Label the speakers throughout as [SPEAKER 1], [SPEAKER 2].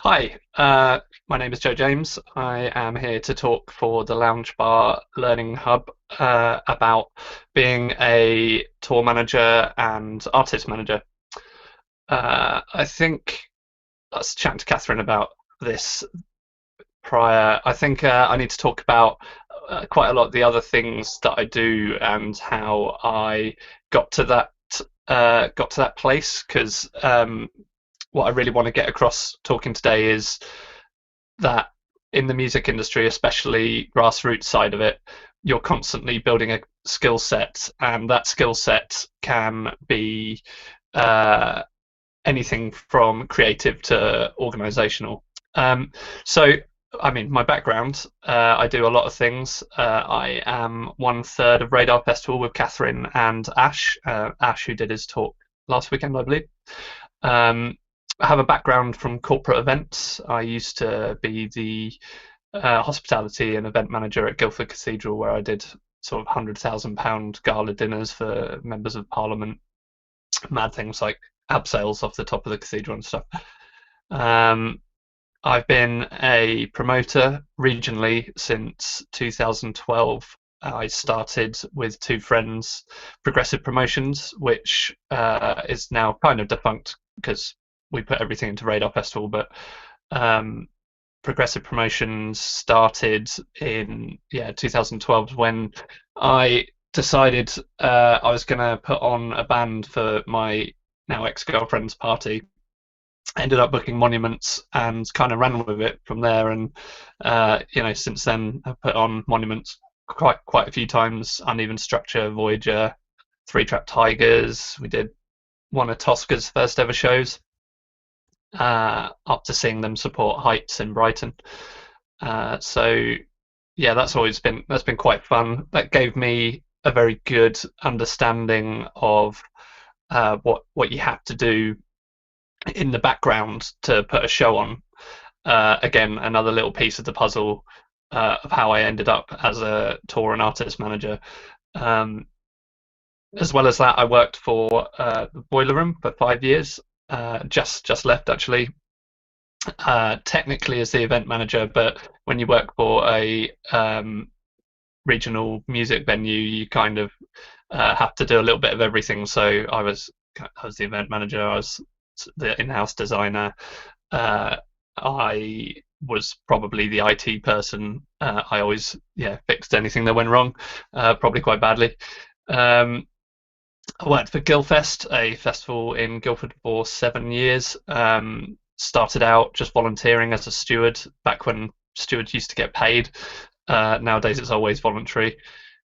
[SPEAKER 1] Hi, my name is Joe James. I am here to talk for the Lounge Bar Learning Hub about being a tour manager and artist manager. I think I was chatting to Catherine about this prior. I think I need to talk about quite a lot of the other things that I do and how I got to that place because what I really want to get across talking today is that in the music industry, especially grassroots side of it, you're constantly building a skill set, and that skill set can be uh, anything from creative to organizational. So, I mean, my background, I do a lot of things. I am one third of Radar Festival with Catherine and Ash, Ash, who did his talk last weekend, I believe. Um, I have a background from corporate events. I used to be the hospitality and event manager at Guildford Cathedral, where I did sort of £100,000 gala dinners for members of Parliament, mad things like abseils off the top of the cathedral and stuff. Um, I've been a promoter regionally since 2012. I started with two friends, Progressive Promotions, which is now kind of defunct because we put everything into Radar Festival, but um, Progressive Promotions started in 2012 when I decided I was going to put on a band for my now ex-girlfriend's party. Ended up booking Monuments and kind of ran with it from there. And since then I've put on Monuments quite a few times. Uneven Structure, Voyager, Three Trapped Tigers. We did one of Tosca's first ever shows. After seeing them support Heights in Brighton. So yeah, that's been quite fun. That gave me a very good understanding of what you have to do in the background to put a show on. Again, another little piece of the puzzle of how I ended up as a tour and artist manager. Um, as well as that, I worked for the Boiler Room for 5 years. Just left actually. Technically as the event manager, but when you work for a regional music venue, you kind of have to do a little bit of everything. So I was the event manager. I was the in-house designer. I was probably the IT person. I always fixed anything that went wrong, probably quite badly. Um, I worked for Guildfest, a festival in Guildford for 7 years. Started out just volunteering as a steward back when stewards used to get paid. Nowadays it's always voluntary.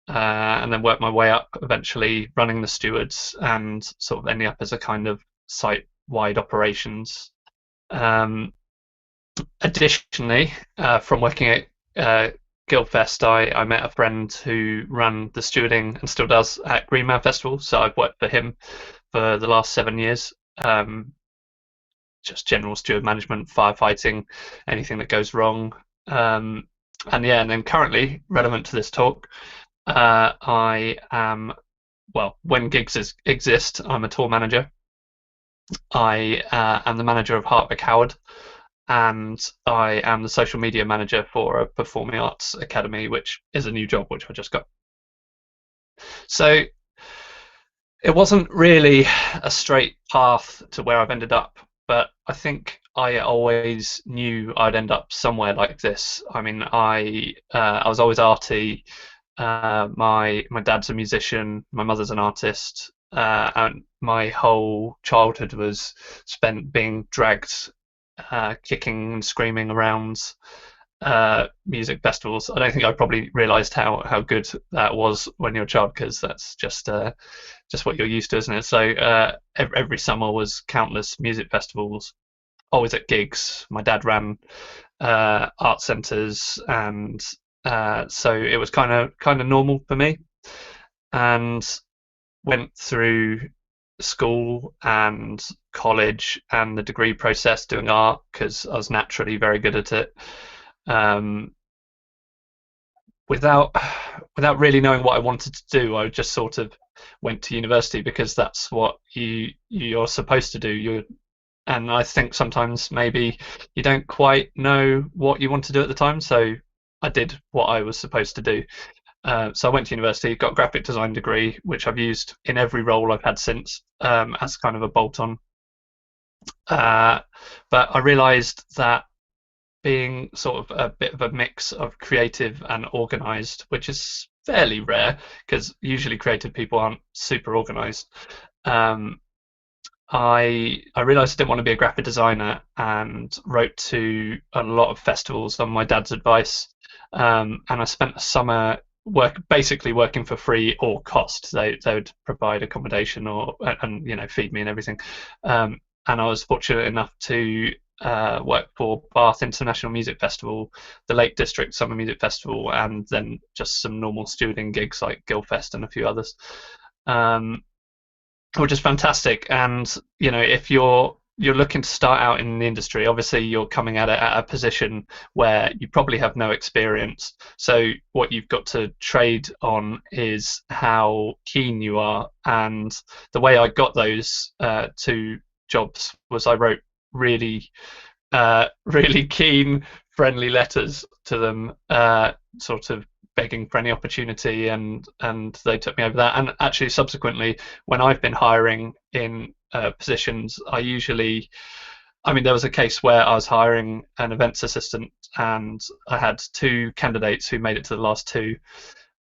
[SPEAKER 1] And then worked my way up, eventually running the stewards and sort of ending up as a kind of site-wide operations. Um, Additionally, from working at Guildfest, I met a friend who ran the stewarding and still does at Green Man Festival. So I've worked for him for the last 7 years. Just general steward management, firefighting, anything that goes wrong. And then currently, relevant to this talk, I am, well, when exist, I'm a tour manager. I am the manager of Hartwick Howard, and I am the social media manager for a performing arts academy, which is a new job which I just got. So it wasn't really a straight path to where I've ended up, but I think I always knew I'd end up somewhere like this. I mean, I was always arty. My dad's a musician, my mother's an artist, and my whole childhood was spent being dragged, kicking and screaming around music festivals. I don't think I probably realised how good that was when you're a child, because that's just what you're used to, isn't it? So every summer was countless music festivals, always at gigs. My dad ran art centres, and so it was kind of normal for me. And went through school and college and the degree process doing art because I was naturally very good at it. Um, without really knowing what I wanted to do, I just sort of went to university because that's what you're supposed to do. And I think sometimes maybe you don't quite know what you want to do at the time. So I did what I was supposed to do. So I went to university, got a graphic design degree, which I've used in every role I've had since, as kind of a bolt on. Uh, but I realised that being sort of a bit of a mix of creative and organized, which is fairly rare because usually creative people aren't super organized. Um, I realized I didn't want to be a graphic designer and wrote to a lot of festivals on my dad's advice. And I spent a summer basically working for free or cost. They would provide accommodation or and feed me and everything. And I was fortunate enough to work for Bath International Music Festival, the Lake District Summer Music Festival, and then just some normal stewarding gigs like Guildfest and a few others. Um, which is fantastic. And if you're looking to start out in the industry, obviously you're coming at it at a position where you probably have no experience. So what you've got to trade on is how keen you are. And the way I got those two jobs was I wrote really, really keen, friendly letters to them, sort of begging for any opportunity, and they took me over that. And actually, subsequently, when I've been hiring in positions, I mean, there was a case where I was hiring an events assistant, and I had two candidates who made it to the last two.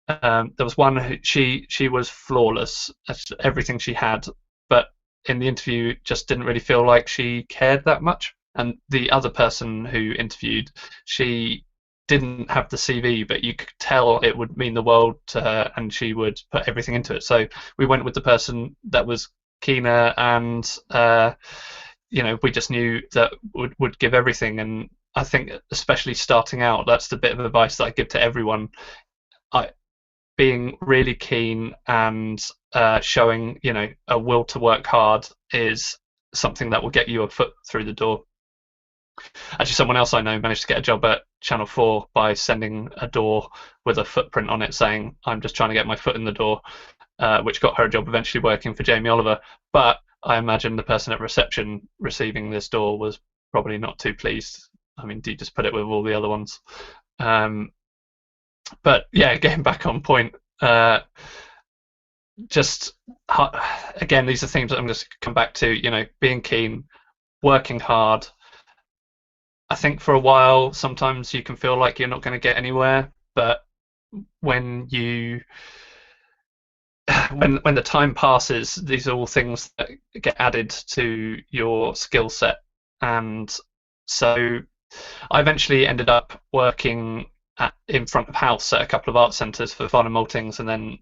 [SPEAKER 1] There was one who she was flawless at everything she had, but in the interview just didn't really feel like she cared that much. And the other person who interviewed, she didn't have the CV, but you could tell it would mean the world to her, and she would put everything into it. So we went with the person that was keener, and we just knew that would give everything. And I think, especially starting out, that's the bit of advice that I give to everyone. Being really keen and showing a will to work hard is something that will get you a foot through the door. Actually, someone else I know managed to get a job at Channel 4 by sending a door with a footprint on it saying, "I'm just trying to get my foot in the door," which got her a job eventually working for Jamie Oliver. But I imagine the person at reception receiving this door was probably not too pleased. I mean, do you just put it with all the other ones? But yeah, getting back on point, just again, these are things that I'm just come back to. Being keen, working hard. I think for a while, sometimes you can feel like you're not going to get anywhere, but when you when the time passes, these are all things that get added to your skill set. And so I eventually ended up working in front of house at a couple of art centres for Farnham Maltings, and then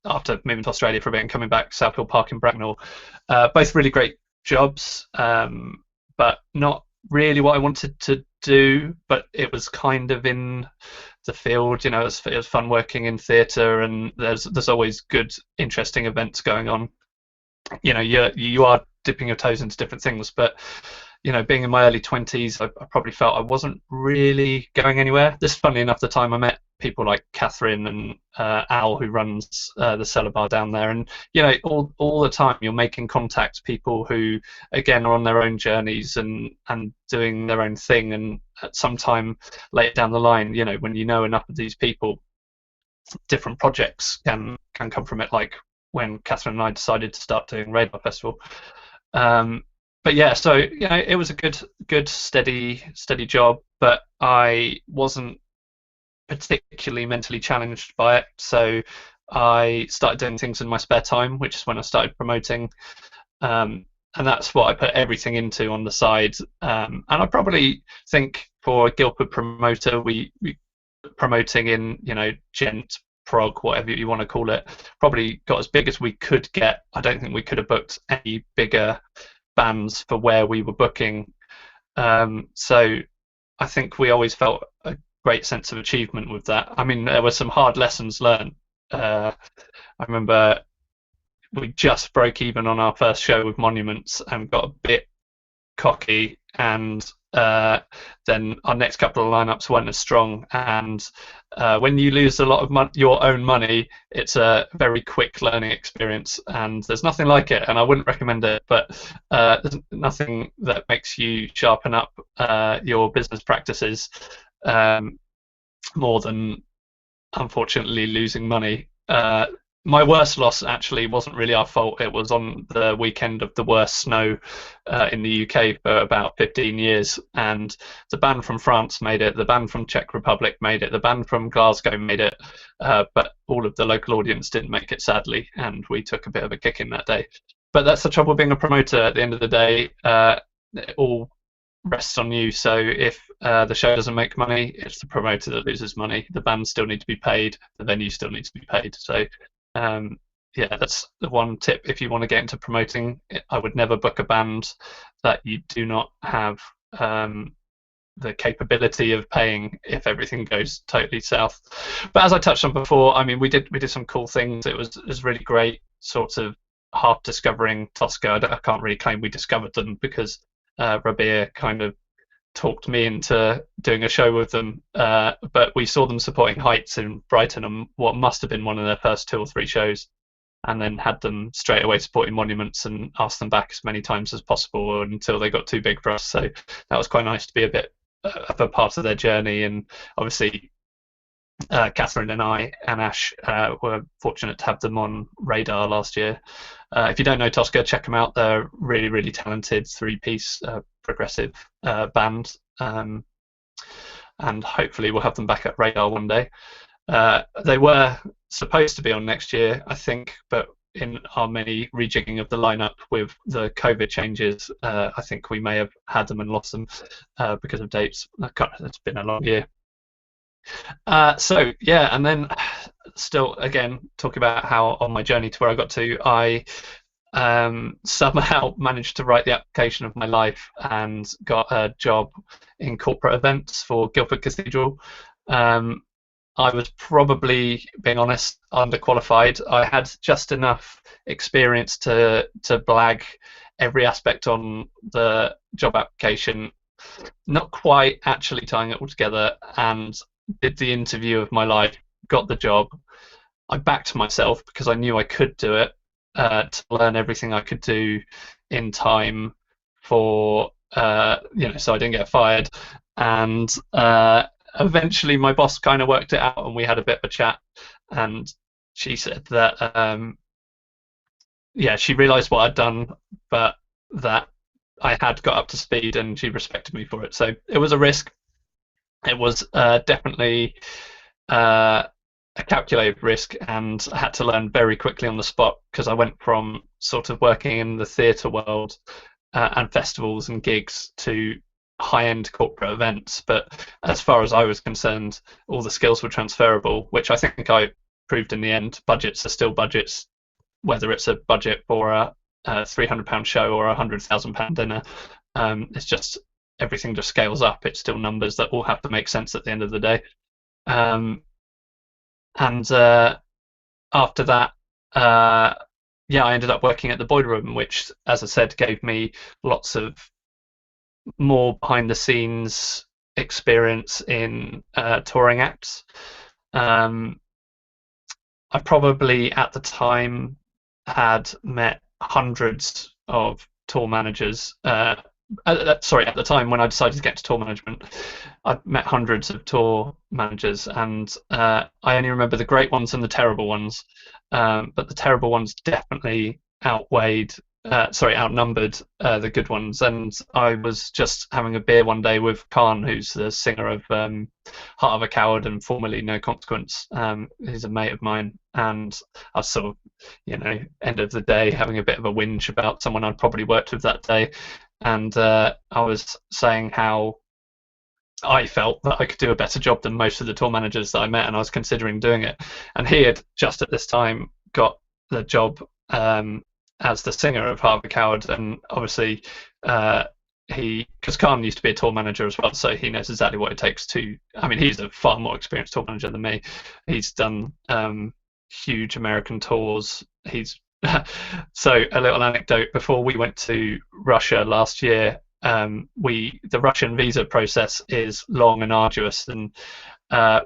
[SPEAKER 1] after moving to Australia for a bit and coming back, South Hill Park in Bracknell. Both really great jobs, but not really what I wanted to do. But it was kind of in the field, it was fun working in theatre, and there's always good, interesting events going on. You are dipping your toes into different things, but being in my early 20s, I probably felt I wasn't really going anywhere. This, funnily enough, the time I met people like Catherine and Al, who runs the cellar bar down there, and all the time you're making contact, people who again are on their own journeys and doing their own thing. And at some time later down the line, when you know enough of these people, different projects can come from it. Like when Catherine and I decided to start doing Radar Festival. But yeah, so it was a good steady job, but I wasn't particularly mentally challenged by it. So I started doing things in my spare time, which is when I started promoting, and that's what I put everything into on the side. And I probably think for a Guildford promoter, we promoting in gent, prog, whatever you want to call it, probably got as big as we could get. I don't think we could have booked any bigger bands for where we were booking. So I think we always felt a great sense of achievement with that. I mean, there were some hard lessons learned. I remember we just broke even on our first show with Monuments and got a bit cocky and uh, then our next couple of lineups weren't as strong. And when you lose a lot of your own money, it's a very quick learning experience, and there's nothing like it. And I wouldn't recommend it, but there's nothing that makes you sharpen up your business practices um, more than unfortunately losing money. My worst loss actually wasn't really our fault. It was on the weekend of the worst snow in the UK for about 15 years, and the band from France made it, the band from Czech Republic made it, the band from Glasgow made it, but all of the local audience didn't make it, sadly, and we took a bit of a kicking that day. But that's the trouble being a promoter. At the end of the day, it all rests on you. So if the show doesn't make money, it's the promoter that loses money. The band still need to be paid. The venue still needs to be paid. So um, yeah, that's the one tip. If you want to get into promoting, I would never book a band that you do not have the capability of paying if everything goes totally south. But as I touched on before, I mean, we did some cool things. It was really great, sort of half discovering Tosca. I can't really claim we discovered them because Rabia kind of talked me into doing a show with them, but we saw them supporting Heights in Brighton on what must have been one of their first 2 or 3 shows, and then had them straight away supporting Monuments and asked them back as many times as possible until they got too big for us. So that was quite nice to be a bit of a part of their journey. And obviously Catherine and I and Ash were fortunate to have them on Radar last year. If you don't know Tosca, check them out. They're really, really talented 3-piece progressive band, and hopefully we'll have them back at Radar one day. They were supposed to be on next year, I think, but in our many rejigging of the lineup with the COVID changes, I think we may have had them and lost them because of dates. It's been a long year. So yeah, and then still again talking about how on my journey to where I got to, I somehow managed to write the application of my life and got a job in corporate events for Guildford Cathedral. I was probably, being honest, underqualified. I had just enough experience to blag every aspect on the job application, not quite actually tying it all together, and did the interview of my life, got the job. I backed myself because I knew I could do it, to learn everything I could do in time for, so I didn't get fired. And eventually my boss kind of worked it out and we had a bit of a chat, and she said that, she realised what I'd done, but that I had got up to speed and she respected me for it. So it was a risk. It was definitely a calculated risk, and I had to learn very quickly on the spot because I went from sort of working in the theatre world and festivals and gigs to high-end corporate events. But as far as I was concerned, all the skills were transferable, which I think I proved in the end. Budgets are still budgets, whether it's a budget for a £300 show or a £100,000 dinner. It's just everything just scales up. It's still numbers that all have to make sense at the end of the day. And after that, I ended up working at the Boiler Room, which, as I said, gave me lots of more behind the scenes experience in touring acts. I probably at the time had met hundreds of tour managers. Sorry, at the time when I decided to get to tour management, I'd met hundreds of tour managers, and I only remember the great ones and the terrible ones. But the terrible ones definitely outnumbered the good ones. And I was just having a beer one day with Khan, who's the singer of Heart of a Coward and formerly No Consequence. He's a mate of mine, and I was sort of, end of the day having a bit of a whinge about someone I'd probably worked with that day. And I was saying how I felt that I could do a better job than most of the tour managers that I met, and I was considering doing it. And he had just at this time got the job as the singer of Heart of a Coward, and obviously because Khan used to be a tour manager as well, so he knows exactly what it takes to. I mean, he's a far more experienced tour manager than me. He's done huge American tours. So a little anecdote: before we went to Russia last year, the Russian visa process is long and arduous, and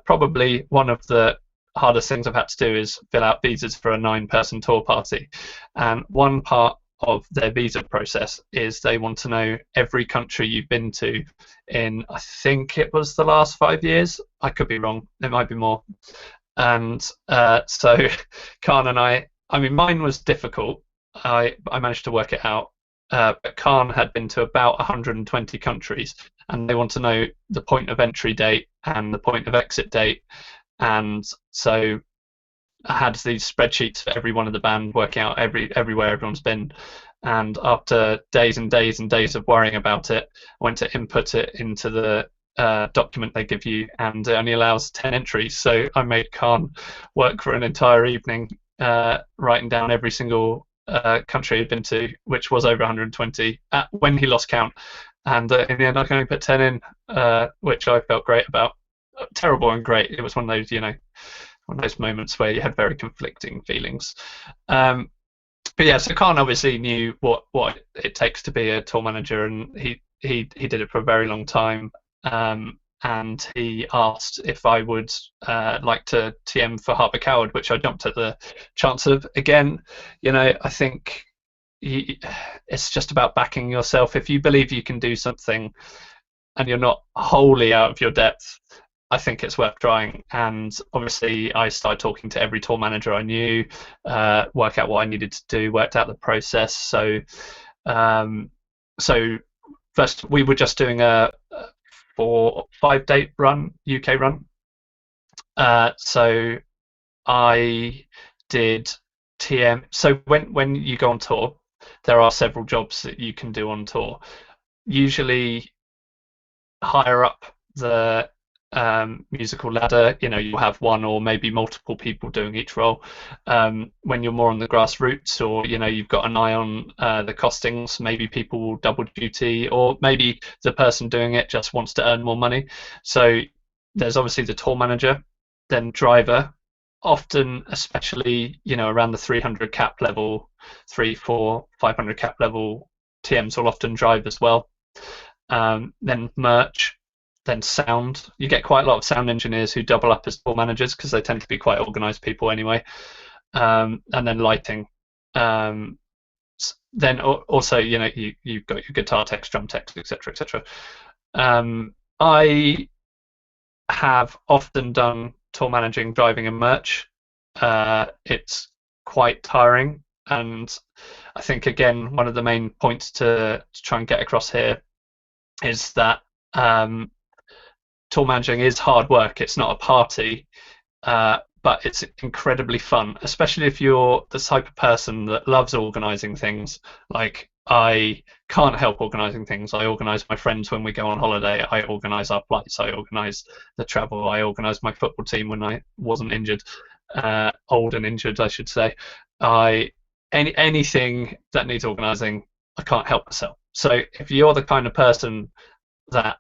[SPEAKER 1] probably one of the hardest things I've had to do is fill out visas for a 9-person tour party. And one part of their visa process is they want to know every country you've been to in, I think it was the last 5 years. I could be wrong. It might be more. And so Khan and I mean, mine was difficult. I managed to work it out. But Khan had been to about 120 countries, and they want to know the point of entry date and the point of exit date. And so I had these spreadsheets for every one of the band, working out everywhere everyone's been. And after days and days and days of worrying about it, I went to input it into the document they give you, and it only allows 10 entries. So I made Khan work for an entire evening writing down every single country he'd been to, which was over 120 when he lost count. And in the end, I can only put 10 in, which I felt great about. Terrible and great. It was one of those, one of those moments where you had very conflicting feelings. But yeah, so Khan obviously knew what it takes to be a tour manager, and he did it for a very long time. And he asked if I would like to TM for Harper Coward, which I jumped at the chance of. Again, I think it's just about backing yourself. If you believe you can do something and you're not wholly out of your depth, I think it's worth trying. And obviously I started talking to every tour manager I knew, work out what I needed to do, worked out the process. So first we were just doing a 4-5 date run, UK run. So I did TM. So when you go on tour, there are several jobs that you can do on tour. Usually higher up the musical ladder, you'll have one or maybe multiple people doing each role. When you're more on the grassroots, or you've got an eye on the costings, maybe people will double duty, or maybe the person doing it just wants to earn more money. So there's obviously the tour manager, then driver, often especially around the 300 cap level, 3, 4, 500 cap level, TMs will often drive as well. Then merch, then sound. You get quite a lot of sound engineers who double up as tour managers because they tend to be quite organised people anyway. And then lighting. Then also, you've got your guitar techs, drum techs, etc., etc. I have often done tour managing, driving, and merch. It's quite tiring, and I think again one of the main points to try and get across here is that tour managing is hard work. It's not a party, but it's incredibly fun, especially if you're the type of person that loves organising things. Like, I can't help organising things. I organise my friends when we go on holiday. I organise our flights. I organise the travel. I organise my football team when I wasn't injured, old and injured, I should say. Anything that needs organising, I can't help myself. So if you're the kind of person that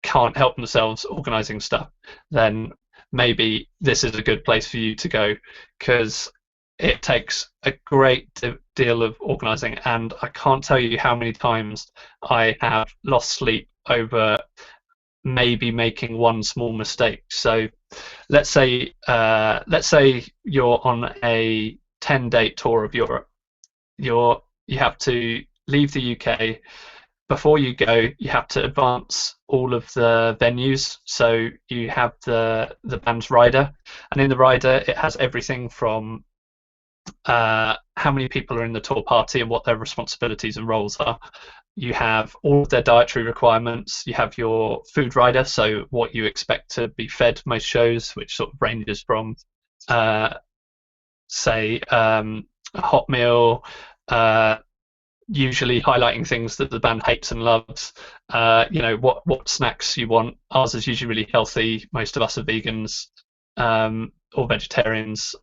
[SPEAKER 1] can't help themselves organising stuff, then maybe this is a good place for you to go, because it takes a great deal of organising, and I can't tell you how many times I have lost sleep over maybe making one small mistake. So let's say you're on a 10-date tour of Europe. You have to leave the UK. Before you go, you have to advance all of the venues. So you have the band's rider, and in the rider it has everything from how many people are in the tour party and what their responsibilities and roles are. You have all of their dietary requirements. You have your food rider, so what you expect to be fed most shows, which sort of ranges from say a hot meal, usually highlighting things that the band hates and loves. What snacks you want. Ours is usually really healthy. Most of us are vegans or vegetarians,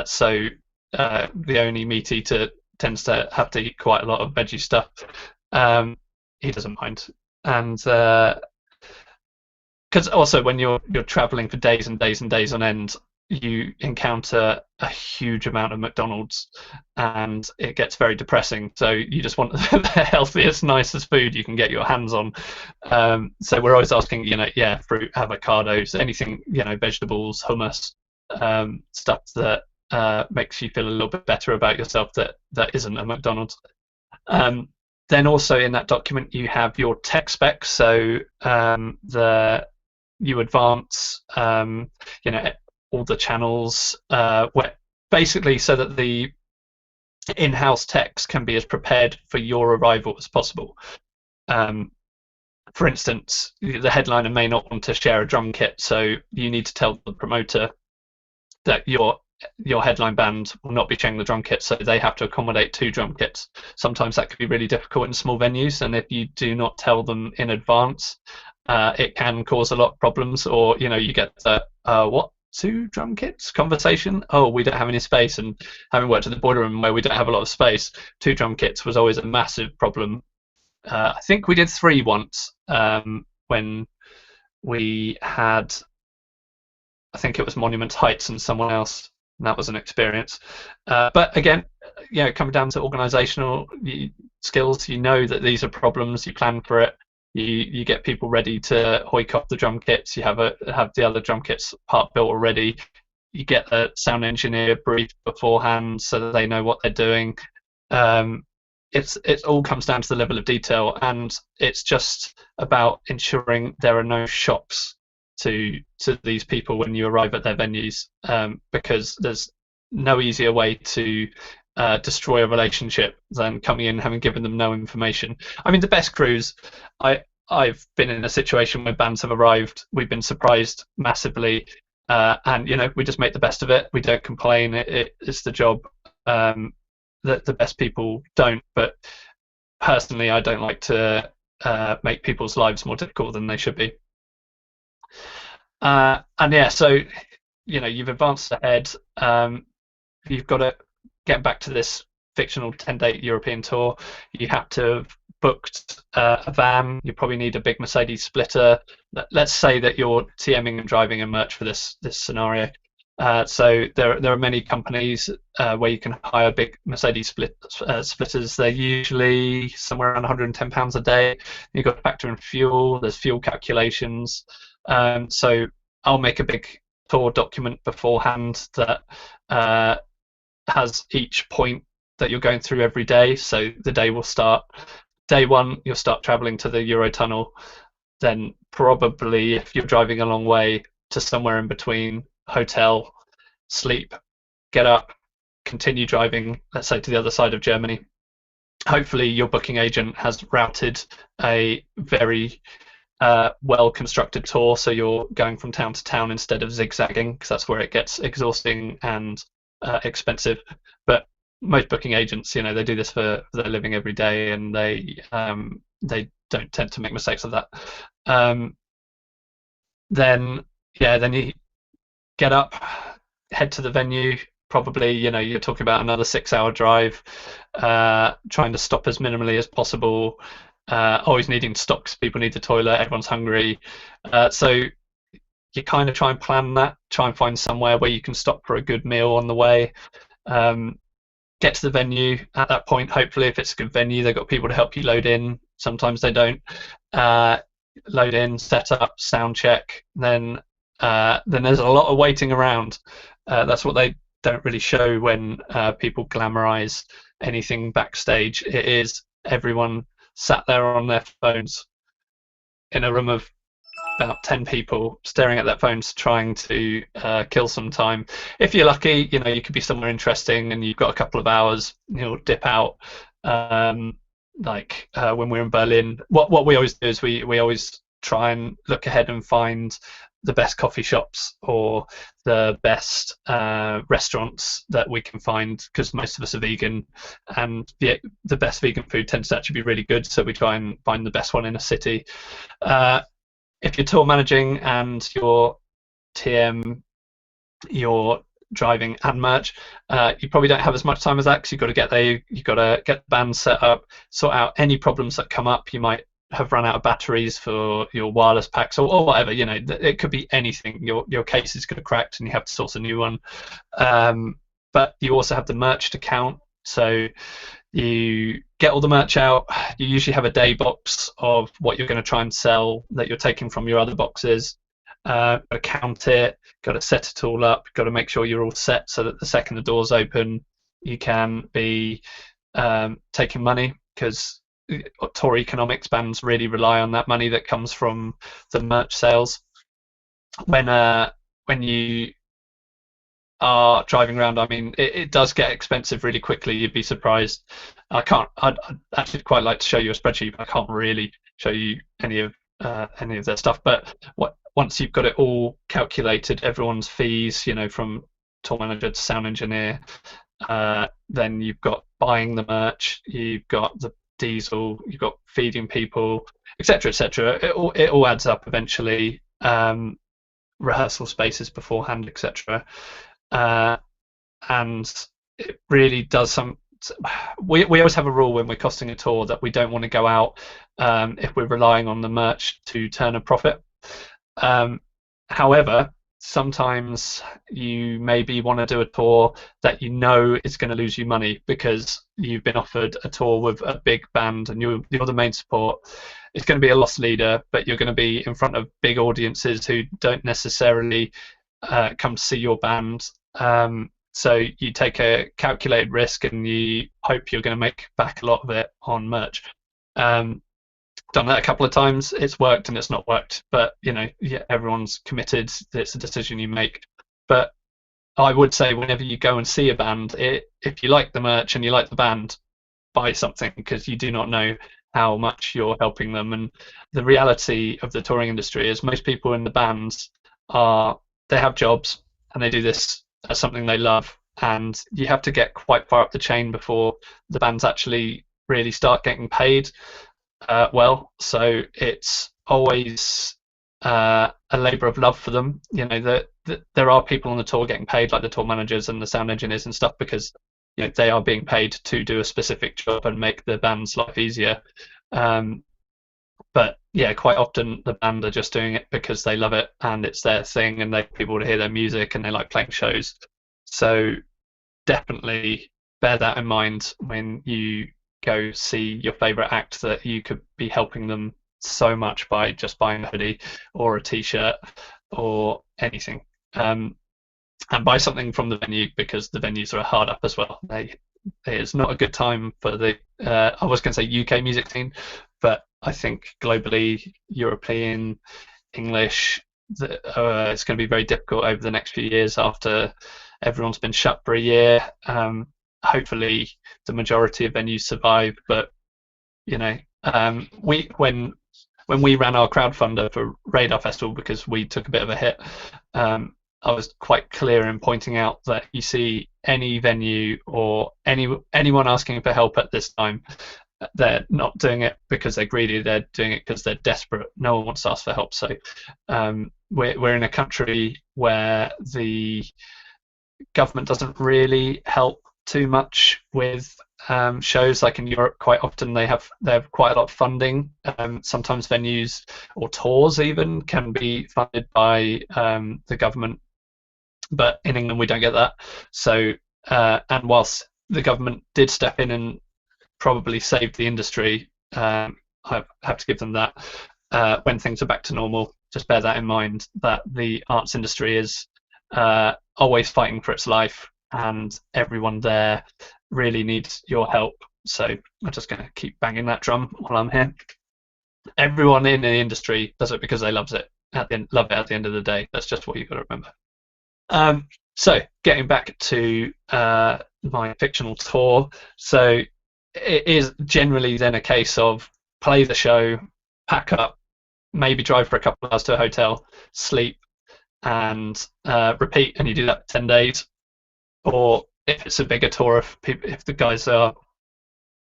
[SPEAKER 1] so the only meat eater tends to have to eat quite a lot of veggie stuff. He doesn't mind, and because also when you're traveling for days and days and days on end, you encounter a huge amount of McDonald's, and it gets very depressing. So you just want the healthiest, nicest food you can get your hands on. So we're always asking, yeah, fruit, avocados, anything, vegetables, hummus, stuff that makes you feel a little bit better about yourself that isn't a McDonald's. Um, then also in that document you have your tech specs. So the you advance, you know, all the channels, where basically so that the in-house techs can be as prepared for your arrival as possible. Um, for instance, the headliner may not want to share a drum kit, so you need to tell the promoter that your headline band will not be sharing the drum kit, so they have to accommodate 2 drum kits. Sometimes that can be really difficult in small venues, and if you do not tell them in advance, it can cause a lot of problems. Or you get the what, 2 drum kits conversation. Oh, we don't have any space. And having worked at the boiler room where we don't have a lot of space, 2 drum kits was always a massive problem. I think we did 3 once, when we had, I think it was Monument Heights and someone else, and that was an experience. But again, coming down to organisational skills, you know that these are problems, you plan for it, you get people ready to hoik up the drum kits, you have the other drum kits part built already, you get the sound engineer briefed beforehand so that they know what they're doing. It all comes down to the level of detail, and it's just about ensuring there are no shocks to these people when you arrive at their venues, because there's no easier way to destroy a relationship than coming in having given them no information. I mean, the best crews, I've been in a situation where bands have arrived, we've been surprised massively, and we just make the best of it. We don't complain. It's the job. That the best people don't, but personally I don't like to make people's lives more difficult than they should be. And yeah, so you've advanced ahead. You've got to get back to this fictional 10-day European tour. You have to have booked a van. You probably need a big Mercedes splitter. Let's say that you're TMing and driving and merch for this scenario. So there are many companies where you can hire big Mercedes splitters. They're usually somewhere around £110 a day. You've got to factor in fuel. There's fuel calculations. So I'll make a big tour document beforehand that has each point that you're going through every day. So the day will start. Day 1, you'll start traveling to the Eurotunnel. Then probably, if you're driving a long way, to somewhere in between, hotel, sleep, get up, continue driving, let's say to the other side of Germany. Hopefully your booking agent has routed a very well constructed tour, so you're going from town to town instead of zigzagging, because that's where it gets exhausting and expensive. But most booking agents, they do this for their living every day, and they don't tend to make mistakes of that. Then you get up, head to the venue. Probably, you're talking about another 6-hour drive, trying to stop as minimally as possible, always needing to stop because people need the toilet, everyone's hungry. So you kind of try and plan that, try and find somewhere where you can stop for a good meal on the way. Get to the venue. At that point, hopefully, if it's a good venue, they've got people to help you load in. Sometimes they don't. Load in, set up, sound check. Then there's a lot of waiting around. That's what they don't really show when people glamorize anything backstage. It is everyone sat there on their phones in a room of about 10 people staring at their phones trying to kill some time. If you're lucky, you could be somewhere interesting and you've got a couple of hours, you'll dip out. Like when we're in Berlin, what we always do is we always try and look ahead and find the best coffee shops or the best restaurants that we can find, because most of us are vegan, and the best vegan food tends to actually be really good, so we try and find the best one in a city. If you're tour managing and you're TM, you're driving and merch, you probably don't have as much time as that, because you've got to get there, you've got to get the band set up, sort out any problems that come up. You might have run out of batteries for your wireless packs, or whatever. It could be anything. Your case is going to crack and you have to source a new one. But you also have the merch to count. So you get all the merch out. You usually have a day box of what you're going to try and sell that you're taking from your other boxes. Got to count it, got to set it all up, got to make sure you're all set so that the second the doors open, you can be taking money, because tour economics bands really rely on that money that comes from the merch sales. When you are driving around, I mean, it does get expensive really quickly. You'd be surprised. I'd actually quite like to show you a spreadsheet, but I can't really show you any of their stuff. But once you've got it all calculated, everyone's fees, from tour manager to sound engineer, then you've got buying the merch, you've got the diesel, you've got feeding people, etc., etc. It all adds up eventually. Rehearsal spaces beforehand, etc. And it really does we always have a rule when we're costing a tour that we don't want to go out if we're relying on the merch to turn a profit. However, sometimes you maybe want to do a tour that is going to lose you money because you've been offered a tour with a big band and you're the main support. It's going to be a loss leader, but you're going to be in front of big audiences who don't necessarily come to see your band. So you take a calculated risk and you hope you're going to make back a lot of it on merch. Done that a couple of times. It's worked and it's not worked, but everyone's committed. It's a decision you make. But I would say whenever you go and see a band, if you like the merch and you like the band, buy something, because you do not know how much you're helping them. And the reality of the touring industry is most people in the bands they have jobs and they do this as something they love, and you have to get quite far up the chain before the bands actually really start getting paid well. So it's always a labour of love for them. There are people on the tour getting paid, like the tour managers and the sound engineers and stuff, because they are being paid to do a specific job and make the band's life easier. But yeah, quite often the band are just doing it because they love it and it's their thing, and they want people to hear their music and they like playing shows. So definitely bear that in mind when you go see your favourite act, that you could be helping them so much by just buying a hoodie or a t-shirt or anything. And buy something from the venue, because the venues are hard up as well. It's not a good time for the I was going to say UK music scene, but I think globally, European, English, it's going to be very difficult over the next few years after everyone's been shut for a year. Hopefully the majority of venues survive, but when we ran our crowdfunder for Radar Festival, because we took a bit of a hit, I was quite clear in pointing out that you see any venue or anyone asking for help at this time, they're not doing it because they're greedy, they're doing it because they're desperate. No one wants to ask for help. So we're in a country where the government doesn't really help too much with shows. Like in Europe, quite often they have quite a lot of funding. Sometimes venues or tours even can be funded by the government, but in England we don't get that. So and whilst the government did step in and probably saved the industry, I have to give them that. When things are back to normal, just bear that in mind, that the arts industry is always fighting for its life, and everyone there really needs your help. So I'm just going to keep banging that drum while I'm here. Everyone in the industry does it because they love it at the end of the day. That's just what you've got to remember. So getting back to my fictional tour, so it is generally then a case of play the show, pack up, maybe drive for a couple of hours to a hotel, sleep, and repeat, and you do that for 10 days. Or if it's a bigger tour, if the guys are,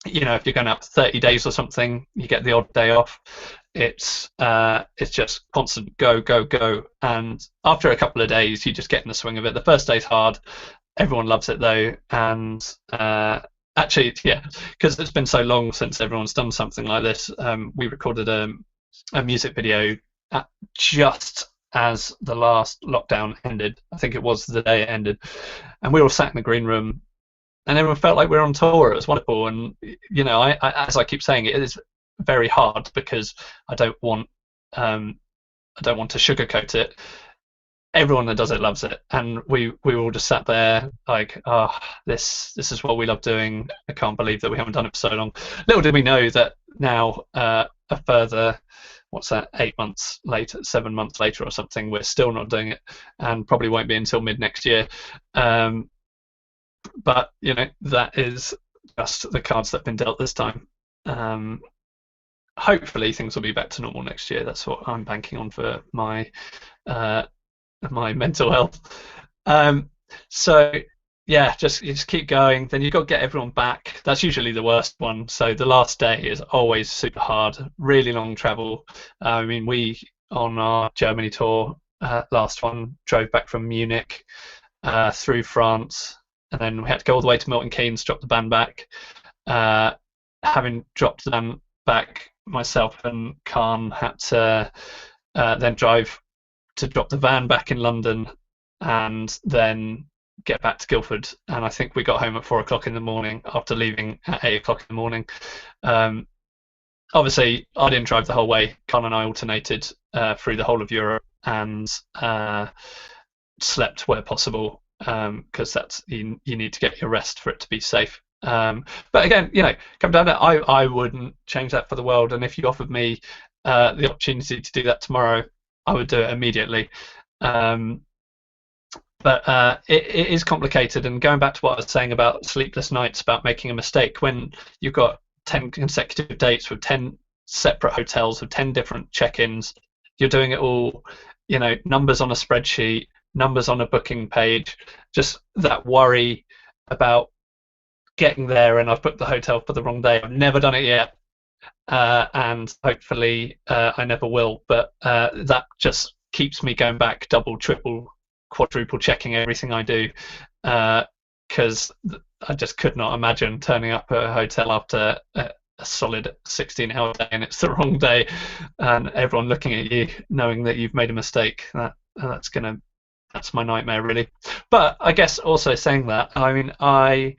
[SPEAKER 1] if you're going out for 30 days or something, you get the odd day off. It's just constant go, go, go. And after a couple of days, you just get in the swing of it. The first day's hard. Everyone loves it though, and Actually, yeah, because it's been so long since everyone's done something like this. We recorded a music video at, just as the last lockdown ended. I think it was the day it ended, and we all sat in the green room, and everyone felt like we were on tour. It was wonderful, and as I keep saying, it is very hard because I don't want um, I don't want to sugarcoat it. Everyone that does it loves it, and we all just sat there like, oh, this is what we love doing. I can't believe that we haven't done it for so long. Little did we know that now, a further, what's that, 8 months later, 7 months later or something, we're still not doing it, and probably won't be until mid next year. um, but that is just the cards that have been dealt this time. um, Hopefully things will be back to normal next year. That's what I'm banking on for uh, my mental health. Um, so yeah, just you just keep going. Then you've got to get everyone back. That's usually the worst one. So the last day is always super hard. Really long travel. I mean, we on our Germany tour, last one, drove back from Munich, through France, and then we had to go all the way to Milton Keynes, drop the band back. Uh, Having dropped the band back, myself and Khan had to then drive to drop the van back in London, and then get back to Guildford. And I think we got home at 4 o'clock in the morning after leaving at 8 o'clock in the morning. Um, Obviously, I didn't drive the whole way. Con and I alternated through the whole of Europe, and slept where possible, because that's you need to get your rest for it to be safe. But again, come down to I wouldn't change that for the world. And if you offered me the opportunity to do that tomorrow, I would do it immediately. Um, but it is complicated. And going back to what I was saying about sleepless nights, about making a mistake, when you've got 10 consecutive dates with 10 separate hotels with 10 different check-ins, you're doing it all, numbers on a spreadsheet, numbers on a booking page, just that worry about getting there and I've booked the hotel for the wrong day. I've never done it yet, and hopefully I never will. But that just keeps me going back, double, triple, quadruple checking everything I do, because I just could not imagine turning up at a hotel after a solid 16-hour day and it's the wrong day, and everyone looking at you knowing that you've made a mistake. That's my nightmare, really. But I guess also saying that, I mean, I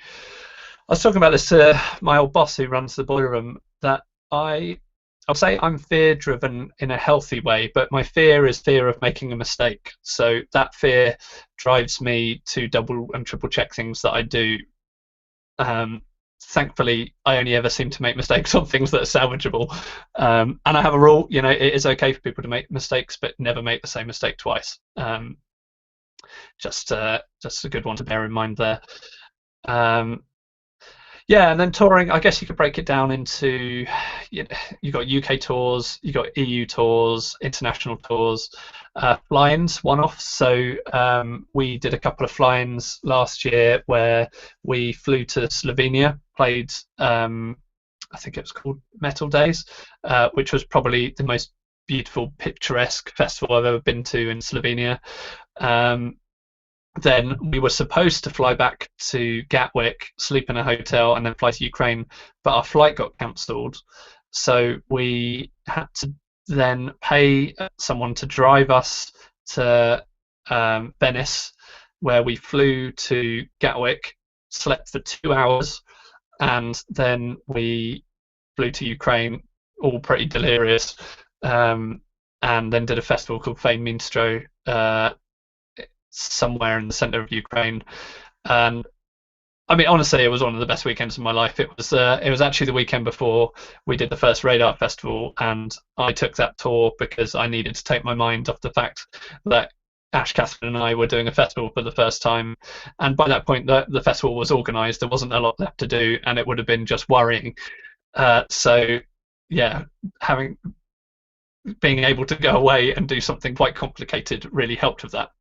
[SPEAKER 1] was talking about this to my old boss who runs the boiler room, that I'll say I'm fear driven in a healthy way, but my fear is fear of making a mistake. So that fear drives me to double and triple check things that I do. Thankfully, I only ever seem to make mistakes on things that are salvageable. And I have a rule, it is okay for people to make mistakes, but never make the same mistake twice. Just a good one to bear in mind there. Yeah, and then touring, I guess you could break it down into, you got UK tours, you got EU tours, international tours, fly-ins, one-offs. So we did a couple of fly-ins last year where we flew to Slovenia, played, I think it was called Metal Days, which was probably the most beautiful, picturesque festival I've ever been to in Slovenia. Then we were supposed to fly back to Gatwick, sleep in a hotel, and then fly to Ukraine, but our flight got cancelled. So we had to then pay someone to drive us to Venice, where we flew to Gatwick, slept for 2 hours, and then we flew to Ukraine, all pretty delirious, and then did a festival called Fame Minstro, somewhere in the center of Ukraine. And I mean, honestly, it was one of the best weekends of my life. It was actually the weekend before we did the first Radar Festival, and I took that tour because I needed to take my mind off the fact that Ash, Catherine, and I were doing a festival for the first time. And by that point, the festival was organised. There wasn't a lot left to do, and it would have been just worrying. So, yeah, being able to go away and do something quite complicated really helped with that.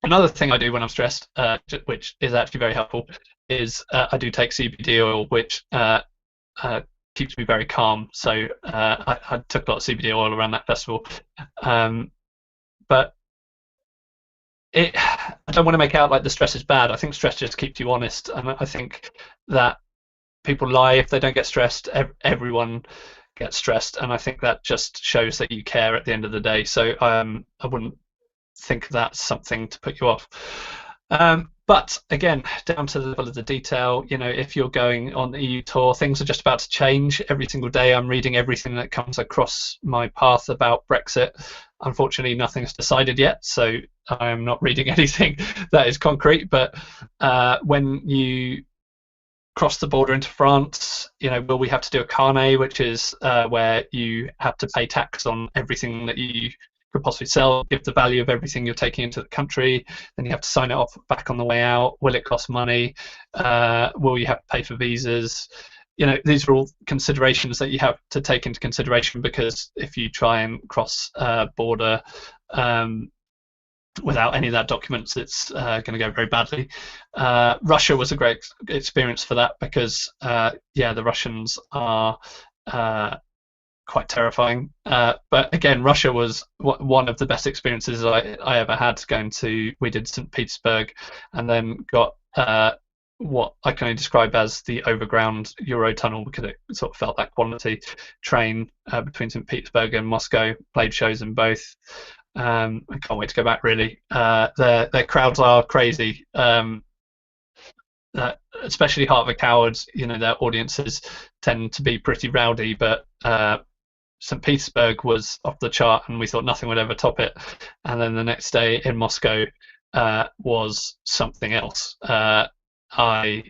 [SPEAKER 1] Another thing I do when I'm stressed, which is actually very helpful, is I do take CBD oil, which keeps me very calm. So I took a lot of CBD oil around that festival. But I don't want to make out like the stress is bad. I think stress just keeps you honest. And I think that people lie if they don't get stressed. Everyone gets stressed, and I think that just shows that you care at the end of the day. So I wouldn't think that's something to put you off. But again, down to the level of the detail, if you're going on the EU tour, things are just about to change every single day. I'm reading everything that comes across my path about Brexit. Unfortunately, nothing's decided yet, so I'm not reading anything that is concrete. But when you cross the border into France, will we have to do a carnet, which is where you have to pay tax on everything that you could possibly sell, give the value of everything you're taking into the country, then you have to sign it off back on the way out. Will it cost money? Will you have to pay for visas? These are all considerations that you have to take into consideration, because if you try and cross border without any of that documents, it's going to go very badly. Russia was a great experience for that, because the Russians are quite terrifying. But again, Russia was one of the best experiences I ever had going to. We did St. Petersburg, and then got what I can only describe as the overground Eurotunnel, because it sort of felt that quality train between St. Petersburg and Moscow. Played shows in both. I can't wait to go back, really. Their crowds are crazy. Especially Heart of a Coward, their audiences tend to be pretty rowdy, but St. Petersburg was off the chart, and we thought nothing would ever top it. And then the next day in Moscow was something else. I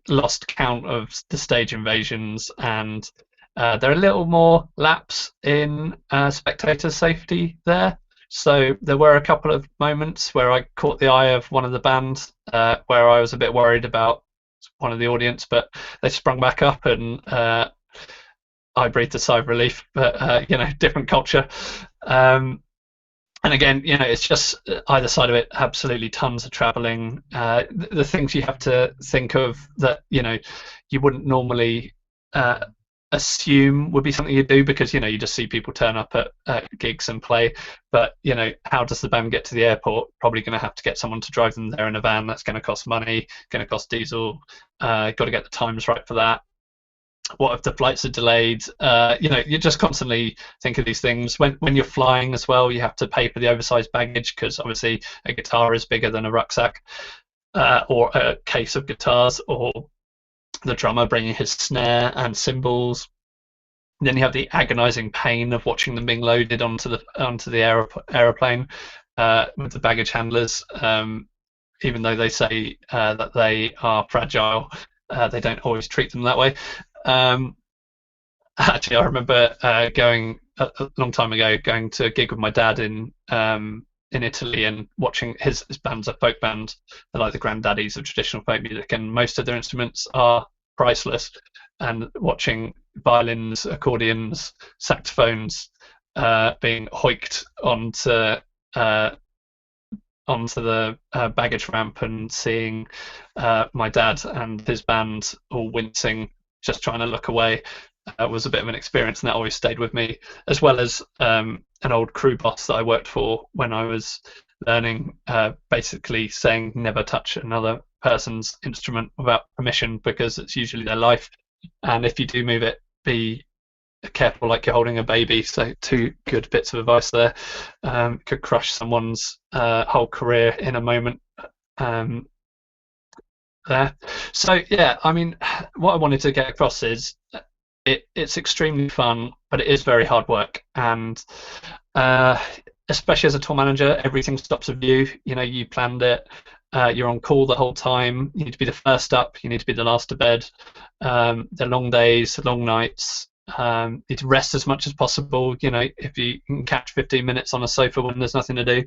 [SPEAKER 1] lost count of the stage invasions, and there are a little more laps in spectator safety there. So there were a couple of moments where I caught the eye of one of the bands where I was a bit worried about one of the audience, but they sprung back up, and I breathed a sigh of relief. But different culture. And again, it's just either side of it, absolutely tons of traveling. The things you have to think of that, you wouldn't normally assume would be something you do, because, you just see people turn up at gigs and play. But, how does the band get to the airport? Probably going to have to get someone to drive them there in a van. That's going to cost money, going to cost diesel. Got to get the times right for that. What if the flights are delayed? You just constantly think of these things. When you're flying as well, you have to pay for the oversized baggage, because obviously a guitar is bigger than a rucksack, or a case of guitars, or the drummer bringing his snare and cymbals. Then you have the agonizing pain of watching them being loaded onto the aeroplane with the baggage handlers. Even though they say that they are fragile, they don't always treat them that way. Actually, I remember going a long time ago, going to a gig with my dad in Italy, and watching his band's a folk band. They're like the granddaddies of traditional folk music, and most of their instruments are priceless. And watching violins, accordions, saxophones being hoiked onto the baggage ramp, and seeing my dad and his band all wincing, just trying to look away, was a bit of an experience, and that always stayed with me. As well as an old crew boss that I worked for when I was learning, basically saying never touch another person's instrument without permission, because it's usually their life, and if you do move it, be careful like you're holding a baby. So two good bits of advice there. Could crush someone's whole career in a moment. There. So yeah, I mean, what I wanted to get across is it's extremely fun, but it is very hard work, and especially as a tour manager, everything stops with you. You planned it. You're on call the whole time. You need to be the first up. You need to be the last to bed. They're long days, long nights. You need to rest as much as possible. If you can catch 15 minutes on a sofa when there's nothing to do,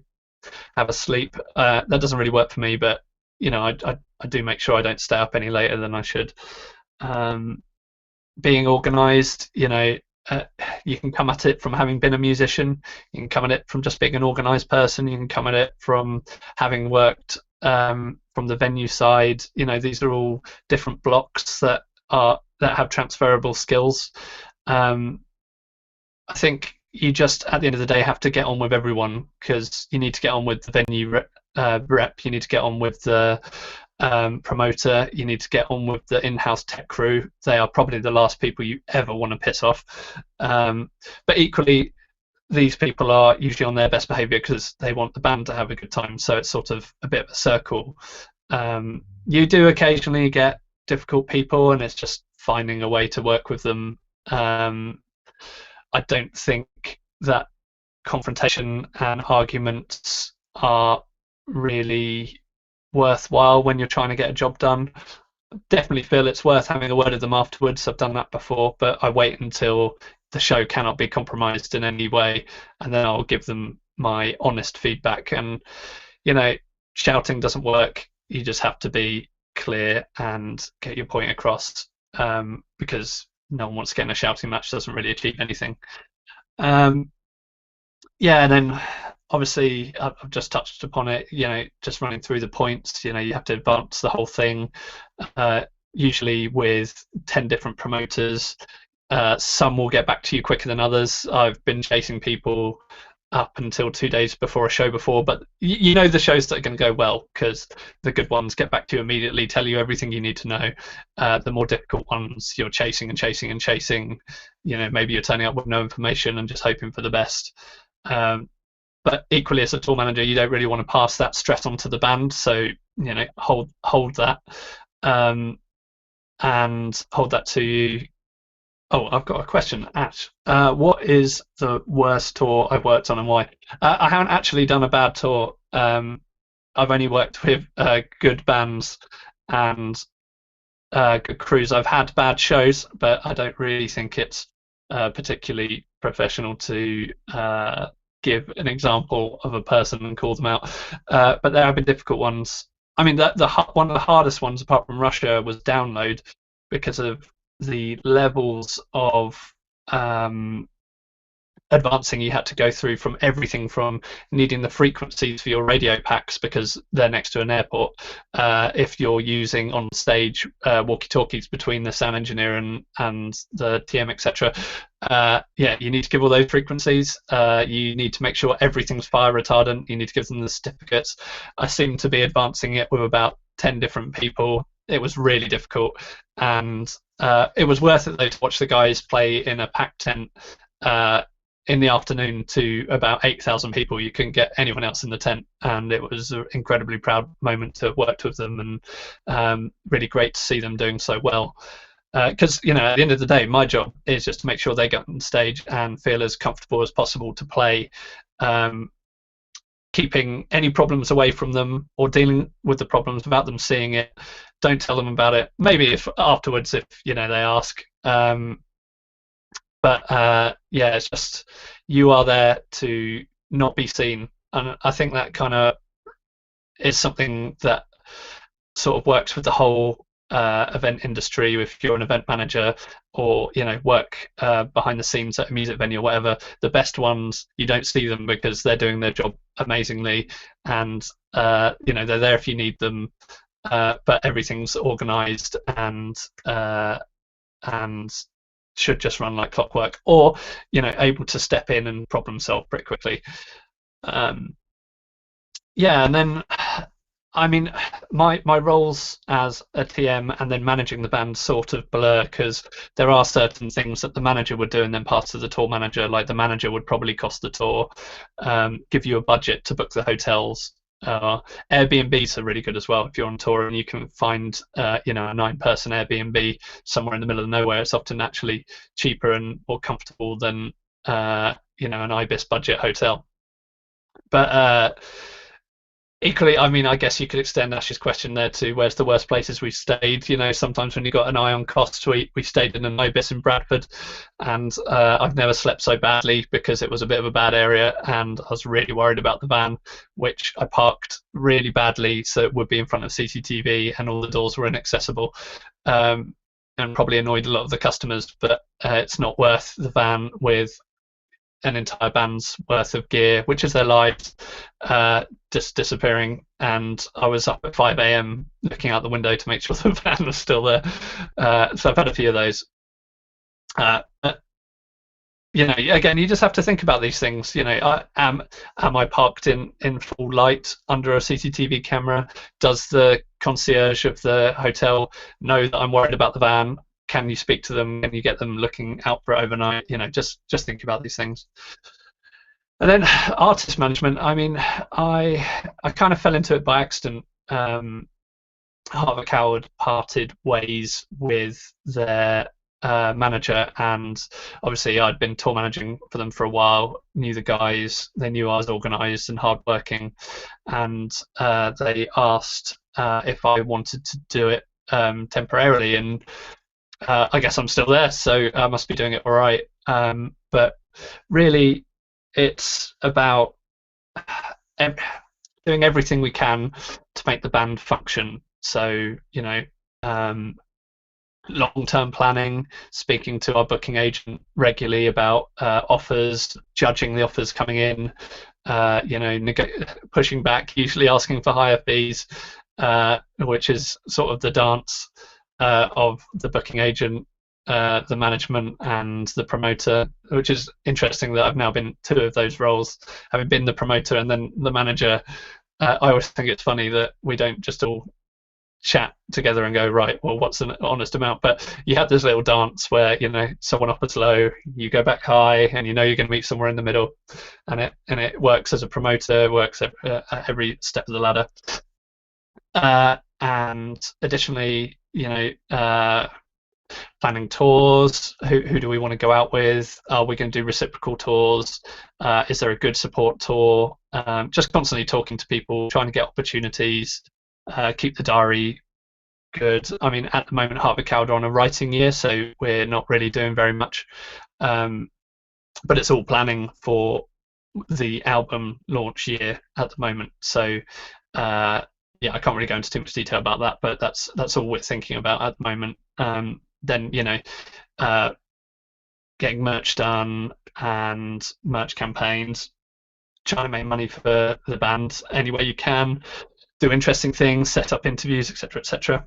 [SPEAKER 1] have a sleep. That doesn't really work for me, but I do make sure I don't stay up any later than I should. Being organised, you can come at it from having been a musician. You can come at it from just being an organised person. You can come at it from having worked from the venue side. These are all different blocks that have transferable skills. I think you just, at the end of the day, have to get on with everyone, because you need to get on with the venue rep. You need to get on with the promoter, you need to get on with the in-house tech crew. They are probably the last people you ever want to piss off. But equally, these people are usually on their best behavior because they want the band to have a good time. So it's sort of a bit of a circle. You do occasionally get difficult people, and it's just finding a way to work with them. I don't think that confrontation and arguments are really worthwhile when you're trying to get a job done. Definitely feel it's worth having a word with them afterwards. I've done that before, but I wait until the show cannot be compromised in any way, and then I'll give them my honest feedback. And you know, shouting doesn't work. You just have to be clear and get your point across, because no one wants to get in a shouting match. Doesn't really achieve anything. Um, yeah, and then obviously I've just touched upon it. Just running through the points. You have to advance the whole thing. Usually with 10 different promoters. Some will get back to you quicker than others. I've been chasing people up until 2 days before a show before, but you know the shows that are going to go well because the good ones get back to you immediately, tell you everything you need to know. The more difficult ones, you're chasing and chasing and chasing. Maybe you're turning up with no information and just hoping for the best. But equally, as a tour manager, you don't really want to pass that stress onto the band, so hold that, and hold that to you. Oh, I've got a question, Ash. What is the worst tour I've worked on and why? I haven't actually done a bad tour. I've only worked with good bands and good crews. I've had bad shows, but I don't really think it's particularly professional to give an example of a person and call them out. But there have been difficult ones. I mean, one of the hardest ones, apart from Russia, was download because of the levels of advancing you had to go through, from everything from needing the frequencies for your radio packs because they're next to an airport. If you're using on stage walkie-talkies between the sound engineer and the TM, etc. You need to give all those frequencies. You need to make sure everything's fire retardant. You need to give them the certificates. I seem to be advancing it with about 10 different people. It was really difficult, and it was worth it though to watch the guys play in a packed tent in the afternoon to about 8,000 people. You couldn't get anyone else in the tent, and it was an incredibly proud moment to have worked with them, and really great to see them doing so well. Because at the end of the day, my job is just to make sure they get on stage and feel as comfortable as possible to play. Keeping any problems away from them or dealing with the problems without them seeing it. Don't tell them about it. Maybe if afterwards, if they ask. It's just you are there to not be seen, and I think that kind of is something that sort of works with the whole event industry. If you're an event manager or work behind the scenes at a music venue or whatever, the best ones, you don't see them because they're doing their job amazingly, and they're there if you need them, but everything's organized and should just run like clockwork, or able to step in and problem solve pretty quickly. And then I mean, my roles as a TM and then managing the band sort of blur, because there are certain things that the manager would do and then pass to the tour manager. Like the manager would probably cost the tour, give you a budget to book the hotels. Airbnbs are really good as well if you're on tour and you can find a 9-person Airbnb somewhere in the middle of nowhere. It's often actually cheaper and more comfortable than an IBIS budget hotel. But equally, I mean, I guess you could extend Ash's question there to where's the worst places we've stayed. Sometimes when you've got an eye on costs, we stayed in an IBIS in Bradford, and I've never slept so badly because it was a bit of a bad area, and I was really worried about the van, which I parked really badly so it would be in front of CCTV and all the doors were inaccessible, and probably annoyed a lot of the customers, but it's not worth the van with an entire band's worth of gear, which is their lives, just disappearing. And I was up at 5 a.m. looking out the window to make sure the van was still there. So I've had a few of those. again, you just have to think about these things. Am I parked in full light under a CCTV camera? Does the concierge of the hotel know that I'm worried about the van? Can you speak to them? Can you get them looking out for it overnight? Just think about these things. And then artist management. I mean, I kind of fell into it by accident. Heart of a Coward parted ways with their manager, and obviously I'd been tour managing for them for a while, knew the guys, they knew I was organised and hardworking, and they asked if I wanted to do it temporarily, and I guess I'm still there, so I must be doing it all right. But really, it's about doing everything we can to make the band function. So, long-term planning, speaking to our booking agent regularly about offers, judging the offers coming in, pushing back, usually asking for higher fees, which is sort of the dance of the booking agent, the management, and the promoter, which is interesting that I've now been two of those roles, having been the promoter and then the manager. I always think it's funny that we don't just all chat together and go, right, well, what's an honest amount? But you have this little dance where someone offers low, you go back high, and you're going to meet somewhere in the middle, and it works as a promoter, works at every step of the ladder. And additionally, planning tours. Who do we want to go out with? Are we going to do reciprocal tours? Is there a good support tour? Just constantly talking to people, trying to get opportunities. Keep the diary good. I mean, at the moment, Heart of a Coward are on a writing year, so we're not really doing very much. But it's all planning for the album launch year at the moment. So, I can't really go into too much detail about that, but that's all we're thinking about at the moment. Then, getting merch done and merch campaigns, trying to make money for the band any way you can. Do interesting things, set up interviews, etc., etc.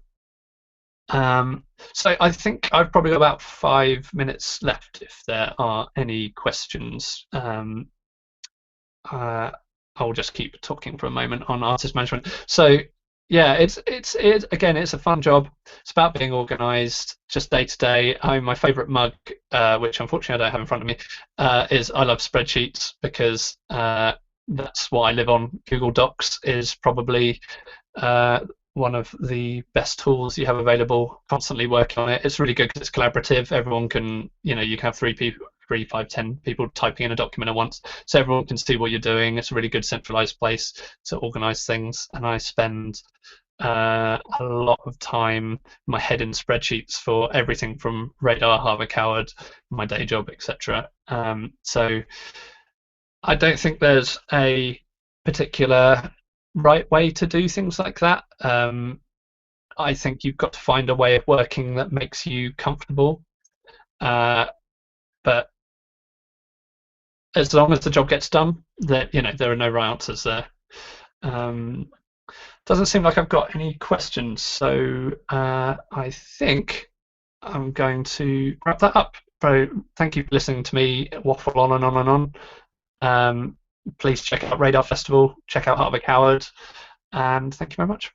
[SPEAKER 1] So I think I've probably got about 5 minutes left. If there are any questions, I'll just keep talking for a moment on artist management. So yeah, it's a fun job. It's about being organised, just day to day. My favourite mug, which unfortunately I don't have in front of me, is I love spreadsheets, because that's what I live on. Google Docs is probably one of the best tools you have available. Constantly working on it. It's really good because it's collaborative. Everyone can, you can have 3 people, 3, 5, 10 people typing in a document at once, so everyone can see what you're doing. It's a really good centralized place to organize things, and I spend a lot of time, my head in spreadsheets for everything from Radar, Heart of a Coward, my day job, etc. So I don't think there's a particular right way to do things like that. I think you've got to find a way of working that makes you comfortable. But as long as the job gets done, there are no right answers there. Doesn't seem like I've got any questions, so I think I'm going to wrap that up. So thank you for listening to me waffle on and on and on. Please check out Radar Festival, check out Heart of a Coward, and thank you very much.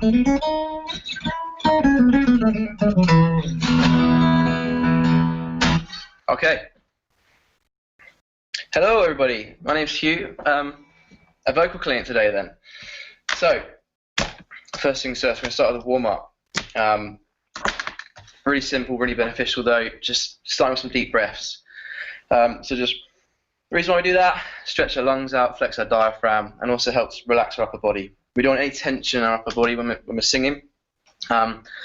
[SPEAKER 2] Okay. Hello, everybody. My name's Hugh. A vocal clinic today, then. So, first things first, we're going to start with a warm-up. Really simple, really beneficial, though. Just starting with some deep breaths. So just the reason why we do that, stretch our lungs out, flex our diaphragm, and also helps relax our upper body. We don't want any tension in our upper body when we're singing.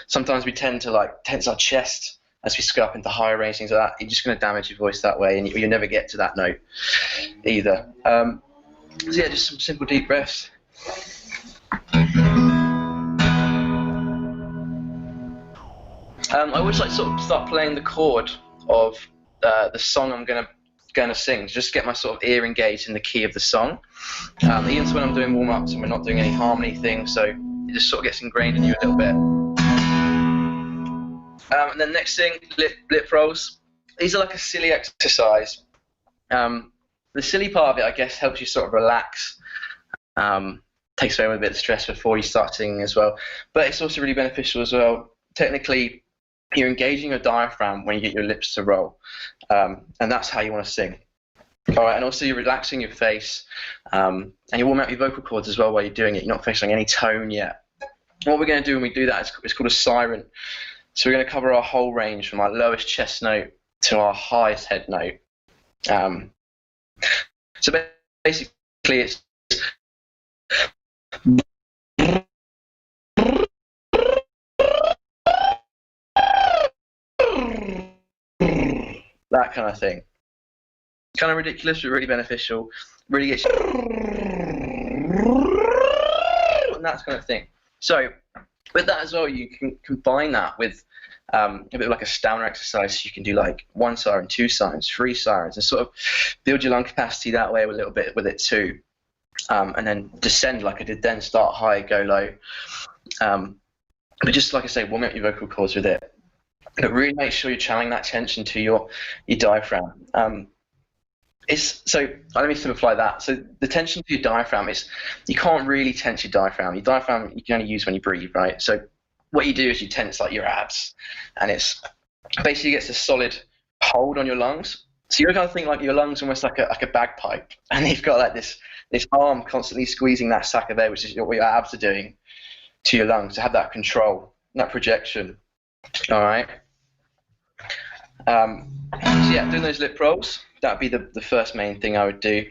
[SPEAKER 2] Sometimes we tend to tense our chest as we go up into higher range, things like that. You're just going to damage your voice that way, and you'll never get to that note either. So yeah, just some simple deep breaths. I always like to sort of start playing the chord of the song I'm going to sing, just to get my sort of ear engaged in the key of the song. Even when I'm doing warm-ups and we're not doing any harmony things, so it just sort of gets ingrained in you a little bit. And then next thing, lip rolls. These are like a silly exercise. The silly part of it, I guess, helps you sort of relax. Takes away a bit of stress before you start singing as well. But it's also really beneficial as well. Technically, you're engaging your diaphragm when you get your lips to roll. And that's how you want to sing. All right, and also you're relaxing your face. And you're warming up your vocal cords as well while you're doing it. You're not focusing on any tone yet. And what we're going to do when we do that is called a siren. So we're going to cover our whole range from our lowest chest note to our highest head note. So basically it's that kind of thing. Kind of ridiculous, but really beneficial. Really gets you and that kind of thing. So with that as well, you can combine that with a bit of like a stamina exercise. So you can do like 1 siren, 2 sirens, 3 sirens, and sort of build your lung capacity that way a little bit with it too. And then descend like I did then, start high, go low. But just like I say, warm up your vocal cords with it. But really make sure you're channeling that tension to your diaphragm. So let me simplify that. So the tension to your diaphragm is, you can't really tense your diaphragm. Your diaphragm you can only use when you breathe, right? So what you do is you tense like your abs, and it's basically gets a solid hold on your lungs. So you're kind of think like your lungs almost like a bagpipe, and you've got like this arm constantly squeezing that sac of air, which is what your abs are doing to your lungs, to have that control, that projection. All right. So yeah, doing those lip rolls, that would be the first main thing I would do.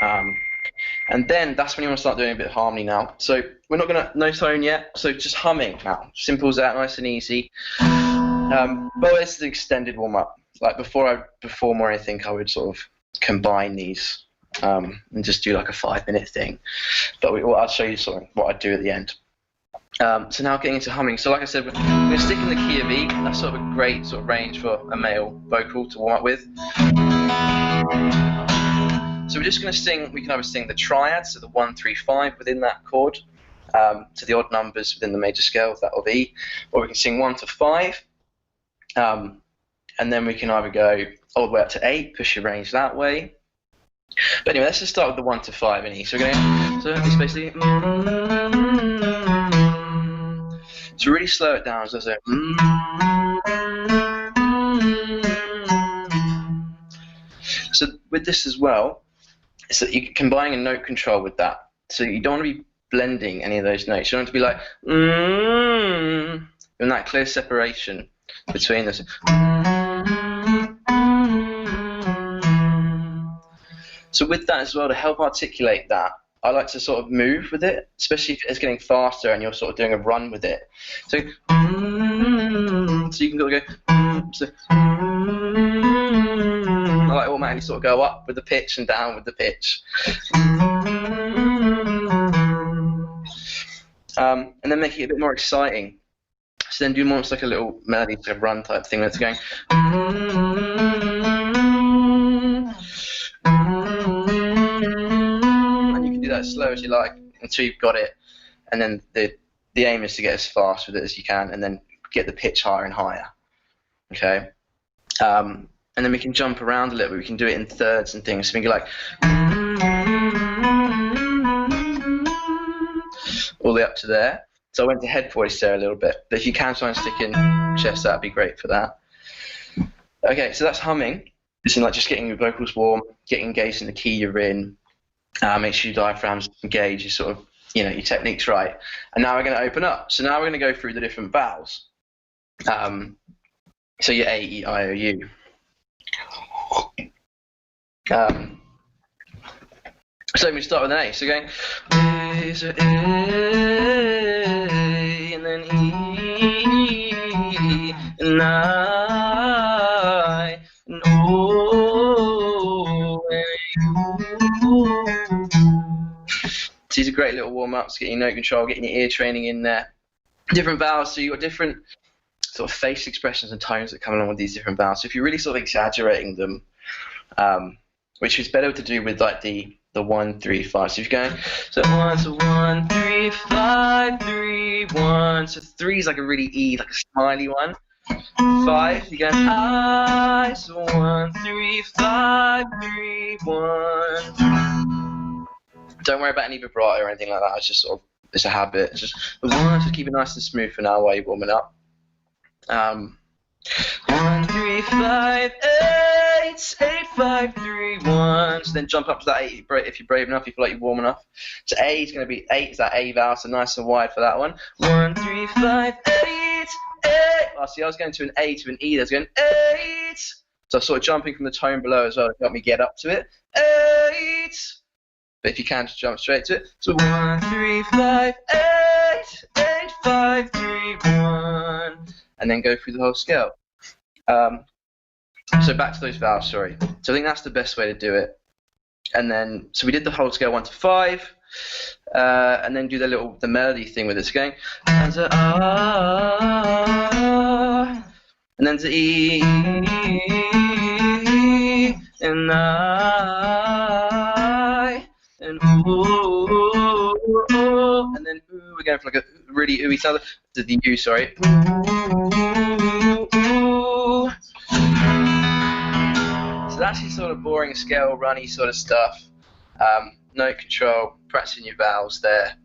[SPEAKER 2] And then that's when you want to start doing a bit of harmony now. So we're not going to, no tone yet, so just humming now. Simple as that, nice and easy. But it's an extended warm-up. Like before I perform or anything, I would sort of combine these and just do like a 5-minute thing. But I'll show you sort of what I do at the end. So now getting into humming. So like I said, we're going to stick in the key of E. That's sort of a great sort of range for a male vocal to warm up with. So we're just going to sing, we can either sing the triads, so the 1, 3, 5 within that chord, to the odd numbers within the major scale, that of E, or we can sing 1 to 5, and then we can either go all the way up to 8, push your range that way. But anyway, let's just start with the 1 to 5 in E. So we're going, so it's basically, so really slow it down, so it's so with this as well, is that you're combining a note control with that. So you don't want to be blending any of those notes. You don't want to be like, and that clear separation between this. So with that as well, to help articulate that, I like to sort of move with it, especially if it's getting faster and you're sort of doing a run with it. So you can go, so I like automatically sort of go up with the pitch and down with the pitch. And then make it a bit more exciting. So then do more like a little melody sort of run type thing that's going. And you can do that as slow as you like until you've got it. And then the aim is to get as fast with it as you can and then get the pitch higher and higher. Okay? And then we can jump around a little bit. We can do it in thirds and things. So we can go like, all the way up to there. So I went to head voice there a little bit. But if you can try and stick in chest, that'd be great for that. Okay, so that's humming. It's like just getting your vocals warm, getting engaged in the key you're in. Make sure your diaphragm's engaged, your technique's right. And now we're going to open up. So now we're going to go through the different vowels. So your A, E, I, O, U. So we start with an A. So going A, so A, and then E, and I, and O, and U. These are great little warm-ups, getting note control, getting your ear training in there. Different vowels, so you've got different sort of facial expressions and tones that come along with these different vowels. So if you're really sort of exaggerating them, which is better to do with like the 1, 3, 5. So if you're going, so 1, 3, 5, 3, 1. So 3 is like a really E, like a smiley one. 5, you're going I. So 1, 3, 5, 3, 1. Don't worry about any vibrato or anything like that. It's just sort of, it's a habit. It's just the 1. So keep it nice and smooth for now while you're warming up. 1, 3, 5, 8, 8, 5, 3, 1. So then jump up to that 8 if you're brave enough, you feel like you're warm enough. So A is going to be 8 is that A vowel, so nice and wide for that one. 1, 3, 5, 8, 8. Oh, see, I was going to an A to an E. That's going 8. So I'm sort of jumping from the tone below as well to help me get up to it. 8. But if you can, just jump straight to it. So 1, 3, 5, 8, 8, 5, 3, 1. And then go through the whole scale. So back to those vowels, sorry. So I think that's the best way to do it. And then, so we did the whole scale 1 to 5, and then do the melody thing with it. So going, and to ah, and then to E, and I, and ooh, and then ooh, we're going for like a really ooey sound. The U, sorry. Ooh. So that's your sort of boring scale, runny sort of stuff. Note control, practicing your vowels there.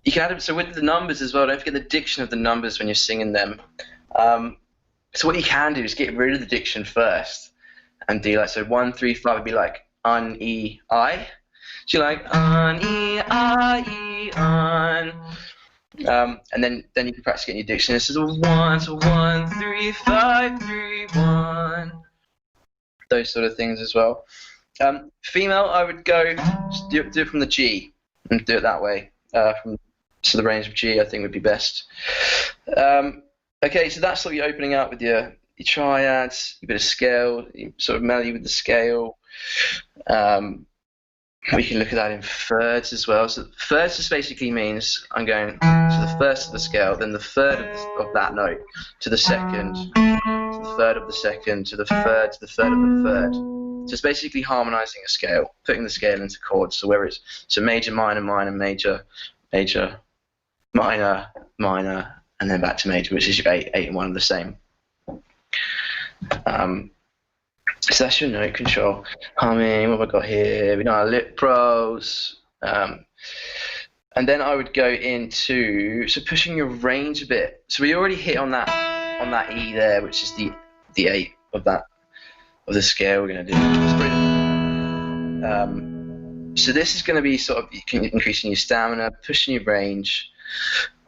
[SPEAKER 2] You can add, so with the numbers as well, don't forget the diction of the numbers when you're singing them. So what you can do is get rid of the diction first and do like, so 1, 3, 5 would be like un, e, I. So you're like un, e, I, e, un. And then you can practice getting your diction. This is a 1, so 1, 3, 5, 3, 1. Those sort of things as well. Female, I would go do it from the G and do it that way. So the range of G, I think, would be best. Okay, so that's sort of your opening up with your triads, a bit of scale, sort of melody with the scale. We can look at that in thirds as well. So thirds just basically means I'm going to the first of the scale, then the third of that note, to the second, to the third of the second, to the third, to the third of the third. So it's basically harmonizing a scale, putting the scale into chords. So where it's major, minor, minor, major, major, minor, minor, and then back to major, which is your 8, 8 and 1 are the same. So that's your note control. Humming, what have I got here? We know our lip pros. And then I would go into pushing your range a bit. So we already hit on that E there, which is the 8 of the scale we're going to do. So this is going to be sort of increasing your stamina, pushing your range,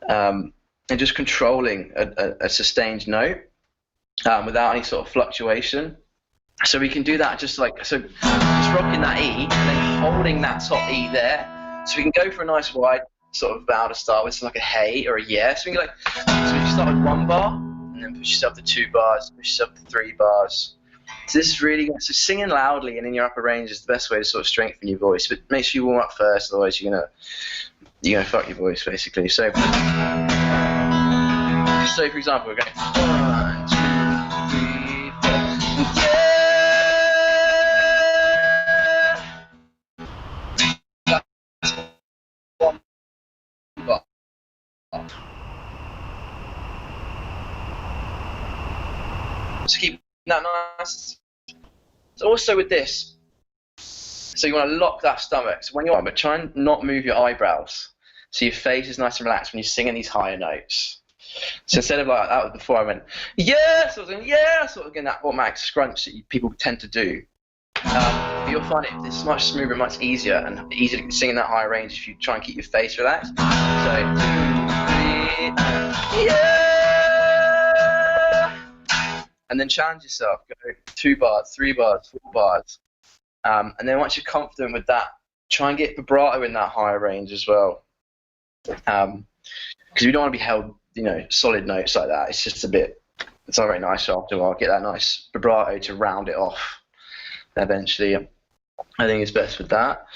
[SPEAKER 2] and just controlling a sustained note without any sort of fluctuation. So we can do that just rocking that E and then holding that top E there. So we can go for a nice wide sort of vowel to start with, so like a hey or a yeah. So we can so you start with 1 bar and then push yourself to 2 bars, push yourself to 3 bars. So this is really good. So singing loudly and in your upper range is the best way to sort of strengthen your voice. But make sure you warm up first, otherwise you're gonna fuck your voice basically. So for example, we're going 1, 2, 3, 4. So keep that nice. So also with this, so you want to lock that stomach. So when you're but try and not move your eyebrows. so your face is nice and relaxed when you're singing these higher notes. So instead of like that before I went, yeah, sort of getting that automatic scrunch that people tend to do. But you'll find it's much smoother and much easier, and easier to sing in that higher range if you try and keep your face relaxed. So 2, 3, yeah, and then challenge yourself. Go 2 bars, 3 bars, 4 bars, and then once you're confident with that, try and get vibrato in that higher range as well. Because you don't want to be held, solid notes like that. It's just it's not very nice after a while. Get that nice vibrato to round it off. Eventually, I think it's best with that.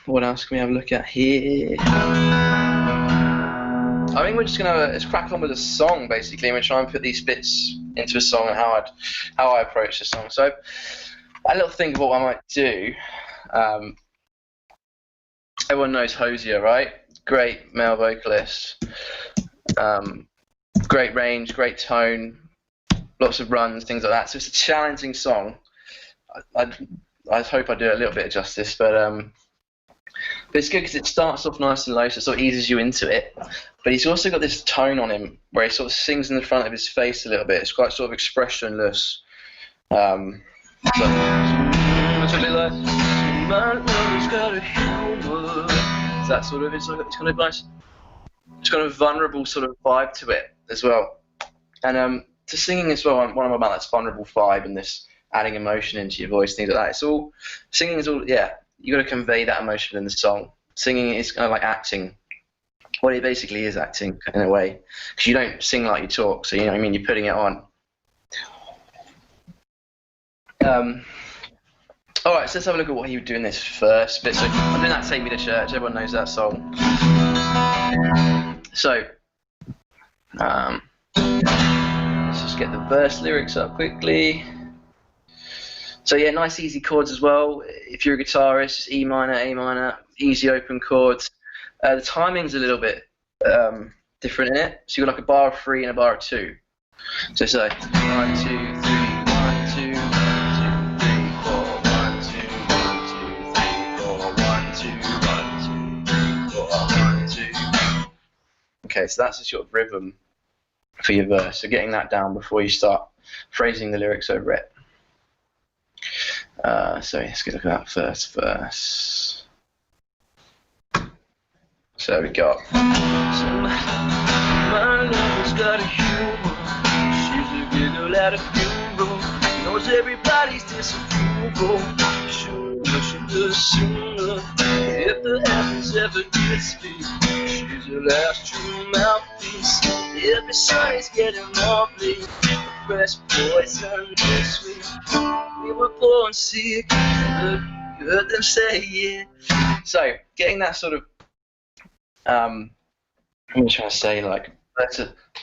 [SPEAKER 2] What else can we have a look at here? I think we're just let's crack on with the song basically, and we'll try and put these bits into a song and how I approach the song. So, a little think of what I might do. Everyone knows Hosier, right? Great male vocalist. Great range, great tone, lots of runs, things like that. So it's a challenging song. I hope I do a little bit of justice, but it's good because it starts off nice and low, so it sort of eases you into it. But he's also got this tone on him where he sort of sings in the front of his face a little bit. It's quite sort of expressionless. So it's a bit like, my love's got a humor. It's that sort of, it's kind of nice. It's got a vulnerable sort of vibe to it as well. And to singing as well, one of about that vulnerable vibe and this adding emotion into your voice, things like that. Singing is all, yeah, you got to convey that emotion in the song. Singing is kind of like acting. Well, it basically is acting in a way, because you don't sing like you talk, so you know what I mean, you're putting it on. Alright, so let's have a look at what he would do in this first bit. So I'm doing that Take Me to Church, everyone knows that song. So, let's just get the verse lyrics up quickly. So yeah, nice easy chords as well. If you're a guitarist, just E minor, A minor, easy open chords. The timing's a little bit different in it. So you've got like a bar of 3 and a bar of 2. So it's like 1, 2, 3, 1, 2, 1, 2, 3, 4, 1, 2, 1, 2, 3, 4, 1, 2, 1, 2, 3, 4, 1, 2. Okay, so that's the sort of rhythm for your verse. So getting that down before you start phrasing the lyrics over it. So let's get a look at that first verse. So we got. My lover's got a humor. She's a giggle at a funeral. Knows everybody's disapproval. Sure, she does sooner. If the heavens ever gets me, she's the last true mouthpiece. Every sun is getting lovely. Fresh poison this week. We were born sick. Heard them say it. So getting that sort of I'm trying to say like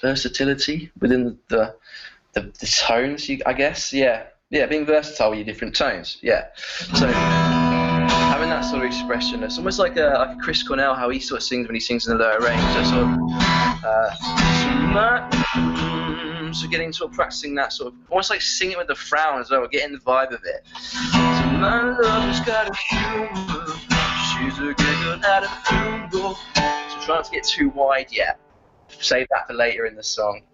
[SPEAKER 2] versatility within the tones. I guess being versatile with your different tones. Yeah. So having that sort of expression, it's almost like a Chris Cornell, how he sort of sings when he sings in the lower range. So sort of so getting sort of practicing that sort of almost like singing with the frown as well, getting the vibe of it. So my lover's got a humor. She's a giggle at a funeral. So try not to get too wide yet. Save that for later in the song.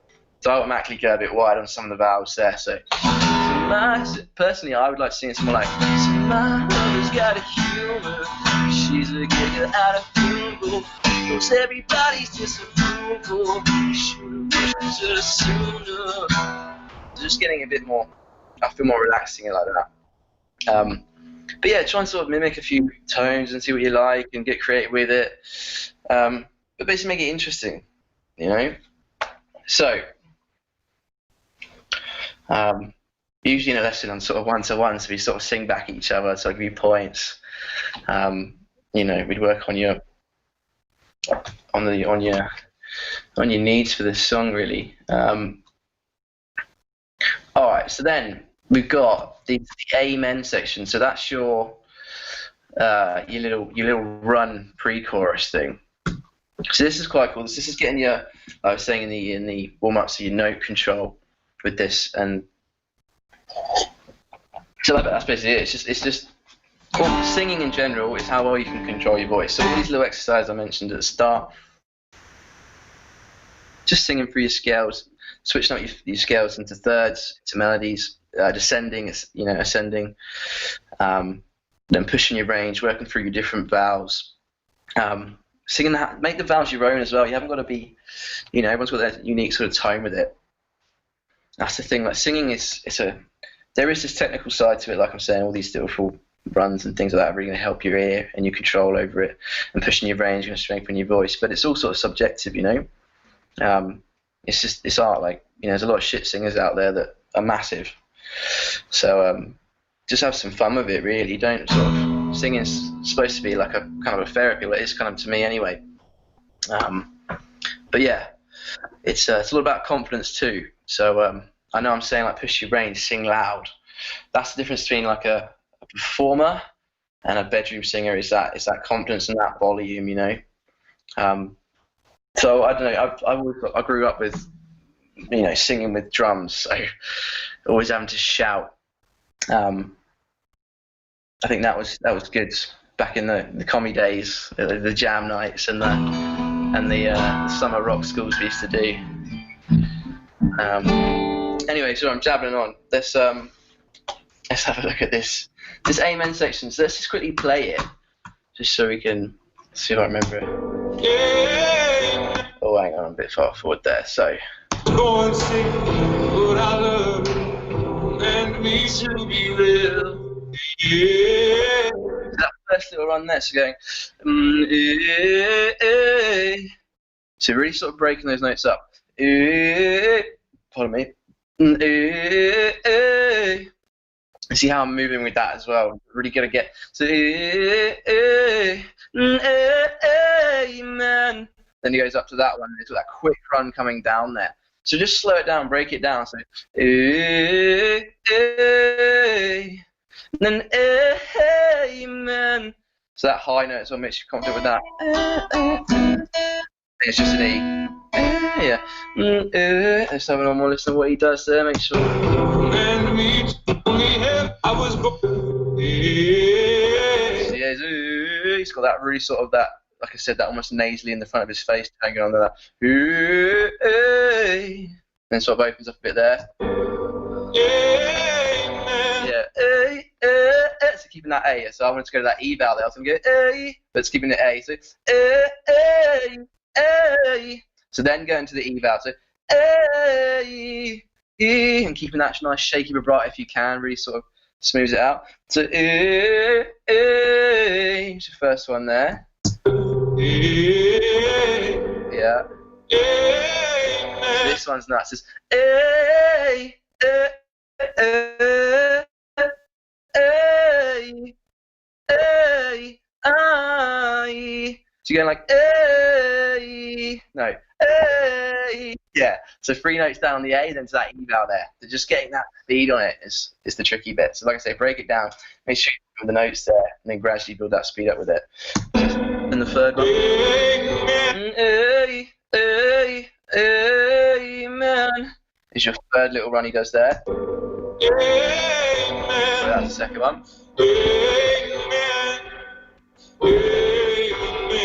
[SPEAKER 2] So I automatically go a bit wide on some of the vowels there. So personally, I would like to sing it something like, so my lover's got a humor. She's a giggle at a funeral. Knows everybody's disapproval. Should've wished her sooner. Just getting a bit more, I feel more relaxing like that. But yeah, try and sort of mimic a few tones and see what you like and get creative with it. But basically make it interesting, you know? So, usually in a lesson on sort of one-to-one, so we sort of sing back at each other, so I'll give you points. You know, we'd work on your needs for this song, really. Alright, so then we've got the amen section. So that's your little run pre-chorus thing. So this is quite cool. This is getting your, I was saying in the warm-up, so your note control with this, and so that's basically it. It's just Well, singing in general is how well you can control your voice. So all these little exercises I mentioned at the start, just singing through your scales, switching up your scales into thirds, into melodies, descending, ascending, then pushing your range, working through your different vowels. Singing that, make the vowels your own as well. You haven't got to be, everyone's got their unique sort of tone with it. That's the thing. Like singing there is this technical side to it. Like I'm saying, all these little runs and things like that are really going to help your ear and your control over it, and pushing your range, going to strengthen your voice. But it's all sort of subjective, It's art. Like there's a lot of shit singers out there that are massive. So just have some fun with it. Really, don't sort of singing's supposed to be like a kind of a therapy. Well, it is kind of to me anyway. But yeah, it's all about confidence too. So I know I'm saying like push your range, sing loud. That's the difference between like a performer and a bedroom singer. Is that confidence and that volume, So I don't know. I grew up with singing with drums, so always having to shout. I think that was good back in the commie days, the jam nights and the summer rock schools we used to do. Anyway, so I'm jabbering on. Let's have a look at this amen section. So let's just quickly play it, just so we can see if I remember it. Yeah. Oh, hang on, I'm a bit far forward there. So. Go and sing what I love, and me to be real. Yeah. That first little run there, so going. So really sort of breaking those notes up. Pardon me. See how I'm moving with that as well. Really gonna get so amen. Then he goes up to that one. It's that quick run coming down there. So just slow it down, break it down. So then amen. So that high note as well makes you confident with that. It's just an E. Yeah. Let's have one more listen to what he does there. Make sure. He's got that really sort of that, like I said, that almost nasally in the front of his face, hanging on to that. Then sort of opens up a bit there. Yeah. So keeping that A. So I wanted to go to that E vowel there. I was going to go A, but it's keeping the A. So A. So then go into the E vowel. So A, E, and keeping that nice shaky vibrato if you can, really sort of smooths it out. So A, it's the first one there. Yeah. So this one's nuts. It's A, A, A, A, A, I. So you're going like A, no, A. Yeah. So 3 notes down on the A, then to that E vowel there. So just getting that speed on it is the tricky bit. So like I say, break it down, make sure you put the notes there, and then gradually build that speed up with it. And the third one. Amen. Is your third little run he does there. So that's the second one.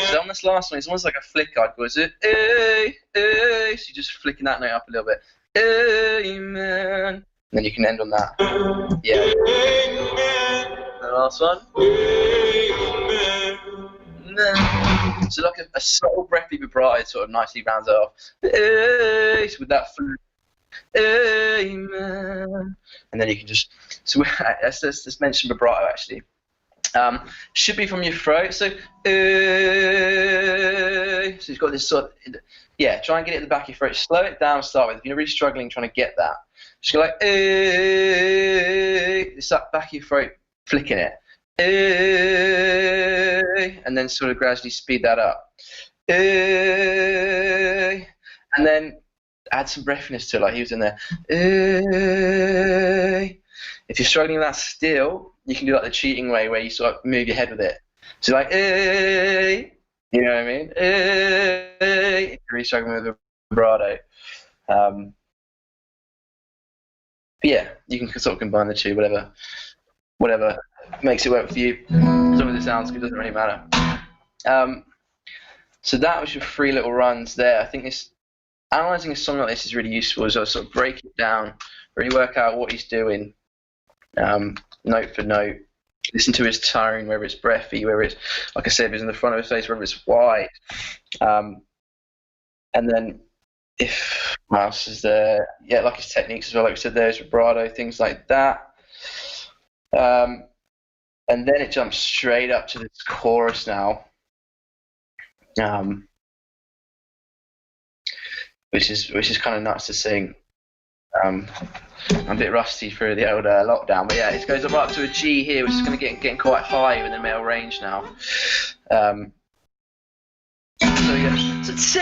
[SPEAKER 2] So on this last one, it's almost like a flick I'd go, is it? So you're just flicking that note up a little bit. Amen. And then you can end on that. Yeah. The last one. Amen. So like a subtle breathy vibrato sort of nicely rounds it off. So with that flick. Amen. And then you can just, so let's mention vibrato actually. Should be from your throat. So you've got this sort of, yeah, try and get it at the back of your throat. Slow it down to start with. If you're really struggling trying to get that, just go like, it's up back of your throat, flicking it. And then sort of gradually speed that up. And then add some breathiness to it, like he was in there. If you're struggling with that still, you can do like the cheating way where you sort of move your head with it. So like, you know what I mean? If you're really struggling with the vibrato. But yeah, you can sort of combine the two, whatever makes it work for you. As long as it sounds good, doesn't really matter. So that was your 3 little runs there. I think this analysing a song like this is really useful as I sort of break it down, really work out what he's doing, note for note. Listen to his tone, whether it's breathy, whether it's, like I said, if it's in the front of his face, whether it's wide. And then what else is there? Yeah, like his techniques as well, like we said, there's vibrato, things like that. And then it jumps straight up to this chorus now, which is kind of nuts to sing. I'm a bit rusty through the old lockdown, but yeah, it goes up to a G here, which is going to getting quite high in the male range now. So we go, so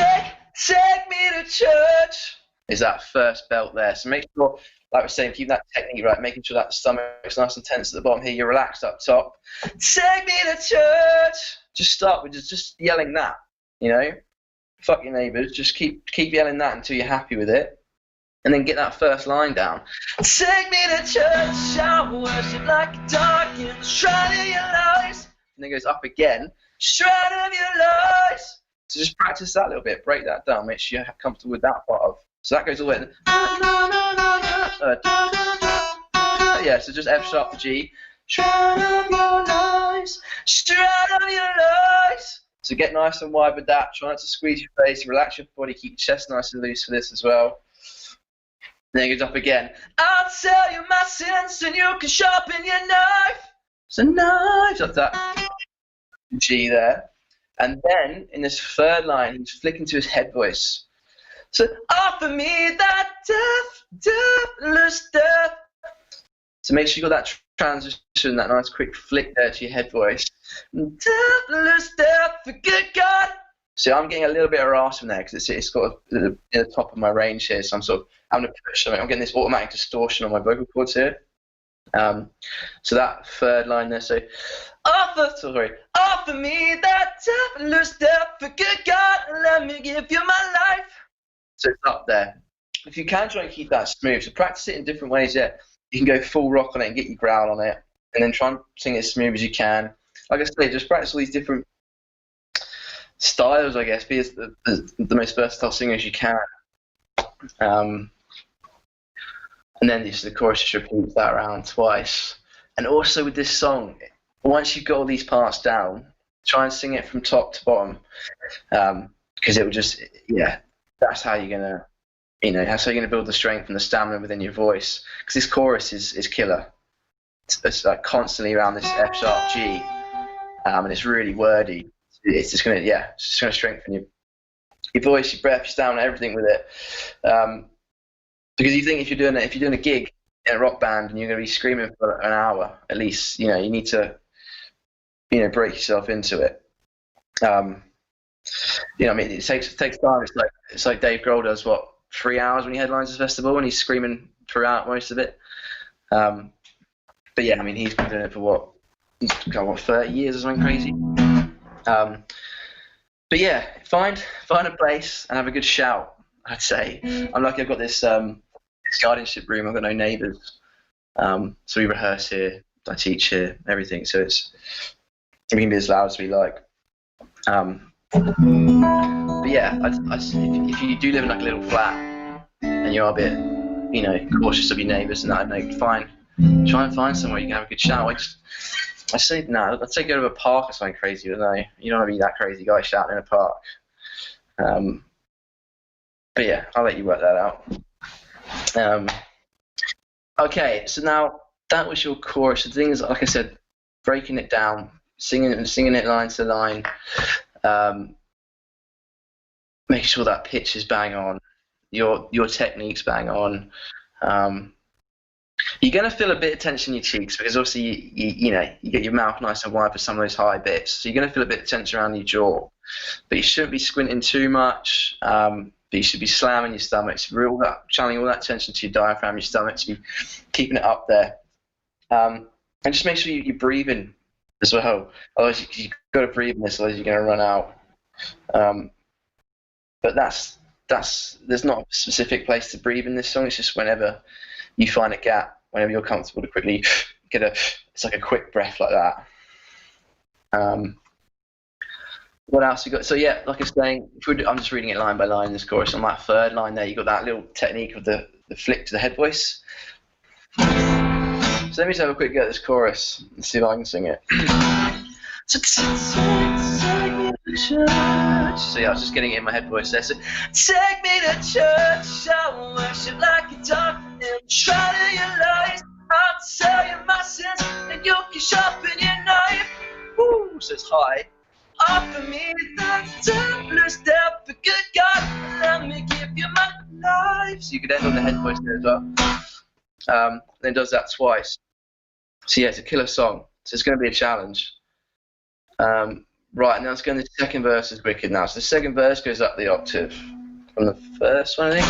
[SPEAKER 2] take me to church, is that first belt there. So make sure, like we're saying, keep that technique right, making sure that the stomach's nice and tense at the bottom here, you're relaxed up top. Take me to church. Just start with just yelling that, you know? Fuck your neighbours, just keep yelling that until you're happy with it. And then get that first line down. Take me to church, I worship like a dog in the shrine of your lies. And then goes up again, shrine of your lies. So just practice that a little bit, break that down, make sure you're comfortable with that part of. So that goes all the way. Yeah, so just F sharp to G. Shrine of your lies, shrine of your lies. So get nice and wide with that. Try not to squeeze your face, relax your body, keep your chest nice and loose for this as well. Then it goes up again. I'll tell you my sins and you can sharpen your knife. So knife, like that. G there. And then in this third line, he's flicking to his head voice. So offer me that deathless death. So make sure you got that transition, that nice quick flick there to your head voice. Deathless death for good God. So I'm getting a little bit of rasp from there because it's got in the top of my range here. So I'm sort of having to push something. I'm getting this automatic distortion on my vocal cords here. So that third line there. So offer me that deathless death for good God, and let me give you my life. So it's up there. If you can try and keep that smooth, so practice it in different ways. Yeah, you can go full rock on it and get your growl on it, and then try and sing it as smooth as you can. Like I say, just practice all these different styles, I guess. Be as the most versatile singer as you can. And then just the chorus just repeats that around twice. And also with this song, once you've got all these parts down, try and sing it from top to bottom, because it will just, yeah, that's how you're gonna, that's how you're gonna build the strength and the stamina within your voice. Because this chorus is killer. It's like constantly around this F sharp G, and it's really wordy. It's just gonna strengthen your voice, your breath, your stamina, everything with it. Because you think if you're doing a gig in a rock band and you're going to be screaming for an hour at least, you need to, break yourself into it. It takes time. It's like Dave Grohl does 3 hours when he headlines his festival and he's screaming throughout most of it. But yeah, he's been doing it for 30 years or something crazy. But yeah, find a place and have a good shout, I'd say. I'm lucky I've got this guardianship room. I've got no neighbours. So we rehearse here, I teach here, everything. So we can be as loud as we like. But yeah, if you do live in like a little flat and you're a bit, cautious of your neighbours and that, try and find somewhere you can have a good shout. I'd say go to a park or something crazy, you don't want to be that crazy guy shouting in a park. But yeah, I'll let you work that out. Okay, so now that was your chorus. The thing is, like I said, breaking it down, singing it line to line, make sure that pitch is bang on, your technique's bang on. You're going to feel a bit of tension in your cheeks because obviously you get your mouth nice and wide for some of those high bits. So you're going to feel a bit of tension around your jaw, but you shouldn't be squinting too much. But you should be slamming your stomach, channeling all that tension to your diaphragm, your stomach, to be keeping it up there. And just make sure you're breathing as well. Otherwise, you've got to breathe in this, otherwise you're going to run out. But there's not a specific place to breathe in this song. It's just whenever you find a gap, whenever you're comfortable to quickly it's like a quick breath like that. What else you got? So yeah, like I was saying, I'm just reading it line by line. This chorus on that third line there, you got that little technique of the flick to the head voice. So let me just have a quick go at this chorus and see if I can sing it. So yeah, I was just getting it in my head voice there. So take me to church, I'll worship like a dog and try to your lies. I'll tell you my sins and you can sharpen your knife. Woo, so it's high. Offer me that templar's death, but good God, let me give you my life. So you could end on the head voice there as well. Then it does that twice. So yeah, it's a killer song. So it's going to be a challenge. Right, now let's go into the second verse is wicked now. So the second verse goes up the octave from the first one, I think.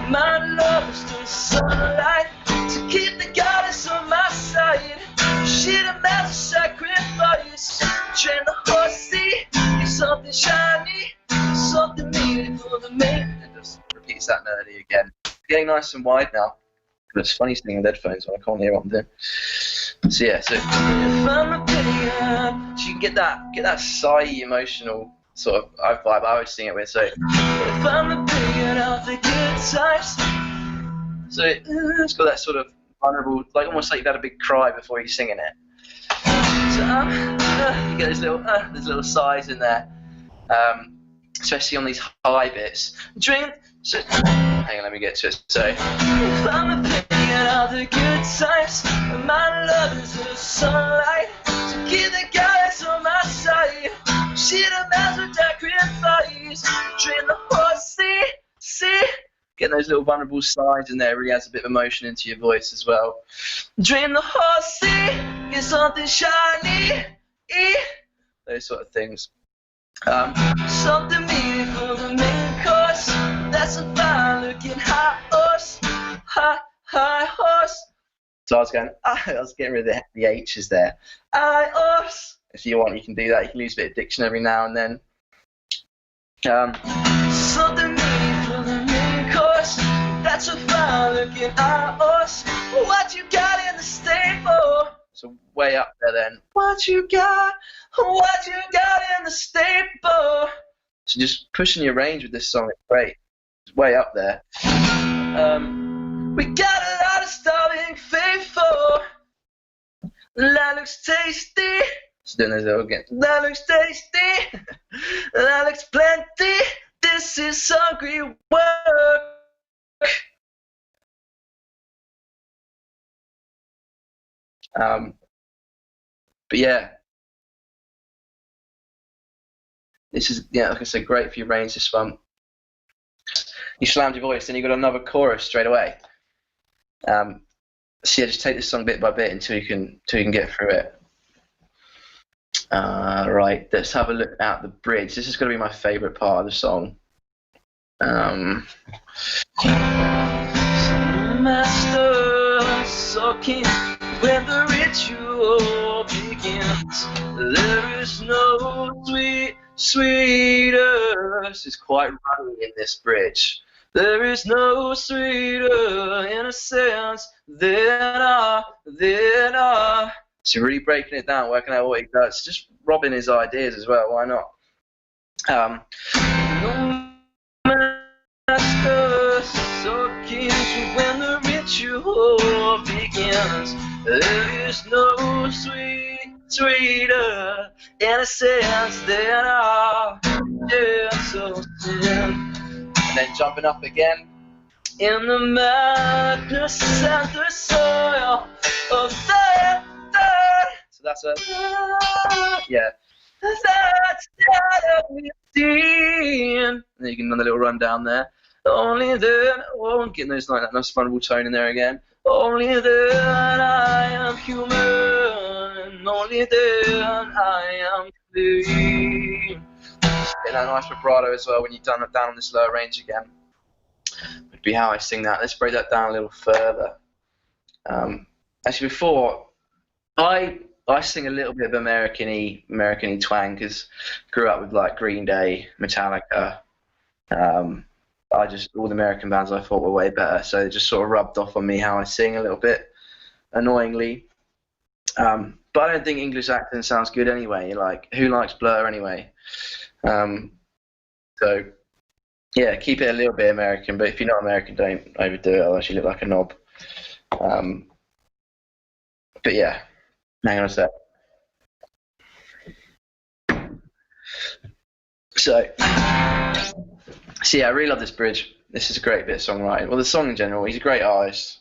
[SPEAKER 2] My love is the sunlight to keep the goddess on my side. She demands a sacrifice. Train the horse, see, it's something shiny, something meaningful to me. It just repeats that melody again. Getting nice and wide now. It's funny singing with headphones when I can't hear what I'm doing. So yeah, so if I'm a billion, so you can get that sigh emotional sort of vibe I would sing it with. So if I'm a billion of the good times. So it's got that sort of vulnerable, like almost like you've had a big cry before you're singing it. So you get those little sighs in there, especially on these high bits. So, hang on, let me get to it. So, if I'm a billion of the good times, my love is the sunlight to keep the goddess on my side. She demands a sacrifice. Train the horse, see. Getting those little vulnerable sides in there really adds a bit of emotion into your voice as well. Drain the horse, get something shiny. Those sort of things. Something meaningful the main course. That's a fine looking high horse. High horse. So I was getting rid of the H's there. High horse. If you want, you can do that. You can use a bit of diction every now and then. Something meaningful the main course. That's a fine looking high horse. What you got in the stable? So way up there then. What you got in the stable? So just pushing your range with this song is great. It's way up there. We got a lot of starving faithful. That looks tasty. So doing those again. That looks tasty. That looks plenty. This is hungry work. But yeah, this is, like I said, great for your range. This one, you slammed your voice, then you got another chorus straight away. So yeah, just take this song bit by bit until you can get through it. Right, let's have a look at the bridge. This is going to be my favourite part of the song. Master soaking when the ritual begins. There is no sweeter. This is quite runny in this bridge. There is no sweeter innocence than I. So really breaking it down, working out what he does, just robbing his ideas as well. Why not? No master soaking when the ritual begins. There is no sweeter innocence than I. So sin. And then jumping up again. In the madness and the soil of that. So that's a yeah. That's that we've seen. And then you can run a little run down there. Only then, getting those like that nice vulnerable tone in there again. Only then I am human. Only then I am clean. Getting that nice vibrato as well when you've done it down on this lower range again. Would be how I sing that. Let's break that down a little further. Actually, before I sing a little bit of American-y twang because I grew up with like Green Day, Metallica, all the American bands I thought were way better, so it just sort of rubbed off on me how I sing a little bit, annoyingly. But I don't think English accent sounds good anyway. Like, who likes Blur anyway? So yeah, keep it a little bit American, but if you're not American, don't overdo it, otherwise you look like a knob. But yeah, hang on a sec. So yeah, I really love this bridge. This is a great bit of songwriting. Well, the song in general, he's a great artist.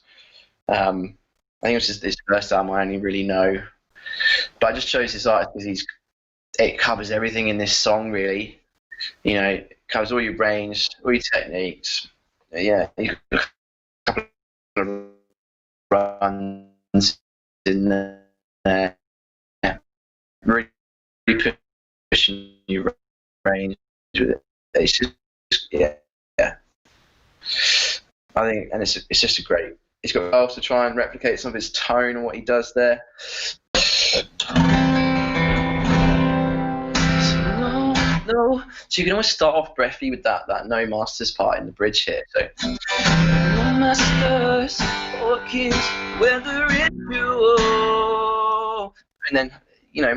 [SPEAKER 2] I think it was just his first album I only really know. But I just chose this artist because it covers everything in this song, really. You know, it covers all your range, all your techniques. Yeah, you got a couple of runs in there, really pushing your range with it. It's just, yeah. I think, and it's just a great. He's got else to try and replicate some of his tone and what he does there. No. So you can always start off breathy with that no masters part in the bridge here. So no masters or kings, whether it's you, and then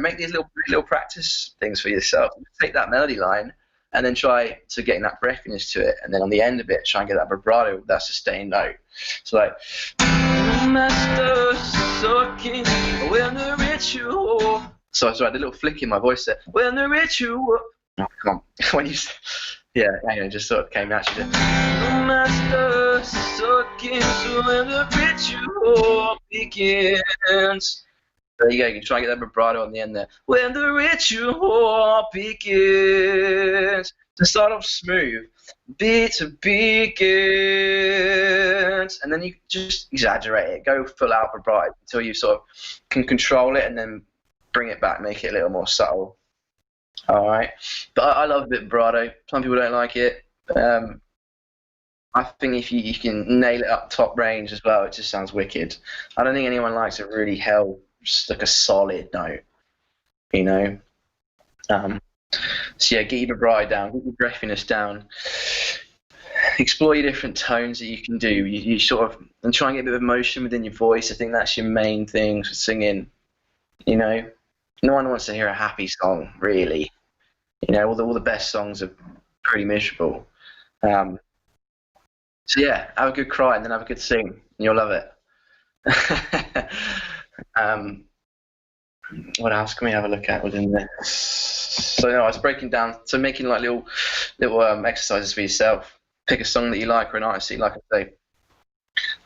[SPEAKER 2] make these little practice things for yourself. Take that melody line and then try to getting that breathiness to it, and then on the end of it, try and get that vibrato, that sustained note. So like, no masters or kings, whether it's you. So I had a little flick in my voice there. Whether it's you. Oh, come on. When you, yeah, it just sort of came naturally. No master sucking when the ritual begins. There you go. You can try and get that vibrato on the end there. When the ritual begins. To start off smooth, beat to begins, and then you just exaggerate it. Go full out vibrato until you sort of can control it, and then bring it back, make it a little more subtle. All right, but I love a bit of vibrato. Some people don't like it. I think if you can nail it up top range as well, it just sounds wicked. I don't think anyone likes it really held, just like a solid note, So yeah, get your vibrato down, get your breathiness down. Explore your different tones that you can do. You sort of and try and get a bit of emotion within your voice. I think that's your main thing for singing. No one wants to hear a happy song, really. All the best songs are pretty miserable. So yeah, have a good cry and then have a good sing, and you'll love it. What else can we have a look at within this? So I was breaking down, so making like little exercises for yourself. Pick a song that you like or an artist that you like. I say,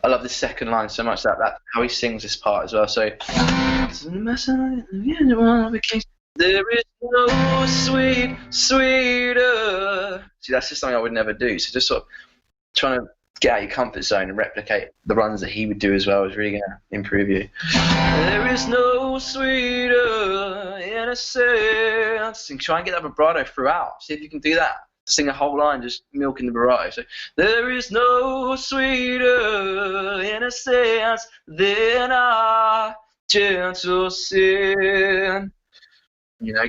[SPEAKER 2] I love the second line so much, that how he sings this part as well. So there is no sweeter. See, that's just something I would never do. So just sort of trying to get out of your comfort zone and replicate the runs that he would do as well is really going to improve you. There is no sweeter in a sense. And try and get that vibrato throughout. See if you can do that. Sing a whole line, just milking the vibrato. So there is no sweeter in a sense than our gentle sin.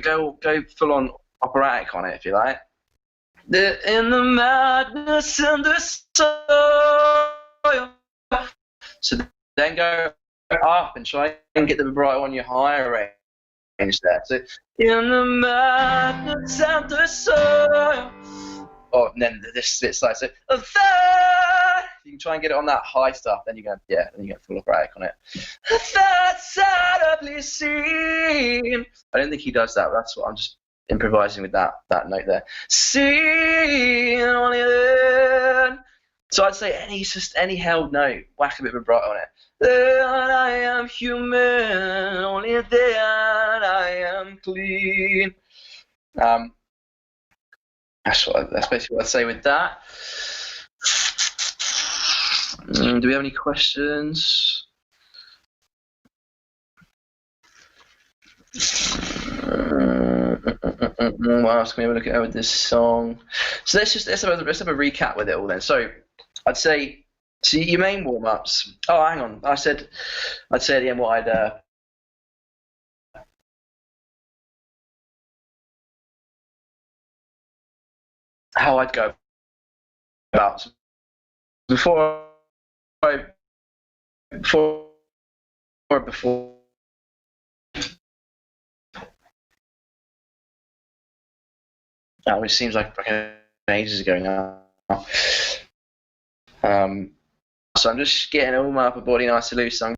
[SPEAKER 2] Go full on operatic on it if you like. In the madness and the soil. So then go up and try and get the vibrato on your higher range there. So in the madness and the soil. Oh, and then this bit's like so. You can try and get it on that high stuff, then you get full operatic on it. That's sadly seen. I don't think he does that. But that's what I'm just improvising with that note there. Seen only then. So I'd say any held note, whack a bit of vibrato on it. Then I am human, only then I am clean. That's basically what I'd say with that. Do we have any questions? What else can we have a look at with this song? So let's have a recap with it all then. So I'd say, your main warm-ups. Oh, hang on. I'd say at the end what how I'd go about. Before I before before which seems like ages ago now. So I'm just getting all my upper body nice and loose. So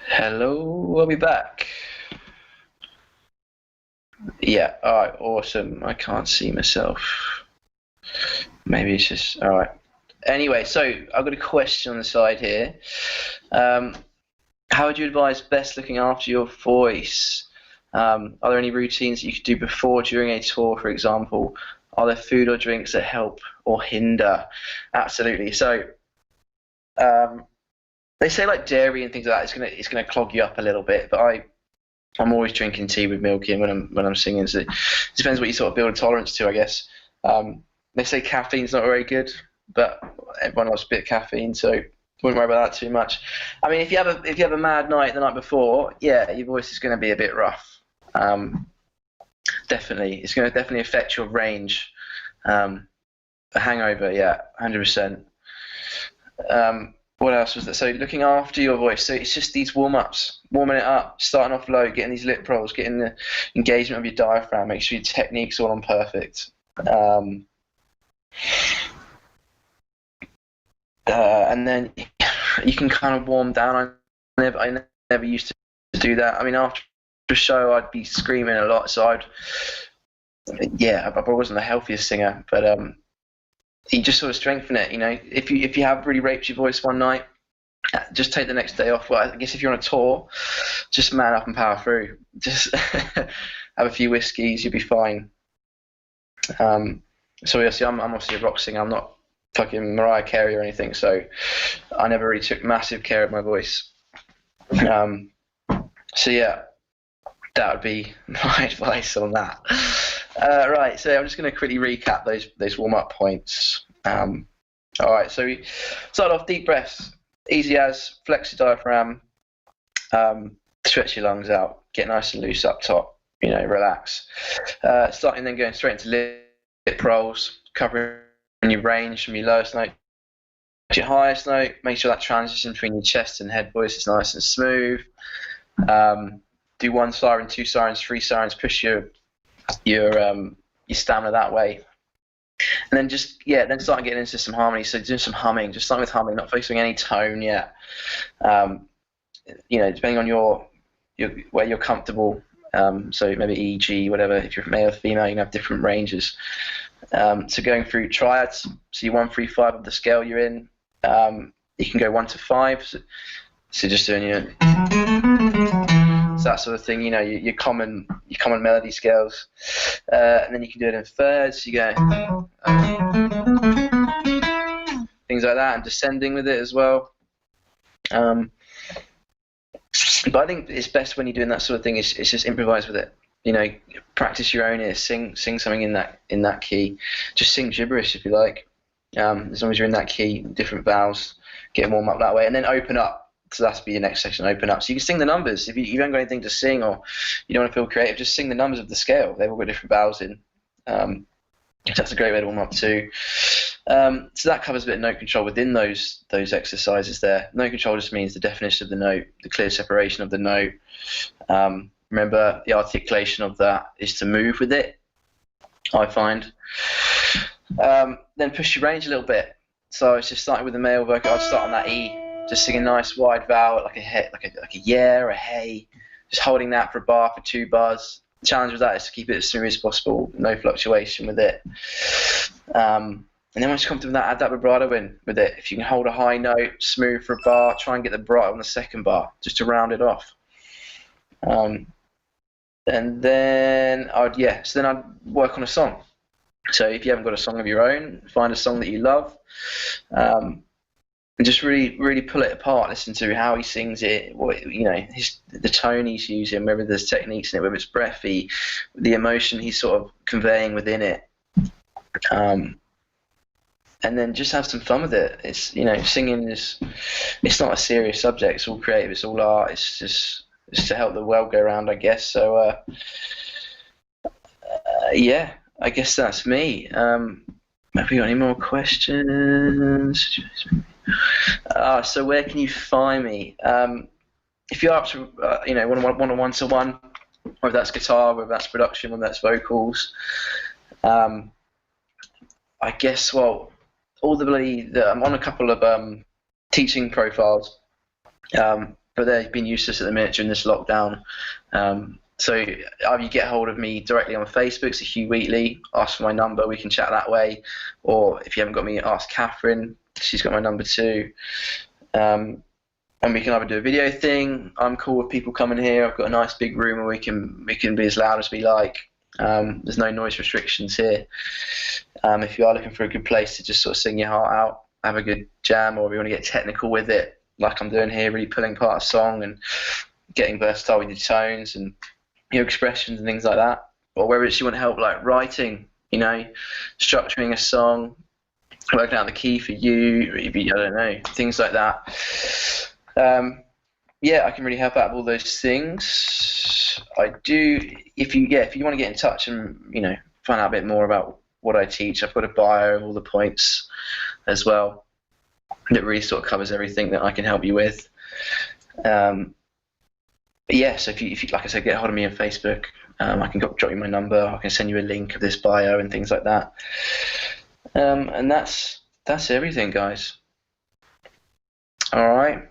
[SPEAKER 2] hello, I'll be back. Yeah, alright, awesome. I can't see myself. Maybe it's just, alright. Anyway, so I've got a question on the side here. How would you advise best looking after your voice? Are there any routines that you could do before, during a tour, for example? Are there food or drinks that help or hinder? Absolutely. So they say like dairy and things like that, it's gonna clog you up a little bit, but I'm always drinking tea with milk in when I'm singing. So it depends what you sort of build a tolerance to, I guess. They say caffeine's not very good, but everyone loves a bit of caffeine, so wouldn't worry about that too much. I mean, if you have a mad night the night before, yeah, your voice is going to be a bit rough. Definitely, it's going to definitely affect your range. A hangover, yeah, 100%. What else was that? So looking after your voice. So it's just these warm-ups, warming it up, starting off low, getting these lip rolls, getting the engagement of your diaphragm, make sure your technique's all on perfect. And then you can kind of warm down. I never used to do that. I mean, after the show, I'd be screaming a lot, so I wasn't the healthiest singer, but you just sort of strengthen it. You know, if you have really raped your voice one night, just take the next day off. Well, I guess if you're on a tour, just man up and power through. Just have a few whiskeys, you'll be fine. So obviously, I'm obviously a rock singer. I'm not fucking Mariah Carey or anything, so I never really took massive care of my voice. So yeah, that would be my advice on that. Right, so I'm just going to quickly recap those warm-up points. All right, so we start off deep breaths, easy as, flex your diaphragm, stretch your lungs out, get nice and loose up top, relax. Starting then going straight into lip rolls, covering your range from your lowest note to your highest note. Make sure that transition between your chest and head voice is nice and smooth. Do 1 siren, 2 sirens, 3 sirens, push your stamina that way. And then then start getting into some harmony. So doing some humming, just starting with humming, not focusing on any tone yet. Depending on where you're comfortable. So maybe E, G, whatever. If you're male or female, you can have different ranges. So going through triads, so your 1, 3, 5 of the scale you're in. You can go 1 to 5. So just doing so that sort of thing. Your common melody scales, and then you can do it in thirds. You go things like that, and descending with it as well. But I think it's best when you're doing that sort of thing. It's just improvise with it. Practice your own ear. Sing something in that key. Just sing gibberish if you like. As long as you're in that key, different vowels, get warm up that way, and then open up. So that's be your next section, open up. So you can sing the numbers. If you haven't got anything to sing or you don't want to feel creative, just sing the numbers of the scale. They've all got different vowels in. That's a great way to warm up too. So that covers a bit of note control within those exercises there. Note control just means the definition of the note, the clear separation of the note. Remember, the articulation of that is to move with it, I find. Then push your range a little bit. So it's just starting with the male vocal. I'd start on that E, just sing a nice wide vowel like a yeah or a hey, just holding that for a bar, for 2 bars. The challenge with that is to keep it as smooth as possible, no fluctuation with it. And then once you're comfortable with that, add that vibrato in with it. If you can hold a high note, smooth for a bar, try and get the vibrato on the second bar, just to round it off. And then I'd work on a song. So if you haven't got a song of your own, find a song that you love, and just really, really pull it apart. Listen to how he sings it, the tone he's using, whether there's techniques in it, whether it's breathy, the emotion he's sort of conveying within it. And then just have some fun with it. It's singing it's not a serious subject. It's all creative. It's all art. It's just to help the world go round, I guess. So I guess that's me. Have we got any more questions? So where can you find me? If you're up to one-on-one, whether that's guitar, whether that's production, whether that's vocals, I guess I'm on a couple of teaching profiles, but they've been useless at the minute during this lockdown. So either you get hold of me directly on Facebook, so Hugh Wheatley, ask for my number, we can chat that way. Or if you haven't got me, ask Catherine, she's got my number too. And we can either do a video thing. I'm cool with people coming here. I've got a nice big room where we can be as loud as we like. There's no noise restrictions here. If you are looking for a good place to just sort of sing your heart out, have a good jam, or if you want to get technical with it, like I'm doing here, really pulling apart a song and getting versatile with your tones and your expressions and things like that, or whether it's you want help like writing, structuring a song, working out the key for you, maybe, I don't know, things like that. I can really help out with all those things. I do. If you want to get in touch and find out a bit more about what I teach, I've got a bio of all the points as well that really sort of covers everything that I can help you with. So if you like I said, get a hold of me on Facebook. I can drop you my number. I can send you a link of this bio and things like that. And that's everything, guys. All right.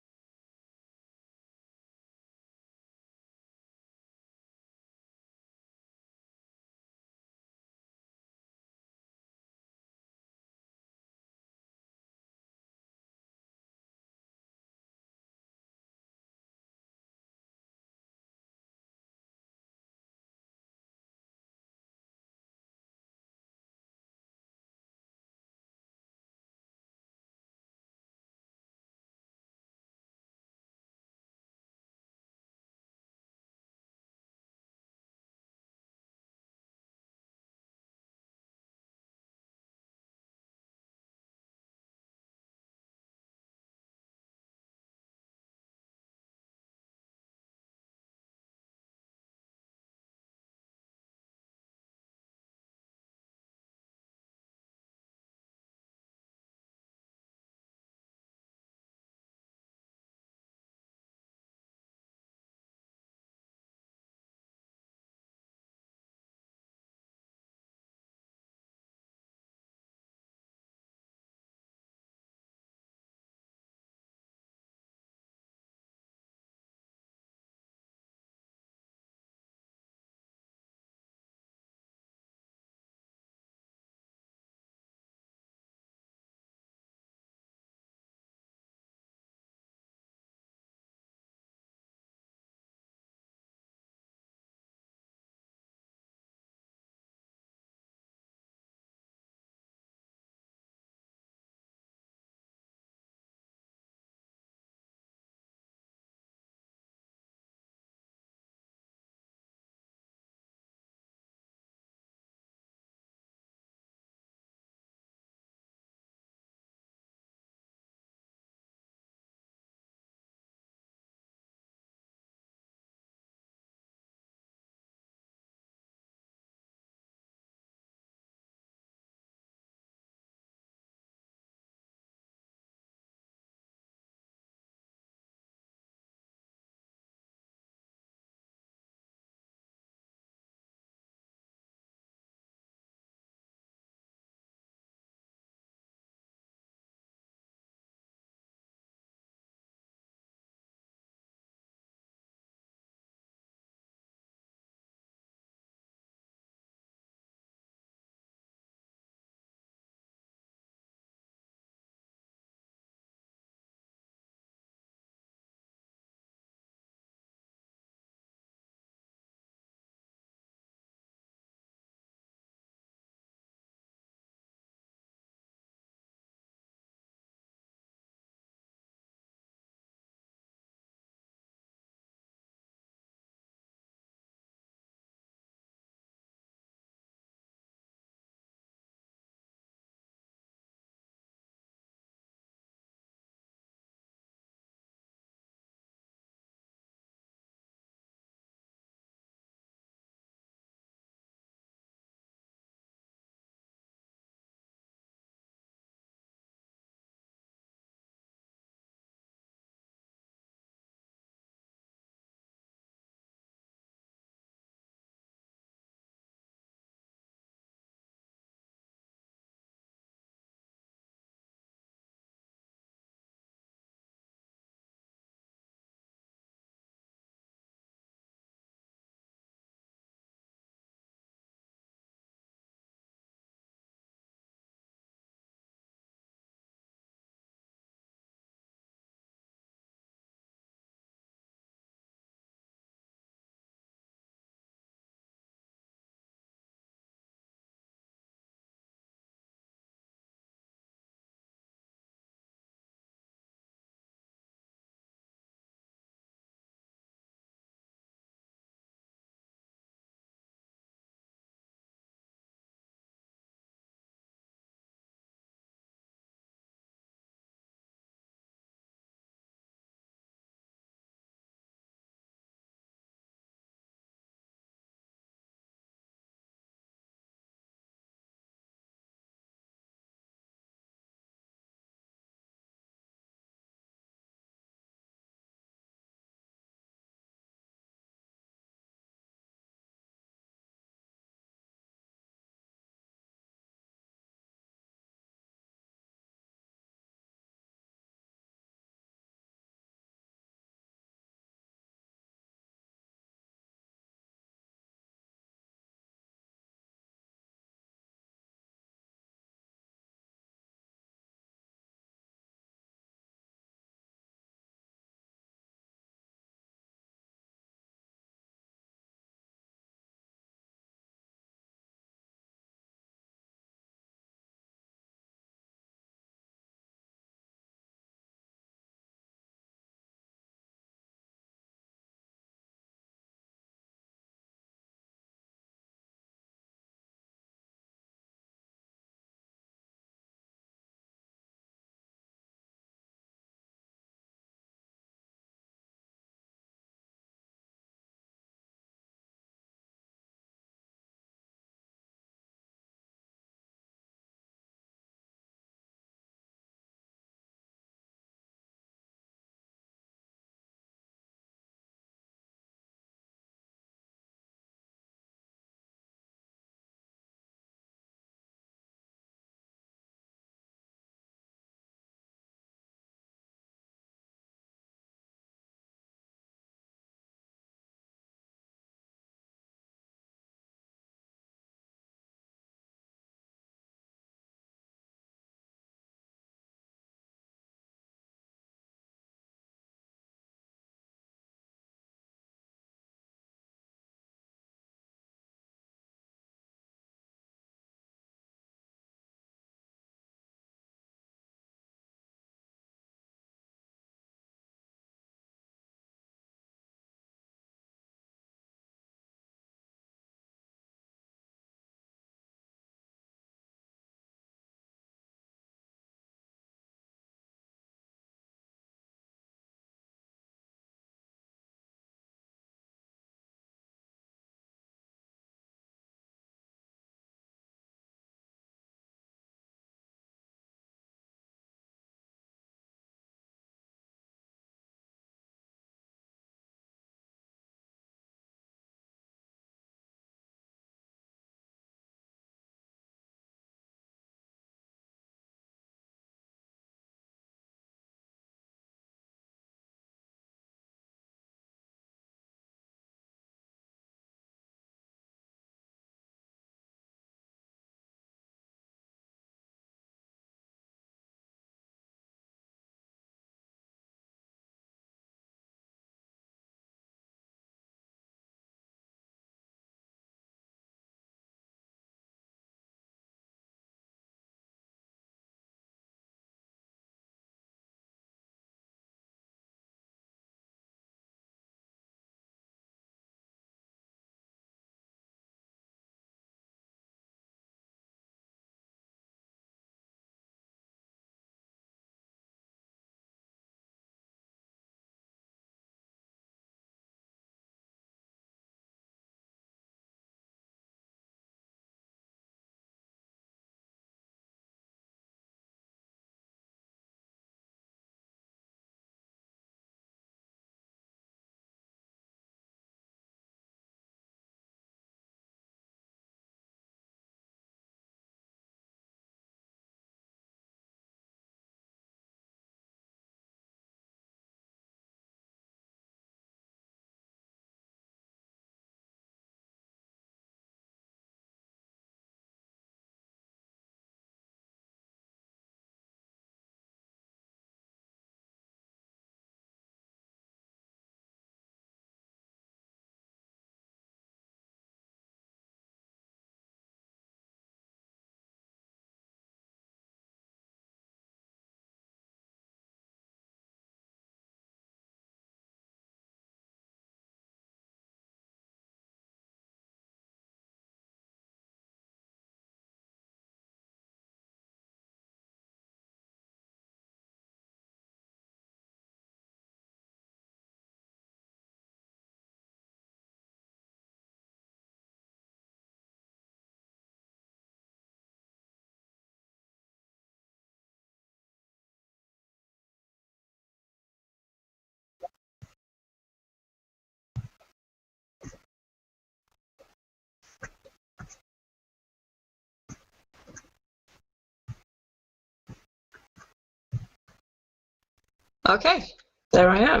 [SPEAKER 3] Okay, there I am.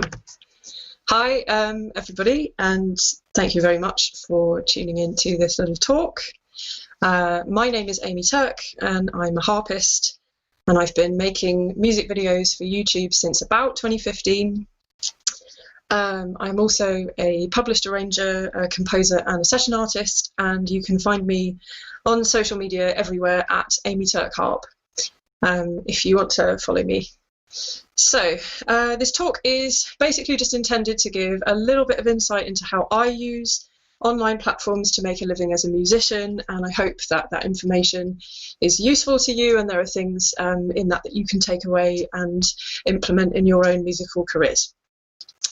[SPEAKER 3] Hi, everybody, and thank you very much for tuning in to this little talk. My name is Amy Turk, and I'm a harpist, and I've been making music videos for YouTube since about 2015. I'm also a published arranger, a composer, and a session artist, and you can find me on social media everywhere at Amy Turk Harp, if you want to follow me. So this talk is basically just intended to give a little bit of insight into how I use online platforms to make a living as a musician, and I hope that that information is useful to you and there are things in that you can take away and implement in your own musical careers.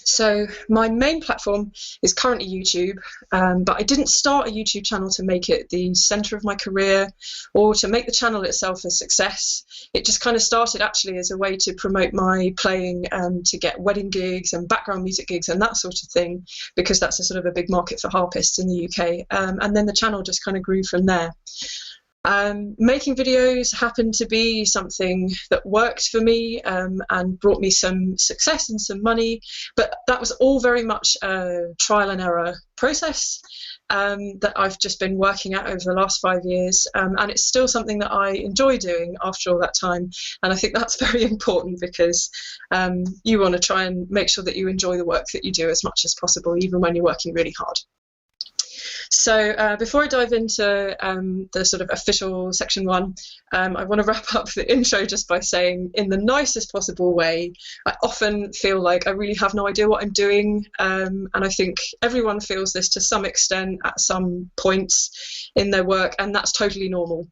[SPEAKER 3] So my main platform is currently YouTube, but I didn't start a YouTube channel to make it the center of my career or to make the channel itself a success. It just kind of started actually as a way to promote my playing, to get wedding gigs and background music gigs and that sort of thing, because that's a sort of a big market for harpists in the UK. And then the channel just kind of grew from there. Making videos happened to be something that worked for me and brought me some success and some money, but that was all very much a trial and error process that I've just been working at over the last 5 years, and it's still something that I enjoy doing after all that time, and I think that's very important because you want to try and make sure that you enjoy the work that you do as much as possible, even when you're working really hard. So before I dive into the sort of official section one, I want to wrap up the intro just by saying, in the nicest possible way, I often feel like I really have no idea what I'm doing, and I think everyone feels this to some extent at some points in their work, and that's totally normal.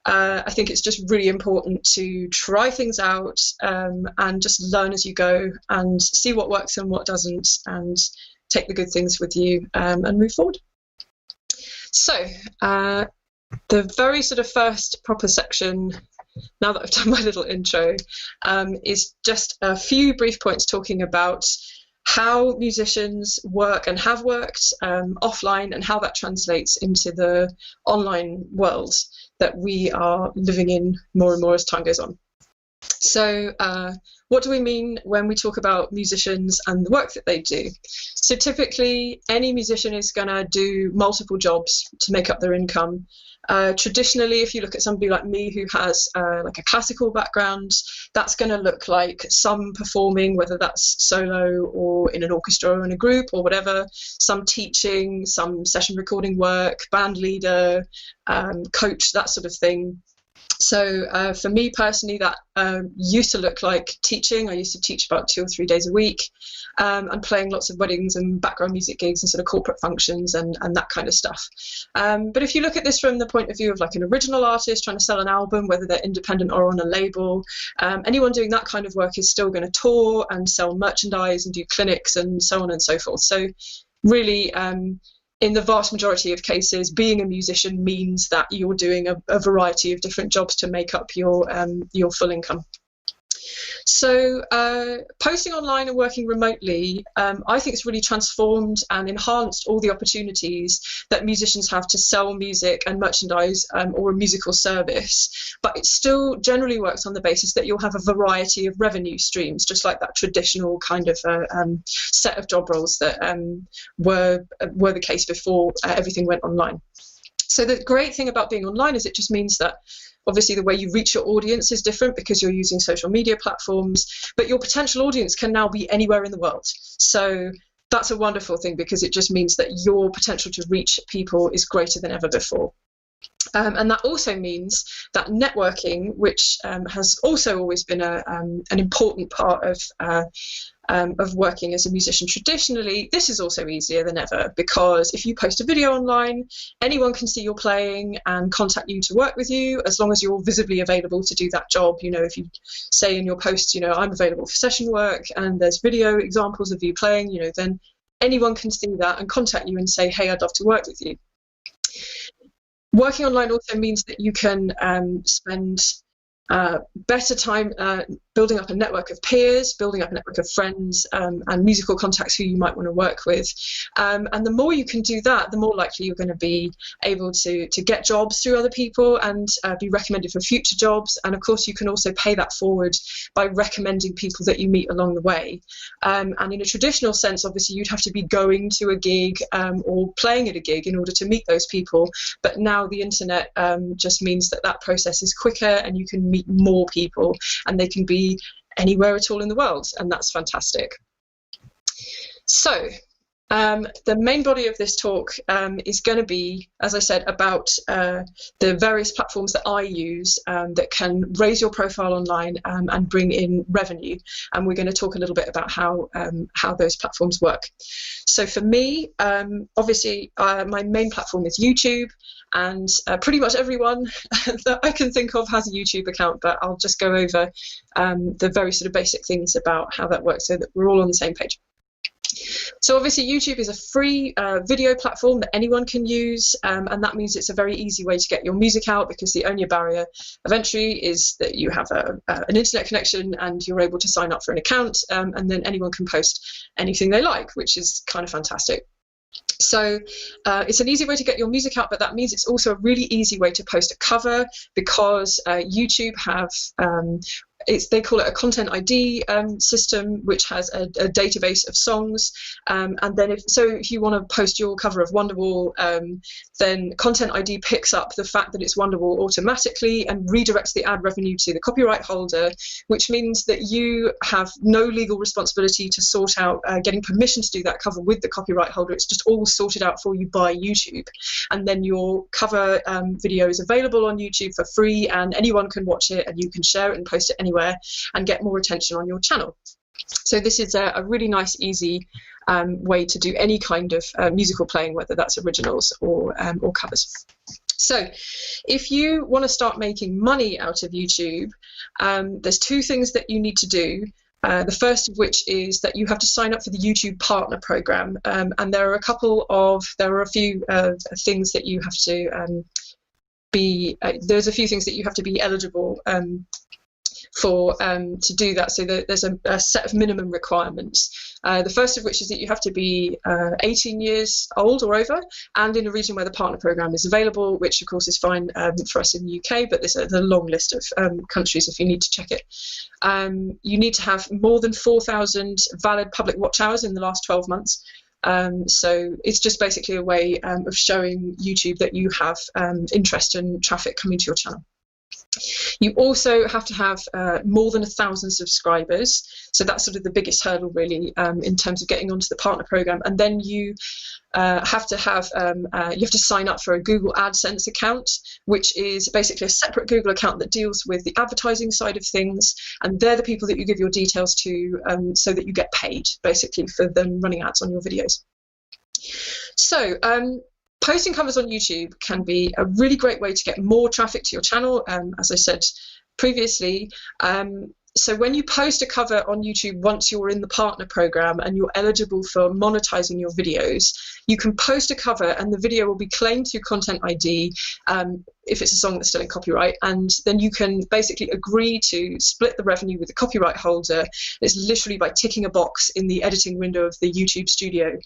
[SPEAKER 3] I think it's just really important to try things out and just learn as you go and see what works and what doesn't, and take the good things with you and move forward. So the very sort of first proper section, now that I've done my little intro, is just a few brief points talking about how musicians work and have worked offline and how that translates into the online world that we are living in more and more as time goes on. So what do we mean when we talk about musicians and the work that they do? So typically any musician is going to do multiple jobs to make up their income. Traditionally, if you look at somebody like me who has like a classical background, that's going to look like some performing, whether that's solo or in an orchestra or in a group or whatever, some teaching, some session recording work, band leader, coach, that sort of thing. So for me personally, that used to look like teaching. I used to teach about 2 or 3 days a week and playing lots of weddings and background music gigs and sort of corporate functions and that kind of stuff. But if you look at this from the point of view of like an original artist trying to sell an album, whether they're independent or on a label, anyone doing that kind of work is still going to tour and sell merchandise and do clinics and so on and so forth. So really, in the vast majority of cases, being a musician means that you're doing a variety of different jobs to make up your full income. So posting online and working remotely, I think it's really transformed and enhanced all the opportunities that musicians have to sell music and merchandise or a musical service, but it still generally works on the basis that you'll have a variety of revenue streams, just like that traditional kind of set of job roles that were the case before everything went online. So the great thing about being online is it just means that obviously the way you reach your audience is different because you're using social media platforms, but your potential audience can now be anywhere in the world. So that's a wonderful thing because it just means that your potential to reach people is greater than ever before. And that also means that networking, which has also always been an important part of working as a musician traditionally, this is also easier than ever because if you post a video online, anyone can see you're playing and contact you to work with you as long as you're visibly available to do that job. You know, if you say in your post, you know, I'm available for session work and there's video examples of you playing, you know, then anyone can see that and contact you and say, hey, I'd love to work with you. Working online also means that you can spend better time building up a network of peers, building up a network of friends, and musical contacts who you might want to work with. And the more you can do that, the more likely you're going to be able to get jobs through other people and be recommended for future jobs. And of course, you can also pay that forward by recommending people that you meet along the way. And in a traditional sense, obviously, you'd have to be going to a gig or playing at a gig in order to meet those people. But now the internet just means that process is quicker, and you can meet more people, and they can be anywhere at all in the world, and that's fantastic. So the main body of this talk is going to be, as I said, about the various platforms that I use that can raise your profile online and bring in revenue. And we're going to talk a little bit about how those platforms work. So for me, obviously, my main platform is YouTube, and pretty much everyone that I can think of has a YouTube account, but I'll just go over the very sort of basic things about how that works so that we're all on the same page. So obviously YouTube is a free video platform that anyone can use, and that means it's a very easy way to get your music out, because the only barrier of entry is that you have an internet connection and you're able to sign up for an account, and then anyone can post anything they like, which is kind of fantastic. So it's an easy way to get your music out, but that means it's also a really easy way to post a cover, because YouTube have they call it a content ID system, which has a database of songs, and then if you want to post your cover of Wonderwall, then content ID picks up the fact that it's Wonderwall automatically and redirects the ad revenue to the copyright holder, which means that you have no legal responsibility to sort out getting permission to do that cover with the copyright holder. It's just all sorted out for you by YouTube, and then your cover video is available on YouTube for free, and anyone can watch it, and you can share it and post it anywhere and get more attention on your channel. So this is a really nice, easy way to do any kind of musical playing, whether that's originals or covers. So if you want to start making money out of YouTube, there's two things that you need to do. The first of which is that you have to sign up for the YouTube Partner Program, and there are a few things that you have to there's a few things that you have to be eligible for to do that. So there's a set of minimum requirements. The first of which is that you have to be 18 years old or over, and in a region where the partner program is available, which of course is fine for us in the UK, but there's a long list of countries if you need to check it. You need to have more than 4,000 valid public watch hours in the last 12 months. So it's just basically a way of showing YouTube that you have interest and traffic coming to your channel. You also have to have more than 1,000 subscribers, so that's sort of the biggest hurdle really in terms of getting onto the partner program. And then you have to sign up for a Google AdSense account, which is basically a separate Google account that deals with the advertising side of things, and they're the people that you give your details to, so that you get paid basically for them running ads on your videos. So posting covers on YouTube can be a really great way to get more traffic to your channel, as I said previously. So when you post a cover on YouTube, once you're in the partner program and you're eligible for monetizing your videos, you can post a cover and the video will be claimed through Content ID if it's a song that's still in copyright, and then you can basically agree to split the revenue with the copyright holder. It's literally by ticking a box in the editing window of the YouTube Studio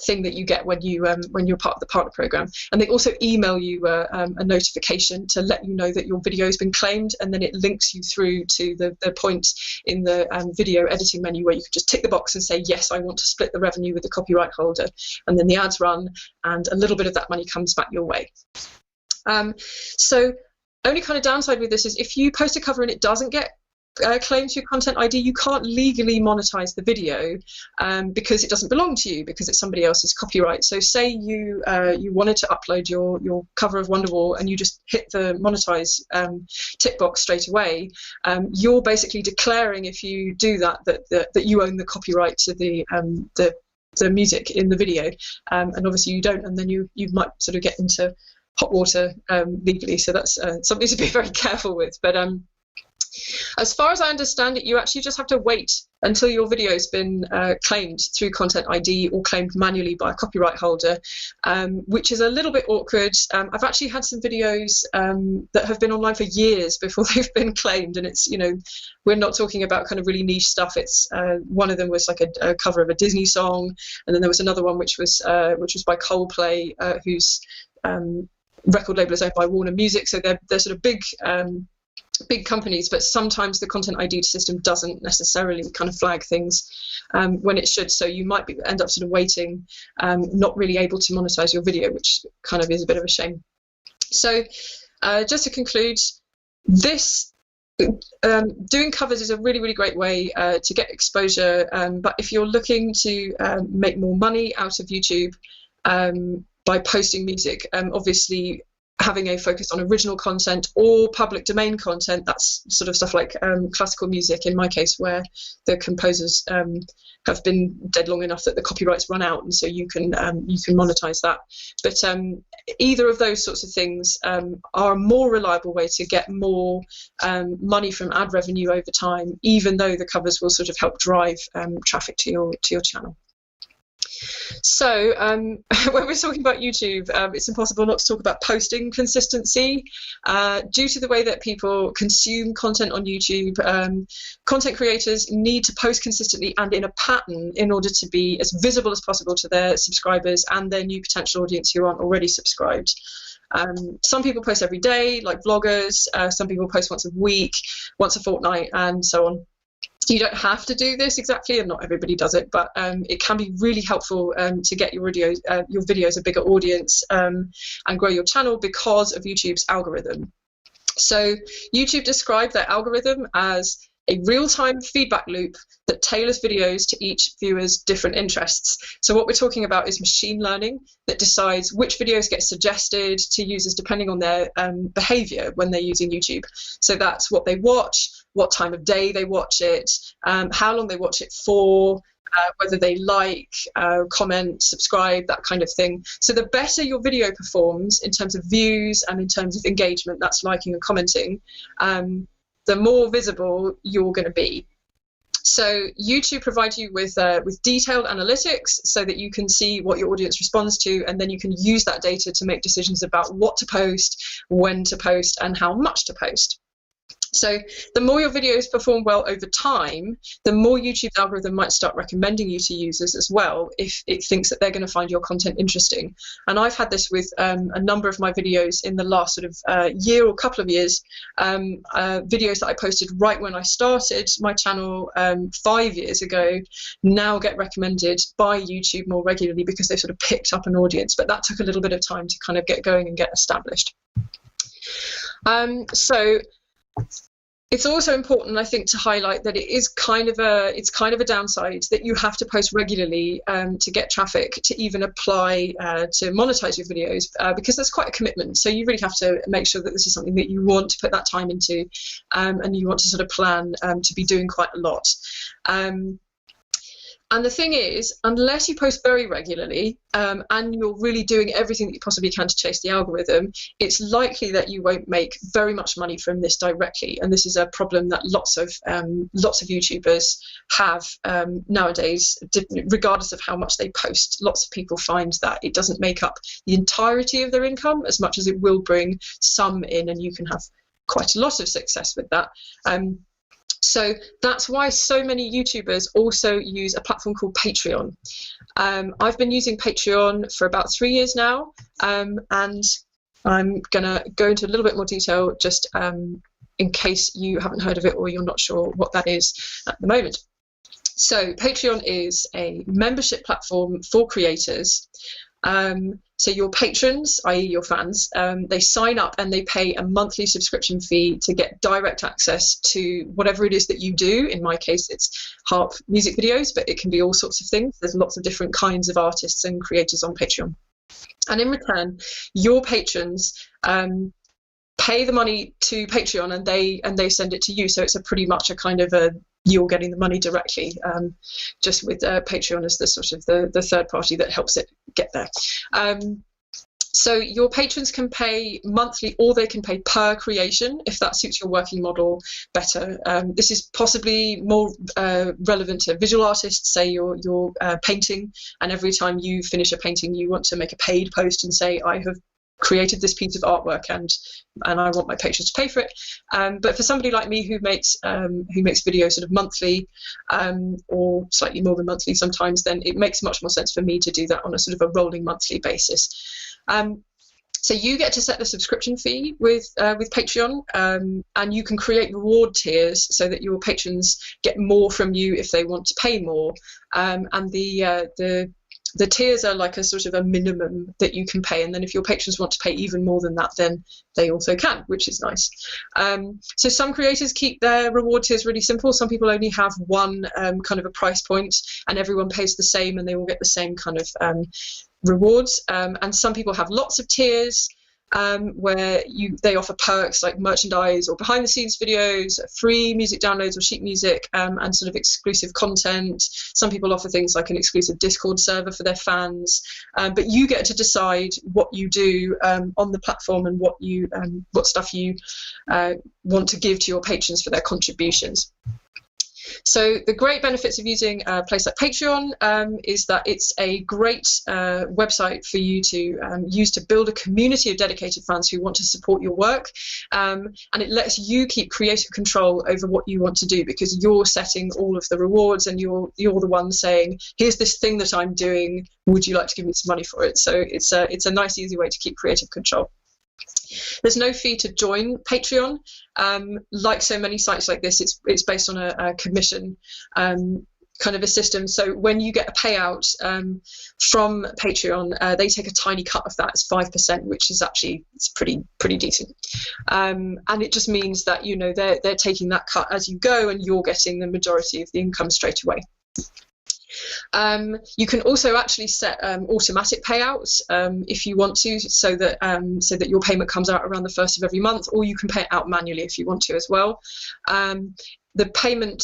[SPEAKER 3] thing that you get when you're part of the partner program. And they also email you a notification to let you know that your video has been claimed, and then it links you through to the point in the video editing menu where you can just tick the box and say, yes, I want to split the revenue with the copyright holder, and then the ads run and a little bit of that money comes back your way. So only kind of downside with this is if you post a cover and it doesn't get claimed through Content ID, you can't legally monetize the video because it doesn't belong to you, because it's somebody else's copyright. So say you wanted to upload your cover of Wonderwall and you just hit the monetize tick box straight away, you're basically declaring, if you do that you own the copyright to the music in the video, and obviously you don't, and then you might sort of get into hot water legally. So that's something to be very careful with. But as far as I understand it, you actually just have to wait until your video's been claimed through Content ID or claimed manually by a copyright holder, which is a little bit awkward. I've actually had some videos that have been online for years before they've been claimed, and it's, we're not talking about kind of really niche stuff. It's one of them was like a cover of a Disney song, and then there was another one which was by Coldplay, whose record label is owned by Warner Music, so they're sort of big companies, but sometimes the Content ID system doesn't necessarily kind of flag things when it should, so you might end up sort of waiting, not really able to monetize your video, which kind of is a bit of a shame. So just to conclude, this doing covers is a really, really great way to get exposure, but if you're looking to make more money out of YouTube by posting music, obviously having a focus on original content or public domain content, that's sort of stuff like classical music, in my case, where the composers have been dead long enough that the copyrights run out, and so you can monetize that. But either of those sorts of things are a more reliable way to get more money from ad revenue over time, even though the covers will sort of help drive traffic to your channel. So when we're talking about YouTube, it's impossible not to talk about posting consistency. Due to the way that people consume content on YouTube, content creators need to post consistently and in a pattern in order to be as visible as possible to their subscribers and their new potential audience who aren't already subscribed. Some people post every day, like vloggers. Some people post once a week, once a fortnight, and so on. You don't have to do this exactly, and not everybody does it, but it can be really helpful to get your videos a bigger audience and grow your channel because of YouTube's algorithm. So YouTube described their algorithm as a real-time feedback loop that tailors videos to each viewer's different interests. So what we're talking about is machine learning that decides which videos get suggested to users depending on their behavior when they're using YouTube. So that's what they watch, what time of day they watch it, how long they watch it for, whether they like, comment, subscribe, that kind of thing. So the better your video performs in terms of views and in terms of engagement, that's liking and commenting, the more visible you're going to be. So YouTube provides you with detailed analytics so that you can see what your audience responds to, and then you can use that data to make decisions about what to post, when to post, and how much to post. So the more your videos perform well over time, the more YouTube's algorithm might start recommending you to users as well if it thinks that they're going to find your content interesting. And I've had this with a number of my videos in the last sort of year or couple of years, videos that I posted right when I started my channel 5 years ago now get recommended by YouTube more regularly because they sort of picked up an audience, but that took a little bit of time to kind of get going and get established. So it's also important, I think, to highlight that it's kind of a downside that you have to post regularly to get traffic to even apply to monetize your videos, because that's quite a commitment. So you really have to make sure that this is something that you want to put that time into, and you want to sort of plan to be doing quite a lot. And the thing is, unless you post very regularly and you're really doing everything that you possibly can to chase the algorithm, it's likely that you won't make very much money from this directly. And this is a problem that lots of YouTubers have nowadays, regardless of how much they post. Lots of people find that it doesn't make up the entirety of their income as much as it will bring some in, and you can have quite a lot of success with that. So that's why so many YouTubers also use a platform called Patreon. I've been using Patreon for about 3 years now, and I'm going to go into a little bit more detail just in case you haven't heard of it or you're not sure what that is at the moment. So Patreon is a membership platform for creators. So your patrons, i.e. your fans, they sign up and they pay a monthly subscription fee to get direct access to whatever it is that you do. In my case, it's harp music videos, but it can be all sorts of things. There's lots of different kinds of artists and creators on Patreon. And in return, your patrons pay the money to Patreon and they send it to you. So it's a pretty much a kind of a you're getting the money directly, just with Patreon as the sort of the third party that helps it get there. So your patrons can pay monthly, or they can pay per creation if that suits your working model better. This is possibly more relevant to visual artists. Say you're painting, and every time you finish a painting, you want to make a paid post and say, I have created this piece of artwork and I want my patrons to pay for it. But for somebody like me who makes videos sort of monthly, or slightly more than monthly sometimes, then it makes much more sense for me to do that on a sort of a rolling monthly basis. So you get to set the subscription fee with Patreon, and you can create reward tiers so that your patrons get more from you if they want to pay more. And the tiers are like a sort of a minimum that you can pay, and then if your patrons want to pay even more than that, then they also can, which is nice. So some creators keep their reward tiers really simple. Some people only have one kind of a price point, and everyone pays the same, and they all get the same kind of rewards. And some people have lots of tiers, where they offer perks like merchandise or behind the scenes videos, free music downloads or sheet music, and sort of exclusive content. Some people offer things like an exclusive Discord server for their fans, but you get to decide what you do on the platform and what stuff you want to give to your patrons for their contributions. So the great benefits of using a place like Patreon is that it's a great website for you to use to build a community of dedicated fans who want to support your work, and it lets you keep creative control over what you want to do, because you're setting all of the rewards and you're the one saying, here's this thing that I'm doing, would you like to give me some money for it? So it's a nice, easy way to keep creative control. There's no fee to join Patreon. Like so many sites like this, it's based on a commission kind of a system. So when you get a payout from Patreon, they take a tiny cut of that. It's 5%, which is actually pretty decent. And it just means that they're taking that cut as you go, and you're getting the majority of the income straight away. You can also actually set automatic payouts if you want to, so that your payment comes out around the 1st of every month, or you can pay it out manually if you want to as well. The payment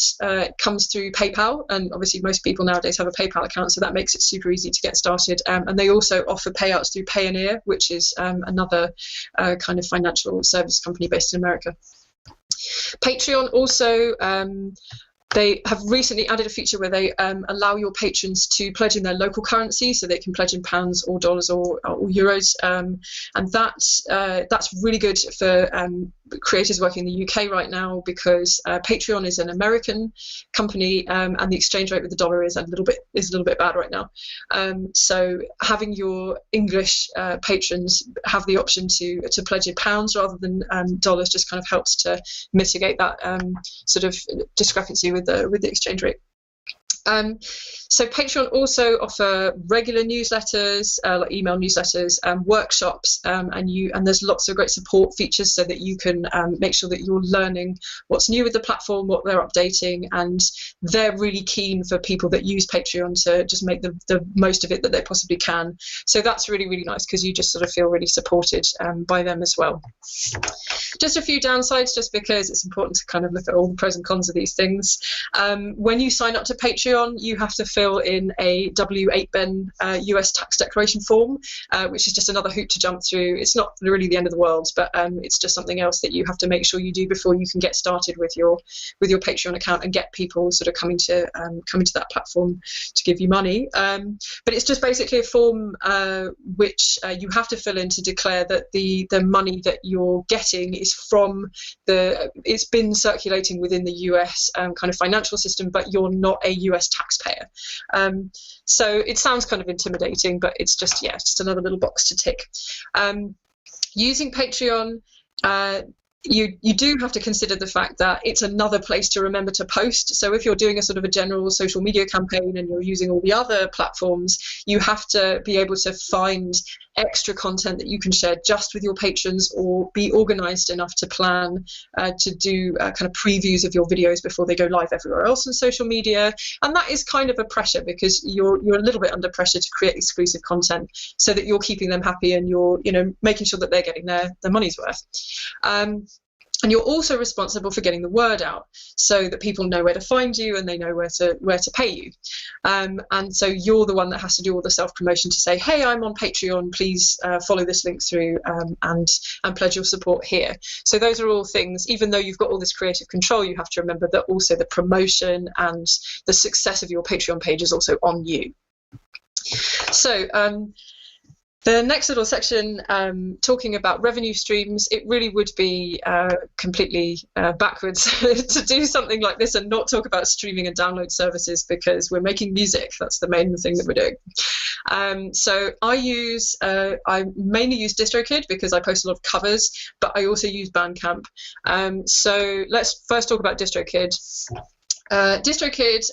[SPEAKER 3] comes through PayPal, and obviously most people nowadays have a PayPal account, so that makes it super easy to get started. And they also offer payouts through Payoneer, which is another kind of financial service company based in America. Patreon also they have recently added a feature where they allow your patrons to pledge in their local currency, so they can pledge in pounds or dollars or euros, and that's really good for creators working in the UK right now, because Patreon is an American company, and the exchange rate with the dollar is a little bit bad right now. So having your English patrons have the option to pledge in pounds rather than dollars just kind of helps to mitigate that sort of discrepancy with the exchange rate. So Patreon also offer regular newsletters, like email newsletters, workshops, and there's lots of great support features so that you can make sure that you're learning what's new with the platform, what they're updating, and they're really keen for people that use Patreon to just make the most of it that they possibly can. So that's really, really nice, because you just sort of feel really supported by them as well. Just a few downsides, just because it's important to kind of look at all the pros and cons of these things. When you sign up to Patreon, you have to fill in a W-8BEN US tax declaration form, which is just another hoop to jump through. It's not really the end of the world, but it's just something else that you have to make sure you do before you can get started with your Patreon account and get people sort of coming to that platform to give you money. But it's just basically a form which you have to fill in to declare that the money that you're getting is from it's been circulating within the US kind of financial system, but you're not a US taxpayer. So it sounds kind of intimidating, but it's just another little box to tick. Using Patreon, you do have to consider the fact that it's another place to remember to post. So if you're doing a sort of a general social media campaign and you're using all the other platforms, you have to be able to find extra content that you can share just with your patrons, or be organized enough to plan to do kind of previews of your videos before they go live everywhere else on social media. And that is kind of a pressure, because you're a little bit under pressure to create exclusive content so that you're keeping them happy and you're making sure that they're getting their money's worth. And you're also responsible for getting the word out so that people know where to find you and they know where to pay you. And so you're the one that has to do all the self-promotion to say, hey, I'm on Patreon, please follow this link through and pledge your support here. So those are all things, even though you've got all this creative control, you have to remember that also the promotion and the success of your Patreon page is also on you. So the next little section, talking about revenue streams, it really would be completely backwards to do something like this and not talk about streaming and download services, because we're making music. That's the main thing that we're doing. So I mainly use DistroKid because I post a lot of covers, but I also use Bandcamp. So let's first talk about DistroKid. DistroKid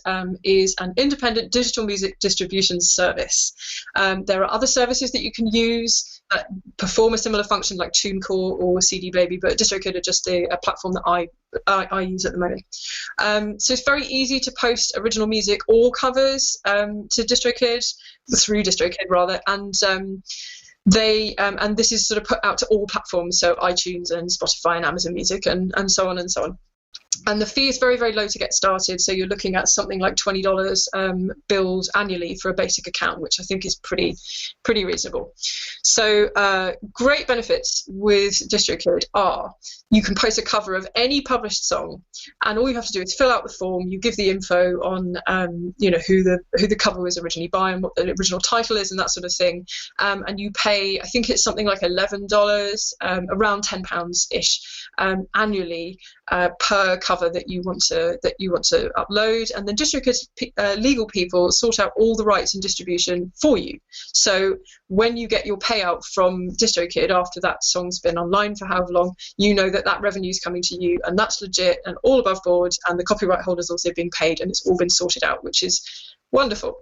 [SPEAKER 3] is an independent digital music distribution service. There are other services that you can use that perform a similar function like TuneCore or CD Baby, but DistroKid are just a platform that I use at the moment. So it's very easy to post original music or covers to DistroKid, through DistroKid rather, and this is sort of put out to all platforms, so iTunes and Spotify and Amazon Music and so on and so on. And the fee is very, very low to get started. So you're looking at something like $20 billed annually for a basic account, which I think is pretty reasonable. So great benefits with DistroKid are you can post a cover of any published song, and all you have to do is fill out the form. You give the info on who the cover was originally by and what the original title is and that sort of thing. And you pay, I think it's something like $11, around £10 ish annually per cover that you want to upload, and then DistroKid's legal people sort out all the rights and distribution for you. So when you get your payout from DistroKid after that song's been online for however long, you know that revenue is coming to you, and that's legit and all above board, and the copyright holder's also being paid, and it's all been sorted out, which is wonderful.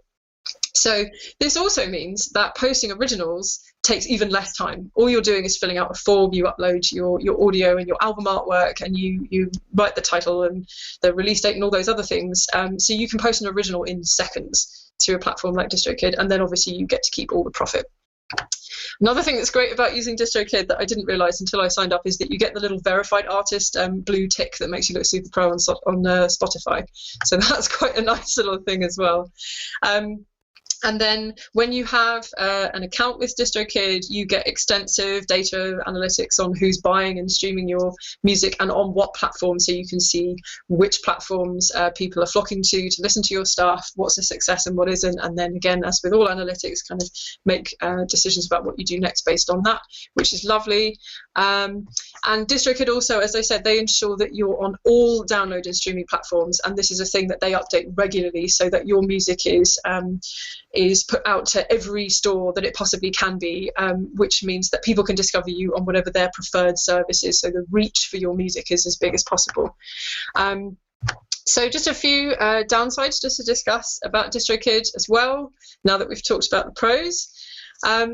[SPEAKER 3] So this also means that posting originals takes even less time. All you're doing is filling out a form, you upload your audio and your album artwork, and you write the title and the release date and all those other things. So you can post an original in seconds through a platform like DistroKid, and then obviously you get to keep all the profit. Another thing that's great about using DistroKid that I didn't realise until I signed up is that you get the little verified artist blue tick that makes you look super pro on Spotify. So that's quite a nice little thing as well. And then when you have an account with DistroKid, you get extensive data analytics on who's buying and streaming your music and on what platforms, so you can see which platforms people are flocking to listen to your stuff, what's a success and what isn't. And then again, as with all analytics, kind of make decisions about what you do next based on that, which is lovely. And DistroKid also, as I said, they ensure that you're on all download and streaming platforms, and this is a thing that they update regularly so that your music is put out to every store that it possibly can be, which means that people can discover you on whatever their preferred service is, so the reach for your music is as big as possible. So just a few downsides just to discuss about DistroKid as well, now that we've talked about the pros.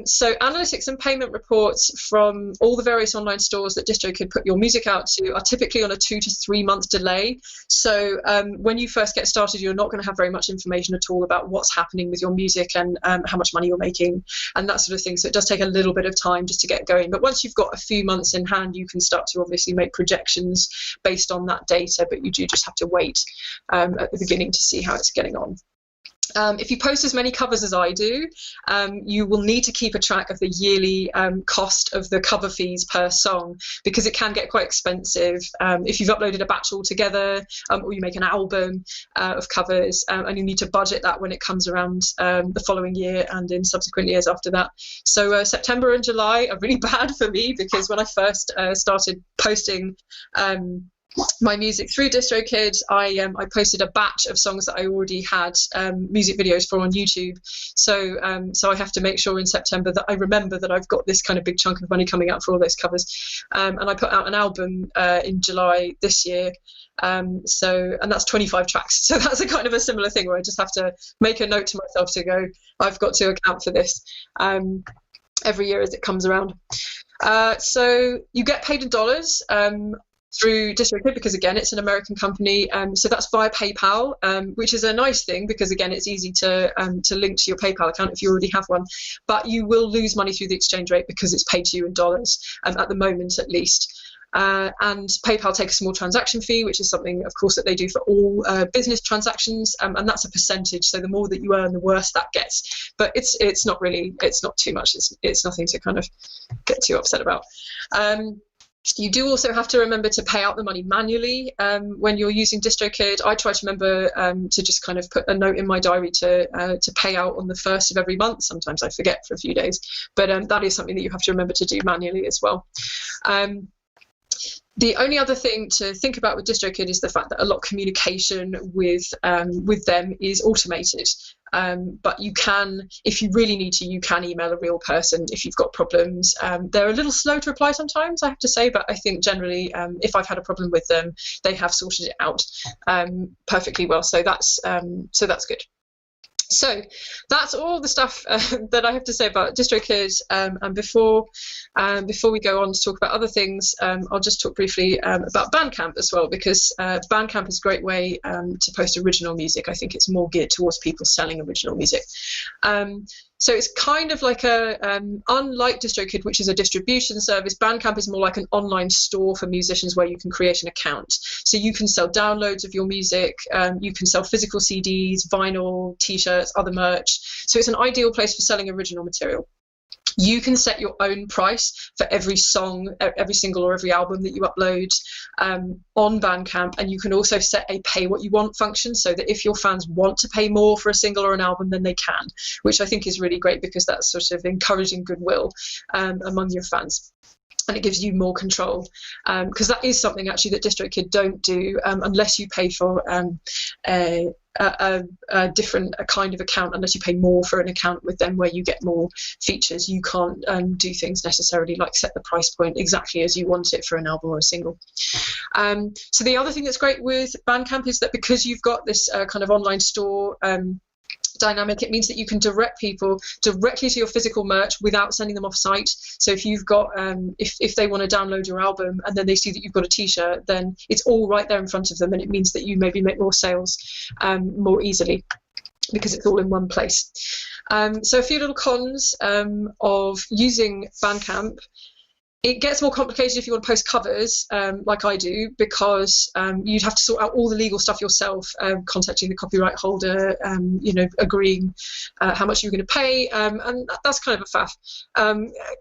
[SPEAKER 3] So analytics and payment reports from all the various online stores that DistroKid put your music out to are typically on a 2 to 3 month delay. So when you first get started, you're not going to have very much information at all about what's happening with your music and how much money you're making and that sort of thing. So it does take a little bit of time just to get going. But once you've got a few months in hand, you can start to obviously make projections based on that data, but you do just have to wait at the beginning to see how it's getting on. If you post as many covers as I do, you will need to keep a track of the yearly cost of the cover fees per song, because it can get quite expensive if you've uploaded a batch all together, or you make an album of covers, and you need to budget that when it comes around the following year and in subsequent years after that. So September and July are really bad for me, because when I first started posting my music through DistroKid, I posted a batch of songs that I already had music videos for on YouTube. So I have to make sure in September that I remember that I've got this kind of big chunk of money coming out for all those covers. And I put out an album in July this year. And that's 25 tracks. So that's a kind of a similar thing where I just have to make a note to myself to go, I've got to account for this every year as it comes around. So you get paid in dollars through DistroKid, because again it's an American company, so that's via PayPal, which is a nice thing because again it's easy to link to your PayPal account if you already have one, but you will lose money through the exchange rate because it's paid to you in dollars, at the moment at least. And PayPal take a small transaction fee, which is something, of course, that they do for all business transactions, and that's a percentage. So the more that you earn, the worse that gets. But it's not too much. It's nothing to kind of get too upset about. You do also have to remember to pay out the money manually when you're using DistroKid. I try to remember to just kind of put a note in my diary to pay out on the 1st of every month. Sometimes I forget for a few days, but that is something that you have to remember to do manually as well. The only other thing to think about with DistroKid is the fact that a lot of communication with them is automated. But you can, if you really need to, you can email a real person if you've got problems. They're a little slow to reply sometimes, I have to say, but I think generally, if I've had a problem with them, they have sorted it out perfectly well. So that's good. So that's all the stuff that I have to say about DistroKid. And before we go on to talk about other things, I'll just talk briefly about Bandcamp as well, because Bandcamp is a great way to post original music. I think it's more geared towards people selling original music. So it's kind of like unlike DistroKid, which is a distribution service, Bandcamp is more like an online store for musicians where you can create an account. So you can sell downloads of your music, you can sell physical CDs, vinyl, t-shirts, other merch. So it's an ideal place for selling original material. You can set your own price for every song, every single or every album that you upload on Bandcamp, and you can also set a pay what you want function, so that if your fans want to pay more for a single or an album, then they can, which I think is really great because that's sort of encouraging goodwill among your fans. And it gives you more control, because that is something actually that DistroKid don't do unless you pay for a different kind of account. Unless you pay more for an account with them where you get more features, you can't do things necessarily like set the price point exactly as you want it for an album or a single. So the other thing that's great with Bandcamp is that because you've got this kind of online store dynamic, it means that you can direct people directly to your physical merch without sending them off site. So if you've got if they want to download your album and then they see that you've got a t-shirt, then it's all right there in front of them, and it means that you maybe make more sales more easily because it's all in one place. So a few little cons of using Bandcamp. It gets more complicated if you want to post covers, like I do, because you'd have to sort out all the legal stuff yourself, contacting the copyright holder, agreeing how much you're going to pay, and that's kind of a faff.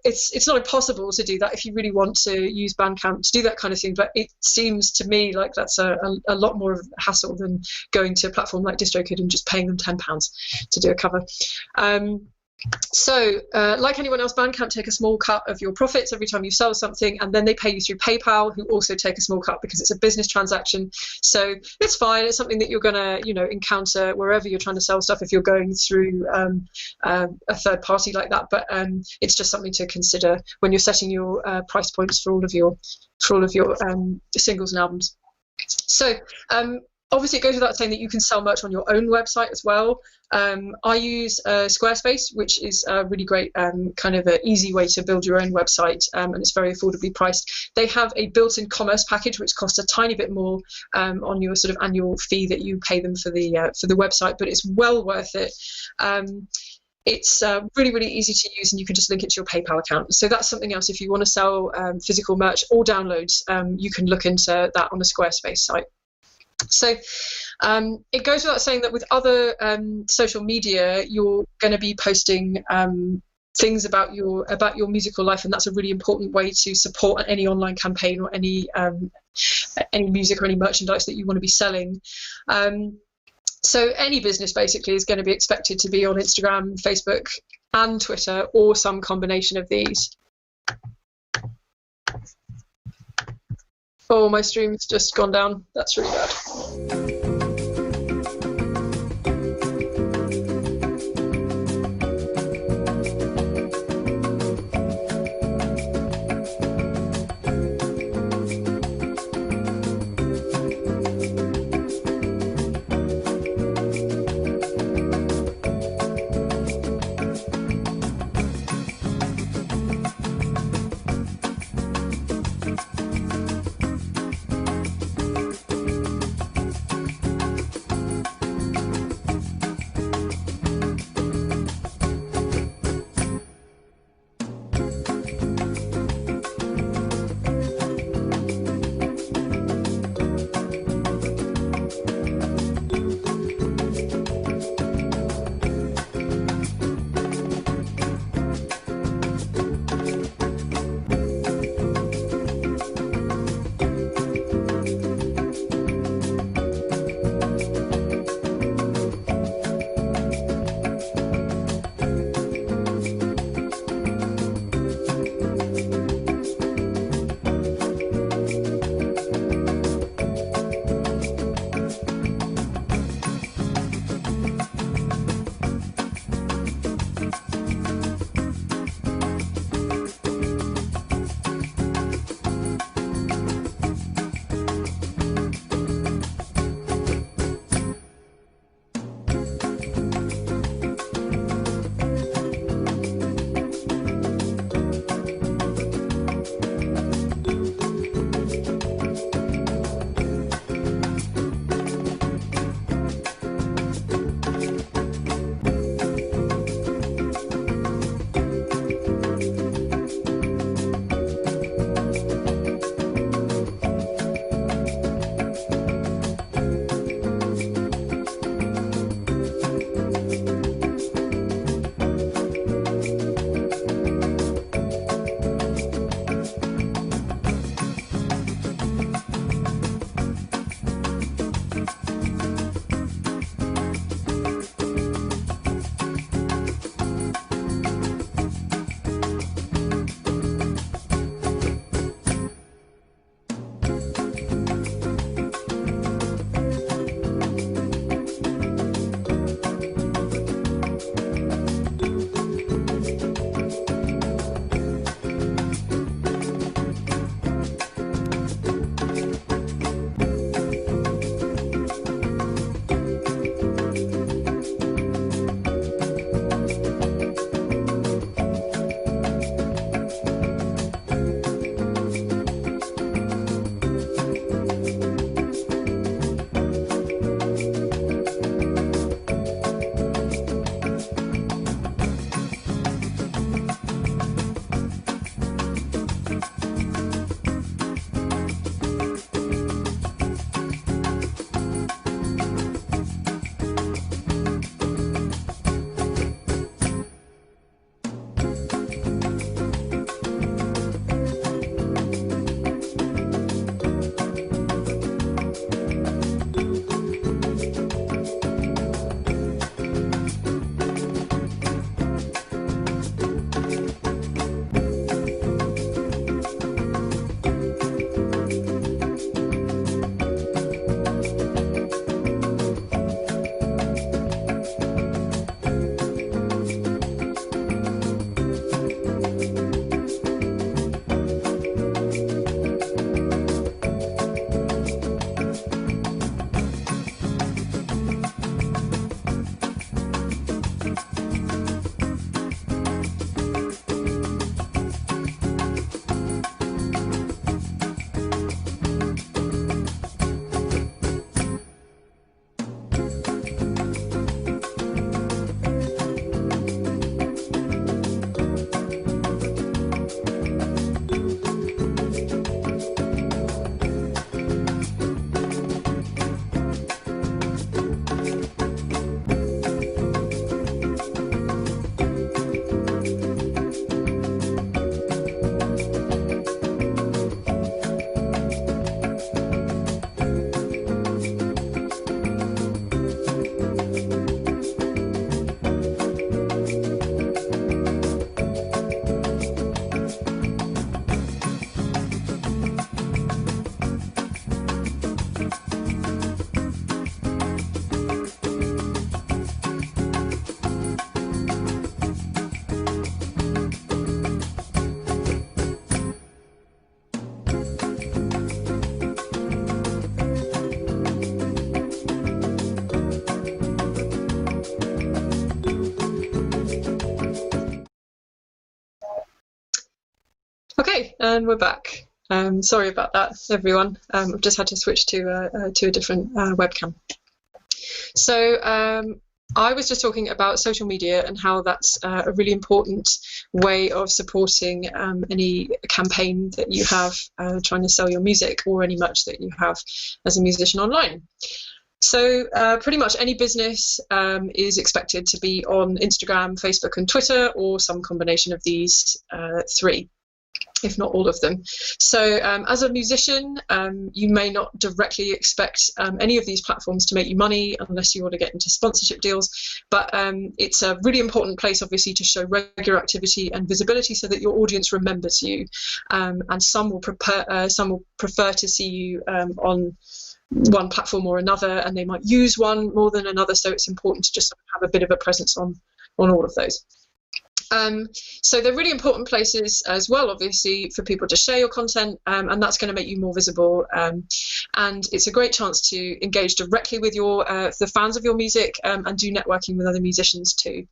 [SPEAKER 3] It's not impossible to do that if you really want to use Bandcamp to do that kind of thing, but it seems to me like that's a lot more of a hassle than going to a platform like DistroKid and just paying them £10 to do a cover. So like anyone else, Bandcamp take a small cut of your profits every time you sell something, and then they pay you through PayPal, who also take a small cut because it's a business transaction. So it's fine. It's something that you're going to encounter wherever you're trying to sell stuff if you're going through a third party like that, but it's just something to consider when you're setting your price points for all of your singles and albums. So obviously, it goes without saying that you can sell merch on your own website as well. I use Squarespace, which is a really great kind of an easy way to build your own website, and it's very affordably priced. They have a built-in commerce package, which costs a tiny bit more on your sort of annual fee that you pay them for the website, but it's well worth it. It's really, really easy to use, and you can just link it to your PayPal account. So that's something else. If you want to sell physical merch or downloads, you can look into that on a Squarespace site. So it goes without saying that with other social media, you're going to be posting things about your musical life, and that's a really important way to support any online campaign or any music or any merchandise that you want to be selling. So any business basically is going to be expected to be on Instagram, Facebook, and Twitter, or some combination of these. Oh, my stream's just gone down. That's really bad. Okay, and we're back. Sorry about that, everyone. I've just had to switch to a different webcam. So I was just talking about social media and how that's a really important way of supporting any campaign that you have trying to sell your music, or any merch that you have as a musician online. So pretty much any business is expected to be on Instagram, Facebook and Twitter, or some combination of these three, if not all of them. So as a musician, you may not directly expect any of these platforms to make you money unless you want to get into sponsorship deals, but it's a really important place, obviously, to show regular activity and visibility so that your audience remembers you, and some will prefer to see you on one platform or another, and they might use one more than another, so it's important to just have a bit of a presence on all of those. So they're really important places as well, obviously, for people to share your content, and that's going to make you more visible, and it's a great chance to engage directly with the fans of your music, and do networking with other musicians too.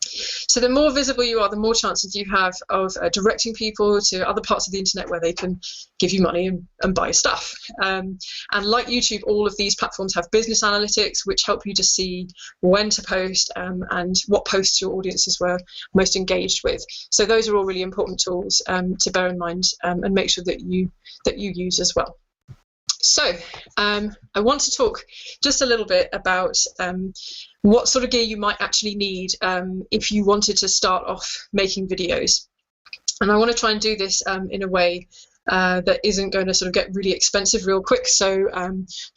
[SPEAKER 3] So the more visible you are, the more chances you have of directing people to other parts of the internet where they can give you money and buy stuff. And like YouTube, all of these platforms have business analytics, which help you to see when to post and what posts your audiences were most engaged with. So those are all really important tools to bear in mind, and make sure that you use as well. So I want to talk just a little bit about what sort of gear you might actually need if you wanted to start off making videos. And I want to try and do this in a way that isn't going to sort of get really expensive real quick. So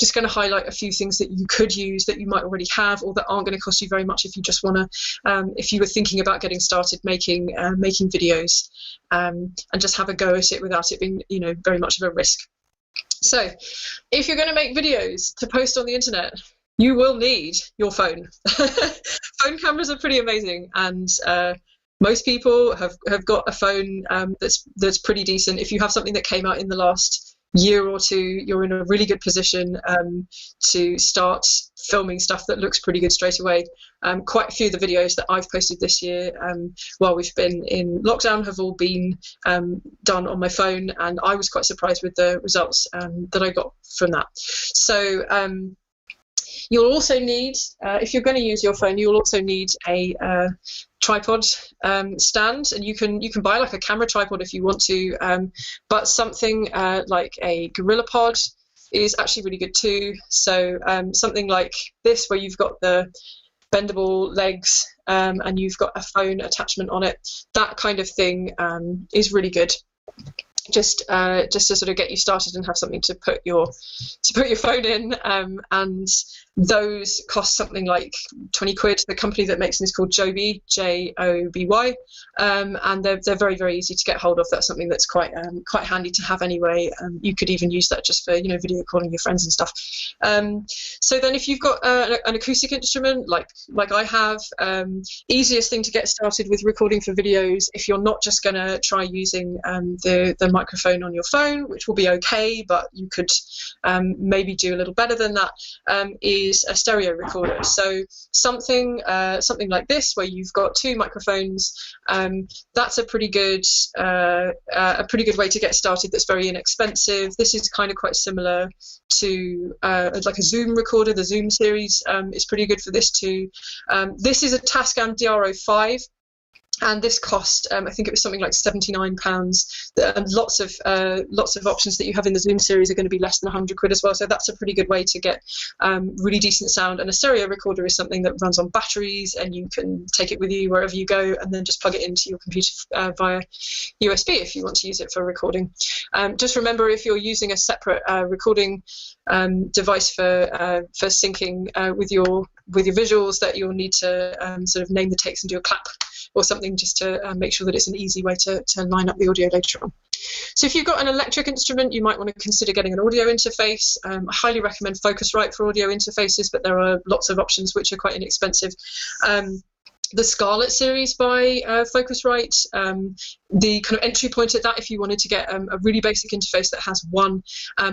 [SPEAKER 3] just going to highlight a few things that you could use that you might already have, or that aren't going to cost you very much if you just want to, if you were thinking about getting started making videos, and just have a go at it without it being, very much of a risk. So if you're going to make videos to post on the internet, you will need your phone. Phone cameras are pretty amazing, and most people have got a phone that's pretty decent. If you have something that came out in the last year or two, you're in a really good position to start filming stuff that looks pretty good straight away. Quite a few of the videos that I've posted this year while we've been in lockdown have all been done on my phone, and I was quite surprised with the results that I got from that. So you'll also need, if you're going to use your phone, you'll also need a tripod stand, and you can buy like a camera tripod if you want to, but something like a Gorilla Pod is actually really good too. So something like this, where you've got the bendable legs and you've got a phone attachment on it, that kind of thing is really good. Just to sort of get you started and have something to put your phone in, and those cost something like 20 quid. The company that makes them is called Joby, Joby, and they're very, very easy to get hold of. That's something that's quite handy to have anyway. You could even use that just for video calling your friends and stuff. So then if you've got an acoustic instrument like I have, easiest thing to get started with recording for videos, if you're not just going to try using the microphone on your phone, which will be okay, but you could maybe do a little better than that, is a stereo recorder. So something like this, where you've got two microphones, that's a pretty good way to get started. That's very inexpensive. This is kind of quite similar to like a Zoom recorder. The Zoom series is pretty good for this too. This is a Tascam DRO5. And this cost, I think it was something like £79. And lots of options that you have in the Zoom series are going to be less than 100 quid as well. So that's a pretty good way to get really decent sound. And a stereo recorder is something that runs on batteries, and you can take it with you wherever you go, and then just plug it into your computer via USB if you want to use it for recording. Just remember, if you're using a separate recording device for syncing with your visuals, that you'll need to sort of name the takes and do a clap or something, just to make sure that it's an easy way to line up the audio later on. So if you've got an electric instrument, you might want to consider getting an audio interface. I highly recommend Focusrite for audio interfaces, but there are lots of options which are quite inexpensive. the Scarlet series by Focusrite. The kind of entry point at that, if you wanted to get a really basic interface that has one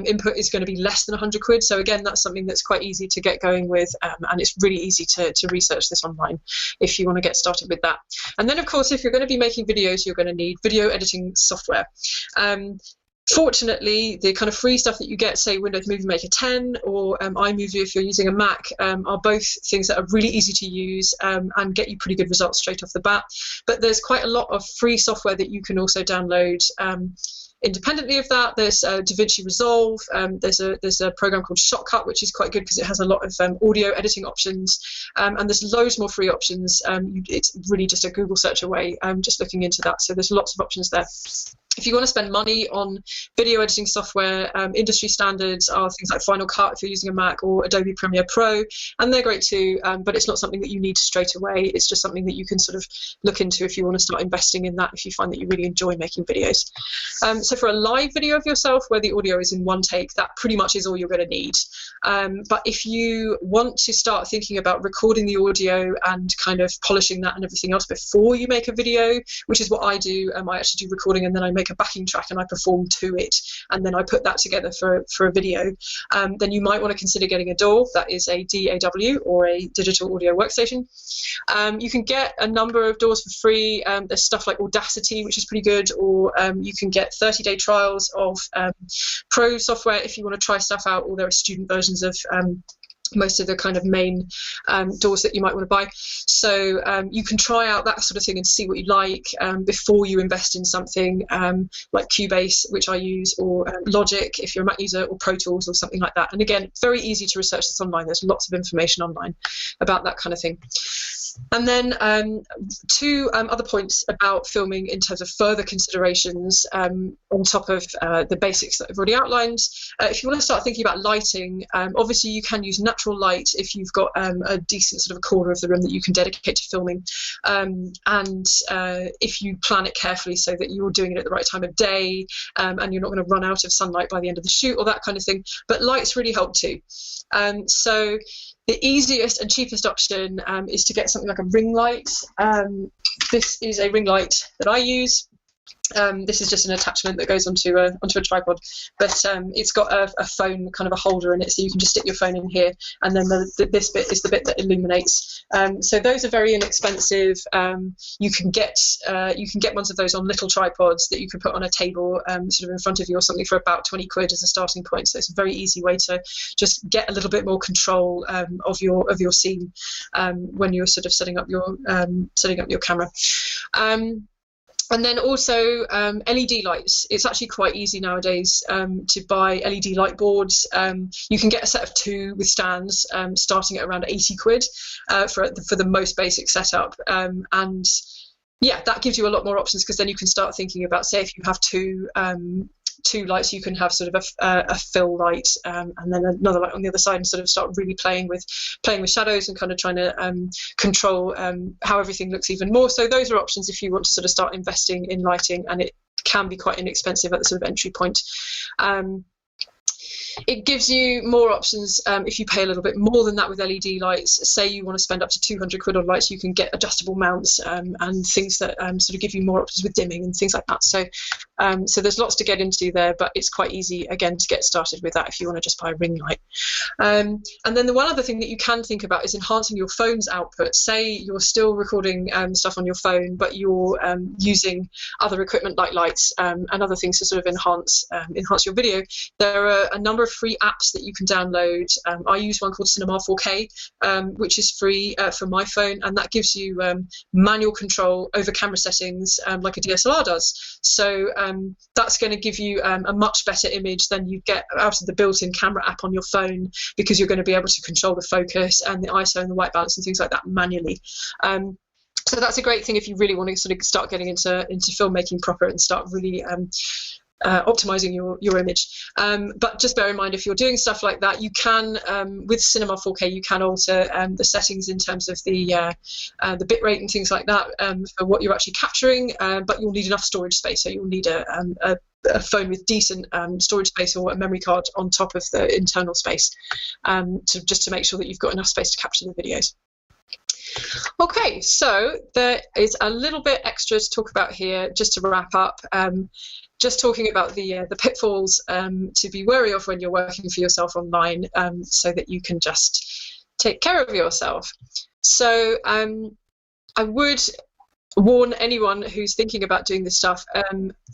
[SPEAKER 3] input, is going to be less than 100 quid. So again, that's something that's quite easy to get going with, and it's really easy to research this online if you want to get started with that. And then, of course, if you're going to be making videos, you're going to need video editing software. Fortunately, the kind of free stuff that you get, say Windows Movie Maker 10 or iMovie if you're using a Mac, are both things that are really easy to use and get you pretty good results straight off the bat. But there's quite a lot of free software that you can also download independently of that. There's DaVinci Resolve. There's a program called Shotcut, which is quite good because it has a lot of audio editing options. And there's loads more free options. It's really just a Google search away, just looking into that. So there's lots of options there. If you want to spend money on video editing software, industry standards are things like Final Cut if you're using a Mac, or Adobe Premiere Pro, and they're great too, but it's not something that you need straight away. It's just something that you can sort of look into if you want to start investing in that, if you find that you really enjoy making videos. So for a live video of yourself where the audio is in one take, that pretty much is all you're going to need. But if you want to start thinking about recording the audio and kind of polishing that and everything else before you make a video, which is what I do, I actually do recording and then I make a backing track and I perform to it, and then I put that together for a video, then you might want to consider getting a DAW. That is a DAW, or a digital audio workstation. You can get a number of DAWs for free. There's stuff like Audacity, which is pretty good, or you can get 30-day trials of pro software if you want to try stuff out, or there are student versions of most of the kind of main DAWs that you might want to buy. So you can try out that sort of thing and see what you like before you invest in something like Cubase, which I use, or Logic if you're a Mac user, or Pro Tools or something like that. And again, very easy to research this online. There's lots of information online about that kind of thing. And then two other points about filming in terms of further considerations on top of the basics that I've already outlined. If you want to start thinking about lighting, obviously you can use natural light if you've got a decent sort of corner of the room that you can dedicate to filming. And if you plan it carefully so that you're doing it at the right time of day and you're not going to run out of sunlight by the end of the shoot or that kind of thing. But lights really help too. So the easiest and cheapest option is to get something like a ring light. This is a ring light that I use. This is just an attachment that goes onto a tripod, but it's got a phone kind of a holder in it, so you can just stick your phone in here, and then this bit is the bit that illuminates. So those are very inexpensive. You can get ones of those on little tripods that you can put on a table sort of in front of you or something for about 20 quid as a starting point. So it's a very easy way to just get a little bit more control of your scene when you're sort of setting up your camera. And then also LED lights. It's actually quite easy nowadays to buy LED light boards. You can get a set of 2 with stands starting at around 80 quid for the most basic setup. And yeah, that gives you a lot more options, because then you can start thinking about, say, if you have two lights, you can have sort of a fill light and then another light on the other side, and sort of start really playing with shadows and kind of trying to control how everything looks even more. So those are options if you want to sort of start investing in lighting, and it can be quite inexpensive at the sort of entry point. It gives you more options if you pay a little bit more than that with LED lights. Say you want to spend up to 200 quid on lights, you can get adjustable mounts and things that sort of give you more options with dimming and things like that. So so there's lots to get into there, but it's quite easy, again, to get started with that if you want to just buy a ring light. And then the one other thing that you can think about is enhancing your phone's output. Say you're still recording stuff on your phone, but you're using other equipment like lights and other things to sort of enhance your video. There are a number of free apps that you can download. I use one called Cinema 4K, which is free for my phone, and that gives you manual control over camera settings like a DSLR does. So that's going to give you a much better image than you get out of the built-in camera app on your phone, because you're going to be able to control the focus and the ISO and the white balance and things like that manually. So that's a great thing if you really want to sort of start getting into filmmaking proper and start really optimizing your image. But just bear in mind, if you're doing stuff like that, you can with Cinema 4K you can alter the settings in terms of the bitrate and things like that for what you're actually capturing, but you'll need enough storage space, so you'll need a phone with decent storage space or a memory card on top of the internal space just to make sure that you've got enough space to capture the videos. Okay, so there is a little bit extra to talk about here, just to wrap up. Just talking about the pitfalls to be wary of when you're working for yourself online, so that you can just take care of yourself. So I would warn anyone who's thinking about doing this stuff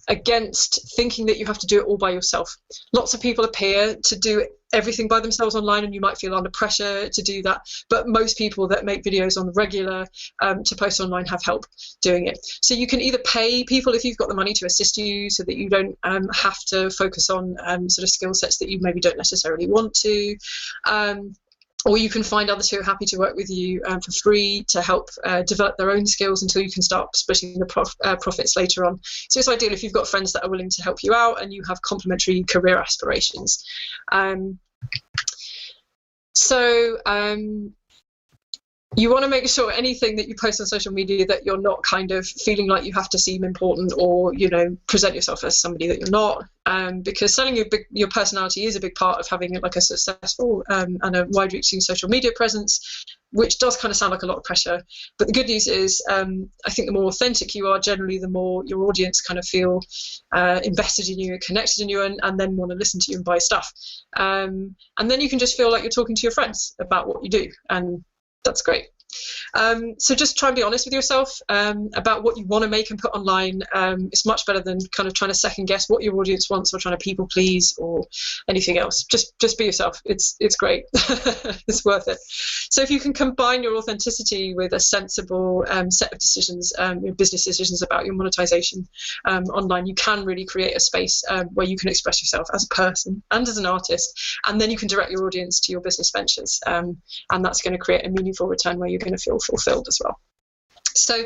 [SPEAKER 3] against thinking that you have to do it all by yourself. Lots of people appear to do everything by themselves online, and you might feel under pressure to do that, but most people that make videos on the regular to post online have help doing it. So you can either pay people if you've got the money to assist you, so that you don't have to focus on sort of skill sets that you maybe don't necessarily want to, or you can find others who are happy to work with you for free to help develop their own skills until you can start splitting the profits later on. So it's ideal if you've got friends that are willing to help you out and you have complementary career aspirations. You want to make sure anything that you post on social media that you're not kind of feeling like you have to seem important or, you know, present yourself as somebody that you're not, because selling your personality is a big part of having like a successful and a wide-reaching social media presence, which does kind of sound like a lot of pressure. But the good news is I think the more authentic you are, generally the more your audience kind of feel invested in you, connected in you, and then want to listen to you and buy stuff. And then you can just feel like you're talking to your friends about what you do, and that's great. So just try and be honest with yourself about what you want to make and put online. It's much better than kind of trying to second guess what your audience wants or trying to people please or anything else. Just be yourself. It's great. It's worth it. So if you can combine your authenticity with a sensible set of decisions, your business decisions about your monetization online, you can really create a space where you can express yourself as a person and as an artist, and then you can direct your audience to your business ventures, and that's going to create a meaningful return where you're going to feel fulfilled as well. So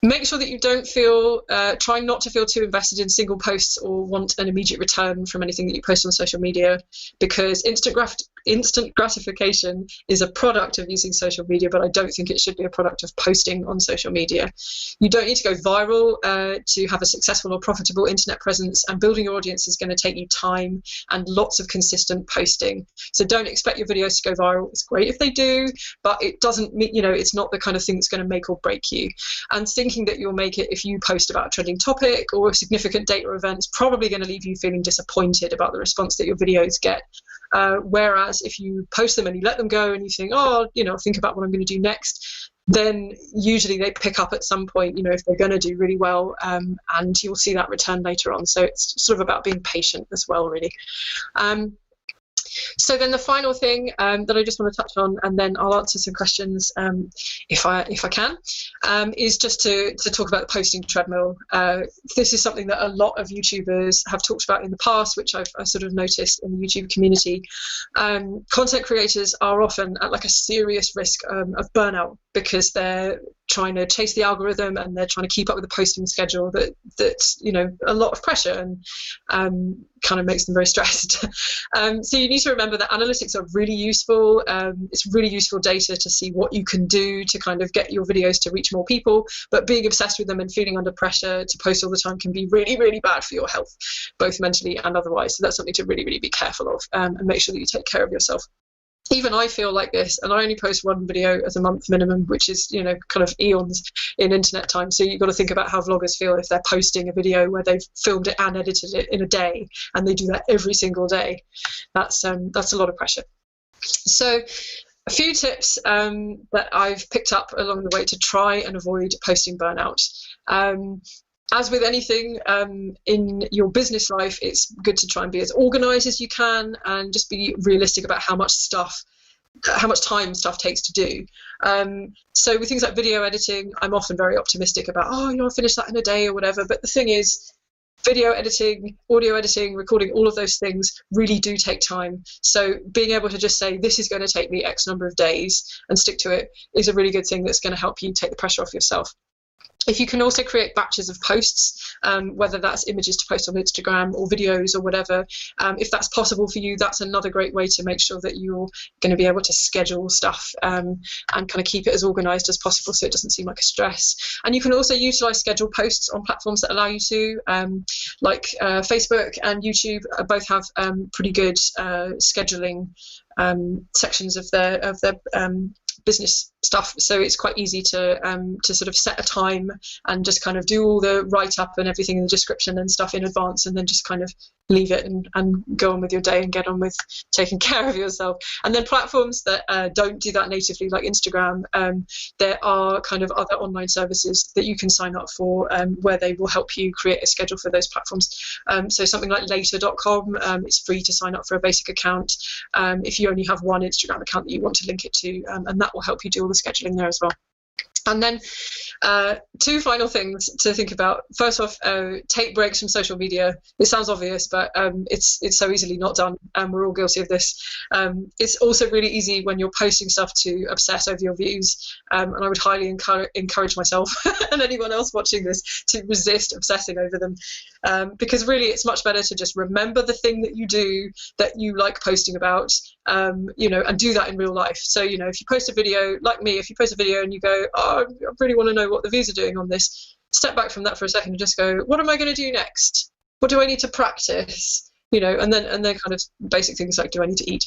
[SPEAKER 3] make sure that you don't feel, try not to feel too invested in single posts or want an immediate return from anything that you post on social media, because instant gratification is a product of using social media, but I don't think it should be a product of posting on social media. You don't need to go viral to have a successful or profitable internet presence, and building your audience is going to take you time and lots of consistent posting. So don't expect your videos to go viral. It's great if they do, but it doesn't mean, you know, it's not the kind of thing that's going to make or break you. And thinking that you'll make it if you post about a trending topic or a significant date or event is probably going to leave you feeling disappointed about the response that your videos get. Whereas if you post them and you let them go and you think, oh, you know, think about what I'm going to do next, then usually they pick up at some point, you know, if they're going to do really well, and you'll see that return later on. So it's sort of about being patient as well, really. So then the final thing that I just want to touch on, and then I'll answer some questions if I can, is just to talk about the posting treadmill. This is something that a lot of YouTubers have talked about in the past, which I've sort of noticed in the YouTube community. Content creators are often at like a serious risk of burnout, because they're trying to chase the algorithm and they're trying to keep up with the posting schedule that's you know, a lot of pressure and kind of makes them very stressed. So you need to remember that analytics are really useful. It's really useful data to see what you can do to kind of get your videos to reach more people, but being obsessed with them and feeling under pressure to post all the time can be really, really bad for your health, both mentally and otherwise. So that's something to really, really be careful of, and make sure that you take care of yourself. Even I feel like this, and I only post one video as a month minimum, which is, you know, kind of eons in internet time. So you've got to think about how vloggers feel if they're posting a video where they've filmed it and edited it in a day, and they do that every single day. That's a lot of pressure. So a few tips that I've picked up along the way to try and avoid posting burnout. As with anything in your business life, it's good to try and be as organized as you can and just be realistic about how much time stuff takes to do. So with things like video editing, I'm often very optimistic about, oh, you know, I'll finish that in a day or whatever. But the thing is, video editing, audio editing, recording, all of those things really do take time. So being able to just say, this is going to take me X number of days and stick to it is a really good thing that's going to help you take the pressure off yourself. If you can also create batches of posts, whether that's images to post on Instagram or videos or whatever, if that's possible for you, that's another great way to make sure that you're going to be able to schedule stuff and kind of keep it as organized as possible so it doesn't seem like a stress. And you can also utilize scheduled posts on platforms that allow you to, like Facebook and YouTube both have pretty good scheduling sections of their business stuff. So it's quite easy to sort of set a time and just kind of do all the write up and everything in the description and stuff in advance, and then just kind of leave it and go on with your day and get on with taking care of yourself. And then platforms that don't do that natively, like Instagram, there are kind of other online services that you can sign up for, where they will help you create a schedule for those platforms. So something like later.com, it's free to sign up for a basic account if you only have one Instagram account that you want to link it to, and that will help you do all the scheduling there as well. And then two final things to think about. First off, take breaks from social media. It sounds obvious, but it's so easily not done, and we're all guilty of this. It's also really easy when you're posting stuff to obsess over your views, and I would highly encourage myself and anyone else watching this to resist obsessing over them, because really it's much better to just remember the thing that you do that you like posting about, and do that in real life. So, if you post a video, like me, if you post a video and you go, oh, I really want to know what the views are doing on this, step back from that for a second and just go, what am I going to do next? What do I need to practice? And then kind of basic things like, do I need to eat?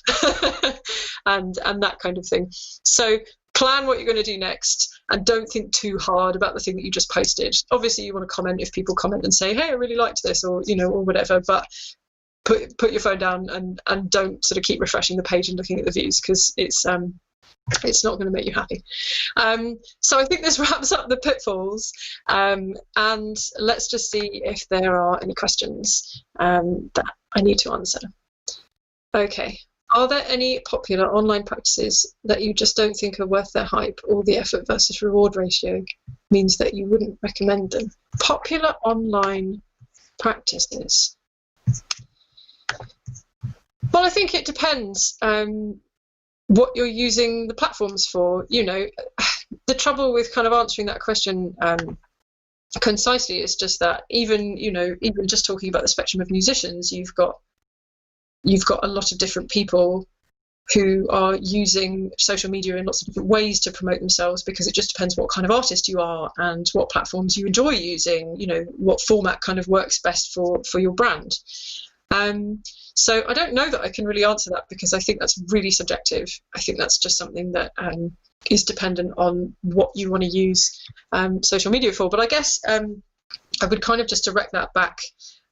[SPEAKER 3] and that kind of thing. So plan what you're going to do next, and don't think too hard about the thing that you just posted. Obviously you want to comment if people comment and say, hey, I really liked this, or or whatever, but put your phone down and don't sort of keep refreshing the page and looking at the views, because it's not going to make you happy. So I think this wraps up the pitfalls, and let's just see if there are any questions that I need to answer. Okay. Are there any popular online practices that you just don't think are worth their hype, or the effort versus reward ratio means that you wouldn't recommend them? Popular online practices. Well, I think it depends what you're using the platforms for. The trouble with kind of answering that question concisely is just that even just talking about the spectrum of musicians, you've got a lot of different people who are using social media in lots of different ways to promote themselves, because it just depends what kind of artist you are and what platforms you enjoy using, what format kind of works best for your brand. So I don't know that I can really answer that, because I think that's really subjective. I think that's just something that is dependent on what you want to use social media for. But I guess I would kind of just direct that back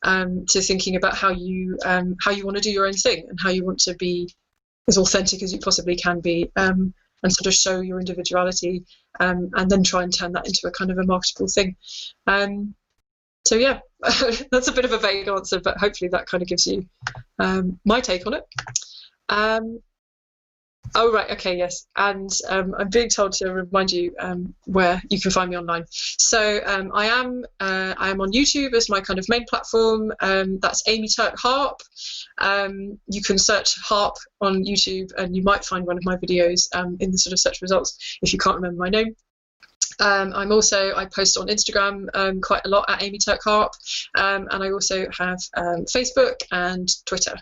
[SPEAKER 3] to thinking about how you want to do your own thing, and how you want to be as authentic as you possibly can be, and sort of show your individuality, and then try and turn that into a kind of a marketable thing. So yeah, that's a bit of a vague answer, but hopefully that kind of gives you my take on it. Oh, right, okay, yes. And I'm being told to remind you where you can find me online. So I am on YouTube as my kind of main platform. That's Amy Turk Harp. You can search harp on YouTube and you might find one of my videos in the sort of search results if you can't remember my name. I post on Instagram quite a lot at Amy Turk Harp, and I also have Facebook and Twitter.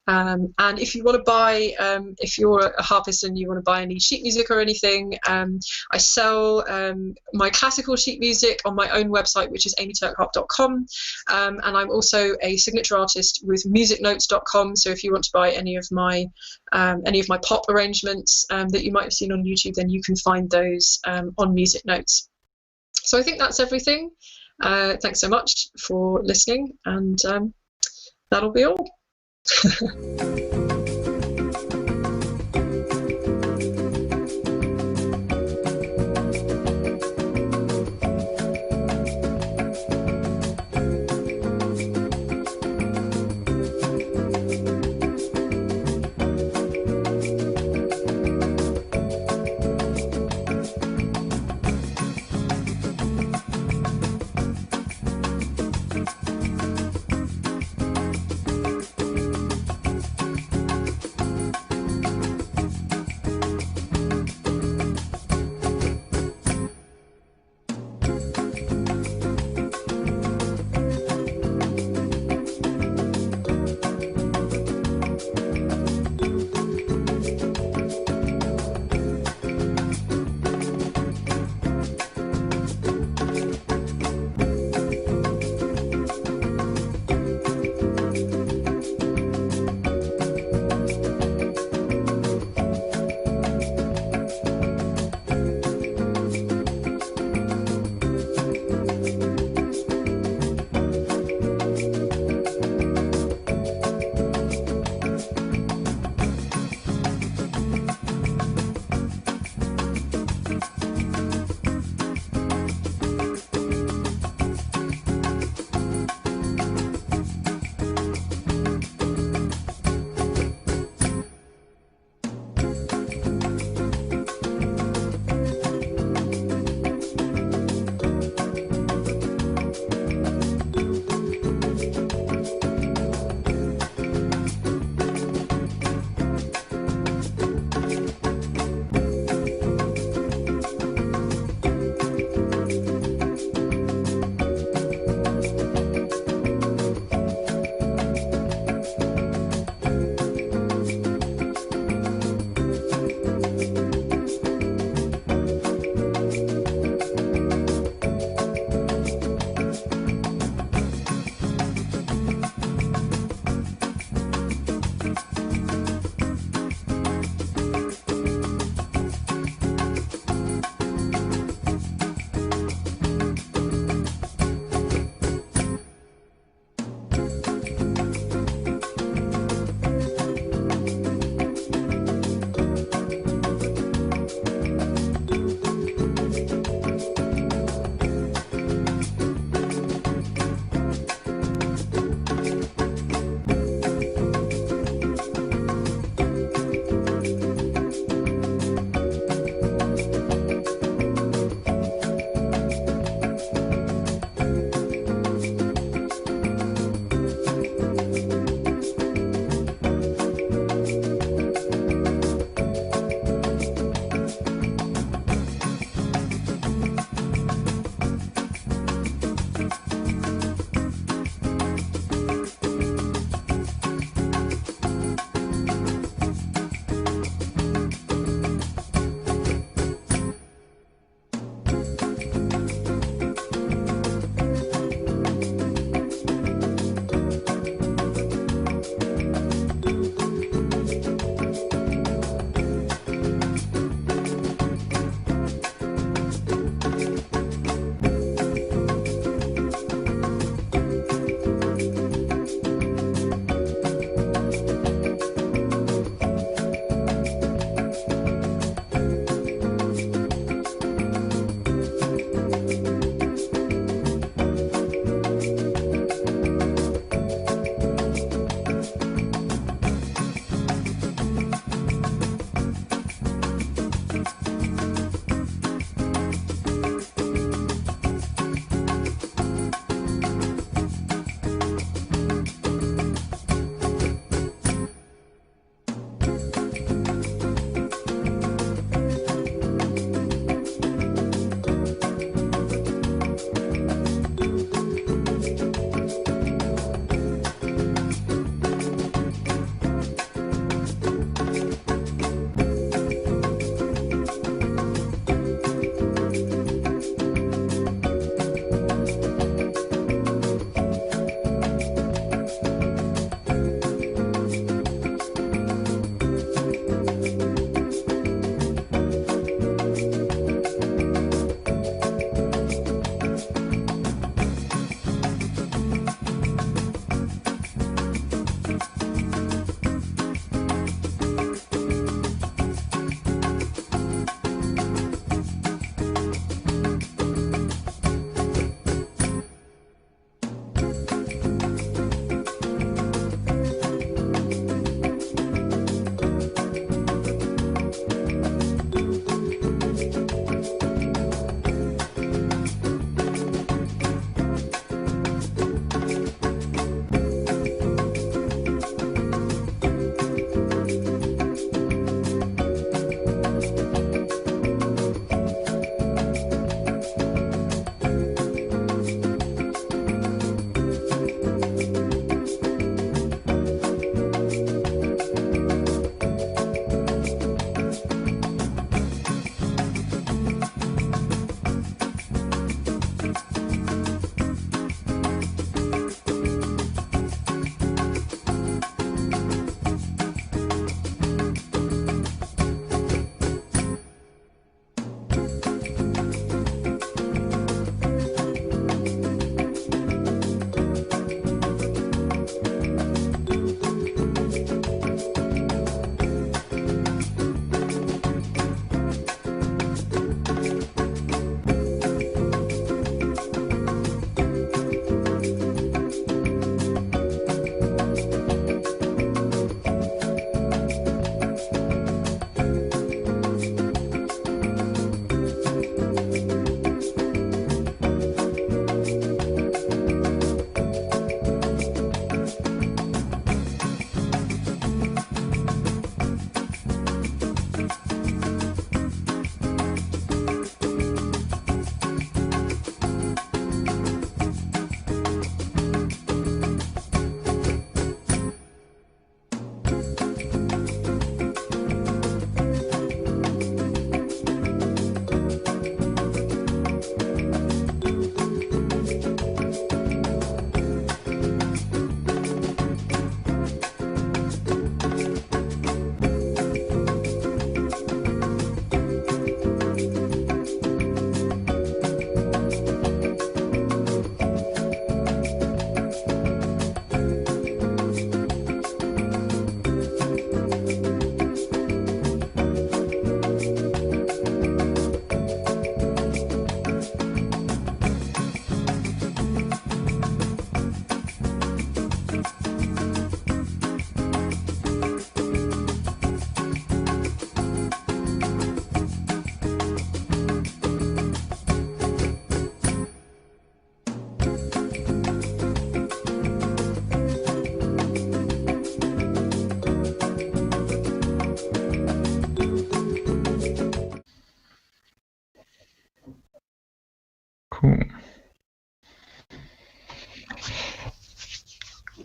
[SPEAKER 3] And if you want to buy, if you're a harpist and you want to buy any sheet music or anything, I sell my classical sheet music on my own website, which is amyturkharp.com, and I'm also a signature artist with musicnotes.com. So if you want to buy any of my pop arrangements that you might have seen on YouTube, then you can find those on Music Notes. So I think that's everything. Thanks so much for listening, and that'll be all.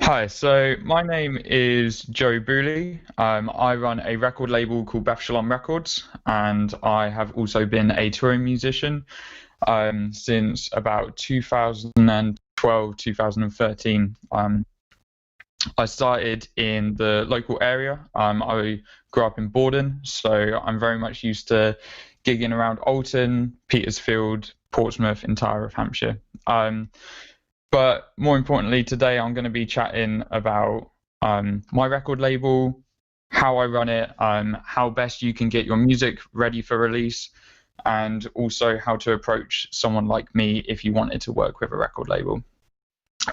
[SPEAKER 4] Hi, so my name is Joe Booley. I run a record label called Bethshalom Records, and I have also been a touring musician since about 2012, 2013. I started in the local area. I grew up in Borden, so I'm very much used to gigging around Alton, Petersfield, Portsmouth, entire of Hampshire. But more importantly, today I'm going to be chatting about my record label, how I run it, how best you can get your music ready for release, and also how to approach someone like me if you wanted to work with a record label.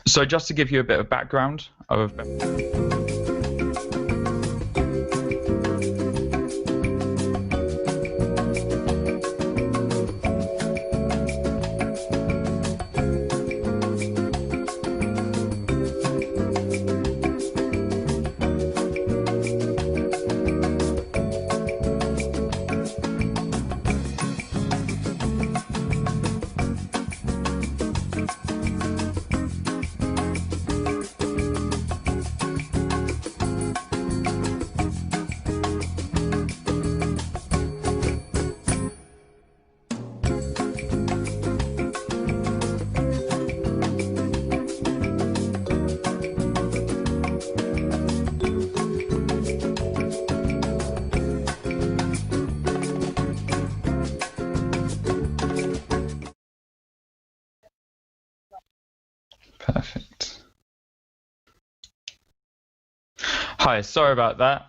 [SPEAKER 4] So just to give you a bit of background of Perfect. Hi, sorry about that.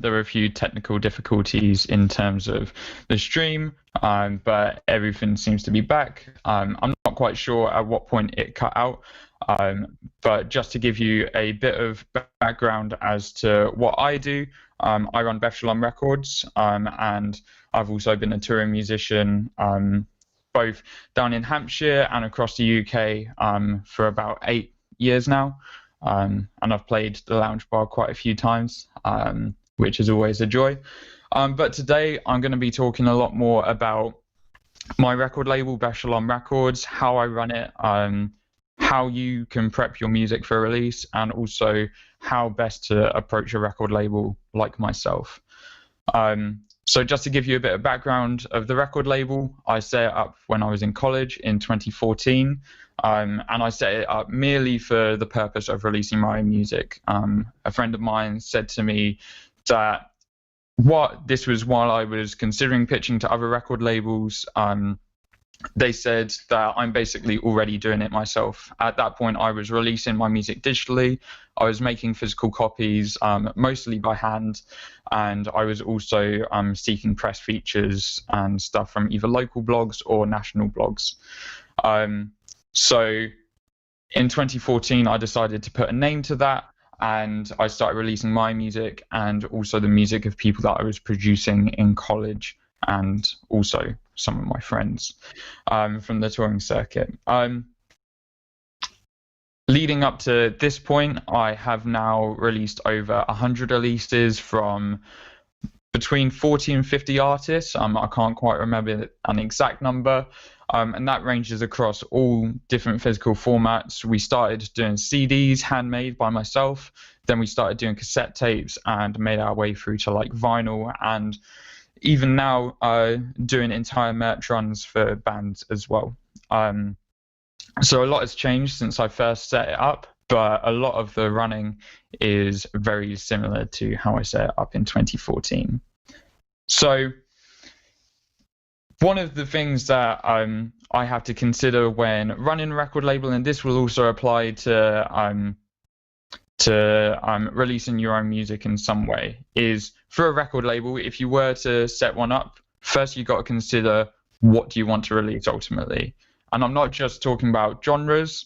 [SPEAKER 4] There were a few technical difficulties in terms of the stream, but everything seems to be back. I'm not quite sure at what point it cut out, but just to give you a bit of background as to what I do, I run Bethshalom Records, and I've also been a touring musician, both down in Hampshire and across the UK for about 8 years now. And I've played the lounge bar quite a few times, which is always a joy. But today I'm going to be talking a lot more about my record label, Bethshalom Records, how I run it, how you can prep your music for release, and also how best to approach a record label like myself. So just to give you a bit of background of the record label, I set it up when I was in college in 2014, and I set it up merely for the purpose of releasing my own music. A friend of mine said to me that this was while I was considering pitching to other record labels. They said that I'm basically already doing it myself. At that point, I was releasing my music digitally. I was making physical copies, mostly by hand, and I was also seeking press features and stuff from either local blogs or national blogs. So in 2014, I decided to put a name to that, and I started releasing my music and also the music of people that I was producing in college, and also some of my friends from the touring circuit. Leading up to this point, I have now released over 100 releases from between 40 and 50 artists. I can't quite remember an exact number, and that ranges across all different physical formats. We started doing CDs, handmade by myself, then we started doing cassette tapes and made our way through to like vinyl, and even now doing entire merch runs for bands as well. So a lot has changed since I first set it up, but a lot of the running is very similar to how I set it up in 2014. So one of the things that I have to consider when running a record label, and this will also apply to releasing your own music in some way, is for a record label, if you were to set one up, first you've got to consider what do you want to release ultimately. And I'm not just talking about genres.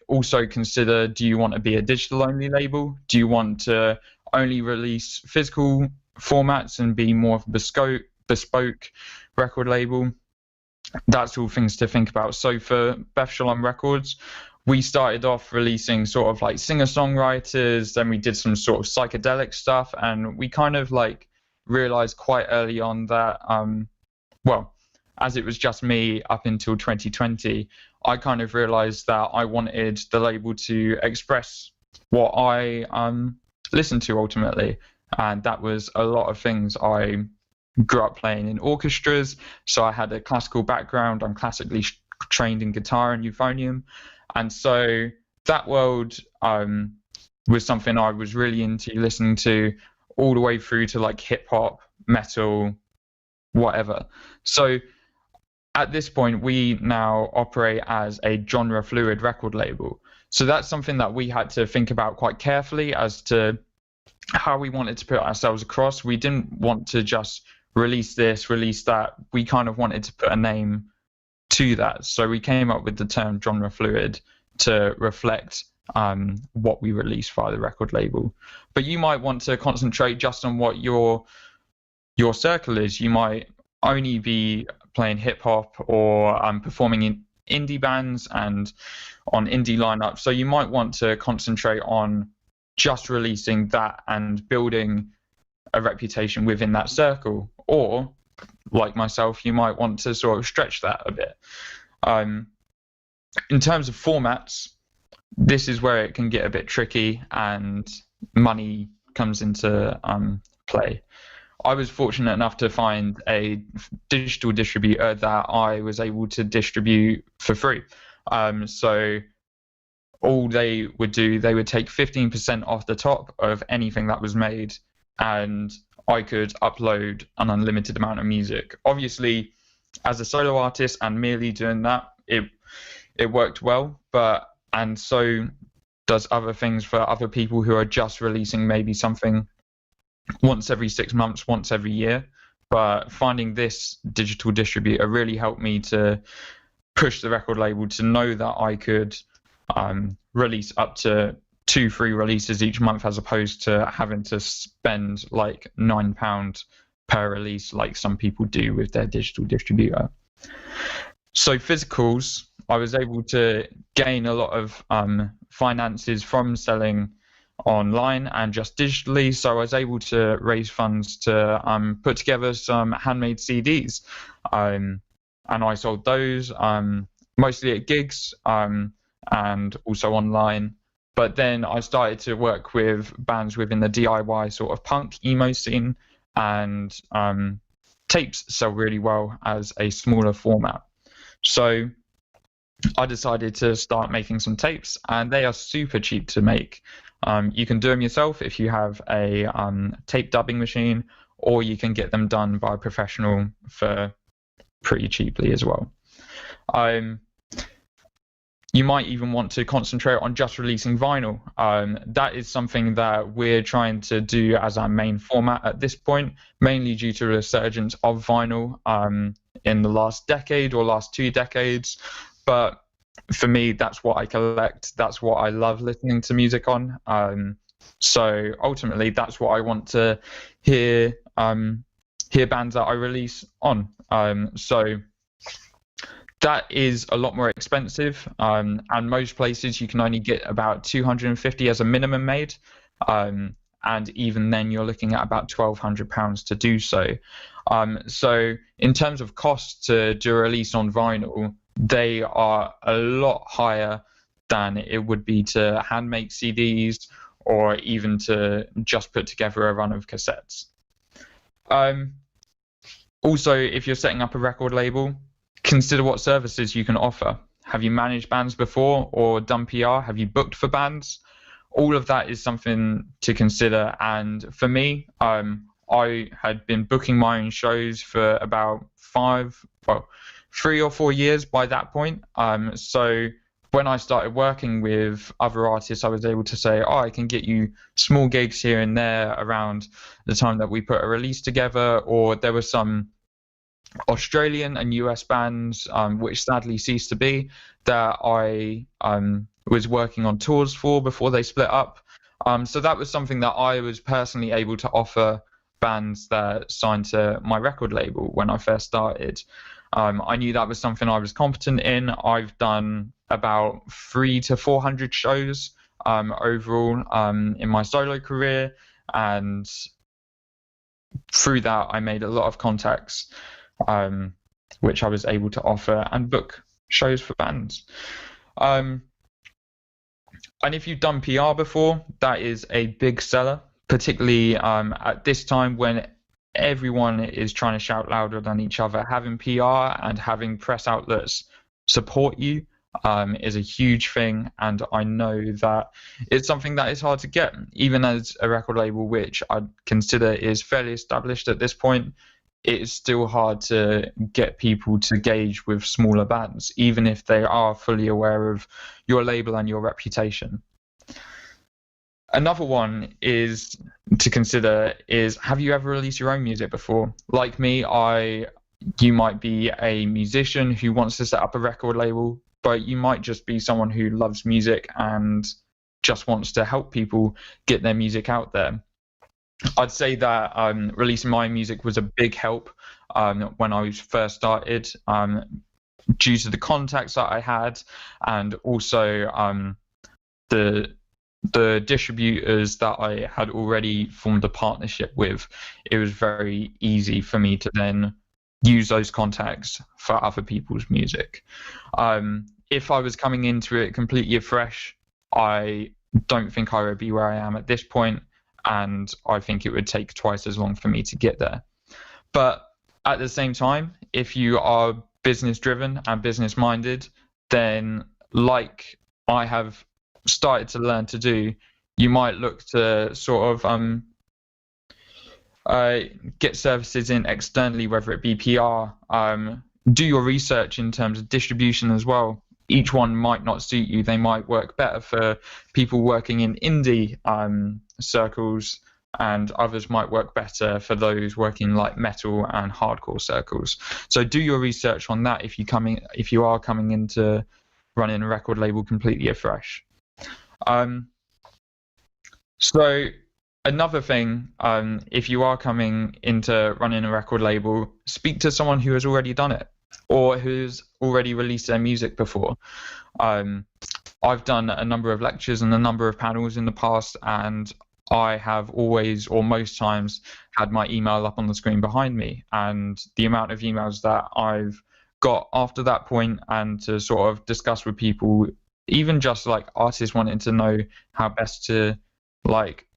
[SPEAKER 4] Also consider, do you want to be a digital only label? Do you want to only release physical formats and be more of a bespoke record label? That's all things to think about. So for Bethshalom Records, we started off releasing sort of like singer-songwriters, then we did some sort of psychedelic stuff, and we kind of like realized quite early on that, as it was just me up until 2020, I kind of realized that I wanted the label to express what I listened to ultimately, and that was a lot of things. I grew up playing in orchestras, so I had a classical background. I'm classically trained in guitar and euphonium, and so that world was something I was really into listening to, all the way through to like hip hop, metal, whatever. So at this point, we now operate as a genre fluid record label. So that's something that we had to think about quite carefully as to how we wanted to put ourselves across. We didn't want to just release this, release that. We kind of wanted to put a name to that. So we came up with the term genre fluid to reflect what we release via the record label. But you might want to concentrate just on what your circle is. You might only be playing hip hop or performing in indie bands and on indie lineups. So you might want to concentrate on just releasing that and building a reputation within that circle. Or, like myself, you might want to sort of stretch that a bit. In terms of formats, this is where it can get a bit tricky and money comes into play. I was fortunate enough to find a digital distributor that I was able to distribute for free. So all they would do, they would take 15% off the top of anything that was made, and I could upload an unlimited amount of music. Obviously, as a solo artist and merely doing that, it worked well, and so does other things for other people who are just releasing maybe something once every 6 months, once every year. But finding this digital distributor really helped me to push the record label to know that I could release up to 2-3 releases each month, as opposed to having to spend like £9 per release like some people do with their digital distributor. So physicals, I was able to gain a lot of finances from selling online and just digitally. So I was able to raise funds to put together some handmade CDs, and I sold those mostly at gigs and also online. But then I started to work with bands within the DIY sort of punk emo scene, and tapes sell really well as a smaller format. So I decided to start making some tapes, and they are super cheap to make. You can do them yourself if you have a tape dubbing machine, or you can get them done by a professional for pretty cheaply as well. You might even want to concentrate on just releasing vinyl. That is something that we're trying to do as our main format at this point, mainly due to the resurgence of vinyl in the last decade or last 2 decades. But for me, that's what I collect. That's what I love listening to music on. So ultimately, that's what I want to hear bands that I release on. So that is a lot more expensive, and most places you can only get about 250 as a minimum made, and even then you're looking at about £1,200 to do so. So in terms of cost to do a release on vinyl, they are a lot higher than it would be to hand make CDs or even to just put together a run of cassettes. Also, if you're setting up a record label, consider what services you can offer. Have you managed bands before or done PR? Have you booked for bands? All of that is something to consider. And for me, I had been booking my own shows for about 3 or 4 years by that point. So when I started working with other artists, I was able to say, I can get you small gigs here and there around the time that we put a release together. Or there were some Australian and US bands, which sadly ceased to be, that I was working on tours for before they split up. So that was something that I was personally able to offer bands that signed to my record label when I first started. I knew that was something I was competent in. I've done about 300 to 400 shows overall in my solo career, and through that I made a lot of contacts, which I was able to offer and book shows for bands. And if you've done PR before, that is a big seller, particularly at this time when everyone is trying to shout louder than each other. Having PR and having press outlets support you is a huge thing, and I know that it's something that is hard to get, even as a record label which I consider is fairly established at this point. It is still hard to get people to gauge with smaller bands, even if they are fully aware of your label and your reputation. Another one is to consider is, have you ever released your own music before? Like me, you might be a musician who wants to set up a record label, but you might just be someone who loves music and just wants to help people get their music out there. I'd say that releasing my music was a big help when I first started, due to the contacts that I had, and also the distributors that I had already formed a partnership with. It was very easy for me to then use those contacts for other people's music. If I was coming into it completely fresh, I don't think I would be where I am at this point, and I think it would take twice as long for me to get there. But at the same time, if you are business driven and business minded, then like I have started to learn to do, you might look to sort of get services in externally, whether it be PR, do your research in terms of distribution as well. Each one might not suit you. They might work better for people working in indie circles, and others might work better for those working like metal and hardcore circles. So do your research on that if you are coming into running a record label completely afresh. So another thing, if you are coming into running a record label, speak to someone who has already done it or who's already released their music before. I've done a number of lectures and a number of panels in the past, and I have always, or most times, had my email up on the screen behind me, and the amount of emails that I've got after that point, and to sort of discuss with people, even just like artists wanting to know how best to like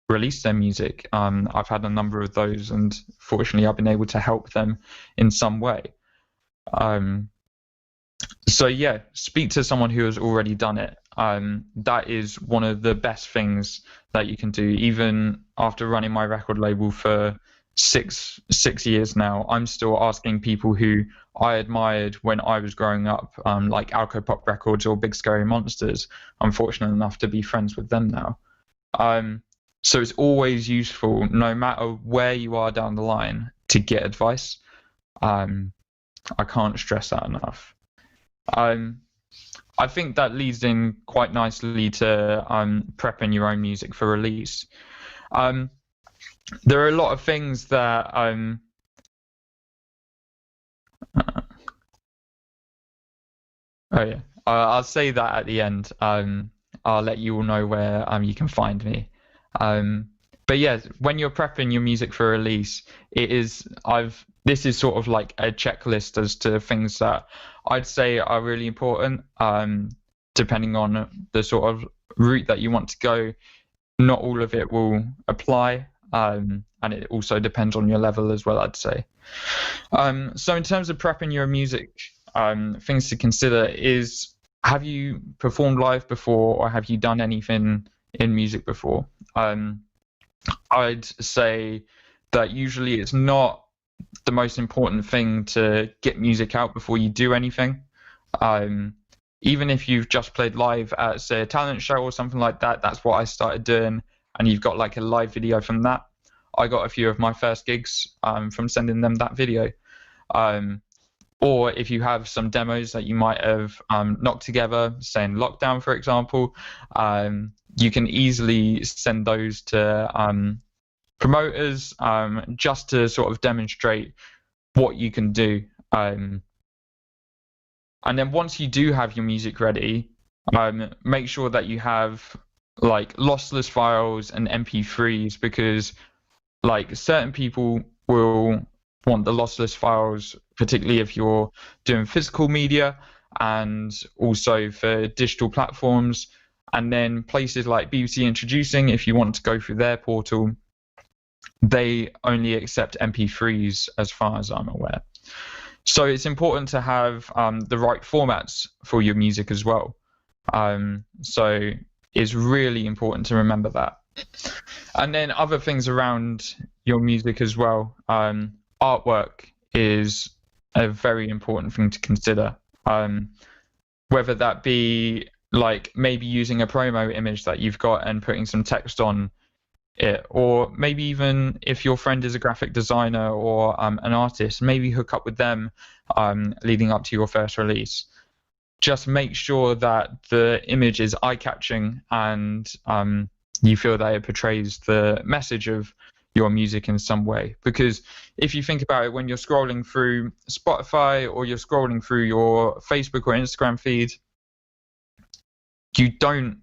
[SPEAKER 4] release their music. I've had a number of those, and fortunately I've been able to help them in some way. So yeah, speak to someone who has already done it. That is one of the best things that you can do. Even after running my record label for six years now, I'm still asking people who I admired when I was growing up, like Alco Pop Records or Big Scary Monsters. I'm fortunate enough to be friends with them now. So it's always useful, no matter where you are down the line, to get advice. I can't stress that enough. I think that leads in quite nicely to prepping your own music for release. There are a lot of things that I'll say that at the end. I'll let you all know where you can find me. But yeah, when you're prepping your music for release, this is sort of like a checklist as to things that I'd say are really important, depending on the sort of route that you want to go. Not all of it will apply, and it also depends on your level as well, I'd say. So in terms of prepping your music, things to consider is, have you performed live before, or have you done anything in music before? I'd say that usually it's not the most important thing to get music out before you do anything. Even if you've just played live at, say, a talent show or something like that, that's what I started doing, and you've got like a live video from that. I got a few of my first gigs from sending them that video. Or if you have some demos that you might have knocked together, say in lockdown, for example, you can easily send those to promoters, just to sort of demonstrate what you can do. And then once you do have your music ready, make sure that you have like lossless files and MP3s, because like certain people will want the lossless files, particularly if you're doing physical media, and also for digital platforms. And then places like BBC Introducing, if you want to go through their portal, they only accept MP3s as far as I'm aware. So it's important to have the right formats for your music as well. So it's really important to remember that. And then other things around your music as well. Artwork is a very important thing to consider. Whether that be like maybe using a promo image that you've got and putting some text on it, or maybe even if your friend is a graphic designer or an artist, maybe hook up with them leading up to your first release. Just make sure that the image is eye-catching and you feel that it portrays the message of your music in some way. Because if you think about it, when you're scrolling through Spotify or you're scrolling through your Facebook or Instagram feed, you don't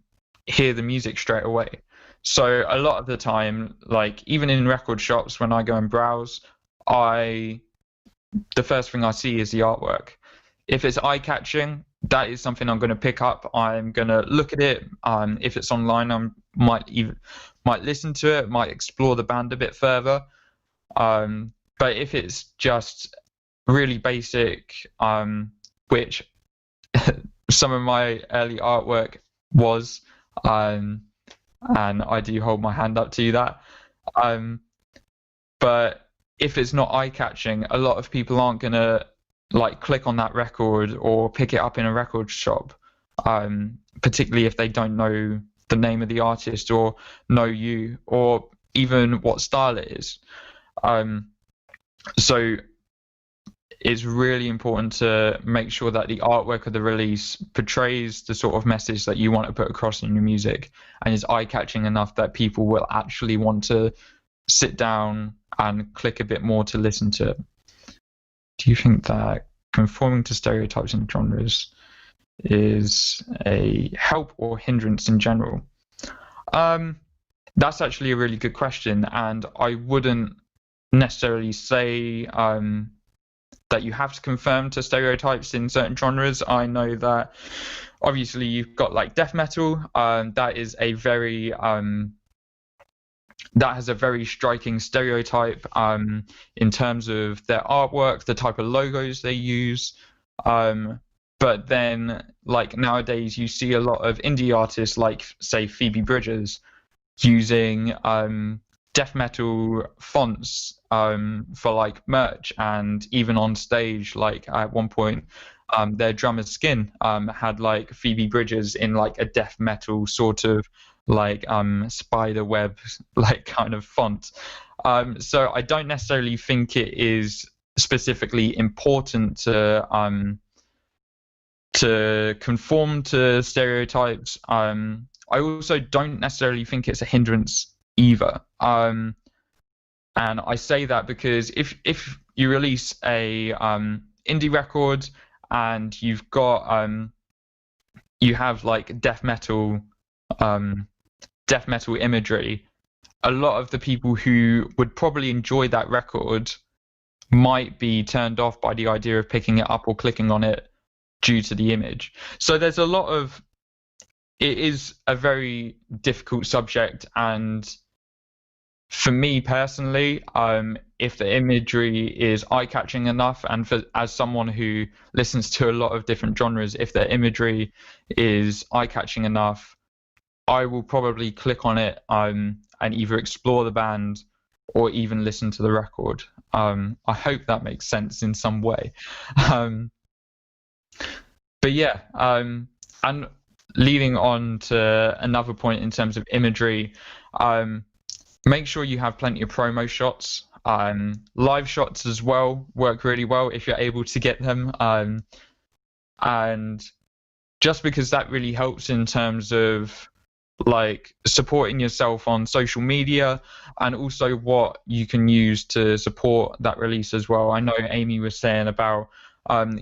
[SPEAKER 4] hear the music straight away. So a lot of the time, like even in record shops, when I go and browse, the first thing I see is the artwork. If it's eye-catching, that is something I'm going to pick up. I'm going to look at it. If it's online, I might listen to it, might explore the band a bit further. But if it's just really basic, which some of my early artwork was, and I do hold my hand up to that. But if it's not eye-catching, a lot of people aren't going to like click on that record or pick it up in a record shop, particularly if they don't know the name of the artist or know you or even what style it is. So it's really important to make sure that the artwork of the release portrays the sort of message that you want to put across in your music and is eye-catching enough that people will actually want to sit down and click a bit more to listen to it. Do you think that conforming to stereotypes and genres is a help or hindrance in general? That's actually a really good question, and I wouldn't necessarily say that you have to conform to stereotypes in certain genres. I know that obviously you've got like death metal, that is a very that has a very striking stereotype in terms of their artwork, the type of logos they use. But then, like nowadays, you see a lot of indie artists, like say Phoebe Bridgers, using death metal fonts for like merch, and even on stage. Like at one point, their drummer Skin had like Phoebe Bridgers in like a death metal sort of like spider web like kind of font. So I don't necessarily think it is specifically important to conform to stereotypes. I also don't necessarily think it's a hindrance either. And I say that because if you release a indie record and you've got you have like death metal imagery, a lot of the people who would probably enjoy that record might be turned off by the idea of picking it up or clicking on it due to the image. So there's a lot of, it is a very difficult subject, and for me personally, if the imagery is eye-catching enough, and as someone who listens to a lot of different genres, if the imagery is eye-catching enough, I will probably click on it and either explore the band or even listen to the record. I hope that makes sense in some way. But yeah, and leading on to another point in terms of imagery, make sure you have plenty of promo shots. Live shots as well work really well if you're able to get them. And just because that really helps in terms of like supporting yourself on social media, and also what you can use to support that release as well. I know Amy was saying about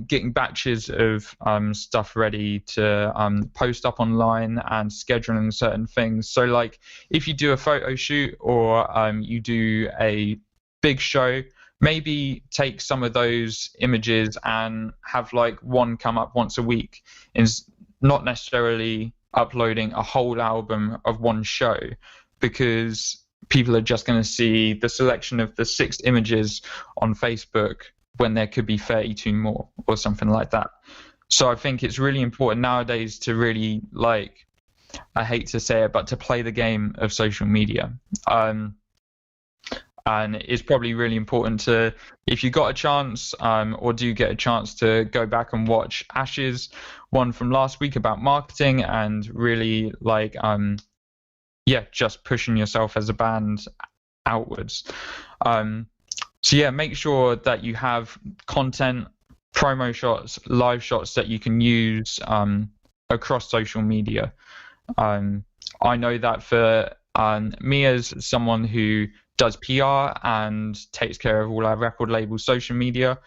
[SPEAKER 4] getting batches of stuff ready to post up online and scheduling certain things. So like if you do a photo shoot or you do a big show, maybe take some of those images and have like one come up once a week. It's not necessarily uploading a whole album of one show, because people are just going to see the selection of the 6 images on Facebook when there could be 32 more or something like that. So I think it's really important nowadays to really, like, I hate to say it, but to play the game of social media. And it's probably really important to, if you got a chance, or do get a chance, to go back and watch Ash's one from last week about marketing, and really, like, just pushing yourself as a band outwards. So yeah, make sure that you have content, promo shots, live shots that you can use across social media. I know that for me, as someone who does PR and takes care of all our record label social media,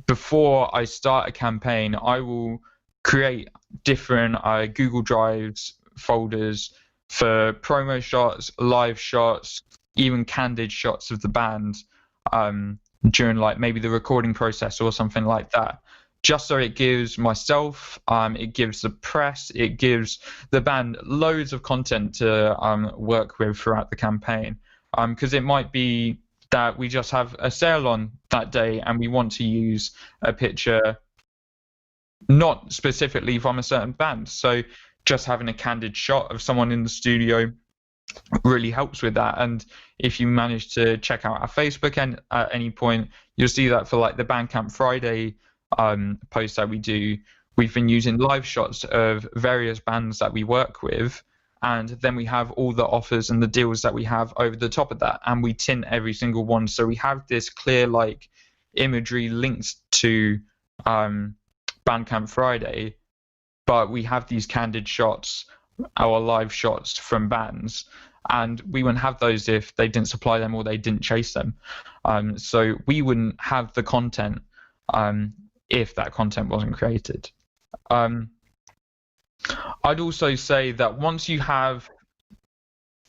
[SPEAKER 4] before I start a campaign, I will create different Google Drives folders for promo shots, live shots, even candid shots of the band during, like, maybe the recording process or something like that. Just so it gives myself, it gives the press, it gives the band loads of content to work with throughout the campaign. Because it might be that we just have a sale on that day and we want to use a picture not specifically from a certain band. So just having a candid shot of someone in the studio really helps with that. And if you manage to check out our Facebook and at any point, you'll see that for, like, the Bandcamp Friday post that we do, we've been using live shots of various bands that we work with, and then we have all the offers and the deals that we have over the top of that, and we tint every single one, so we have this clear, like, imagery linked to Bandcamp Friday, but we have these candid shots, our live shots from bands, and we wouldn't have those if they didn't supply them or they didn't chase them. So we wouldn't have the content if that content wasn't created. I'd also say that once you have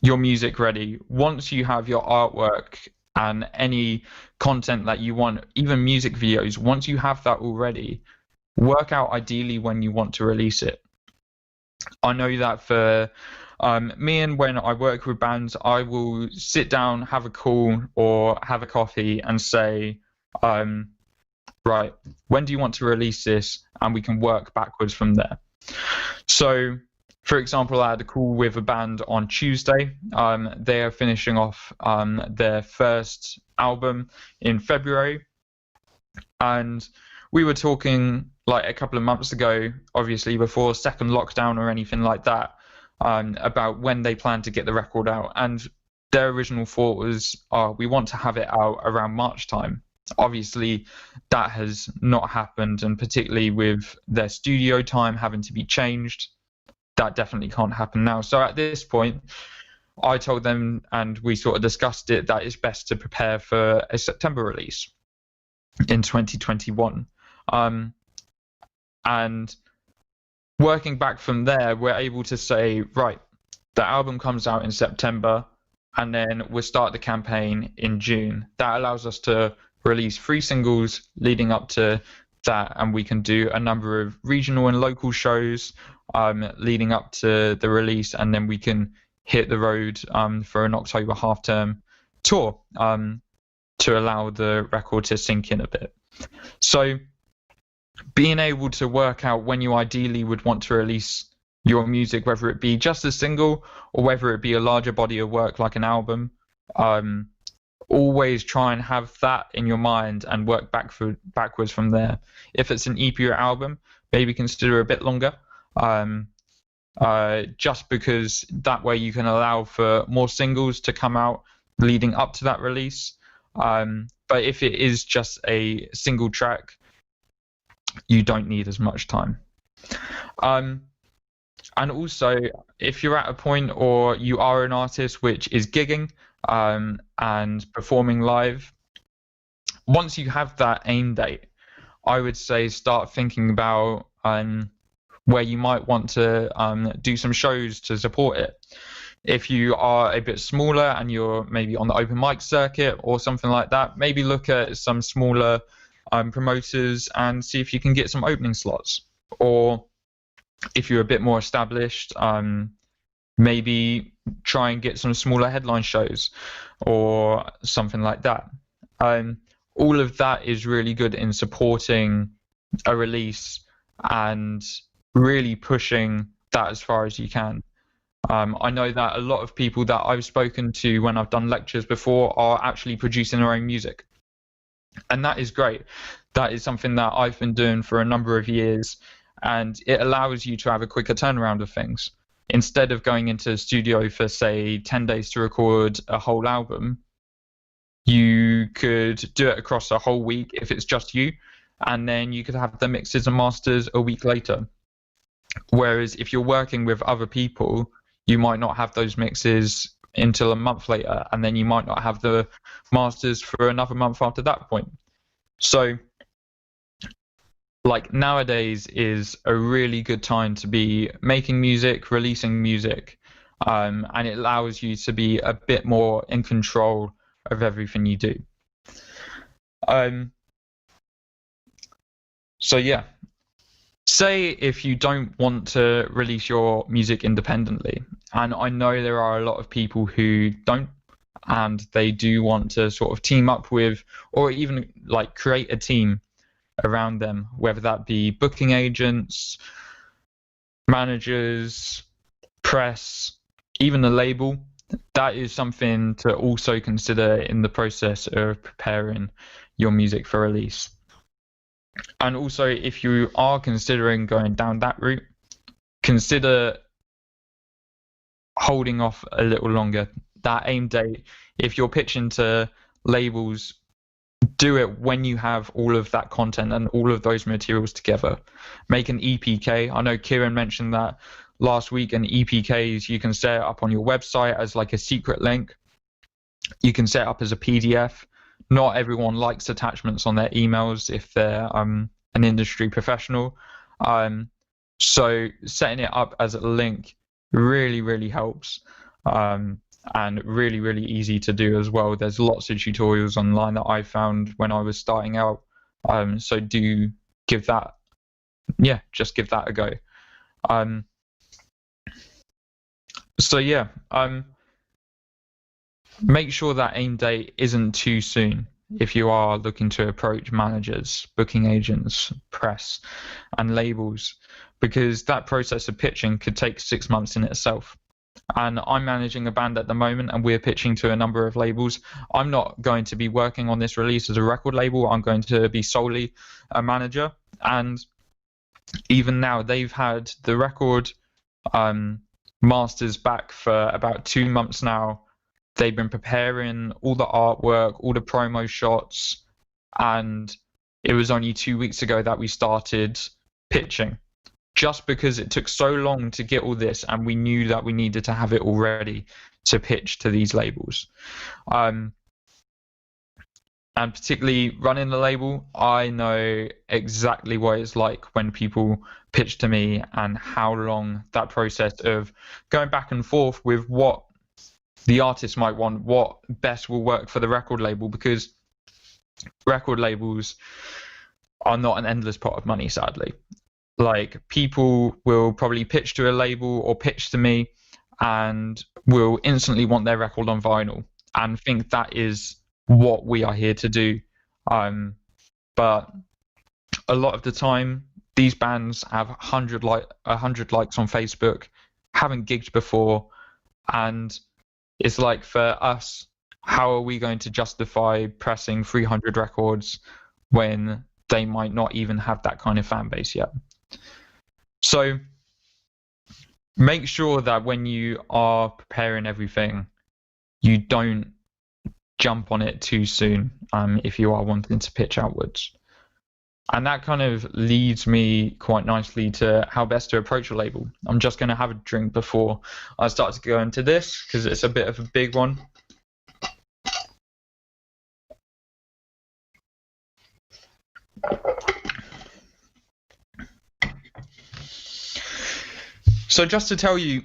[SPEAKER 4] your music ready, once you have your artwork and any content that you want, even music videos, once you have that already, work out ideally when you want to release it. I know that for me, and when I work with bands, I will sit down, have a call or have a coffee and say, right, when do you want to release this? And we can work backwards from there. So, for example, I had a call with a band on Tuesday. They are finishing off their first album in February. And we were talking, like, a couple of months ago, obviously before second lockdown or anything like that, about when they plan to get the record out. And their original thought was, we want to have it out around March time. Obviously, that has not happened, and particularly with their studio time having to be changed, that definitely can't happen now. So at this point, I told them, and we sort of discussed it, that it's best to prepare for a September release in 2021. And working back from there, we're able to say, right, the album comes out in September, and then we'll start the campaign in June. That allows us to release 3 singles leading up to that, and we can do a number of regional and local shows leading up to the release, and then we can hit the road for an October half-term tour to allow the record to sink in a bit. So being able to work out when you ideally would want to release your music, whether it be just a single or whether it be a larger body of work like an album, always try and have that in your mind and work backwards from there. If it's an EP or album, maybe consider a bit longer, just because that way you can allow for more singles to come out leading up to that release. But if it is just a single track, you don't need as much time. And also, if you're at a point or you are an artist which is gigging and performing live, once you have that aim date, I would say start thinking about where you might want to do some shows to support it. If you are a bit smaller and you're maybe on the open mic circuit or something like that, maybe look at some smaller promoters and see if you can get some opening slots. Or if you're a bit more established, maybe try and get some smaller headline shows or something like that. All of that is really good in supporting a release and really pushing that as far as you can. I know that a lot of people that I've spoken to when I've done lectures before are actually producing their own music. And that is great. That is something that I've been doing for a number of years, and it allows you to have a quicker turnaround of things. Instead of going into the studio for, say, 10 days to record a whole album, you could do it across a whole week if it's just you, and then you could have the mixes and masters a week later. Whereas if you're working with other people, you might not have those mixes until a month later, and then you might not have the masters for another month after that point. So like nowadays is a really good time to be making music, releasing music, and it allows you to be a bit more in control of everything you do. So yeah, say if you don't want to release your music independently, and I know there are a lot of people who don't, and they do want to sort of team up with, or even like create a team around them, whether that be booking agents, managers, press, even a label. That is something to also consider in the process of preparing your music for release. And also, if you are considering going down that route, consider holding off a little longer. That aim date, if you're pitching to labels, do it when you have all of that content and all of those materials together. Make an EPK. I know Kieran mentioned that last week, and EPKs, you can set it up on your website as like a secret link. You can set it up as a PDF. Not everyone likes attachments on their emails if they're an industry professional. So setting it up as a link really, really helps. And really, really easy to do as well. There's lots of tutorials online that I found when I was starting out. So do give that, just give that a go. So yeah, make sure that aim date isn't too soon if you are looking to approach managers, booking agents, press, and labels, because that process of pitching could take 6 months in itself. And I'm managing a band at the moment, and we're pitching to a number of labels. I'm not going to be working on this release as a record label. I'm going to be solely a manager. And even now, they've had the record masters back for about 2 months now. They've been preparing all the artwork, all the promo shots, and it was only 2 weeks ago that we started pitching. Just because it took so long to get all this, and we knew that we needed to have it all ready to pitch to these labels. And particularly running the label, I know exactly what it's like when people pitch to me and how long that process of going back and forth with what the artist might want, what best will work for the record label, because record labels are not an endless pot of money, sadly. Like, people will probably pitch to a label or pitch to me and will instantly want their record on vinyl and think that is what we are here to do. But a lot of the time, these bands have 100 likes on Facebook, haven't gigged before, and it's like, for us, how are we going to justify pressing 300 records when they might not even have that kind of fan base yet? So make sure that when you are preparing everything, you don't jump on it too soon if you are wanting to pitch outwards. And that kind of leads me quite nicely to how best to approach a label. I'm just going to have a drink before I start to go into this, because it's a bit of a big one. So just to tell you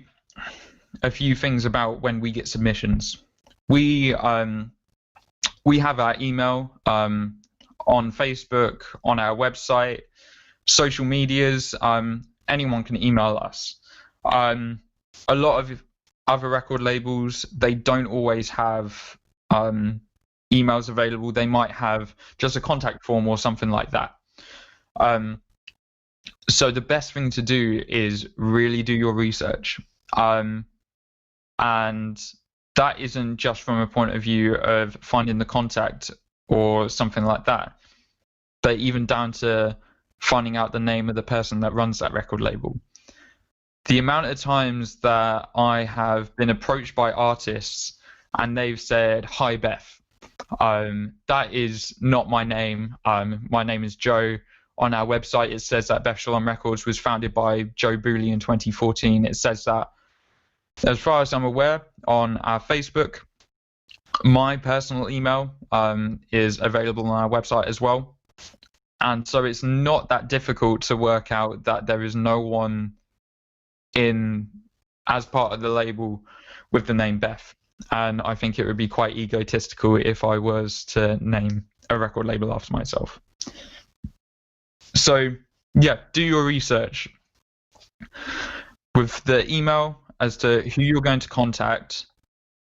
[SPEAKER 4] a few things about when we get submissions, we have our email on Facebook, on our website, social medias, anyone can email us. A lot of other record labels, they don't always have emails available. They might have just a contact form or something like that. So the best thing to do is really do your research. And that isn't just from a point of view of finding the contact or something like that, but even down to finding out the name of the person that runs that record label. The amount of times that I have been approached by artists and they've said, "Hi, Beth. That is not my name. My name is Joe. On our website, it says that Beth Shalom Records was founded by Joe Booley in 2014. It says that." As far as I'm aware, on our Facebook, my personal email is available on our website as well. And so it's not that difficult to work out that there is no one in as part of the label with the name Beth. And I think it would be quite egotistical if I was to name a record label after myself. So yeah, do your research with the email as to who you're going to contact,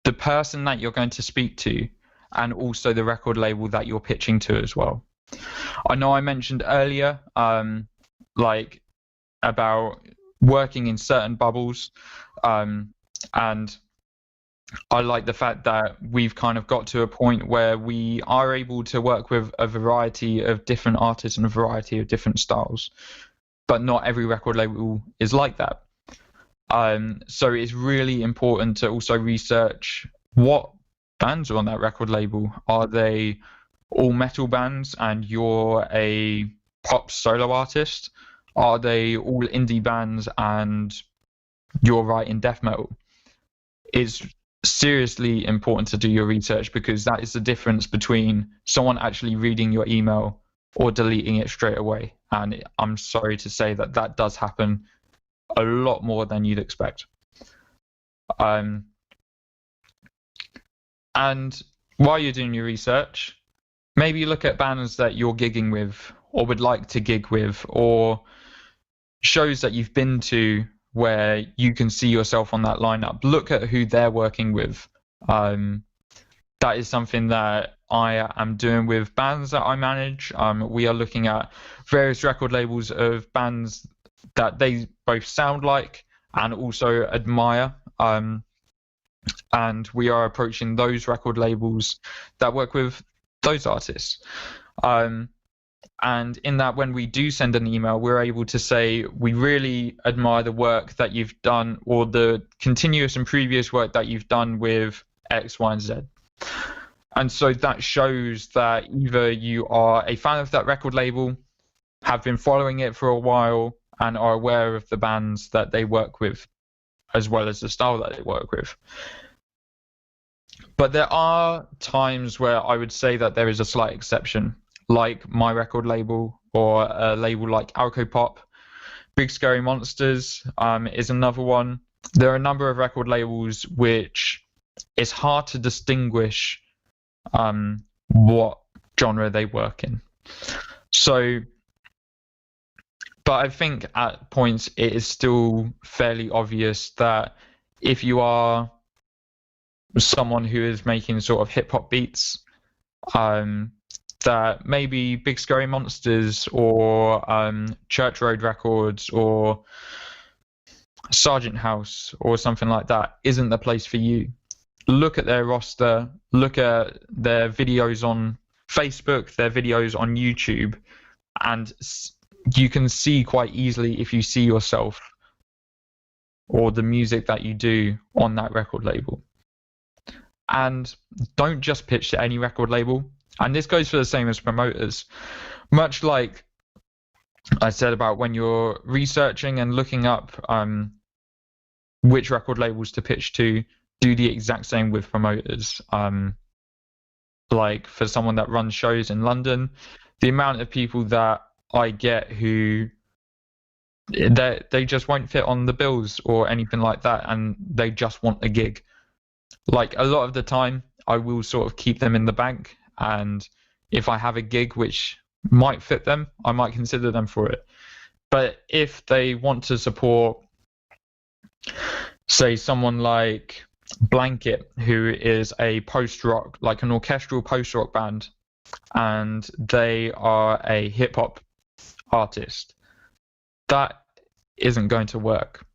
[SPEAKER 4] the person that you're going to speak to, and also the record label that you're pitching to as well. I know I mentioned earlier like about working in certain bubbles, and I like the fact that we've kind of got to a point where we are able to work with a variety of different artists and a variety of different styles, but not every record label is like that. So it's really important to also research what bands are on that record label. Are they all metal bands and you're a pop solo artist? Are they all indie bands and you're writing death metal? It's seriously important to do your research, because that is the difference between someone actually reading your email or deleting it straight away. And I'm sorry to say that that does happen a lot more than you'd expect. And while you're doing your research, maybe look at bands that you're gigging with or would like to gig with, or shows that you've been to where you can see yourself on that lineup. Look at who they're working with. That is something that I am doing with bands that I manage. We are looking at various record labels of bands that they both sound like and also admire. And we are approaching those record labels that work with those artists. And in that, when we do send an email, we're able to say, we really admire the work that you've done, or the continuous and previous work that you've done with X, Y, and Z. And so that shows that either you are a fan of that record label, have been following it for a while, and are aware of the bands that they work with, as well as the style that they work with. But there are times where I would say that there is a slight exception, like my record label, or a label like Alcopop. Big Scary Monsters is another one. There are a number of record labels which it's hard to distinguish what genre they work in. So, but I think at points it is still fairly obvious that if you are someone who is making sort of hip hop beats, that maybe Big Scary Monsters or Church Road Records or Sargent House or something like that isn't the place for you. Look at their roster, look at their videos on Facebook, their videos on YouTube, and you can see quite easily if you see yourself or the music that you do on that record label. And don't just pitch to any record label. And this goes for the same as promoters. Much like I said about when you're researching and looking up which record labels to pitch to, do the exact same with promoters. Like for someone that runs shows in London, the amount of people that I get who they just won't fit on the bills or anything like that, and they just want a gig. Like a lot of the time, I will sort of keep them in the bank, and if I have a gig which might fit them, I might consider them for it. But if they want to support, say, someone like Blanket, who is a post-rock, like an orchestral post-rock band, and they are a hip-hop artist, that isn't going to work.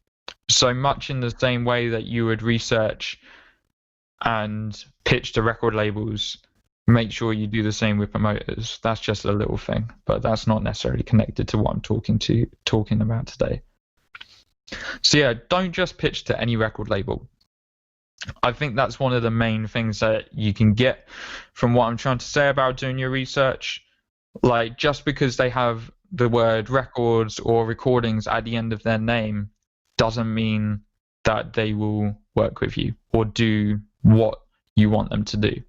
[SPEAKER 4] So much in the same way that you would research and pitch to record labels, make sure you do the same with promoters. That's just a little thing, but that's not necessarily connected to what I'm talking about today. So yeah, don't just pitch to any record label. I think that's one of the main things that you can get from what I'm trying to say about doing your research. Like, just because they have the word records or recordings at the end of their name doesn't mean that they will work with you or do what you want them to do.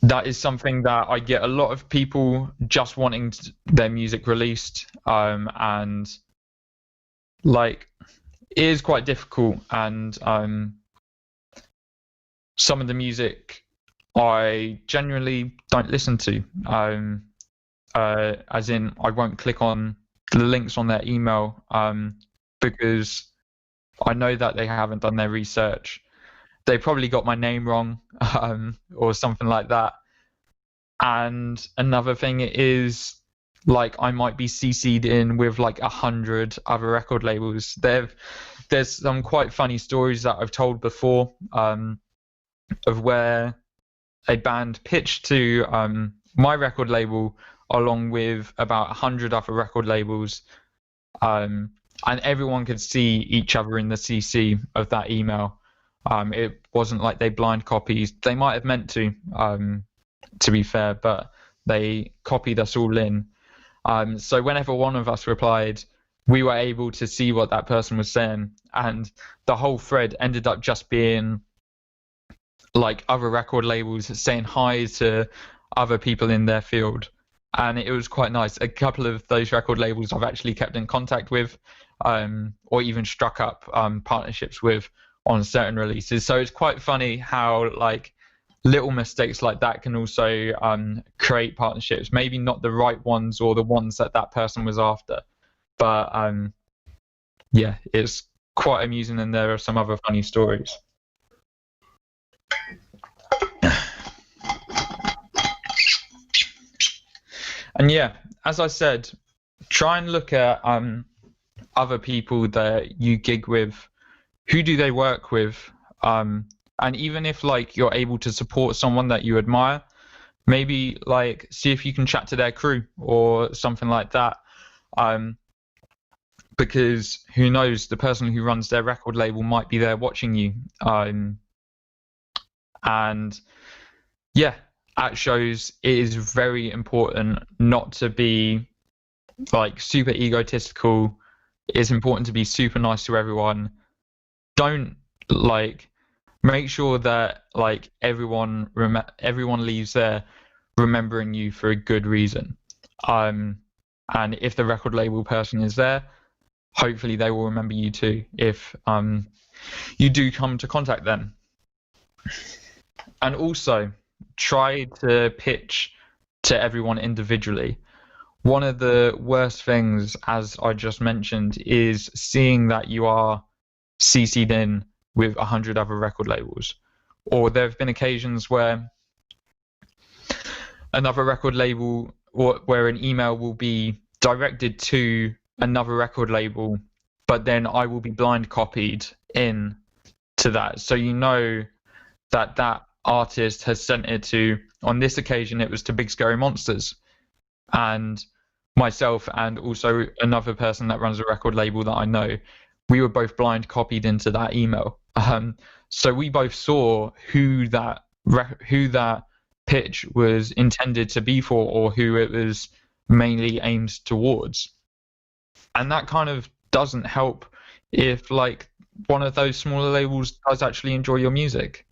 [SPEAKER 4] That is something that I get a lot of people just wanting their music released, and like, it is quite difficult, and some of the music I genuinely don't listen to, as in I won't click on the links on their email, because I know that they haven't done their research. They probably got my name wrong, or something like that. And another thing is, like, I might be CC'd in with like 100 other record labels. There's some quite funny stories that I've told before, of where a band pitched to my record label along with about 100 other record labels, and everyone could see each other in the CC of that email. It wasn't like they blind copied. They might have meant to be fair, but they copied us all in. So whenever one of us replied, we were able to see what that person was saying, and the whole thread ended up just being like other record labels saying hi to other people in their field, and it was quite nice. A couple of those record labels I've actually kept in contact with, or even struck up partnerships with on certain releases. So it's quite funny how like little mistakes like that can also create partnerships. Maybe not the right ones or the ones that that person was after, but yeah, it's quite amusing, and there are some other funny stories. And yeah, as I said, try and look at other people that you gig with. Who do they work with? And even if like you're able to support someone that you admire, maybe like see if you can chat to their crew or something like that. Because who knows, the person who runs their record label might be there watching you. And yeah, at shows it is very important not to be like super egotistical. It's important to be super nice to everyone. Don't like, make sure that like everyone leaves there remembering you for a good reason. And if the record label person is there, hopefully they will remember you too if you do come to contact them. And also try to pitch to everyone individually. One of the worst things, as I just mentioned, is seeing that you are CC'd in with 100 other record labels. Or there have been occasions where another record label, or where an email will be directed to another record label, but then I will be blind copied in to that. So you know that that artist has sent it to, on this occasion it was to Big Scary Monsters, and myself and also another person that runs a record label that I know, we were both blind copied into that email. So we both saw who that pitch was intended to be for, or who it was mainly aimed towards. And that kind of doesn't help if like one of those smaller labels does actually enjoy your music.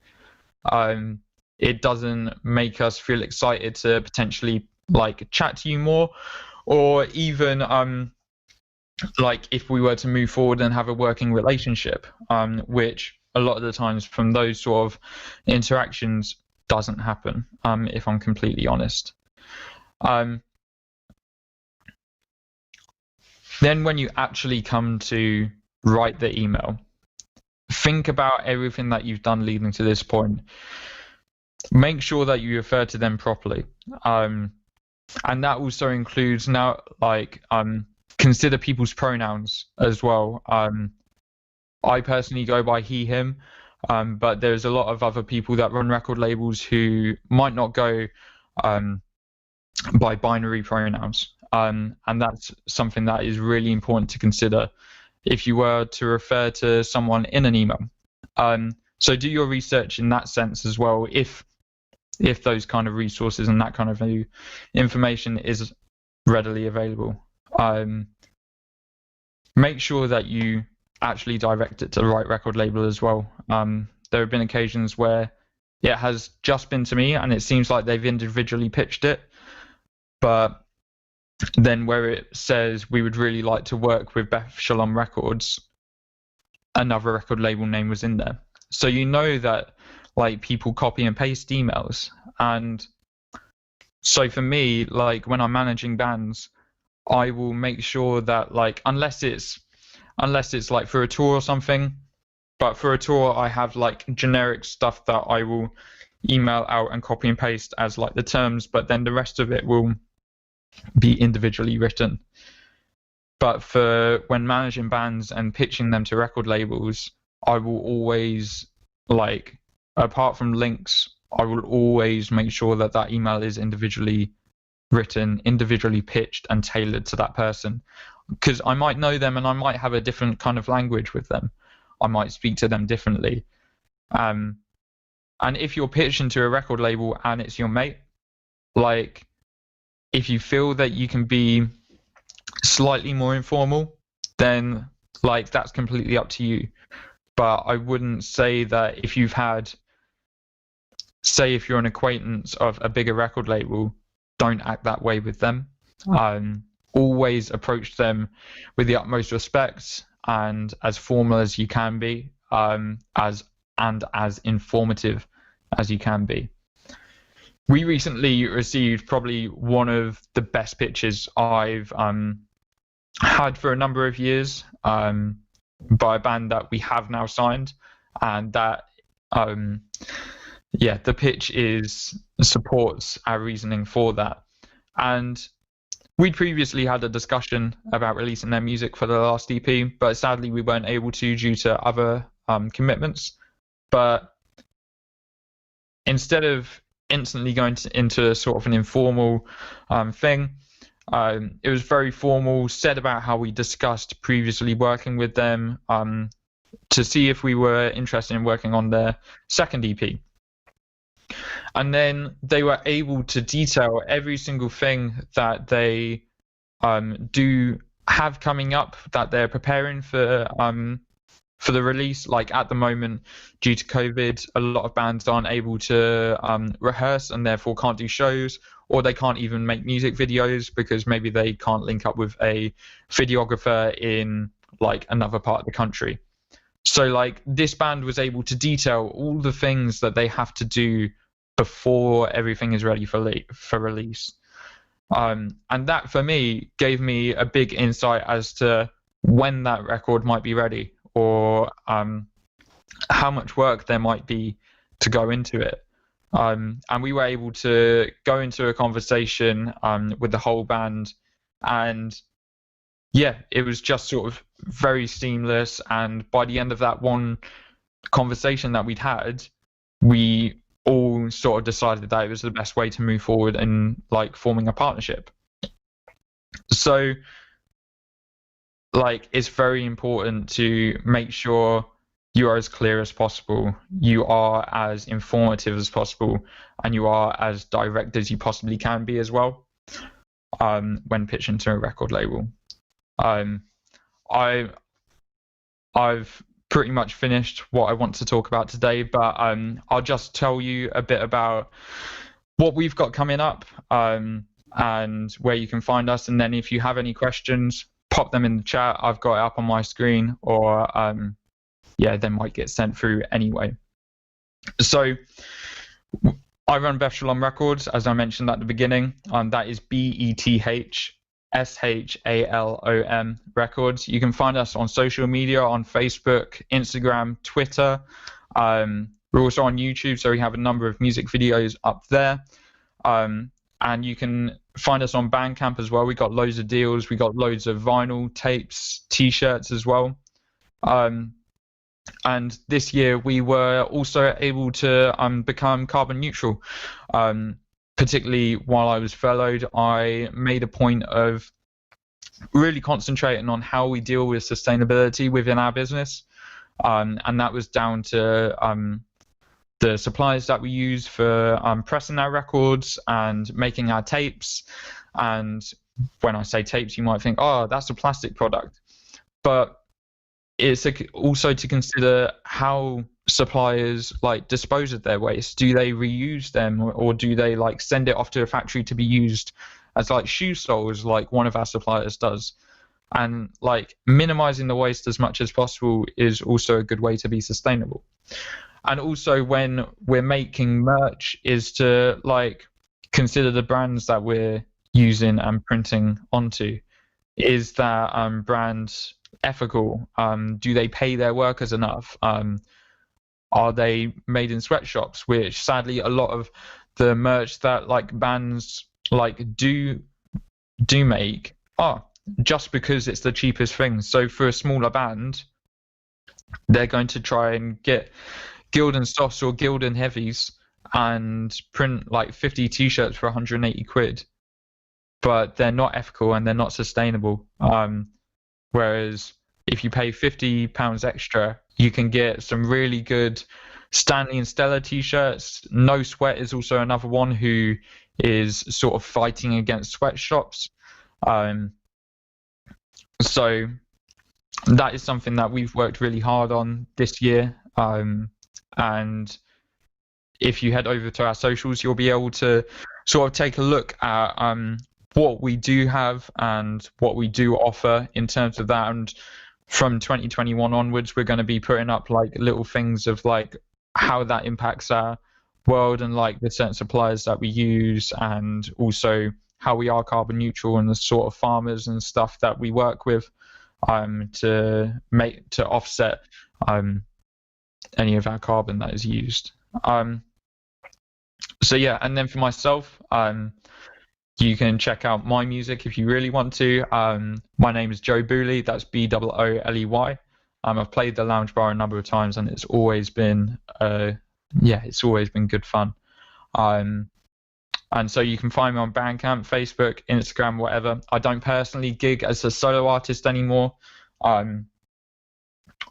[SPEAKER 4] It doesn't make us feel excited to potentially like chat to you more, or even like if we were to move forward and have a working relationship, which a lot of the times from those sort of interactions doesn't happen, if I'm completely honest. then when you actually come to write the email, think about everything that you've done leading to this point. Make sure that you refer to them properly. And that also includes now, consider people's pronouns as well. I personally go by he, him, but there's a lot of other people that run record labels who might not go by binary pronouns. And that's something that is really important to consider if you were to refer to someone in an email. So do your research in that sense as well, if those kind of resources and that kind of information is readily available. Make sure that you actually direct it to the right record label as well. There have been occasions where it has just been to me and it seems like they've individually pitched it, but then where it says we would really like to work with Beth Shalom Records, another record label name was in there. So you know that people copy and paste emails. And so for me, when I'm managing bands, I will make sure that unless it's for a tour or something, but for a tour I have generic stuff that I will email out and copy and paste as the terms, but then the rest of it will be individually written. But for when managing bands and pitching them to record labels, I will always apart from links, I will always make sure that that email is individually written, individually pitched and tailored to that person, because I might know them and I might have a different kind of language with them. I might speak to them differently. And if you're pitching to a record label and it's your mate, if you feel that you can be slightly more informal, then that's completely up to you. But I wouldn't say that if you've had, say if you're an acquaintance of a bigger record label, don't act that way with them. Always approach them with the utmost respect and as formal as you can be, as informative as you can be. We recently received probably one of the best pitches I've had for a number of years by a band that we have now signed, and that the pitch supports our reasoning for that. And we'd previously had a discussion about releasing their music for the last EP, but sadly we weren't able to due to other commitments. But instead of instantly going into sort of an informal thing, it was very formal, said about how we discussed previously working with them to see if we were interested in working on their second EP. And then they were able to detail every single thing that they do have coming up, that they're preparing for the release. At the moment, due to COVID, a lot of bands aren't able to rehearse and therefore can't do shows, or they can't even make music videos because maybe they can't link up with a videographer in another part of the country. So this band was able to detail all the things that they have to do before everything is ready for release. And that for me gave me a big insight as to when that record might be ready, or how much work there might be to go into it. And we were able to go into a conversation with the whole band, and it was just sort of very seamless. And by the end of that one conversation that we'd had, we all sort of decided that it was the best way to move forward in forming a partnership. So it's very important to make sure you are as clear as possible, you are as informative as possible, and you are as direct as you possibly can be as well when pitching to a record label. I've pretty much finished what I want to talk about today, but I'll just tell you a bit about what we've got coming up and where you can find us. And then if you have any questions, pop them in the chat. I've got it up on my screen, or they might get sent through anyway. So I run Beth Shalom Records, as I mentioned at the beginning. That is BETH SHALOM Records. You can find us on social media on Facebook, Instagram, Twitter. We're also on YouTube, so we have a number of music videos up there. And you can find us on Bandcamp as well. We got loads of deals. We got loads of vinyl, tapes, T-shirts as well. And this year we were also able to become carbon neutral. Particularly while I was furloughed, I made a point of really concentrating on how we deal with sustainability within our business. And that was down to the suppliers that we use for pressing our records and making our tapes. And when I say tapes, you might think, oh, that's a plastic product. But it's also to consider how suppliers dispose of their waste. Do they reuse them, or do they send it off to a factory to be used as shoe soles, like one of our suppliers does? And minimizing the waste as much as possible is also a good way to be sustainable. And also when we're making merch is to consider the brands that we're using and printing onto. Is that brand ethical? Do they pay their workers enough? Are they made in sweatshops? Which sadly a lot of the merch that bands do make are just because it's the cheapest thing. So for a smaller band, they're going to try and get Gildan Softs or Gildan Heavies and print 50 t-shirts for 180 quid, but they're not ethical and they're not sustainable. Whereas if you pay £50 extra, you can get some really good Stanley and Stella t-shirts. No Sweat is also another one who is sort of fighting against sweatshops. So that is something that we've worked really hard on this year. And if you head over to our socials, you'll be able to sort of take a look at what we do have and what we do offer in terms of that. And from 2021 onwards, we're going to be putting up little things of how that impacts our world and the certain suppliers that we use, and also how we are carbon neutral and the sort of farmers and stuff that we work with to offset any of our carbon that is used. So yeah, and then for myself, you can check out my music if you really want to. My name is Joe Booley. That's Booley. I've played the Lounge Bar a number of times, and it's always been good fun. And so you can find me on Bandcamp, Facebook, Instagram, whatever. I don't personally gig as a solo artist anymore.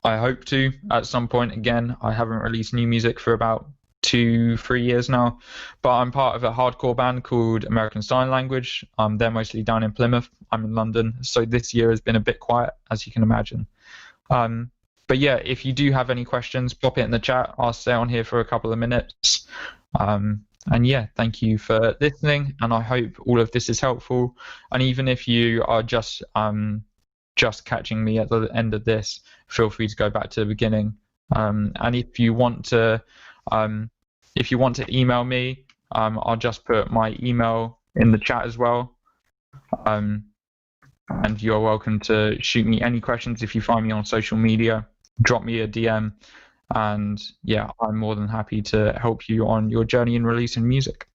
[SPEAKER 4] I hope to at some point again. I haven't released new music for about 2-3 years now, but I'm part of a hardcore band called American Sign Language. They're mostly down in Plymouth. I'm in London, so this year has been a bit quiet, as you can imagine. But yeah, if you do have any questions, pop it in the chat. I'll stay on here for a couple of minutes. And yeah, thank you for listening, and I hope all of this is helpful. And even if you are just catching me at the end of this, feel free to go back to the beginning. And if you want to email me, I'll just put my email in the chat as well. And you're welcome to shoot me any questions if you find me on social media. Drop me a DM. And yeah, I'm more than happy to help you on your journey in releasing music.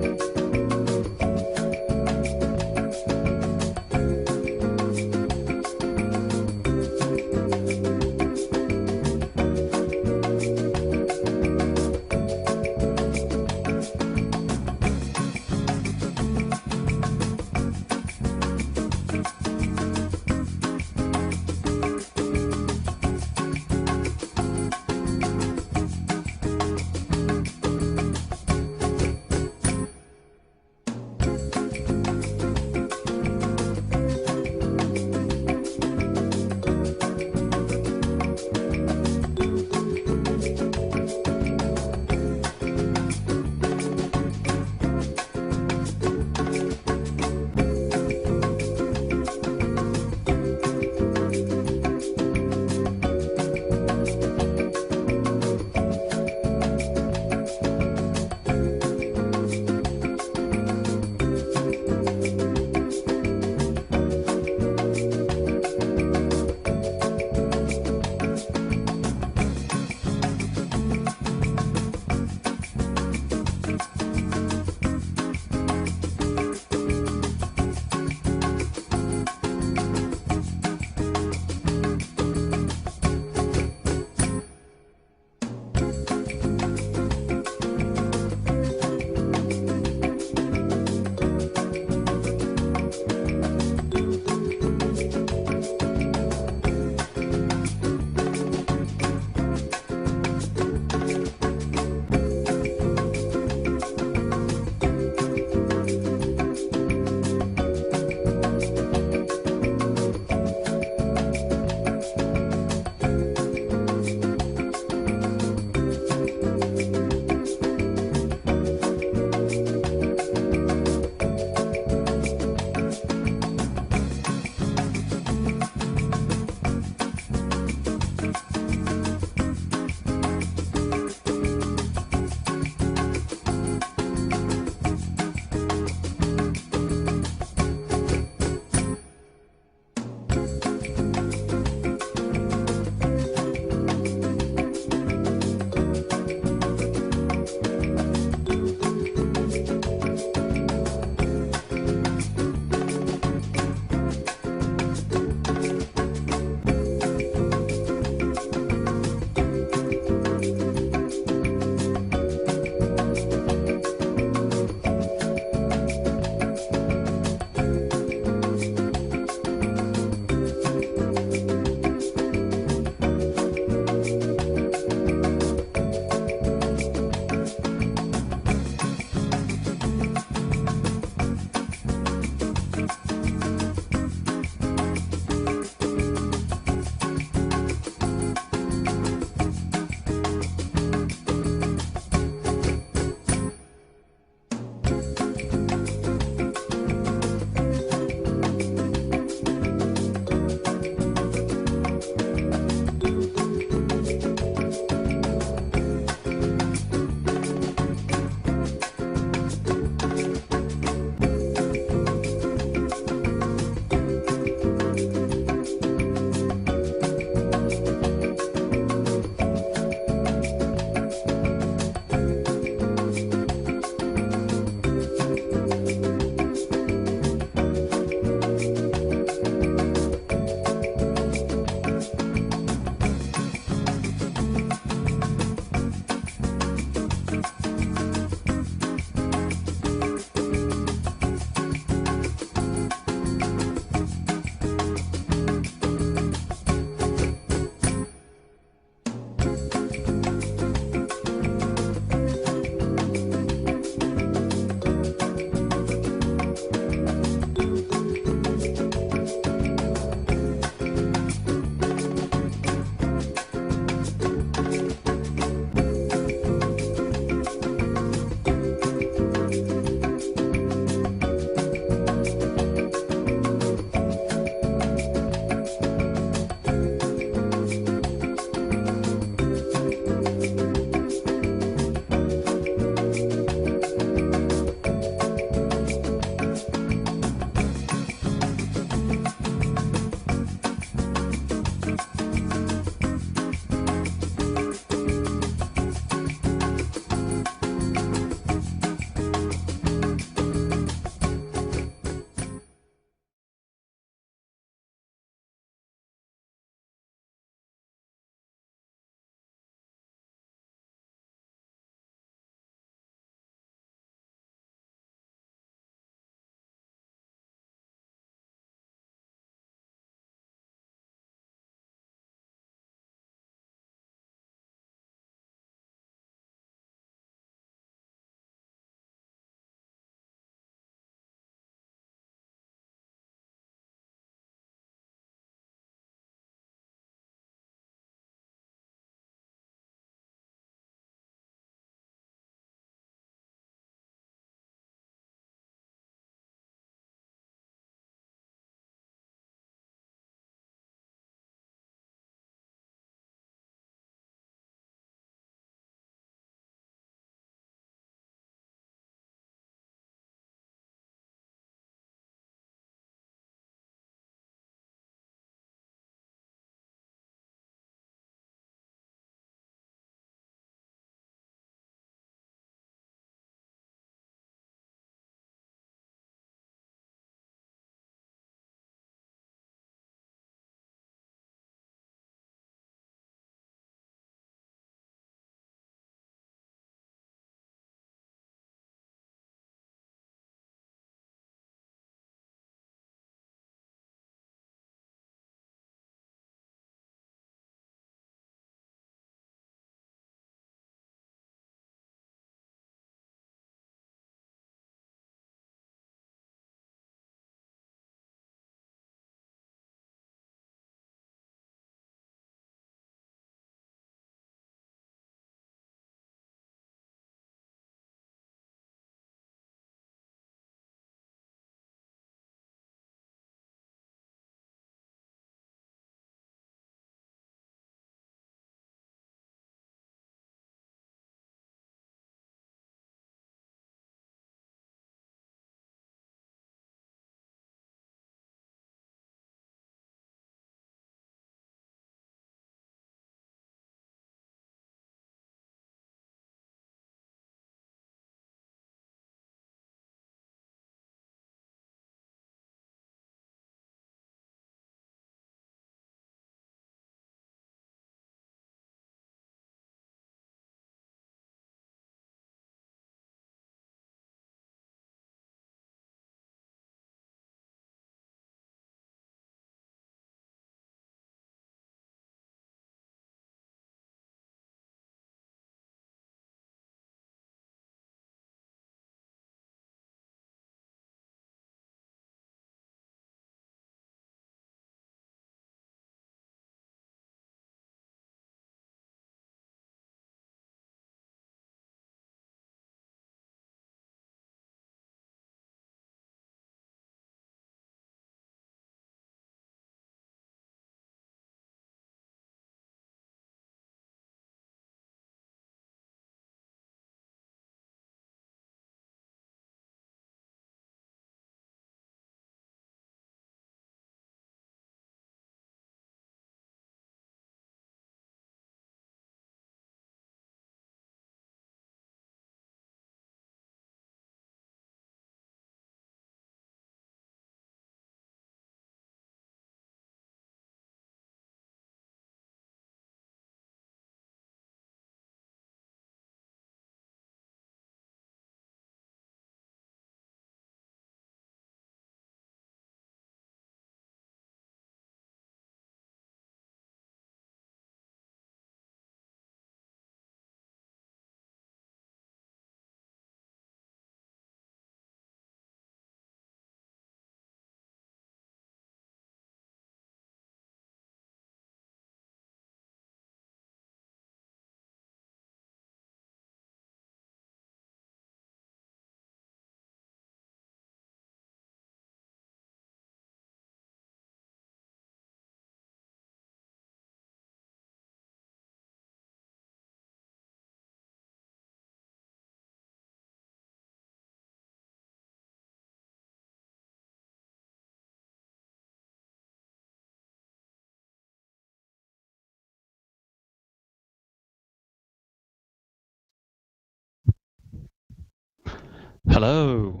[SPEAKER 5] Hello,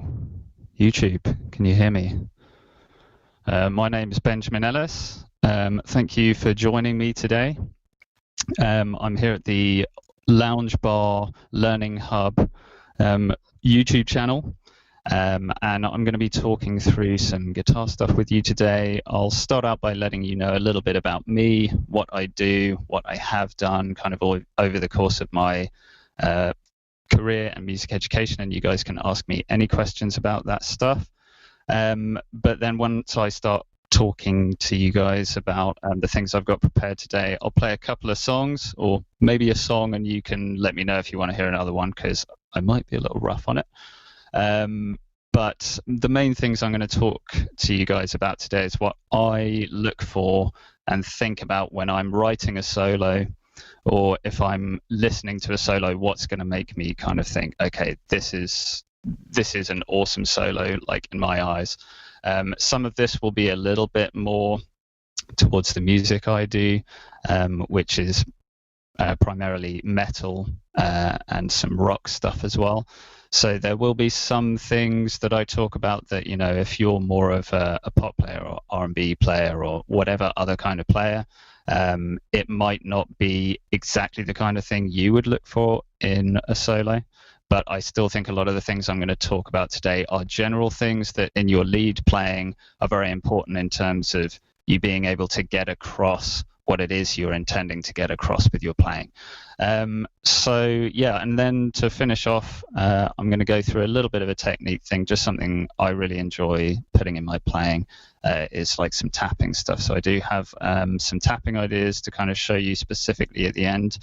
[SPEAKER 5] YouTube. Can you hear me? My name is Benjamin Ellis. Thank you for joining me today. I'm here at the Lounge Bar Learning Hub YouTube channel, and I'm going to be talking through some guitar stuff with you today. I'll start out by letting you know a little bit about me, what I do, what I have done kind of all over the course of my career and music education, and you guys can ask me any questions about that stuff. But then once I start talking to you guys about the things I've got prepared today, I'll play a couple of songs, or maybe a song, and you can let me know if you want to hear another one, because I might be a little rough on it. But the main things I'm going to talk to you guys about today is what I look for and think about when I'm writing a solo, or if I'm listening to a solo, what's going to make me kind of think, okay, this is an awesome solo, like in my eyes. Some of this will be a little bit more towards the music I do, which is primarily metal and some rock stuff as well. So there will be some things that I talk about that, you know, if you're more of a pop player or R&B player or whatever other kind of player, it might not be exactly the kind of thing you would look for in a solo. But I still think a lot of the things I'm going to talk about today are general things that in your lead playing are very important in terms of you being able to get across what it is you're intending to get across with your playing. So yeah, and then to finish off, I'm going to go through a little bit of a technique thing, just something I really enjoy putting in my playing is like some tapping stuff. So I do have some tapping ideas to kind of show you specifically at the end.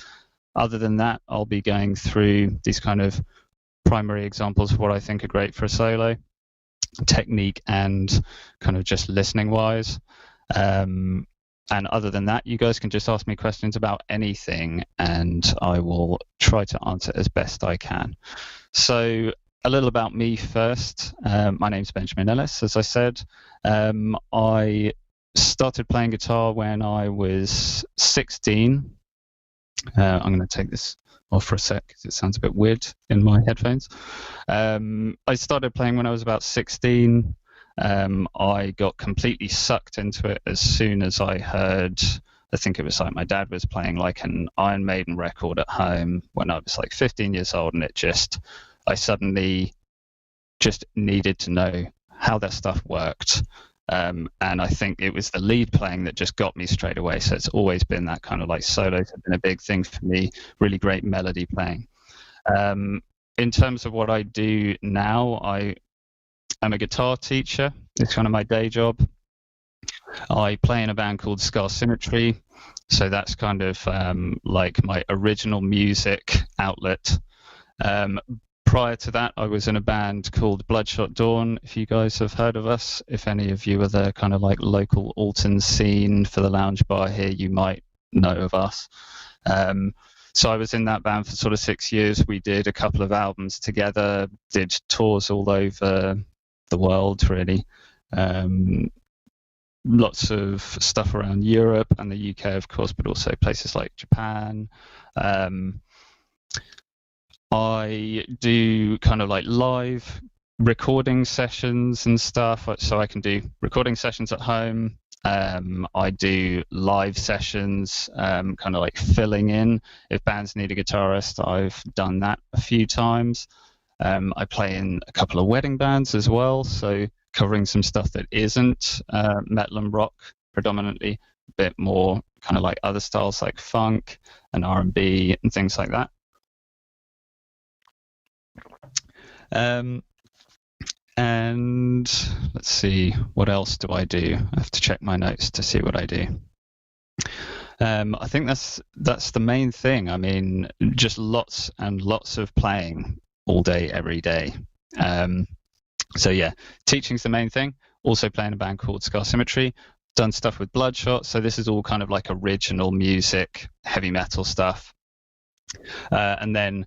[SPEAKER 5] Other than that, I'll be going through these kind of primary examples of what I think are great for a solo, technique and kind of just listening wise. And other than that, you guys can just ask me questions about anything and I will try to answer as best I can. So a little about me first. My name's Benjamin Ellis, as I said. I started playing guitar when I was 16. I'm going to take this off for a sec because it sounds a bit weird in my headphones. I started playing when I was about 16. I got completely sucked into it as soon as I heard, I think it was like my dad was playing like an Iron Maiden record at home when I was like 15 years old, and I suddenly just needed to know how that stuff worked. And I think it was the lead playing that just got me straight away. So it's always been that kind of like solos have been a big thing for me, really great melody playing. In terms of what I do now, I'm a guitar teacher. It's kind of my day job. I play in a band called Scar Symmetry. So that's kind of like my original music outlet. Prior to that, I was in a band called Bloodshot Dawn, if you guys have heard of us. If any of you are the kind of like local Alton scene for the lounge bar here, you might know of us. So I was in that band for sort of 6 years. We did a couple of albums together, did tours all over the world, really. Lots of stuff around Europe and the UK, of course, but also places like Japan. I do kind of like live recording sessions and stuff, so I can do recording sessions at home. I do live sessions, kind of like filling in. If bands need a guitarist, I've done that a few times. I play in a couple of wedding bands as well, so covering some stuff that isn't metal and rock predominantly, a bit more kind of like other styles like funk and R&B and things like that. And let's see, what else do I do? I have to check my notes to see what I do. I think that's the main thing. I mean, just lots and lots of playing all day, every day. So yeah, teaching's the main thing. Also playing a band called Scar Symmetry. Done stuff with Bloodshot, so this is all kind of like original music, heavy metal stuff. And then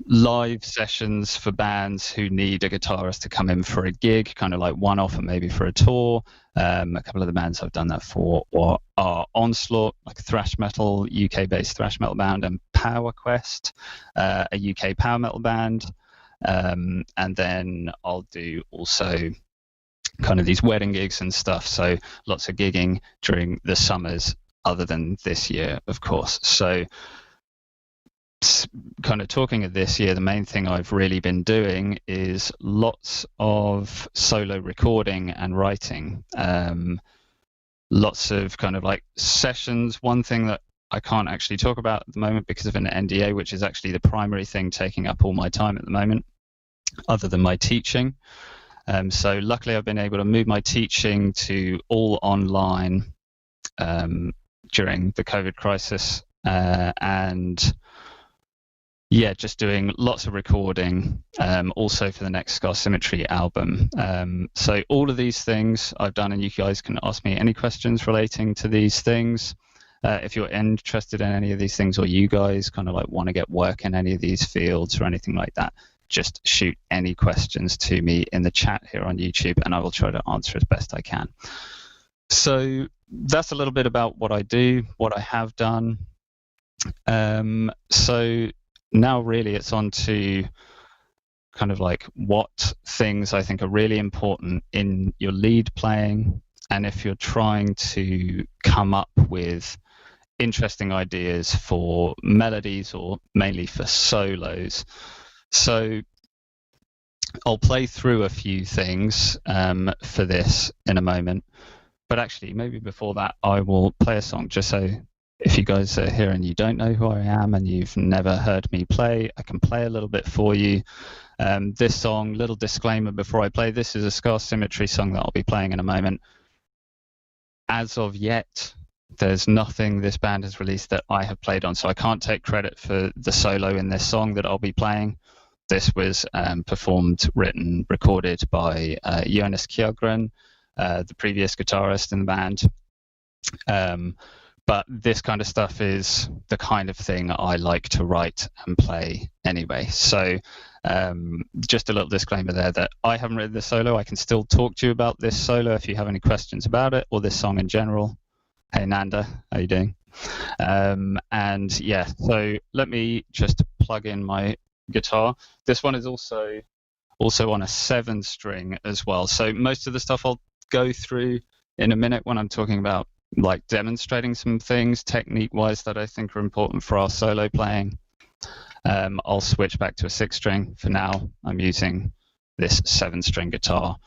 [SPEAKER 5] live sessions for bands who need a guitarist to come in for a gig, kind of like one-off and maybe for a tour. A couple of the bands I've done that for are Onslaught, like a thrash metal, UK-based thrash metal band, and Power Quest, a UK power metal band. and then I'll do also kind of these wedding gigs and stuff. So lots of gigging during the summers, other than this year, of course. So kind of talking of this year, the main thing I've really been doing is lots of solo recording and writing. Lots of kind of like sessions. One thing that I can't actually talk about at the moment because of an NDA, which is actually the primary thing taking up all my time at the moment, other than my teaching. So luckily I've been able to move my teaching to all online during the COVID crisis, and yeah, just doing lots of recording, also for the next Scar Symmetry album. So all of these things I've done, and you guys can ask me any questions relating to these things. If you're interested in any of these things, or you guys kind of like want to get work in any of these fields or anything like that, just shoot any questions to me in the chat here on YouTube, and I will try to answer as best I can. So that's a little bit about what I do, what I have done. So now really it's on to kind of like what things I think are really important in your lead playing, and if you're trying to come up with interesting ideas for melodies or mainly for solos. So I'll play through a few things for this in a moment, but actually maybe before that I will play a song, just so if you guys are here and you don't know who I am and you've never heard me play, I can play a little bit for you. This song, little disclaimer before I play, this is a Scar Symmetry song that I'll be playing in a moment. As of yet, there's nothing this band has released that I have played on, so I can't take credit for the solo in this song that I'll be playing. This was performed, written, recorded by Jonas Kjellgren, the previous guitarist in the band. But this kind of stuff is the kind of thing I like to write and play anyway. So just a little disclaimer there that I haven't written this solo. I can still talk to you about this solo if you have any questions about it, or this song in general. Hey Nanda, how you doing? And yeah, so let me just plug in my guitar. This one is also on a 7-string as well. So most of the stuff I'll go through in a minute when I'm talking about like demonstrating some things technique wise that I think are important for our solo playing. I'll switch back to a 6-string. For now I'm using this 7-string guitar,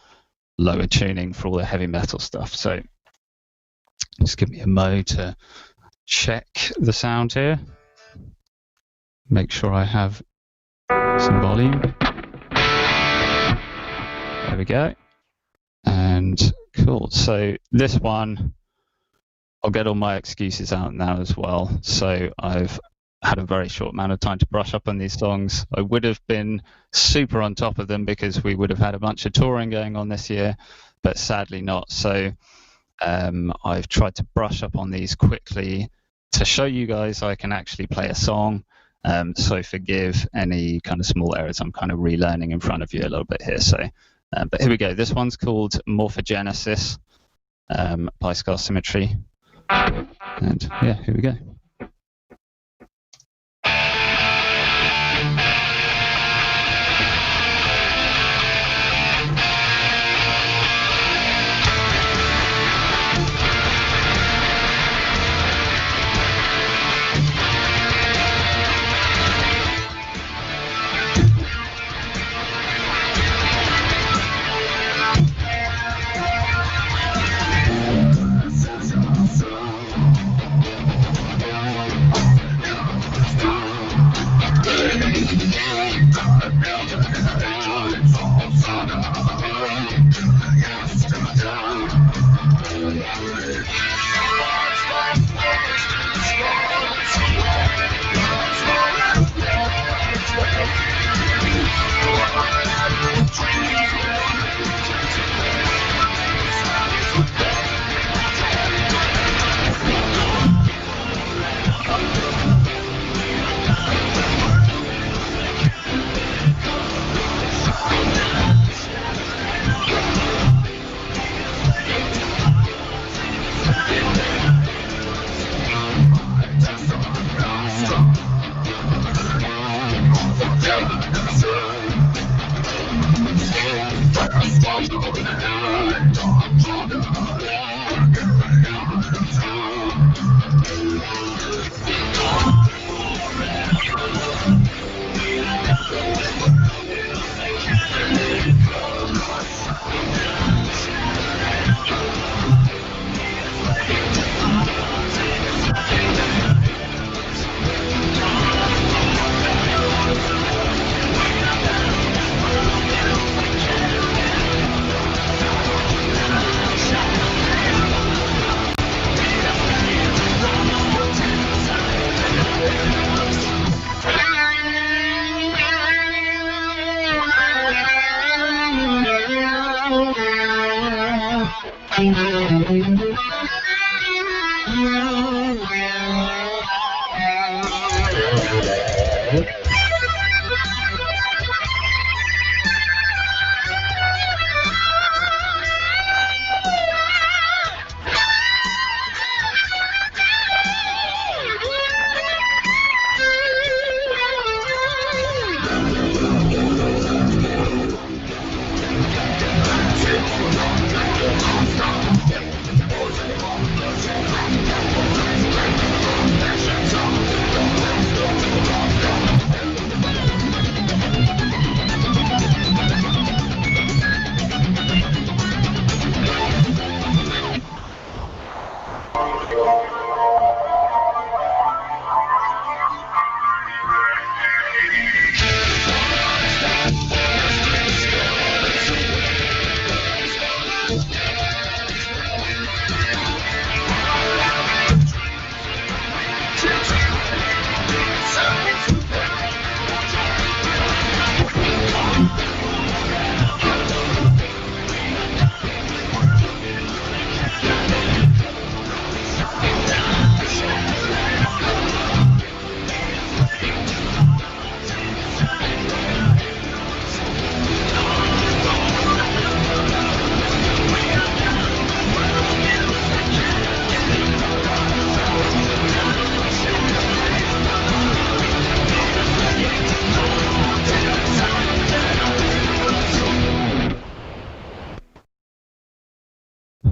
[SPEAKER 5] lower tuning for all the heavy metal stuff. So just give me a mo to check the sound here, make sure I have some volume. There we go. And cool. So this one, I'll get all my excuses out now as well. So I've had a very short amount of time to brush up on these songs. I would have been super on top of them because we would have had a bunch of touring going on this year, but sadly not. So I've tried to brush up on these quickly to show you guys I can actually play a song. So forgive any kind of small errors. I'm kind of relearning in front of you a little bit here. So, but here we go. This one's called Morphogenesis by Scar Symmetry. And yeah, here we go.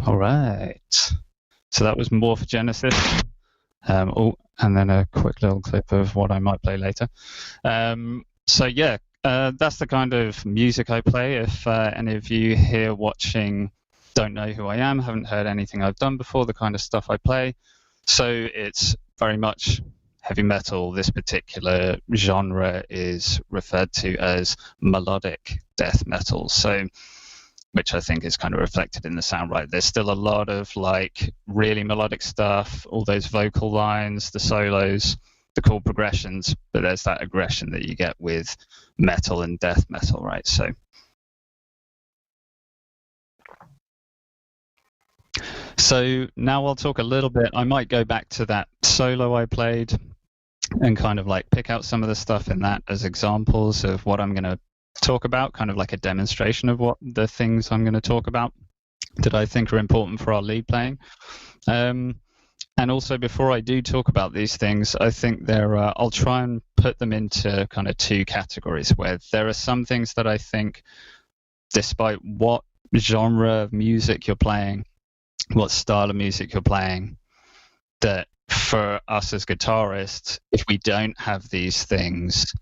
[SPEAKER 5] All right. So that was Morphogenesis. And then a quick little clip of what I might play later. So yeah, that's the kind of music I play. If any of you here watching don't know who I am, haven't heard anything I've done before, the kind of stuff I play. So it's very much heavy metal. This particular genre is referred to as melodic death metal. So, which I think is kind of reflected in the sound, right? There's still a lot of like really melodic stuff, all those vocal lines, the solos, the chord progressions, but there's that aggression that you get with metal and death metal, right? So now I'll talk a little bit. I might go back to that solo I played and kind of like pick out some of the stuff in that as examples of what I'm going to talk about, kind of like a demonstration of what the things I'm going to talk about that I think are important for our lead playing. And also, before I do talk about these things, I think I'll try and put them into kind of two categories, where there are some things that I think, despite what genre of music you're playing, what style of music you're playing, that for us as guitarists, if we don't have these things,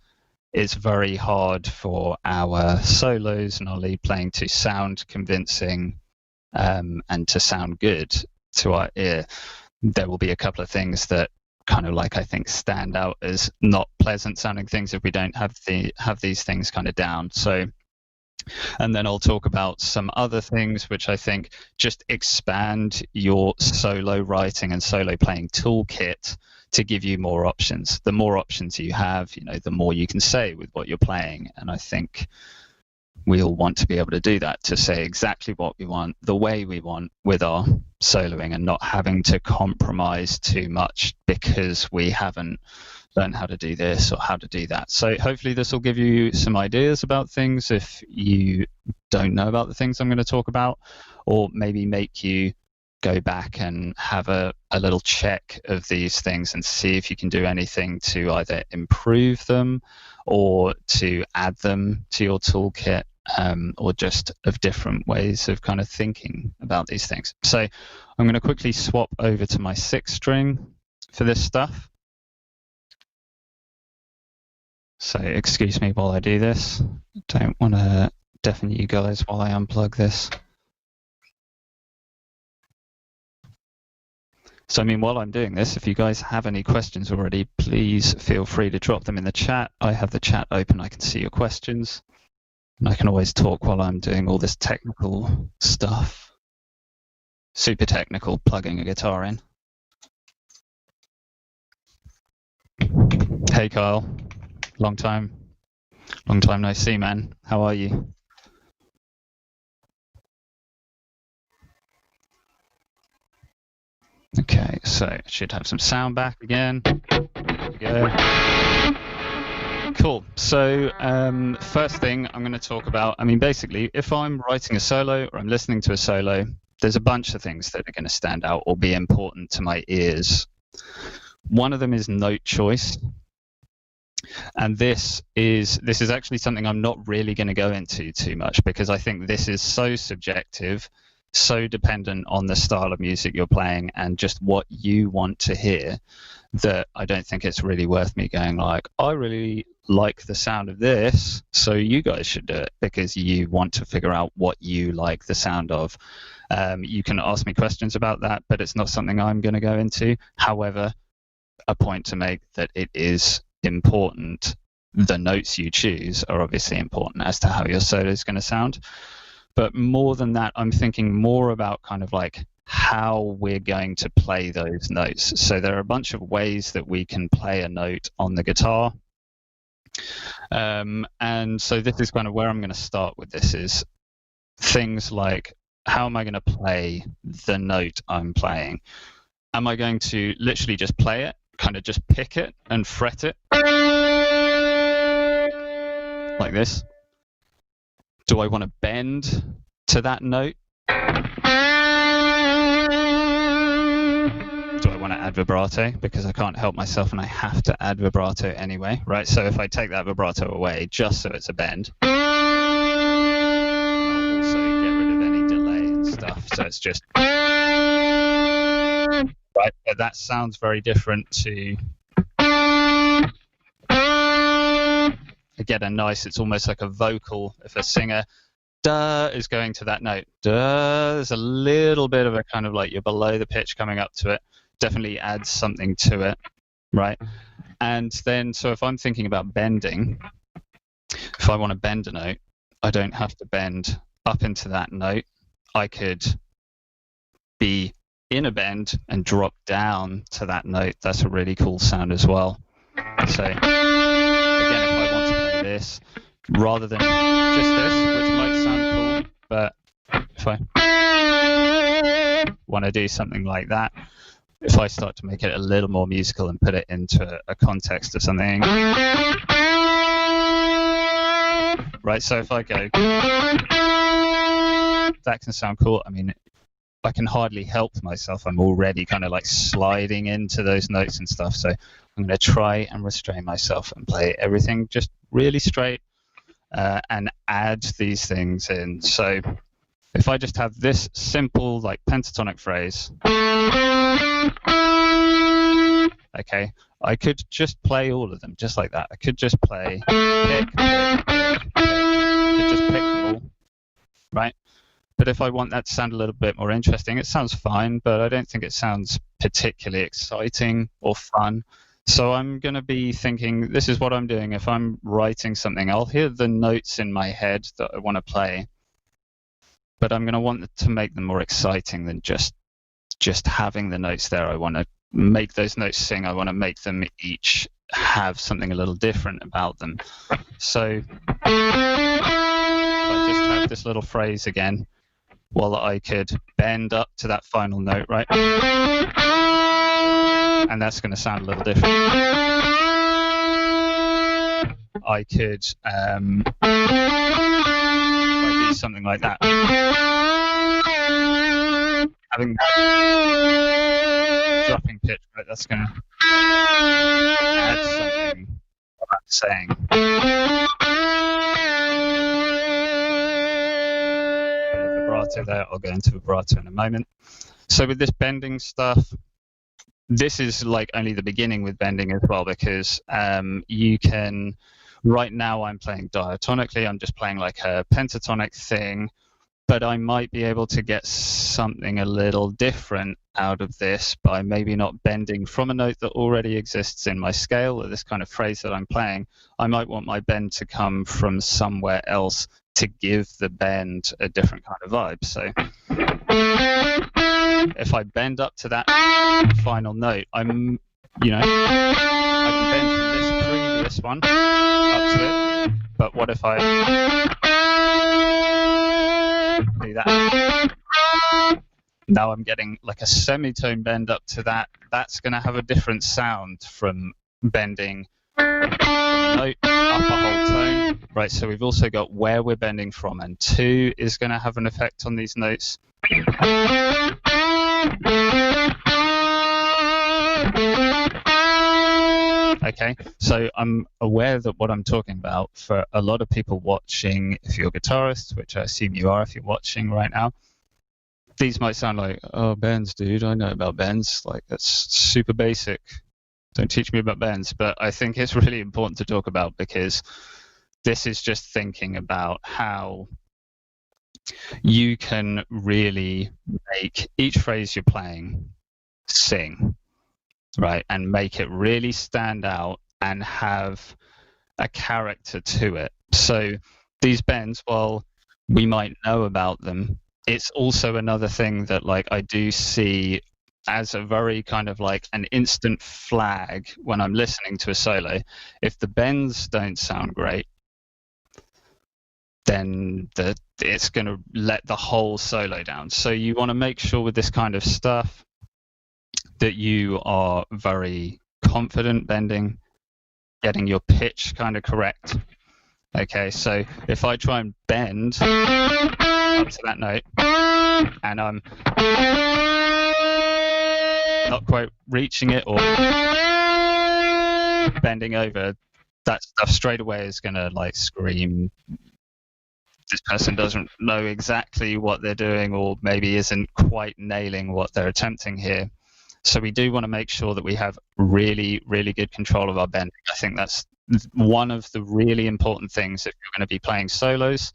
[SPEAKER 5] it's very hard for our solos and our lead playing to sound convincing and to sound good to our ear. There will be a couple of things that kind of like I think stand out as not pleasant sounding things if we don't have these things kind of down. So, and then I'll talk about some other things which I think just expand your solo writing and solo playing toolkit to give you more options. The more options you have, the more you can say with what you're playing. And I think we all want to be able to do that, to say exactly what we want, the way we want with our soloing, and not having to compromise too much because we haven't learned how to do this or how to do that. So hopefully this will give you some ideas about things if you don't know about the things I'm going to talk about, or maybe make you go back and have a little check of these things and see if you can do anything to either improve them or to add them to your toolkit or just of different ways of kind of thinking about these things. So I'm going to quickly swap over to my 6th string for this stuff. So excuse me while I do this. Don't want to deafen you guys while I unplug this. So I mean, while I'm doing this, if you guys have any questions already, please feel free to drop them in the chat. I have the chat open, I can see your questions. And I can always talk while I'm doing all this technical stuff. Super technical, plugging a guitar in. Hey Kyle, long time no see, man. How are you? Okay, so I should have some sound back again. There we go. Cool. So first thing I'm going to talk about, I mean, basically, if I'm writing a solo or I'm listening to a solo, there's a bunch of things that are going to stand out or be important to my ears. One of them is note choice. And this is actually something I'm not really going to go into too much, because I think this is so subjective, so dependent on the style of music you're playing and just what you want to hear, that I don't think it's really worth me going like, I really like the sound of this, so you guys should do it, because you want to figure out what you like the sound of. You can ask me questions about that, but it's not something I'm going to go into. However, a point to make that it is important. The notes you choose are obviously important as to how your solo is going to sound. But more than that, I'm thinking more about kind of like how we're going to play those notes. So there are a bunch of ways that we can play a note on the guitar. And so this is kind of where I'm going to start with this, is things like, how am I going to play the note I'm playing? Am I going to literally just play it, kind of just pick it and fret it like this? Do I want to bend to that note? Do I want to add vibrato? Because I can't help myself and I have to add vibrato anyway, right? So if I take that vibrato away just so it's a bend, I'll also get rid of any delay and stuff. So it's just, right? But that sounds very different to, get a nice, it's almost like a vocal. If a singer is going to that note, there's a little bit of a kind of like you're below the pitch coming up to it, definitely adds something to it, right? And then, so if I'm thinking about bending, if I want to bend a note, I don't have to bend up into that note. I could be in a bend and drop down to that note. That's a really cool sound as well. So again, if I want to play this rather than just this, which might sound cool, but if I want to do something like that, if I start to make it a little more musical and put it into a context of something, right? So if I go, that can sound cool. I mean, I can hardly help myself. I'm already kind of like sliding into those notes and stuff. So I'm going to try and restrain myself and play everything just really straight and add these things in. So if I just have this simple like pentatonic phrase, okay, I could just play all of them just like that. I could just play pick. I could just pick them all, right? But if I want that to sound a little bit more interesting, it sounds fine, but I don't think it sounds particularly exciting or fun. So I'm going to be thinking, this is what I'm doing. If I'm writing something, I'll hear the notes in my head that I want to play, but I'm going to want to make them more exciting than just having the notes there. I want to make those notes sing. I want to make them each have something a little different about them. So if I just have this little phrase again, well, I could bend up to that final note, right? And that's going to sound a little different. I could, if I do something like that, having dropping pitch, right? That's going to add something what I'm saying. vibrato there. I'll go into vibrato in a moment. So with this bending stuff, this is like only the beginning with bending as well, because you can, right now I'm playing diatonically, I'm just playing like a pentatonic thing, but I might be able to get something a little different out of this by maybe not bending from a note that already exists in my scale, or this kind of phrase that I'm playing. I might want my bend to come from somewhere else to give the bend a different kind of vibe. So if I bend up to that final note, I can bend from this previous one up to it, but what if I do that? Now I'm getting like a semitone bend up to that. That's going to have a different sound from bending from a note up a whole tone. Right, so we've also got where we're bending from, and 2 is going to have an effect on these notes. Okay, so I'm aware that what I'm talking about, for a lot of people watching, if you're guitarists, which I assume you are if you're watching right now, these might sound like, oh, bends, dude, I know about bends. Like, that's super basic. Don't teach me about bends. But I think it's really important to talk about, because this is just thinking about how you can really make each phrase you're playing sing, right? And make it really stand out and have a character to it. So these bends, while we might know about them, it's also another thing that like I do see as a very kind of like an instant flag when I'm listening to a solo. If the bends don't sound great, then it's going to let the whole solo down. So you want to make sure with this kind of stuff that you are very confident bending, getting your pitch kind of correct. Okay, so if I try and bend up to that note and I'm not quite reaching it or bending over, that stuff straight away is going to like scream, this person doesn't know exactly what they're doing, or maybe isn't quite nailing what they're attempting here. So we do want to make sure that we have really, really good control of our bending. I think that's one of the really important things if you're going to be playing solos,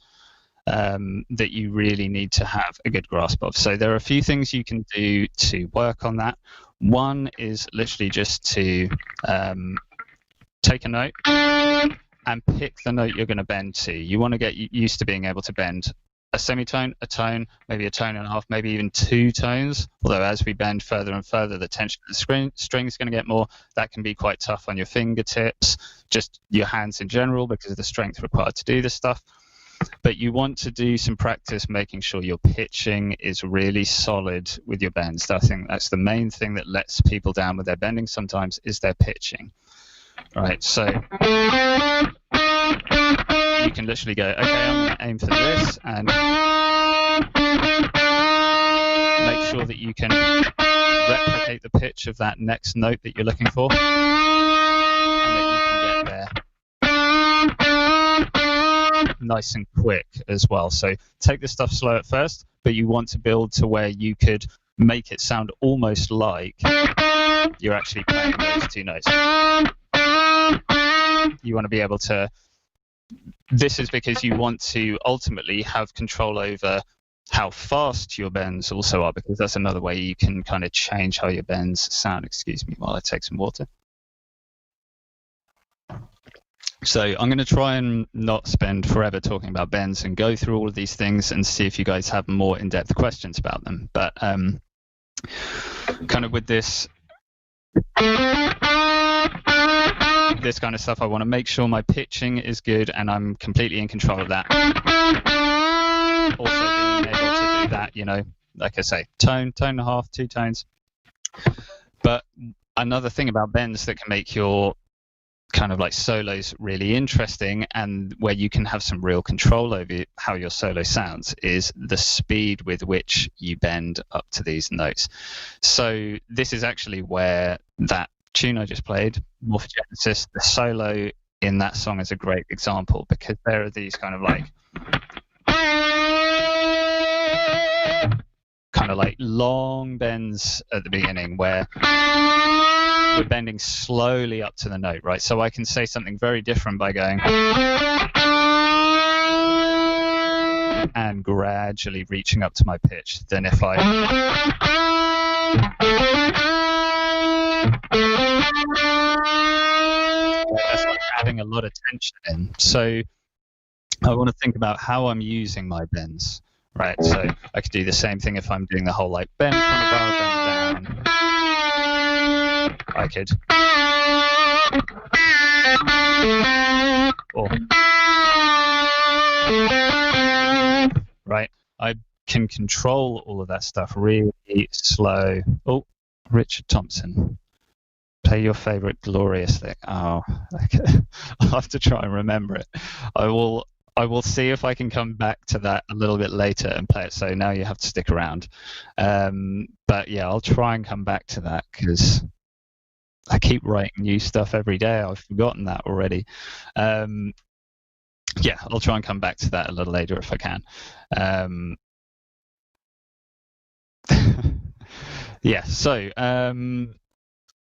[SPEAKER 5] that you really need to have a good grasp of. So there are a few things you can do to work on that. One is literally just to take a note and pick the note you're going to bend to. You want to get used to being able to bend a semitone, a tone, maybe a tone and a half, maybe even 2 tones. Although as we bend further and further, the tension of the string is going to get more. That can be quite tough on your fingertips, just your hands in general, because of the strength required to do this stuff. But you want to do some practice making sure your pitching is really solid with your bends. I think that's the main thing that lets people down with their bending sometimes, is their pitching. Right, so you can literally go, okay, I'm going to aim for this, and make sure that you can replicate the pitch of that next note that you're looking for, and that you can get there nice and quick as well. So take the stuff slow at first, but you want to build to where you could make it sound almost like you're actually playing those 2 notes. You want to be able to, this is because you want to ultimately have control over how fast your bends also are, because that's another way you can kind of change how your bends sound. Excuse me while I take some water. So I'm going to try and not spend forever talking about bends and go through all of these things and see if you guys have more in-depth questions about them. But kind of with this kind of stuff, I want to make sure my pitching is good and I'm completely in control of that. Also being able to do that, you know, like I say, tone and a half, 2 tones. But another thing about bends that can make your kind of like solos really interesting, and where you can have some real control over how your solo sounds, is the speed with which you bend up to these notes. So this is actually where that tune I just played, Morphogenesis, the solo in that song is a great example, because there are these kind of like kind of like long bends at the beginning where we're bending slowly up to the note, right? So I can say something very different by going and gradually reaching up to my pitch than if I that's like adding a lot of tension in. So I want to think about how I'm using my bends, right? So I could do the same thing if I'm doing the whole like bend from above, bend down. I could, right? I can control all of that stuff really slow. Oh, Richard Thompson. Play your favorite glorious lick. Oh, okay. I'll have to try and remember it. I will see if I can come back to that a little bit later and play it. So now you have to stick around. But yeah, I'll try and come back to that because I keep writing new stuff every day. I've forgotten that already. Yeah, I'll try and come back to that a little later if I can. Yeah, so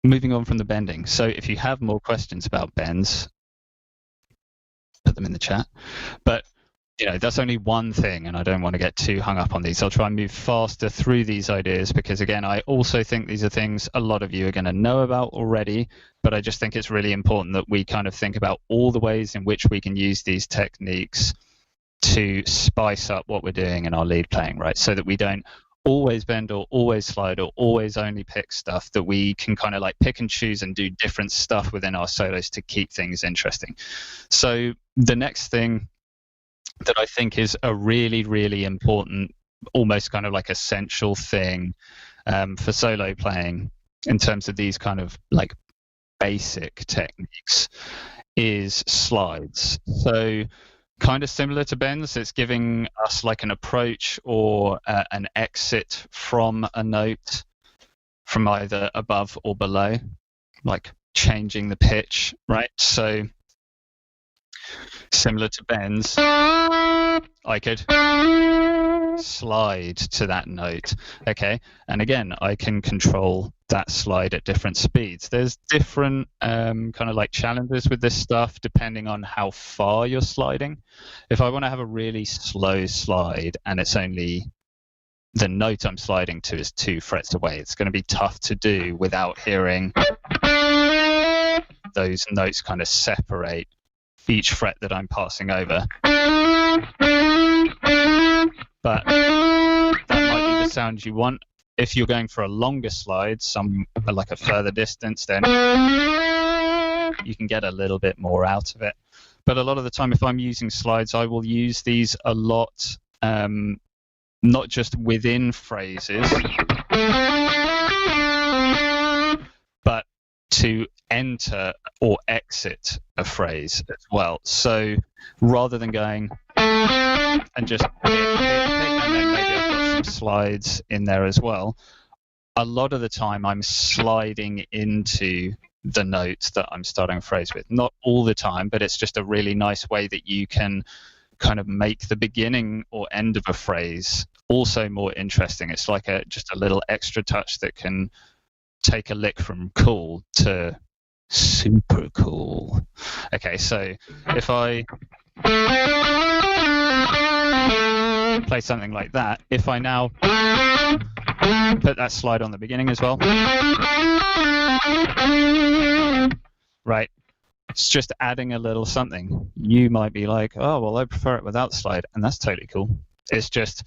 [SPEAKER 5] moving on from the bending. So if you have more questions about bends, put them in the chat. But that's only one thing, and I don't want to get too hung up on these. I'll try and move faster through these ideas because, again, I also think these are things a lot of you are going to know about already, but I just think it's really important that we kind of think about all the ways in which we can use these techniques to spice up what we're doing in our lead playing, right? So that we don't always bend or always slide or always only pick stuff, that we can kind of like pick and choose and do different stuff within our solos to keep things interesting. So the next thing that I think is a really, really important, almost kind of like essential thing for solo playing in terms of these kind of like basic techniques is slides. So kind of similar to bends, it's giving us like an approach or an exit from a note from either above or below, like changing the pitch, right? So similar to bends, I could slide to that note, okay? And again, I can control that slide at different speeds. There's different kind of like challenges with this stuff depending on how far you're sliding. If I want to have a really slow slide and it's only the note I'm sliding to is 2 frets away, it's going to be tough to do without hearing those notes kind of separate each fret that I'm passing over. But that might be the sound you want. If you're going for a longer slide, like a further distance, then you can get a little bit more out of it. But a lot of the time, if I'm using slides, I will use these a lot, not just within phrases, but to enter or exit a phrase as well. So rather than going and just pick, and then maybe I've got some slides in there as well, a lot of the time I'm sliding into the note that I'm starting a phrase with. Not all the time, but it's just a really nice way that you can kind of make the beginning or end of a phrase also more interesting. It's like just a little extra touch that can take a lick from cool to super cool. Okay, so if I play something like that, if I now put that slide on the beginning as well, right, it's just adding a little something. You might be like, oh, well, I prefer it without slide, and that's totally cool. It's just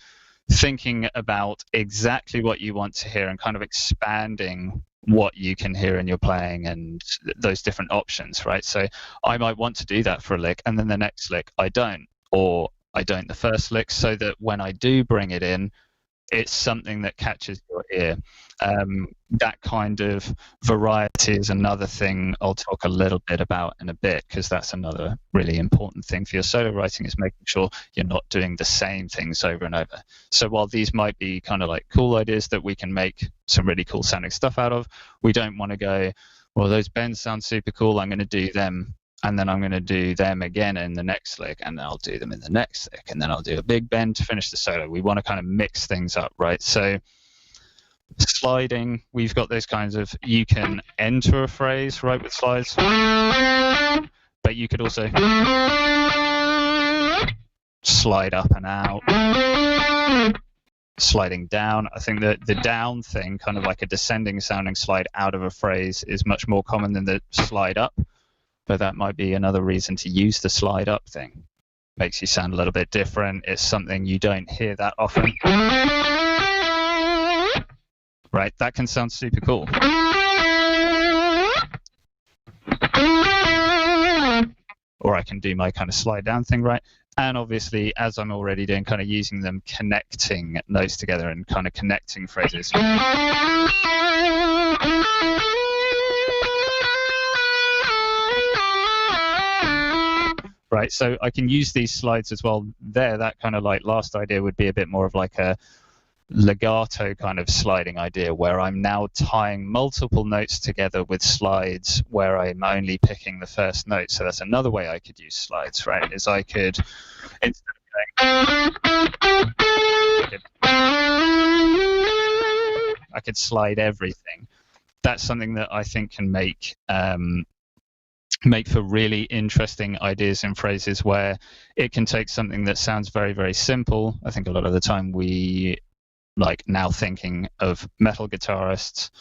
[SPEAKER 5] thinking about exactly what you want to hear and kind of expanding what you can hear in your playing and those different options, right? So I might want to do that for a lick, and then the next lick I don't, or I don't the first lick, so that when I do bring it in, it's something that catches your ear. That kind of variety is another thing I'll talk a little bit about in a bit, because that's another really important thing for your solo writing, is making sure you're not doing the same things over and over. So while these might be kind of like cool ideas that we can make some really cool sounding stuff out of, we don't want to go, well, those bends sound super cool, I'm going to do them and then I'm going to do them again in the next lick, and then I'll do them in the next lick, and then I'll do a big bend to finish the solo. We want to kind of mix things up, right? So sliding, we've got those kinds of, you can enter a phrase, right, with slides, but you could also slide up and out, sliding down. I think that the down thing, kind of like a descending sounding slide out of a phrase, is much more common than the slide up, but that might be another reason to use the slide up thing. Makes you sound a little bit different. It's something you don't hear that often. Right, that can sound super cool. Or I can do my kind of slide down thing, right? And obviously, as I'm already doing, kind of using them, connecting notes together and kind of connecting phrases. Right, so I can use these slides as well there. That kind of like last idea would be a bit more of like a legato kind of sliding idea, where I'm now tying multiple notes together with slides where I'm only picking the first note. So that's another way I could use slides, right? Is I could, instead of going, I could slide everything. That's something that I think can make for really interesting ideas and phrases, where it can take something that sounds very, very simple. I think a lot of the time we, like now thinking of metal guitarists,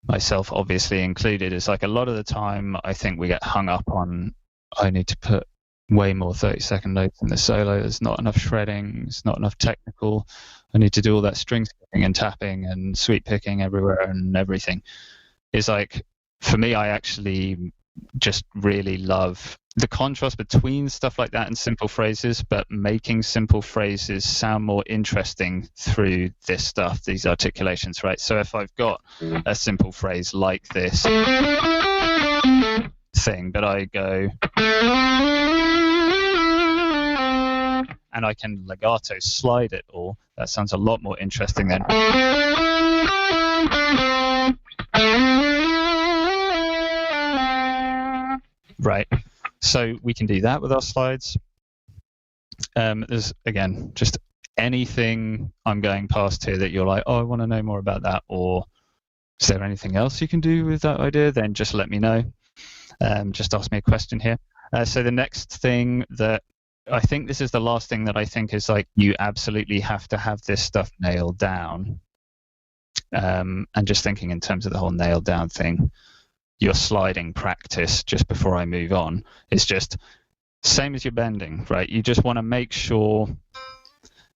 [SPEAKER 5] myself obviously included, is like a lot of the time I think we get hung up on, I need to put way more 30-second notes in the solo, there's not enough shredding, it's not enough technical, I need to do all that string skipping and tapping and sweep picking everywhere and everything. It's like, for me, I actually just really love the contrast between stuff like that and simple phrases, but making simple phrases sound more interesting through this stuff, these articulations, right? So if I've got a simple phrase like this thing, but I go, and I can legato slide it all, that sounds a lot more interesting than right. So we can do that with our slides. There's, again, just anything I'm going past here that you're like, oh, I want to know more about that, or is there anything else you can do with that idea, then just let me know. Just ask me a question here. So the next thing that I think, this is the last thing that I think is like, you absolutely have to have this stuff nailed down. And just thinking in terms of the whole nailed down thing, your sliding practice, just before I move on, is just same as your bending, right? You just want to make sure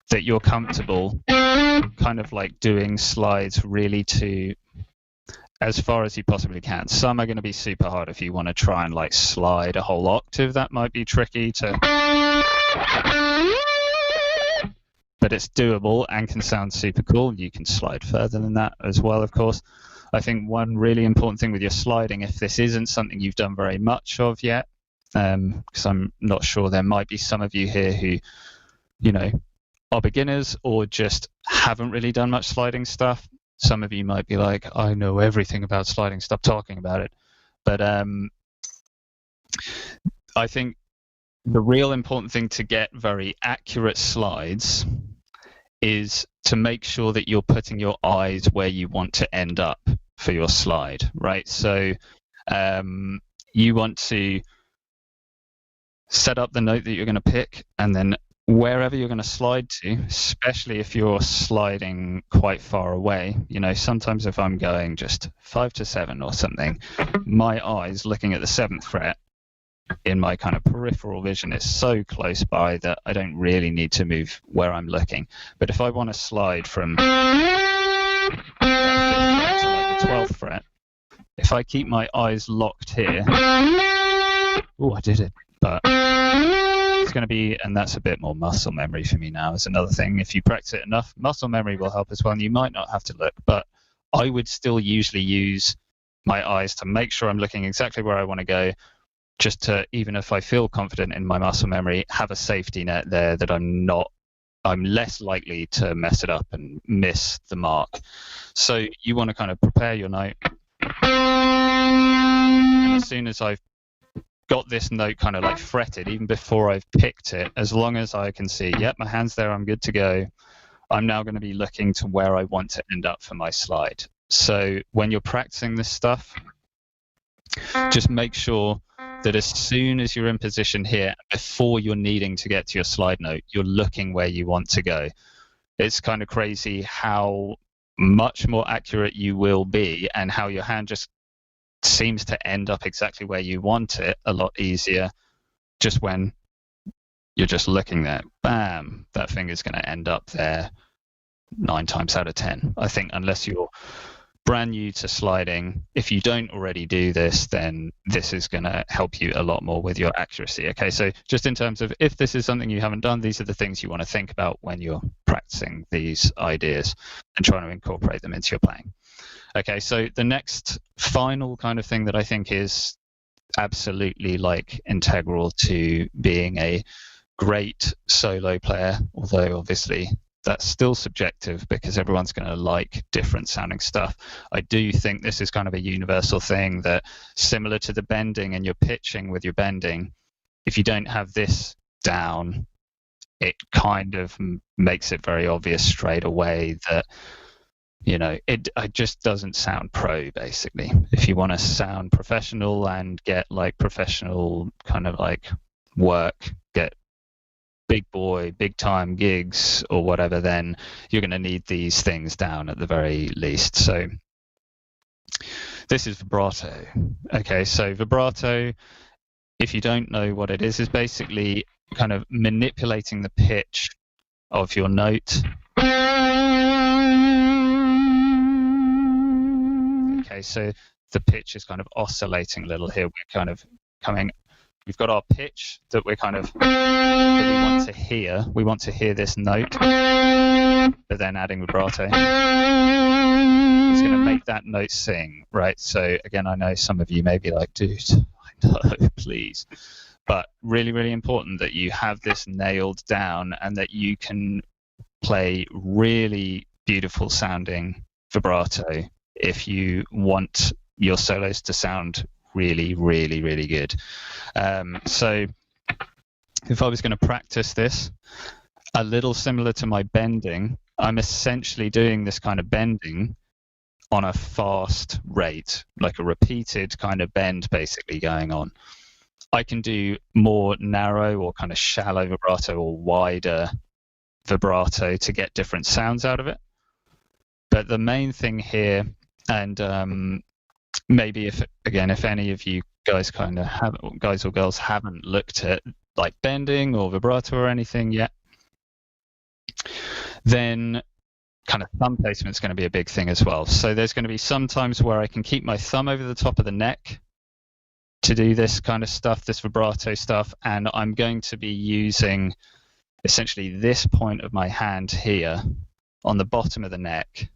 [SPEAKER 5] that you're comfortable kind of like doing slides really to as far as you possibly can. Some are going to be super hard. If you want to try and like slide a whole octave, that might be tricky to, but it's doable and can sound super cool. You can slide further than that as well, of course. I think one really important thing with your sliding, if this isn't something you've done very much of yet, because I'm not sure, there might be some of you here who, you know, are beginners or just haven't really done much sliding stuff. Some of you might be like, I know everything about sliding, stop talking about it. But I think the real important thing to get very accurate slides is to make sure that you're putting your eyes where you want to end up for your slide, right? So you want to set up the note that you're going to pick, and then wherever you're going to slide to, especially if you're sliding quite far away, you know, sometimes if I'm going just 5 to 7 or something, my eyes looking at the 7th fret in my kind of peripheral vision is so close by that I don't really need to move where I'm looking. But if I want to slide from that 5th fret to like the 12th fret, if I keep my eyes locked here, oh, I did it, but it's going to be, and that's a bit more muscle memory for me now, is another thing. If you practice it enough, muscle memory will help as well, and you might not have to look, but I would still usually use my eyes to make sure I'm looking exactly where I want to go, just to, even if I feel confident in my muscle memory, have a safety net there that I'm less likely to mess it up and miss the mark. So you want to kind of prepare your note, and as soon as I've got this note kind of like fretted even before I've picked it, as long as I can see, yep, my hand's there, I'm good to go, I'm now going to be looking to where I want to end up for my slide. So when you're practicing this stuff, just make sure that as soon as you're in position here, before you're needing to get to your slide note, you're looking where you want to go. It's kind of crazy how much more accurate you will be, and how your hand just seems to end up exactly where you want it a lot easier just when you're just looking there. Bam, that finger's going to end up there 9 times out of 10. I think unless you're brand new to sliding, if you don't already do this, then this is going to help you a lot more with your accuracy. Okay, so just in terms of if this is something you haven't done, these are the things you want to think about when you're practicing these ideas and trying to incorporate them into your playing. Okay, so the next final kind of thing that I think is absolutely like integral to being a great solo player, although obviously that's still subjective because everyone's going to like different sounding stuff. I do think this is kind of a universal thing, that similar to the bending and your pitching with your bending, if you don't have this down, it kind of makes it very obvious straight away that, you know, it just doesn't sound pro, basically. If you want to sound professional and get like professional kind of like work, get big boy, big time gigs or whatever, then you're going to need these things down at the very least. So this is vibrato. Okay, so vibrato, if you don't know what it is basically kind of manipulating the pitch of your note. Okay, so the pitch is kind of oscillating a little here. We're kind of coming, we've got our pitch that we're kind of, that we want to hear. We want to hear this note, but then adding vibrato. It's going to make that note sing, right? So again, I know some of you may be like, dude, I know, please. But really, really important that you have this nailed down and that you can play really beautiful sounding vibrato if you want your solos to sound really, really, really good. So if I was going to practice this, a little similar to my bending, I'm essentially doing this kind of bending on a fast rate, like a repeated kind of bend basically going on. I can do more narrow or kind of shallow vibrato or wider vibrato to get different sounds out of it. But the main thing here, and maybe if any of you guys kind of have, guys or girls haven't looked at like bending or vibrato or anything yet, then kind of thumb placement is going to be a big thing as well. So there's going to be some times where I can keep my thumb over the top of the neck to do this kind of stuff, this vibrato stuff, and I'm going to be using essentially this point of my hand here on the bottom of the neck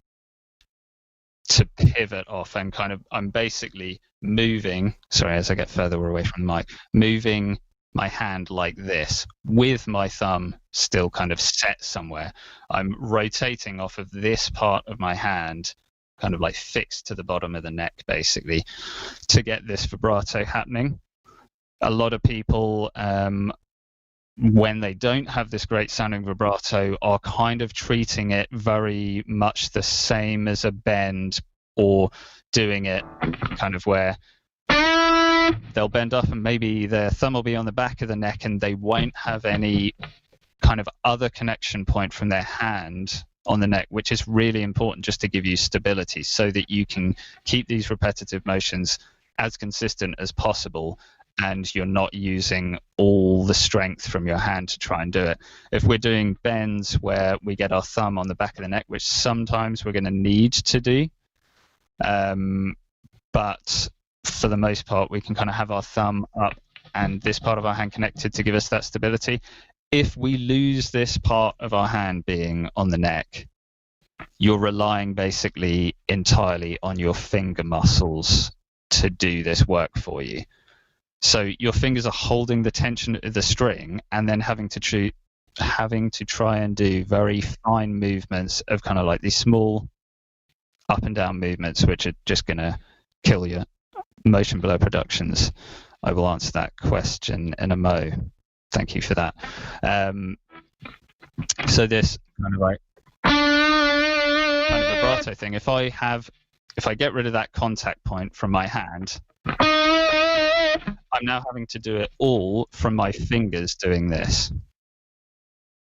[SPEAKER 5] to pivot off, and kind of I'm basically moving, sorry, as I get further away from the mic, moving my hand like this with my thumb still kind of set somewhere. I'm rotating off of this part of my hand, kind of like fixed to the bottom of the neck basically, to get this vibrato happening. A lot of people, when they don't have this great sounding vibrato, are kind of treating it very much the same as a bend, or doing it kind of where they'll bend up and maybe their thumb will be on the back of the neck and they won't have any kind of other connection point from their hand on the neck, which is really important just to give you stability so that you can keep these repetitive motions as consistent as possible and you're not using all the strength from your hand to try and do it. If we're doing bends where we get our thumb on the back of the neck, which sometimes we're going to need to do, but for the most part we can kind of have our thumb up and this part of our hand connected to give us that stability. If we lose this part of our hand being on the neck, you're relying basically entirely on your finger muscles to do this work for you. So your fingers are holding the tension of the string and then having to try and do very fine movements of kind of like these small up and down movements, which are just going to kill your motion blur productions I will answer that question in a mo. Thank you for that. So this kind of vibrato thing, if I get rid of that contact point from my hand, I'm now having to do it all from my fingers doing this.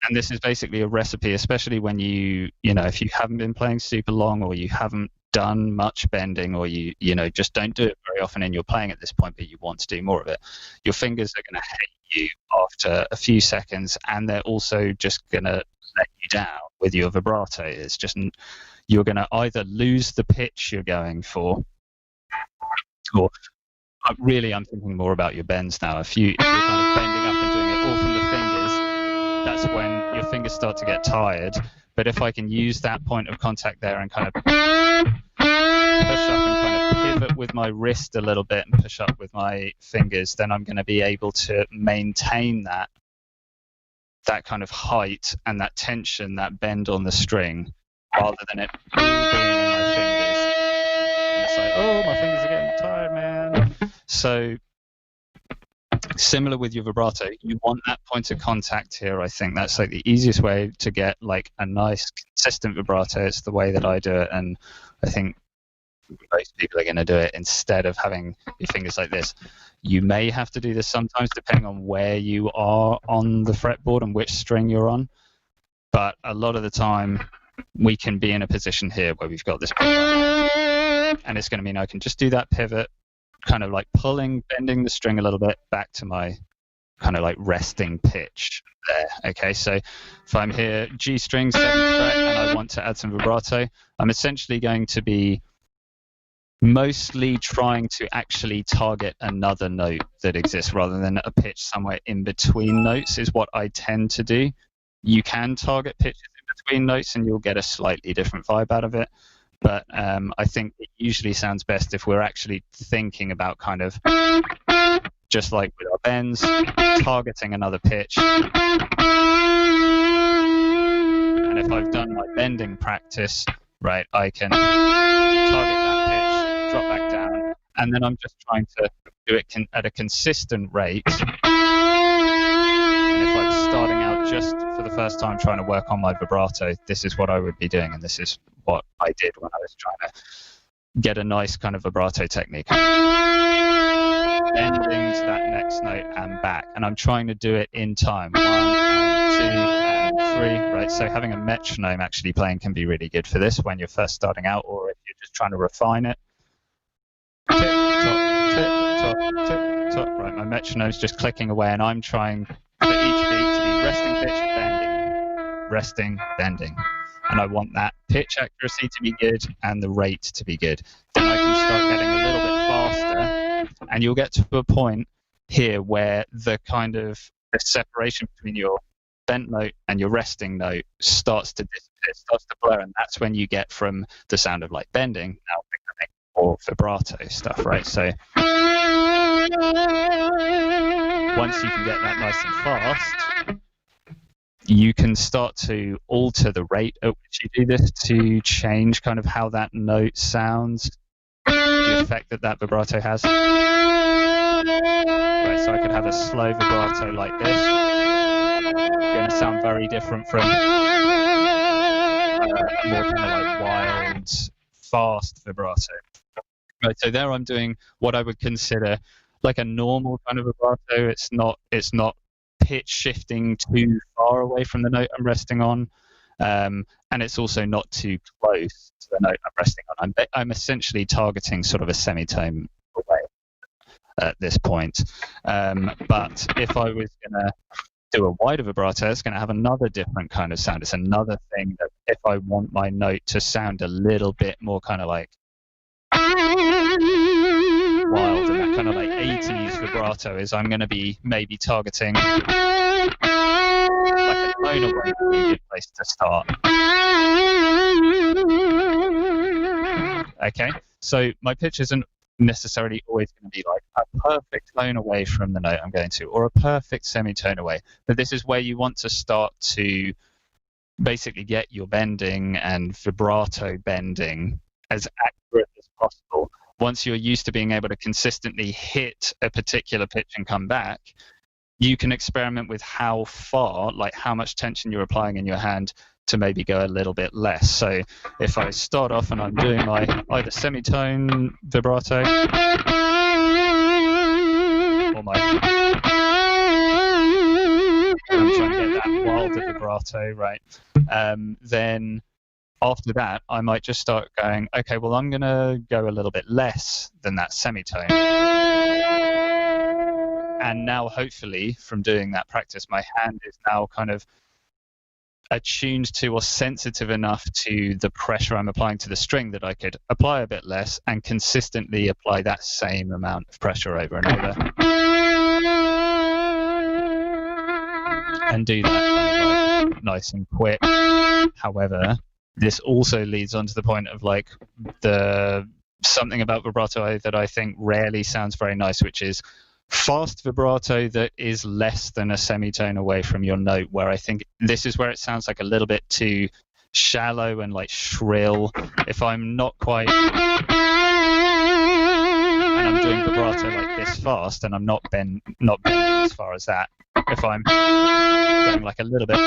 [SPEAKER 5] And this is basically a recipe, especially when if you haven't been playing super long, or you haven't done much bending, or you just don't do it very often and you're playing at this point but you want to do more of it. Your fingers are going to hate you after a few seconds, and they're also just going to let you down with your vibrato. It's just, you're going to either lose the pitch you're going for, or really I'm thinking more about your bends now. If you're kind of bending up and doing it all from the fingers, that's when your fingers start to get tired. But if I can use that point of contact there and kind of push up and kind of pivot with my wrist a little bit and push up with my fingers, then I'm going to be able to maintain that kind of height and that tension, that bend on the string, rather than it all being in my fingers. And it's like, oh, my fingers are getting tired, man. So similar with your vibrato, you want that point of contact here. I think that's like the easiest way to get like a nice consistent vibrato. It's the way that I do it, and I think most people are going to do it instead of having your fingers like this. You may have to do this sometimes depending on where you are on the fretboard and which string you're on, but a lot of the time we can be in a position here where we've got this pivot, and it's going to mean I can just do that pivot, kind of like bending the string a little bit back to my kind of like resting pitch there. Okay, so if I'm here, G string, 7th fret, and I want to add some vibrato, I'm essentially going to be mostly trying to actually target another note that exists rather than a pitch somewhere in between notes is what I tend to do. You can target pitches in between notes and you'll get a slightly different vibe out of it. But I think it usually sounds best if we're actually thinking about kind of, just like with our bends, targeting another pitch. And if I've done my bending practice, right, I can target that pitch, drop back down, and then I'm just trying to do it at a consistent rate. And if I'm starting out just for the first time trying to work on my vibrato, this is what I would be doing, and this is what I did when I was trying to get a nice kind of vibrato technique. Bending to that next note and back, and I'm trying to do it in time. 1 and 2 and 3, right? So having a metronome actually playing can be really good for this when you're first starting out, or if you're just trying to refine it. Tick tock, tick tock, tick tock. Right, my metronome's just clicking away, and I'm trying for each beat to be resting, pitch, bending, resting, bending. And I want that pitch accuracy to be good and the rate to be good. Then I can start getting a little bit faster, and you'll get to a point here where the kind of the separation between your bent note and your resting note starts to disappear, starts to blur, and that's when you get from the sound of like bending now becoming more vibrato stuff, right? So once you can get that nice and fast, you can start to alter the rate at which you do this to change kind of how that note sounds, the effect that vibrato has. Right, so I could have a slow vibrato like this. It's going to sound very different from a more kind of like wild, fast vibrato. Right, so there I'm doing what I would consider like a normal kind of vibrato. It's not pitch shifting too far away from the note I'm resting on, and it's also not too close to the note I'm resting on. I'm essentially targeting sort of a semitone away at this point. But if I was going to do a wider vibrato, it's going to have another different kind of sound. It's another thing that if I want my note to sound a little bit more kind of like wild and that kind of like 80s vibrato, is I'm going to be maybe targeting like a tone away would be a good place to start. Okay, so my pitch isn't necessarily always going to be like a perfect tone away from the note I'm going to, or a perfect semitone away, but this is where you want to start to basically get your bending and vibrato bending as accurate as possible, once you're used to being able to consistently hit a particular pitch and come back, you can experiment with how far, like how much tension you're applying in your hand to maybe go a little bit less. So if I start off and I'm doing my either semitone vibrato or my, I'm trying to get that wilder vibrato, right? Then after that, I might just start going, okay, well, I'm going to go a little bit less than that semitone. And now, hopefully, from doing that practice, my hand is now kind of attuned to or sensitive enough to the pressure I'm applying to the string that I could apply a bit less and consistently apply that same amount of pressure over and over. And do that kind of like nice and quick. However, this also leads on to the point of like something about vibrato that I think rarely sounds very nice, which is fast vibrato that is less than a semitone away from your note, where I think this is where it sounds like a little bit too shallow and like shrill. If I'm not quite, and I'm doing vibrato like this fast and I'm not bending as far as that, if I'm going like a little bit,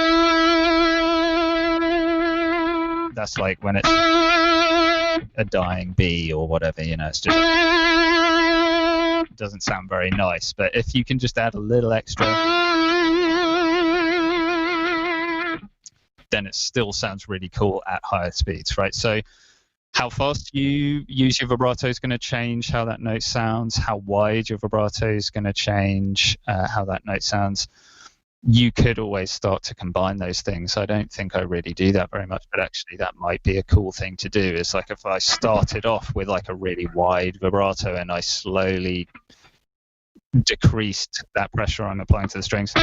[SPEAKER 5] that's like when it's a dying B or whatever, you know, it's just doesn't sound very nice. But if you can just add a little extra, then it still sounds really cool at higher speeds, right? So how fast you use your vibrato is going to change how that note sounds. How wide your vibrato is going to change how that note sounds. You could always start to combine those things. I don't think I really do that very much, but actually that might be a cool thing to do. Is like if I started off with like a really wide vibrato and I slowly decreased that pressure I'm applying to the strings.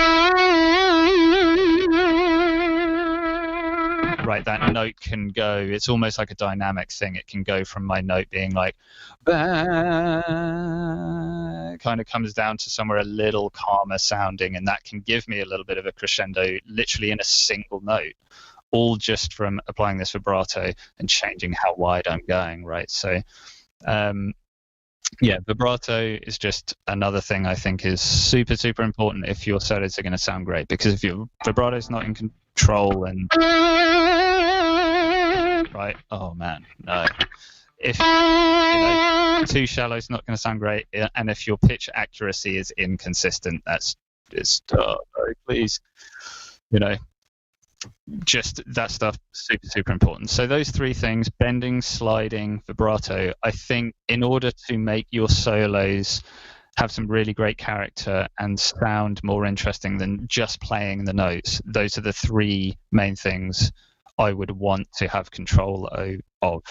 [SPEAKER 5] Right, that note can go, it's almost like a dynamic thing. It can go from my note being like, kind of comes down to somewhere a little calmer sounding, and that can give me a little bit of a crescendo literally in a single note, all just from applying this vibrato and changing how wide I'm going, right? So, yeah, vibrato is just another thing I think is super, super important if your solos are going to sound great, because if your vibrato is not in control and right, oh man, no. If too shallow is not going to sound great, and if your pitch accuracy is inconsistent, that's just please, just that stuff super, super important. So those three things: bending, sliding, vibrato. I think in order to make your solos have some really great character and sound more interesting than just playing the notes, those are the three main things I would want to have control of.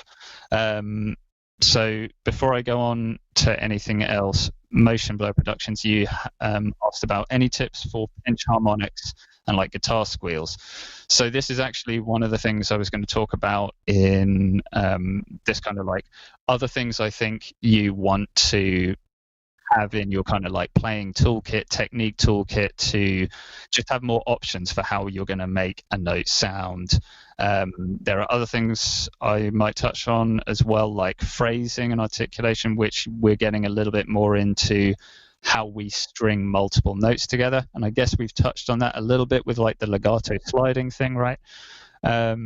[SPEAKER 5] So before I go on to anything else, Motion Blur Productions, you asked about any tips for pinch harmonics and like guitar squeals. So this is actually one of the things I was going to talk about in this kind of like other things I think you want to have in your kind of like playing toolkit, technique toolkit, to just have more options for how you're going to make a note sound. There are other things I might touch on as well, like phrasing and articulation, which we're getting a little bit more into how we string multiple notes together. And I guess we've touched on that a little bit with like the legato sliding thing, right? So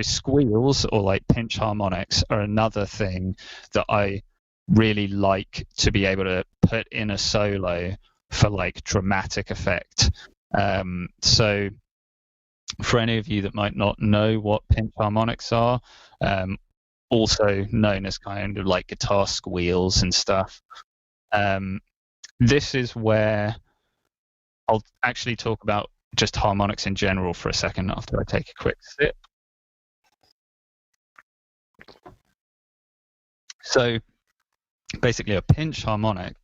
[SPEAKER 5] squeals or like pinch harmonics are another thing that I really like to be able to put in a solo for like dramatic effect. So for any of you that might not know what pinch harmonics are, also known as kind of like guitar squeals and stuff, this is where I'll actually talk about just harmonics in general for a second after I take a quick sip. So basically a pinch harmonic,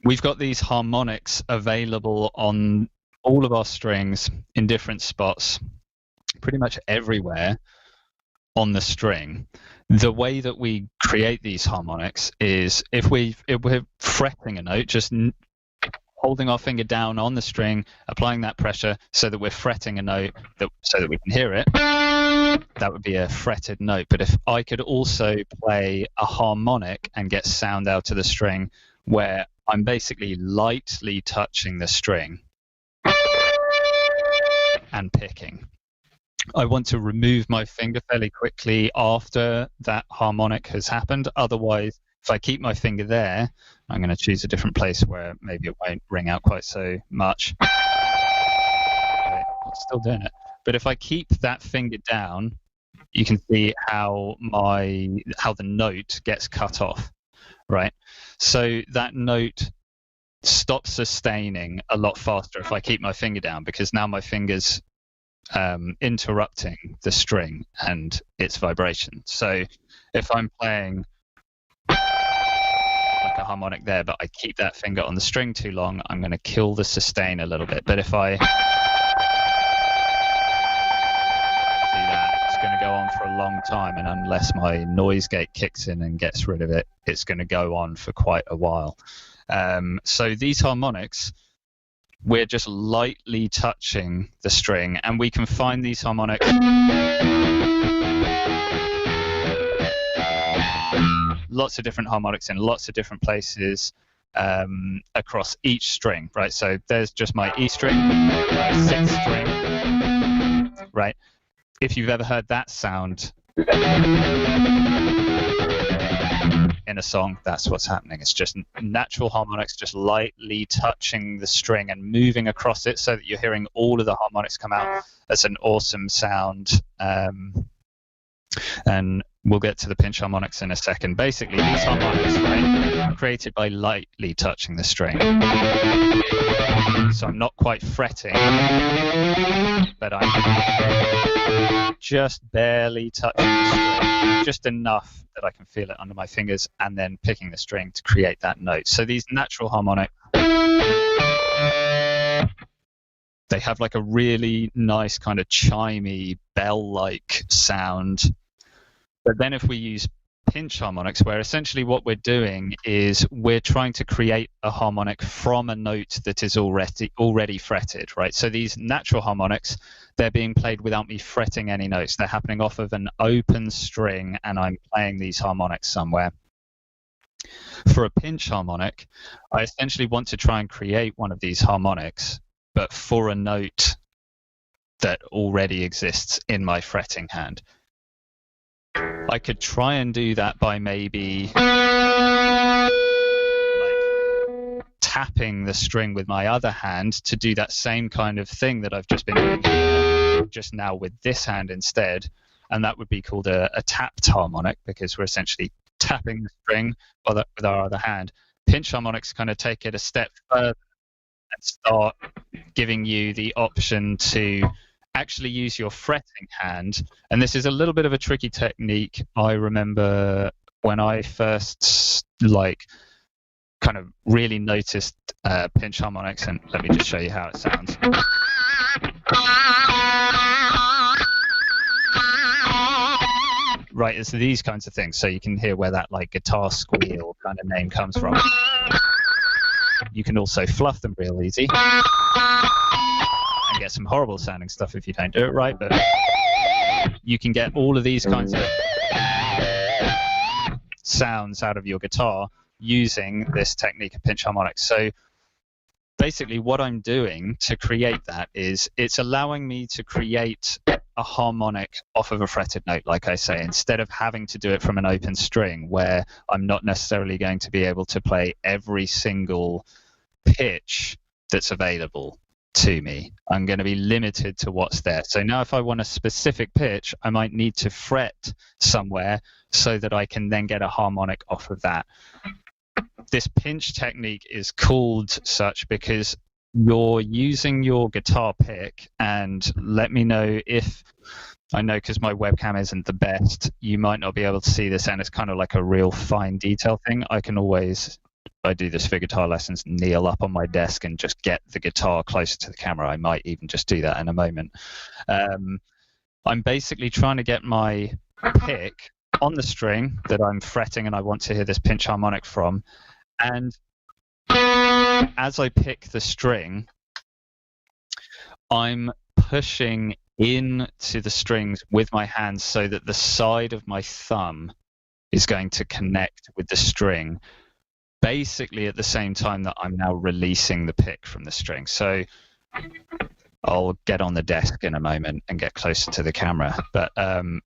[SPEAKER 5] we've got these harmonics available on all of our strings in different spots, pretty much everywhere on the string. The way that we create these harmonics is if we're fretting a note, just holding our finger down on the string, applying that pressure so that we're fretting a note so that we can hear it. that would be a fretted note. But if I could also play a harmonic and get sound out of the string where I'm basically lightly touching the string and picking. I want to remove my finger fairly quickly after that harmonic has happened. Otherwise, if I keep my finger there, I'm going to choose a different place where maybe it won't ring out quite so much. Okay, I'm still doing it. But if I keep that finger down, you can see how the note gets cut off, right? So that note stops sustaining a lot faster if I keep my finger down, because now my finger's interrupting the string and its vibration. So if I'm playing like a harmonic there, but I keep that finger on the string too long, I'm going to kill the sustain a little bit. But if I going to go on for a long time, and unless my noise gate kicks in and gets rid of it, it's going to go on for quite a while. So these harmonics, we're just lightly touching the string, and we can find these harmonics lots of different harmonics in lots of different places across each string, right? So there's just my E string, sixth string, right? If you've ever heard that sound in a song, that's what's happening. It's just natural harmonics just lightly touching the string and moving across it so that you're hearing all of the harmonics come out. That's an awesome sound. And we'll get to the pinch harmonics in a second. Basically, these harmonics, right, are created by lightly touching the string. So I'm not quite fretting, but I'm just barely touching the string, just enough that I can feel it under my fingers, and then picking the string to create that note. So these natural harmonics, they have like a really nice kind of chimey, bell-like sound. But then if we use pinch harmonics, where essentially what we're doing is we're trying to create a harmonic from a note that is already fretted, right? So these natural harmonics, they're being played without me fretting any notes. They're happening off of an open string, and I'm playing these harmonics somewhere. For a pinch harmonic, I essentially want to try and create one of these harmonics, but for a note that already exists in my fretting hand. I could try and do that by maybe like tapping the string with my other hand to do that same kind of thing that I've just been doing just now with this hand instead, and that would be called a tapped harmonic, because we're essentially tapping the string with our other hand. Pinch harmonics kind of take it a step further and start giving you the option to actually use your fretting hand, and this is a little bit of a tricky technique. I remember when I first kind of really noticed pinch harmonics, and let me just show you how it sounds. Right, it's these kinds of things, so you can hear where that like guitar squeal kind of name comes from. You can also fluff them real easy and get some horrible sounding stuff if you don't do it right, but you can get all of these kinds of sounds out of your guitar using this technique of pinch harmonics. So basically what I'm doing to create that is it's allowing me to create a harmonic off of a fretted note, like I say, instead of having to do it from an open string where I'm not necessarily going to be able to play every single pitch that's available to me. I'm going to be limited to what's there. So now if I want a specific pitch, I might need to fret somewhere so that I can then get a harmonic off of that. This pinch technique is called such because you're using your guitar pick, and let me know if, I know because my webcam isn't the best, you might not be able to see this, and it's kind of like a real fine detail thing. I do this for guitar lessons, kneel up on my desk and just get the guitar closer to the camera. I might even just do that in a moment. I'm basically trying to get my pick on the string that I'm fretting and I want to hear this pinch harmonic from, and as I pick the string, I'm pushing into the strings with my hands so that the side of my thumb is going to connect with the string, basically at the same time that I'm now releasing the pick from the string. So I'll get on the desk in a moment and get closer to the camera, but I'm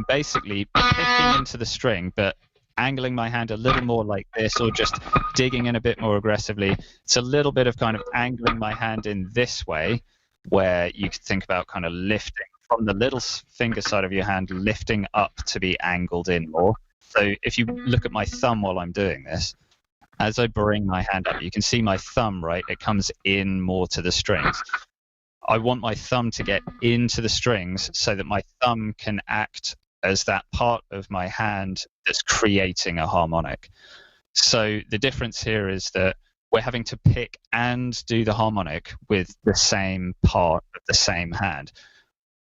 [SPEAKER 5] basically picking into the string, but angling my hand a little more like this, or just digging in a bit more aggressively. It's a little bit of kind of angling my hand in this way, where you could think about kind of lifting from the little finger side of your hand, lifting up to be angled in more. So if you look at my thumb while I'm doing this, as I bring my hand up, you can see my thumb, right? It comes in more to the strings. I want my thumb to get into the strings so that my thumb can act as that part of my hand that's creating a harmonic. So the difference here is that we're having to pick and do the harmonic with the same part of the same hand.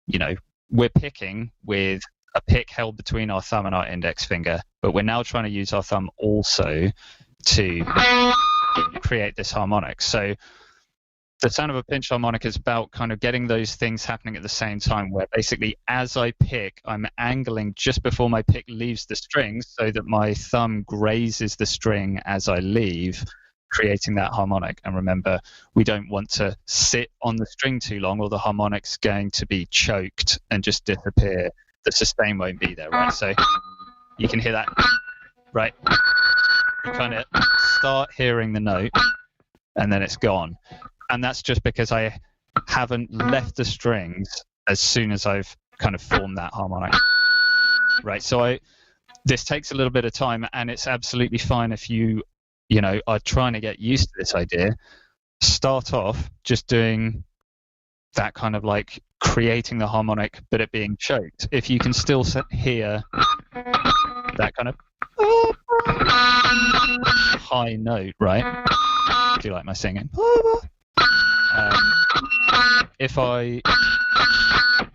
[SPEAKER 5] You know, we're picking with a pick held between our thumb and our index finger, but we're now trying to use our thumb also to create this harmonic. So the sound of a pinch harmonic is about kind of getting those things happening at the same time, where basically as I pick, I'm angling just before my pick leaves the strings so that my thumb grazes the string as I leave, creating that harmonic. And remember, we don't want to sit on the string too long, or the harmonic's going to be choked and just disappear. The sustain won't be there, right? So you can hear that, right? You kind of start hearing the note and then it's gone. And that's just because I haven't left the strings as soon as I've kind of formed that harmonic, right? So this takes a little bit of time, and it's absolutely fine if you are trying to get used to this idea. Start off just doing that kind of like creating the harmonic, but it being choked. If you can still hear that kind of high note, right? Do you like my singing? If I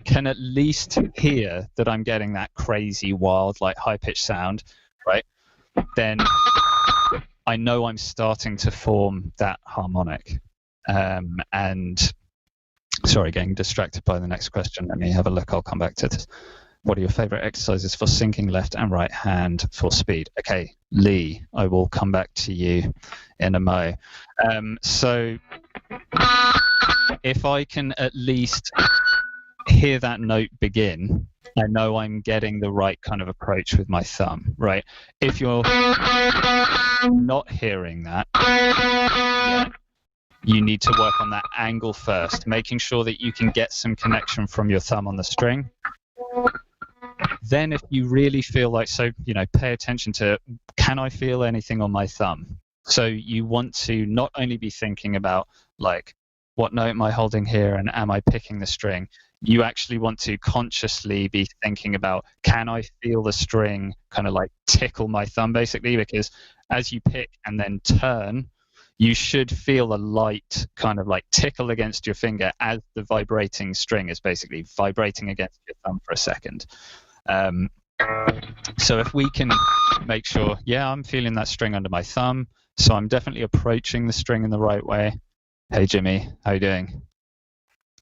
[SPEAKER 5] can at least hear that I'm getting that crazy, wild, like high-pitched sound, right, then I know I'm starting to form that harmonic. And sorry, getting distracted by the next question. Let me have a look. I'll come back to this. What are your favorite exercises for syncing left and right hand for speed? Okay, Lee, I will come back to you in a mo. So if I can at least hear that note begin, I know I'm getting the right kind of approach with my thumb, right? If you're not hearing that yet, you need to work on that angle first, making sure that you can get some connection from your thumb on the string. Then if you really feel like, so, pay attention to, can I feel anything on my thumb? So you want to not only be thinking about, like, what note am I holding here and am I picking the string? You actually want to consciously be thinking about, can I feel the string kind of like tickle my thumb, basically? Because as you pick and then turn, you should feel a light kind of like tickle against your finger as the vibrating string is basically vibrating against your thumb for a second. So if we can make sure, yeah, I'm feeling that string under my thumb, so I'm definitely approaching the string in the right way. Hey, Jimmy, how you doing?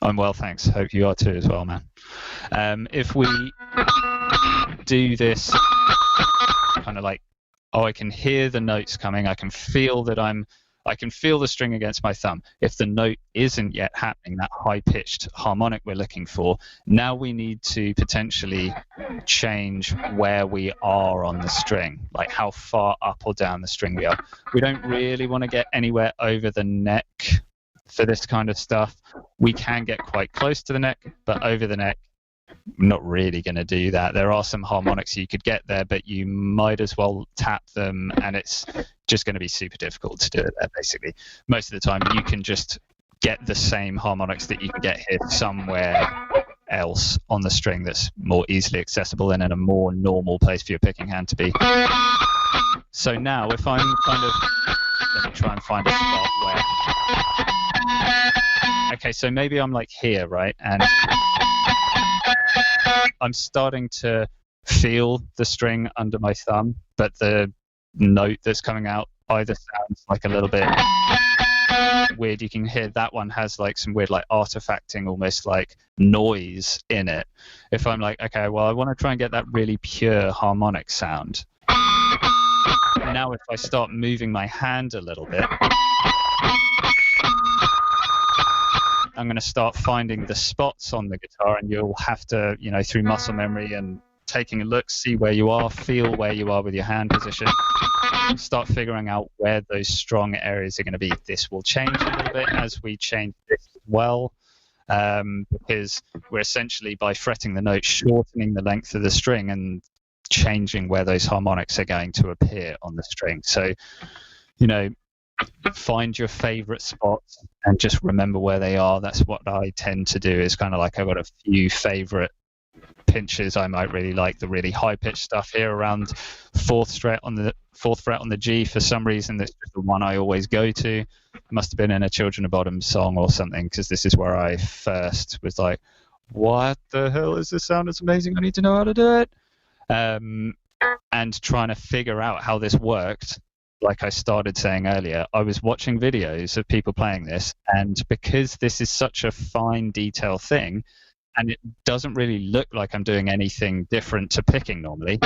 [SPEAKER 5] I'm well, thanks. Hope you are too as well, man. If we do this kind of like, I can hear the notes coming. I can feel the string against my thumb. If the note isn't yet happening, that high-pitched harmonic we're looking for, now we need to potentially change where we are on the string, like how far up or down the string we are. We don't really want to get anywhere over the neck for this kind of stuff. We can get quite close to the neck, but over the neck, I'm not really going to do that. There are some harmonics you could get there, but you might as well tap them, and it's just going to be super difficult to do it there, basically. Most of the time, you can just get the same harmonics that you can get here somewhere else on the string that's more easily accessible and in a more normal place for your picking hand to be. So now, if I'm kind of... Let me try and find a spot where... Okay, so maybe I'm like here, right? And I'm starting to feel the string under my thumb, but the note that's coming out either sounds like a little bit weird. You can hear that one has like some weird like artifacting, almost like noise in it. If I'm like, okay, well, I want to try and get that really pure harmonic sound. Now if I start moving my hand a little bit, I'm going to start finding the spots on the guitar, and you'll have to, through muscle memory and taking a look, see where you are, feel where you are with your hand position, start figuring out where those strong areas are going to be. This will change a little bit as we change this as well, because we're essentially, by fretting the note, shortening the length of the string and changing where those harmonics are going to appear on the string. So, find your favorite spots and just remember where they are. That's what I tend to do, is kind of like, I've got a few favorite pinches. I might really like the really high pitched stuff here around fourth fret on the G. For some reason, that's just the one I always go to. It must have been in a Children of Bodom song or something, because this is where I first was like, what the hell is this sound? It's amazing. I need to know how to do it. And trying to figure out how this worked. Like I started saying earlier, I was watching videos of people playing this, and because this is such a fine detail thing, and it doesn't really look like I'm doing anything different to picking normally,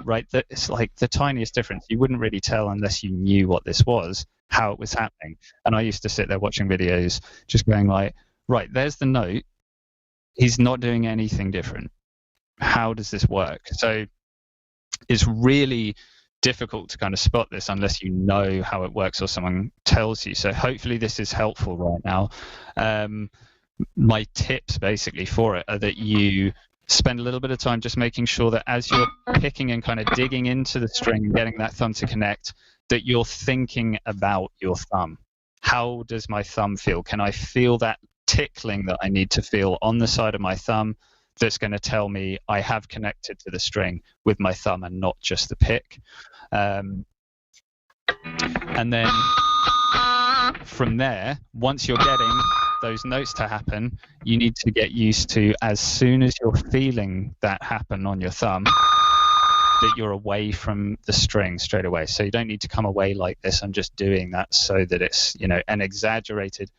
[SPEAKER 5] right? It's like the tiniest difference. You wouldn't really tell unless you knew what this was, how it was happening. And I used to sit there watching videos just going like, right, there's the note. He's not doing anything different. How does this work? So it's really difficult to kind of spot this unless you know how it works or someone tells you. So hopefully this is helpful right now. My tips basically for it are that you spend a little bit of time just making sure that as you're picking and kind of digging into the string and getting that thumb to connect, that you're thinking about your thumb. How does my thumb feel? Can I feel that tickling that I need to feel on the side of my thumb that's going to tell me I have connected to the string with my thumb and not just the pick? And then from there, once you're getting those notes to happen, you need to get used to, as soon as you're feeling that happen on your thumb, that you're away from the string straight away. So you don't need to come away like this. I'm just doing that so that it's, an exaggerated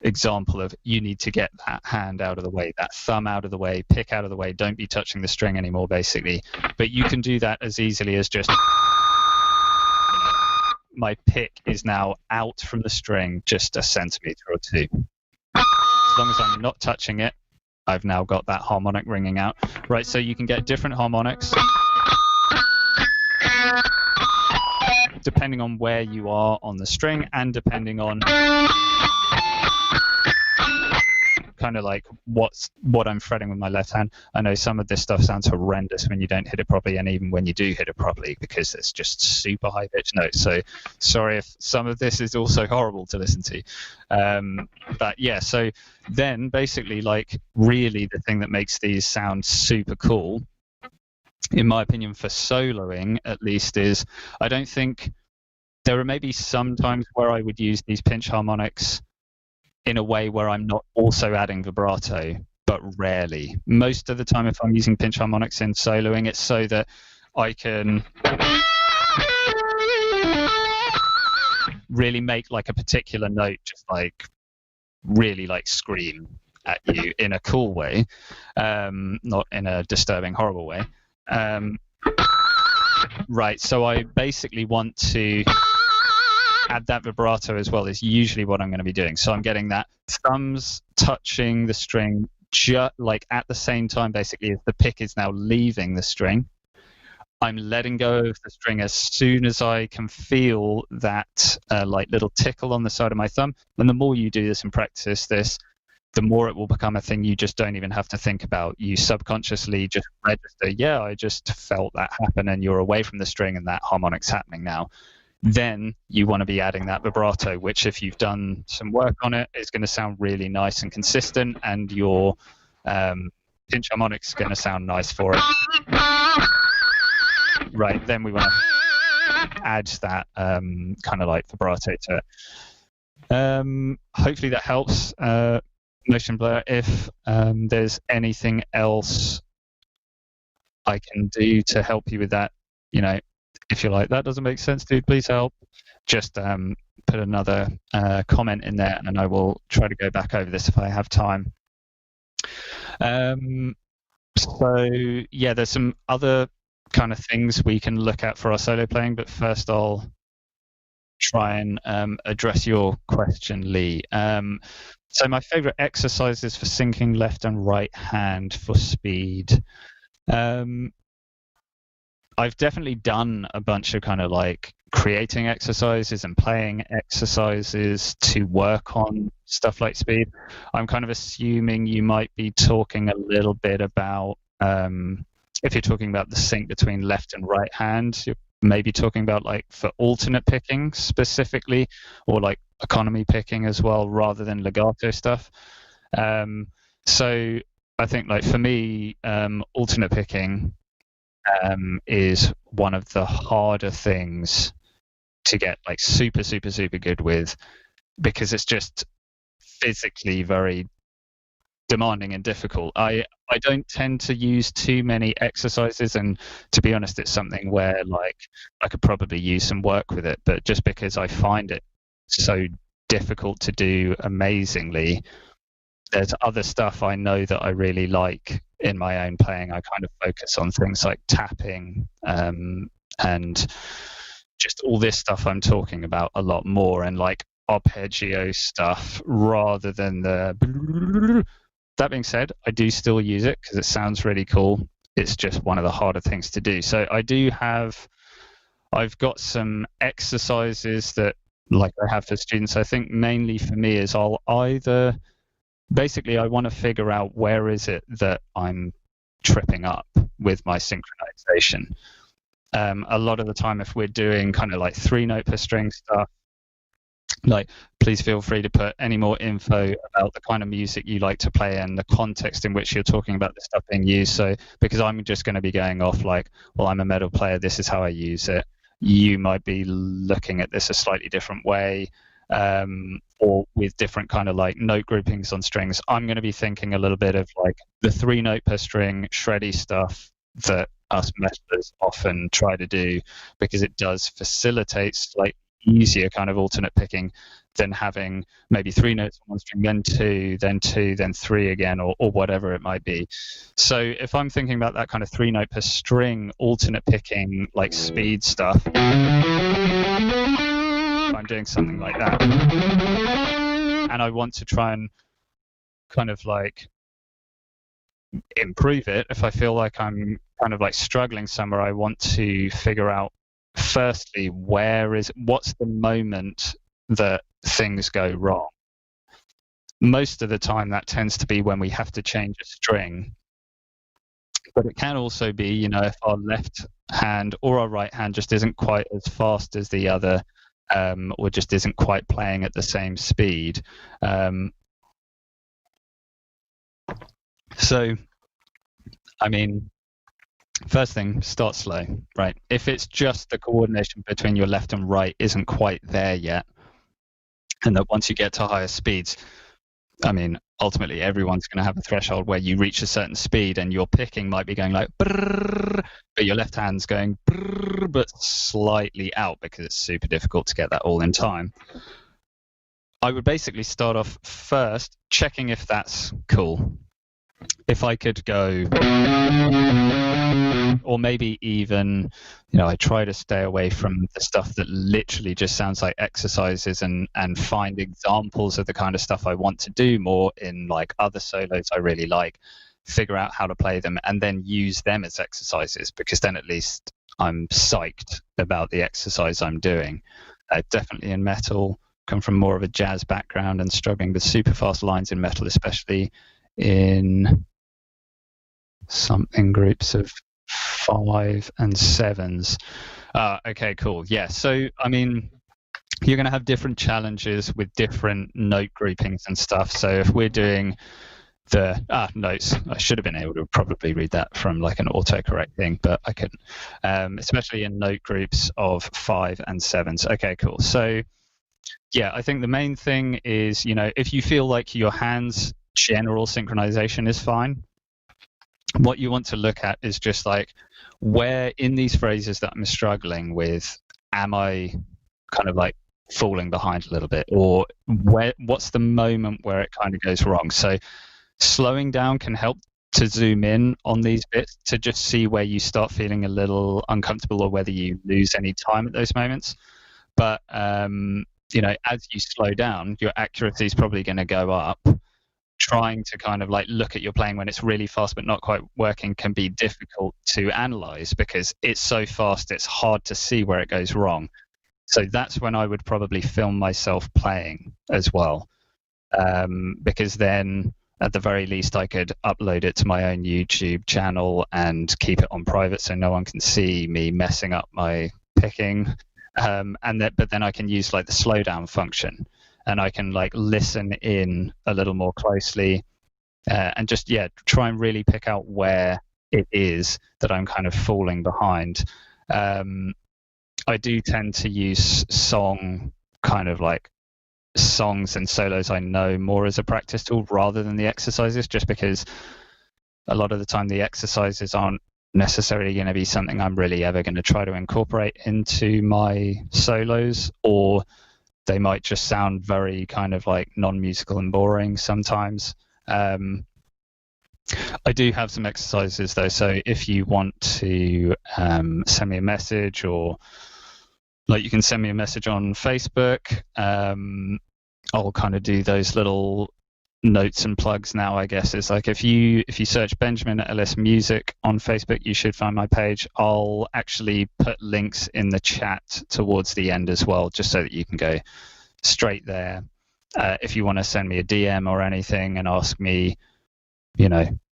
[SPEAKER 5] example of, you need to get that hand out of the way, that thumb out of the way, pick out of the way, don't be touching the string anymore, basically. But you can do that as easily as just, my pick is now out from the string just a centimetre or two. As long as I'm not touching it, I've now got that harmonic ringing out. Right, so you can get different harmonics depending on where you are on the string, and depending on kind of like what I'm fretting with my left hand. I know some of this stuff sounds horrendous when you don't hit it properly, and even when you do hit it properly, because it's just super high pitched notes. So sorry if some of this is also horrible to listen to. But yeah, so then basically, like, really the thing that makes these sound super cool, in my opinion, for soloing at least, is I don't think there are maybe some times where I would use these pinch harmonics in a way where I'm not also adding vibrato, but rarely. Most of the time, if I'm using pinch harmonics in soloing, it's so that I can really make like a particular note just like really like scream at you in a cool way, not in a disturbing, horrible way. Right, so I basically want to add that vibrato as well, is usually what I'm going to be doing. So I'm getting that thumbs touching the string like at the same time, basically, as the pick is now leaving the string. I'm letting go of the string as soon as I can feel that like little tickle on the side of my thumb. And the more you do this and practice this, the more it will become a thing you just don't even have to think about. You subconsciously just register, yeah, I just felt that happen, and you're away from the string and that harmonic's happening now. Then you want to be adding that vibrato, which, if you've done some work on it, is going to sound really nice and consistent, and your pinch harmonic's is going to sound nice for it. Right, then we want to add that kind of like vibrato to it. Hopefully that helps. Motion blur. If there's anything else I can do to help you with that, if you're like, that doesn't make sense, dude, please help, just put another comment in there, and I will try to go back over this if I have time. So yeah, there's some other kind of things we can look at for our solo playing, but first I'll try and address your question, Lee. So my favorite exercises for syncing left and right hand for speed. I've definitely done a bunch of kind of like creating exercises and playing exercises to work on stuff like speed. I'm kind of assuming you might be talking a little bit about, if you're talking about the sync between left and right hand, you're maybe talking about like for alternate picking specifically, or like economy picking as well, rather than legato stuff. So I think like for me, alternate picking is one of the harder things to get like super good with, because it's just physically very demanding and difficult. I don't tend to use too many exercises, and to be honest, it's something where like I could probably use some work with it, but just because I find it so difficult to do amazingly, there's other stuff I know that I really like in my own playing. I kind of focus on things like tapping and just all this stuff I'm talking about a lot more, and like arpeggio stuff rather than the. That being said, I do still use it because it sounds really cool. It's just one of the harder things to do. So I've got some exercises that like I have for students. I think mainly for me is I'll either, basically I want to figure out where is it that I'm tripping up with my synchronization. A lot of the time if we're doing kind of like 3-note per string stuff, like please feel free to put any more info about the kind of music you like to play and the context in which you're talking about this stuff being used. So because I'm just going to be going off like, well, I'm a metal player, this is how I use it. You might be looking at this a slightly different way, or with different kind of like note groupings on strings. I'm going to be thinking a little bit of like the 3-note per string shreddy stuff that us metalers often try to do, because it does facilitate slightly easier kind of alternate picking than having maybe 3 notes on one string, then 2, then 2, then 3 again, or whatever it might be. So if I'm thinking about that kind of 3-note per string alternate picking like speed stuff, I'm doing something like that, and I want to try and kind of like improve it. If I feel like I'm kind of like struggling somewhere, I want to figure out firstly what's the moment that things go wrong. Most of the time that tends to be when we have to change a string, but it can also be, you know, if our left hand or our right hand just isn't quite as fast as the other, or just isn't quite playing at the same speed. So I mean, first thing, start slow, right? If it's just the coordination between your left and right isn't quite there yet, and that once you get to higher speeds, I mean, ultimately everyone's going to have a threshold where you reach a certain speed and your picking might be going like brrr, but your left hand's going brrr, but slightly out, because it's super difficult to get that all in time. I would basically start off first checking if that's cool. If I could go, or maybe even, you know, I try to stay away from the stuff that literally just sounds like exercises, and find examples of the kind of stuff I want to do more in like other solos I really like, figure out how to play them, and then use them as exercises, because then at least I'm psyched about the exercise I'm doing. Definitely in metal, come from more of a jazz background and struggling with super fast lines in metal, especially in something groups of 5 and 7s. Okay, cool. Yeah, so I mean, you're going to have different challenges with different note groupings and stuff. So if we're doing the notes, I should have been able to probably read that from like an autocorrect thing, but I couldn't, especially in note groups of 5 and 7s. Okay, cool. So yeah, I think the main thing is, you know, if you feel like your hands general synchronization is fine, what you want to look at is just like, where in these phrases that I'm struggling with, am I kind of like falling behind a little bit, or what's the moment where it kind of goes wrong? So slowing down can help to zoom in on these bits to just see where you start feeling a little uncomfortable or whether you lose any time at those moments. But as you slow down, your accuracy is probably going to go up. Trying to kind of like look at your playing when it's really fast but not quite working can be difficult to analyze because it's so fast it's hard to see where it goes wrong. So that's when I would probably film myself playing as well, because then at the very least I could upload it to my own YouTube channel and keep it on private so no one can see me messing up my picking, but then I can use like the slowdown function. And I can like listen in a little more closely and just, try and really pick out where it is that I'm kind of falling behind. I do tend to use songs and solos I know more as a practice tool rather than the exercises, just because a lot of the time the exercises aren't necessarily going to be something I'm really ever going to try to incorporate into my solos, or they might just sound very kind of like non-musical and boring sometimes. I do have some exercises though, so if you want to send me a message, or like you can send me a message on Facebook, I'll kind of do those little notes and plugs now, I guess. It's like if you search Benjamin Ellis Music on Facebook, you should find my page. I'll actually put links in the chat towards the end as well, just so that you can go straight there. If you want to send me a DM or anything and ask me,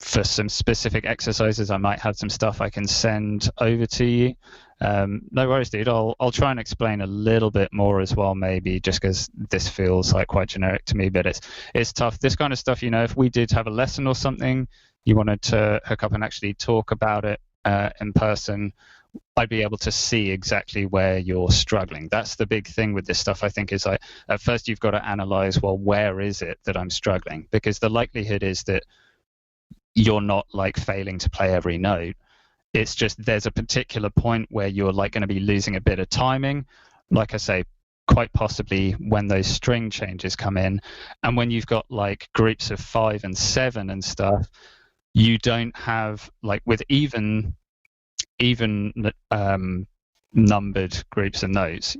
[SPEAKER 5] for some specific exercises, I might have some stuff I can send over to you. No worries, dude. I'll try and explain a little bit more as well, maybe, just because this feels like quite generic to me, but it's tough. This kind of stuff, if we did have a lesson or something, you wanted to hook up and actually talk about it in person, I'd be able to see exactly where you're struggling. That's the big thing with this stuff, I think, is at first you've got to analyze, well, where is it that I'm struggling? Because the likelihood is that you're not like failing to play every note. It's just there's a particular point where you're like going to be losing a bit of timing, like I say, quite possibly when those string changes come in. And when you've got like groups of 5 and 7 and stuff, you don't have, like with even numbered groups of notes,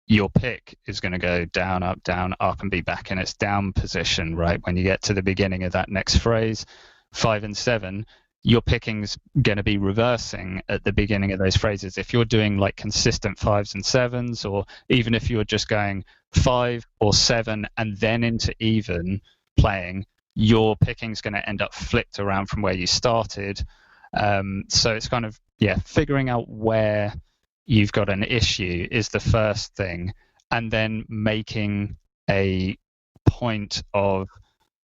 [SPEAKER 5] your pick is going to go down, up, and be back in its down position, right? When you get to the beginning of that next phrase, 5 and 7, your picking's going to be reversing at the beginning of those phrases. If you're doing like consistent 5s and 7s, or even if you're just going 5 or 7 and then into even playing, your picking's going to end up flipped around from where you started. So it's kind of, figuring out where you've got an issue is the first thing, and then making a point of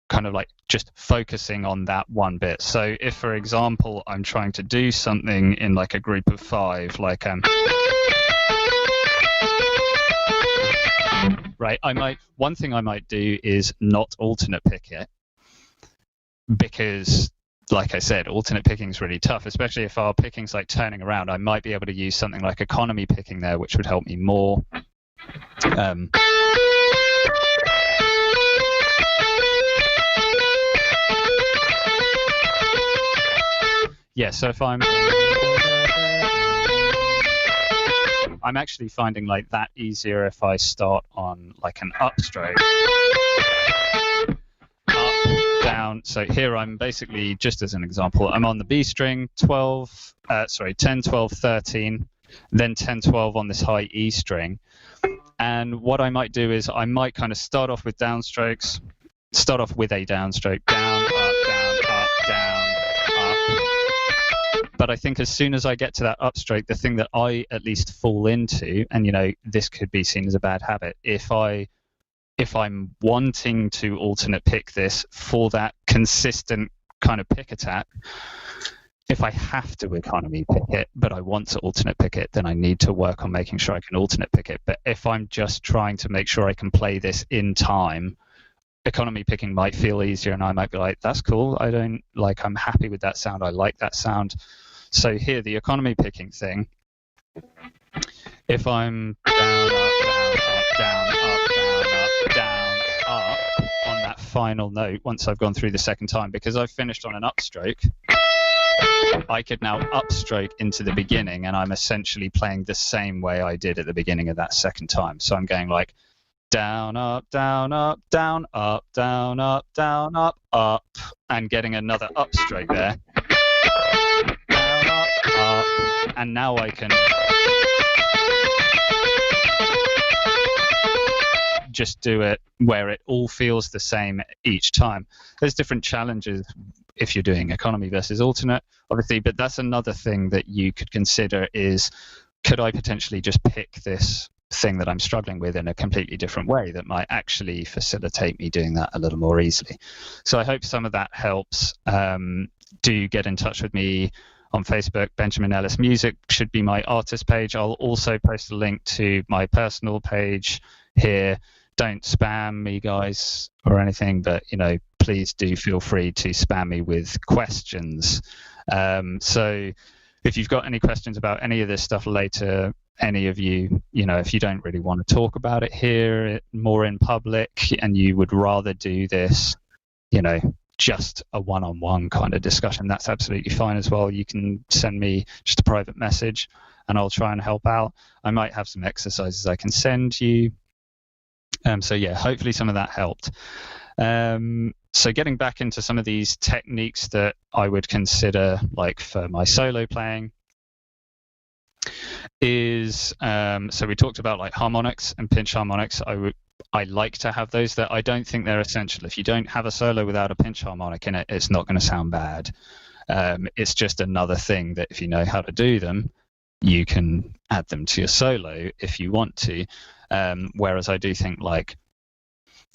[SPEAKER 5] kind of like just focusing on that one bit. So if, for example, I'm trying to do something in like a group of 5, like right, one thing I might do is not alternate pick it, because like I said, alternate picking is really tough, especially if our picking's like turning around. I might be able to use something like economy picking there, which would help me more. So if I'm actually finding like that easier if I start on like an upstroke. Down. So here I'm basically, just as an example, I'm on the B string, 10, 12, 13, then 10, 12 on this high E string. And what I might do is I might kind of start off with downstrokes, start off with a downstroke, down, up, down, up. But I think as soon as I get to that upstroke, the thing that I at least fall into, and this could be seen as a bad habit, if I'm wanting to alternate pick this for that consistent kind of pick attack, if I have to economy pick it, but I want to alternate pick it, then I need to work on making sure I can alternate pick it. But if I'm just trying to make sure I can play this in time, economy picking might feel easier, and I might be like, that's cool. I'm happy with that sound. I like that sound. So here, the economy picking thing, if I'm down, up, down, up, down, up, down, up, down, up on that final note, once I've gone through the second time, because I've finished on an upstroke, I could now upstroke into the beginning, and I'm essentially playing the same way I did at the beginning of that second time. So I'm going like down, up, down, up, down, up, down, up, down, up, and getting another upstroke there. Down, up, and now I can just do it where it all feels the same each time. There's different challenges if you're doing economy versus alternate, obviously, but that's another thing that you could consider is, could I potentially just pick this thing that I'm struggling with in a completely different way that might actually facilitate me doing that a little more easily? So I hope some of that helps. Do get in touch with me on Facebook. Benjamin Ellis Music should be my artist page. I'll also post a link to my personal page here. Don't spam me, guys, or anything, but please do feel free to spam me with questions. So if you've got any questions about any of this stuff later, any of you, if you don't really want to talk about it here more in public and you would rather do this, just a one-on-one kind of discussion, that's absolutely fine as well. You can send me just a private message and I'll try and help out. I might have some exercises I can send you. So yeah, hopefully some of that helped. So getting back into some of these techniques that I would consider like for my solo playing is, so we talked about like harmonics and pinch harmonics. I like to have those. That I don't think they're essential. If you don't have a solo without a pinch harmonic in it, it's not going to sound bad. It's just another thing that if you know how to do them, you can add them to your solo if you want to. Whereas I do think like,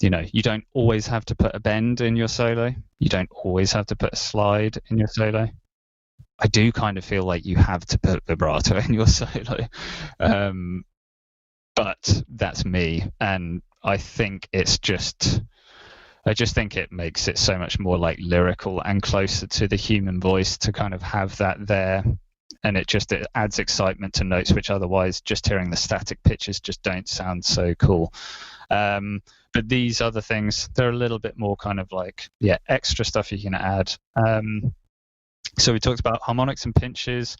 [SPEAKER 5] you don't always have to put a bend in your solo. You don't always have to put a slide in your solo. I do kind of feel like you have to put vibrato in your solo. But that's me. And I think I just think it makes it so much more like lyrical and closer to the human voice to kind of have that there. And it adds excitement to notes which otherwise just hearing the static pitches just don't sound so cool. But these other things, they're a little bit more kind of like, extra stuff you can add. So we talked about harmonics and pinches.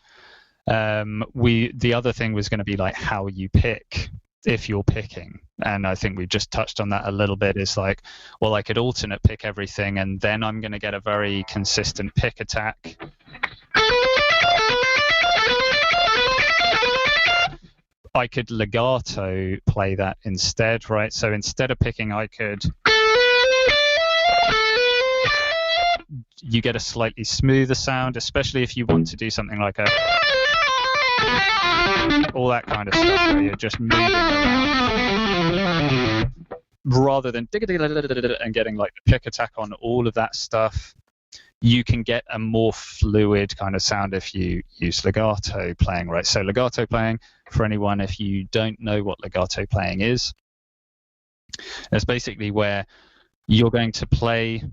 [SPEAKER 5] The other thing was going to be like how you pick if you're picking. And I think we've just touched on that a little bit. Is like, well, I could alternate pick everything and then I'm going to get a very consistent pick attack. I could legato play that instead, right? So instead of picking, you get a slightly smoother sound, especially if you want to do something like all that kind of stuff where you're just moving around rather than and getting like the pick attack on all of that stuff. You can get a more fluid kind of sound if you use legato playing, right? So legato playing, for anyone if you don't know what legato playing is, it's basically where you're going to play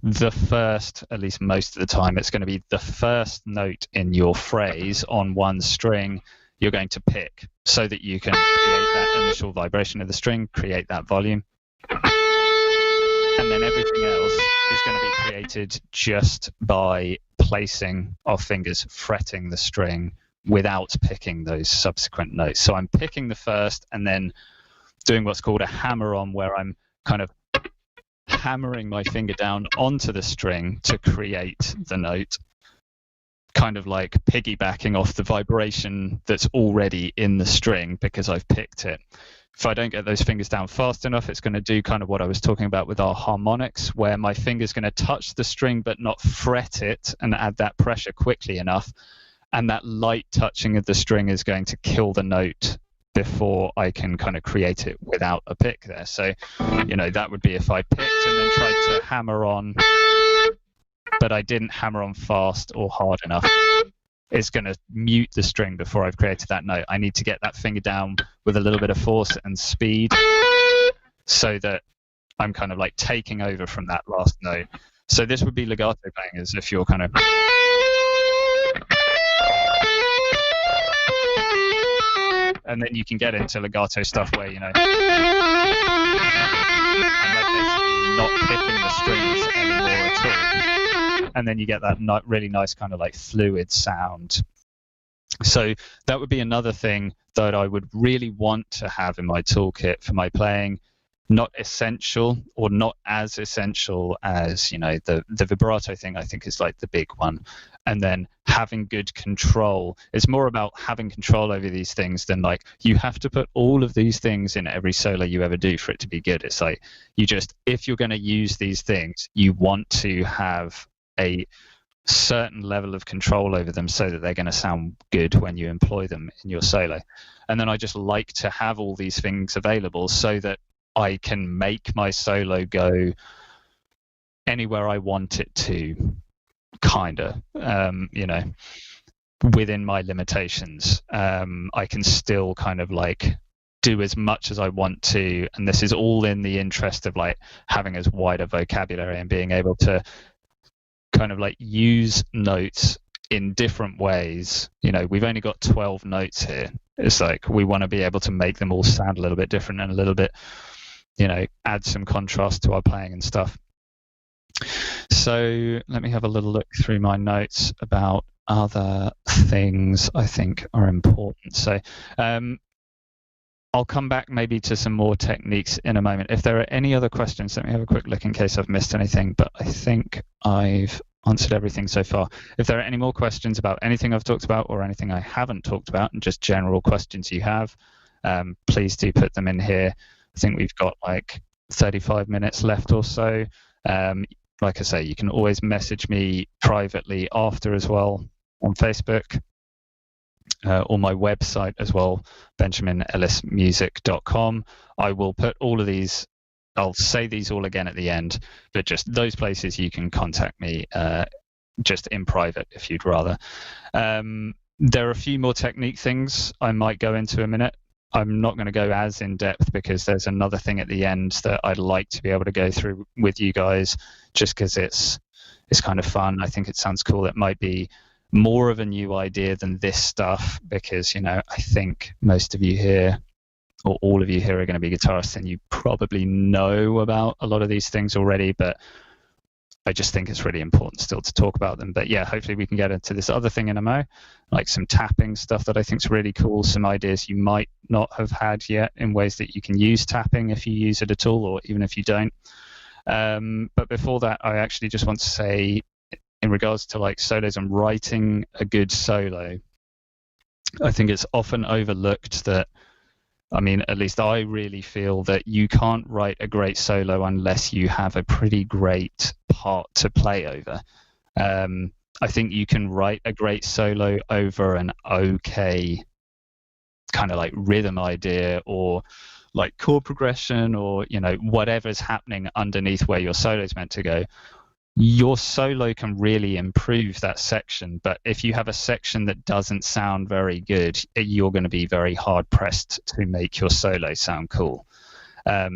[SPEAKER 5] the first, at least most of the time, it's going to be the first note in your phrase on one string you're going to pick so that you can create that initial vibration of the string, create that volume. And then everything else is going to be created just by placing our fingers, fretting the string without picking those subsequent notes. So I'm picking the first and then doing what's called a hammer-on, where I'm kind of hammering my finger down onto the string to create the note, kind of like piggybacking off the vibration that's already in the string because I've picked it. If I don't get those fingers down fast enough, it's going to do kind of what I was talking about with our harmonics, where my finger's going to touch the string but not fret it and add that pressure quickly enough. And that light touching of the string is going to kill the note before I can kind of create it without a pick there. So, that would be if I picked and then tried to hammer on, but I didn't hammer on fast or hard enough. It's going to mute the string before I've created that note. I need to get that finger down with a little bit of force and speed so that I'm kind of like taking over from that last note. So this would be legato playing, as if you're kind of and then you can get into legato stuff where, I'm like basically not picking the strings anymore at all. And then you get that really nice kind of like fluid sound. So that would be another thing that I would really want to have in my toolkit for my playing. Not essential, or not as essential as, the vibrato thing, I think is like the big one. And then having good control. It's more about having control over these things than like you have to put all of these things in every solo you ever do for it to be good. It's like if you're going to use these things, you want to have a certain level of control over them so that they're going to sound good when you employ them in your solo. And then I just like to have all these things available so that I can make my solo go anywhere I want it to, kind of, within my limitations. I can still kind of like do as much as I want to, and this is all in the interest of like having as wide a vocabulary and being able to kind of like use notes in different ways. We've only got 12 notes here. It's like we want to be able to make them all sound a little bit different and a little bit, add some contrast to our playing and stuff. So let me have a little look through my notes about other things I think are important. So I'll come back maybe to some more techniques in a moment. If there are any other questions, let me have a quick look in case I've missed anything, but I think I've answered everything so far. If there are any more questions about anything I've talked about or anything I haven't talked about, and just general questions you have, please do put them in here. I think we've got like 35 minutes left or so. Like I say, you can always message me privately after as well on Facebook, or my website as well, benjaminellismusic.com. I will put all of these, I'll say these all again at the end, but just those places you can contact me just in private if you'd rather. There are a few more technique things I might go into in a minute. I'm not going to go as in depth because there's another thing at the end that I'd like to be able to go through with you guys, just because it's kind of fun. I think it sounds cool. It might be more of a new idea than this stuff because, I think most of you here, or all of you here, are going to be guitarists and you probably know about a lot of these things already, but I just think it's really important still to talk about them. But yeah, hopefully we can get into this other thing in a mo, like some tapping stuff that I think is really cool, some ideas you might not have had yet in ways that you can use tapping if you use it at all, or even if you don't. But before that, I actually just want to say, in regards to like solos and writing a good solo, I think it's often overlooked that, at least I really feel that you can't write a great solo unless you have a pretty great part to play over. I think you can write a great solo over an okay kind of like rhythm idea or like chord progression or, whatever's happening underneath where your solo is meant to go. Your solo can really improve that section, but if you have a section that doesn't sound very good, you're going to be very hard pressed to make your solo sound cool.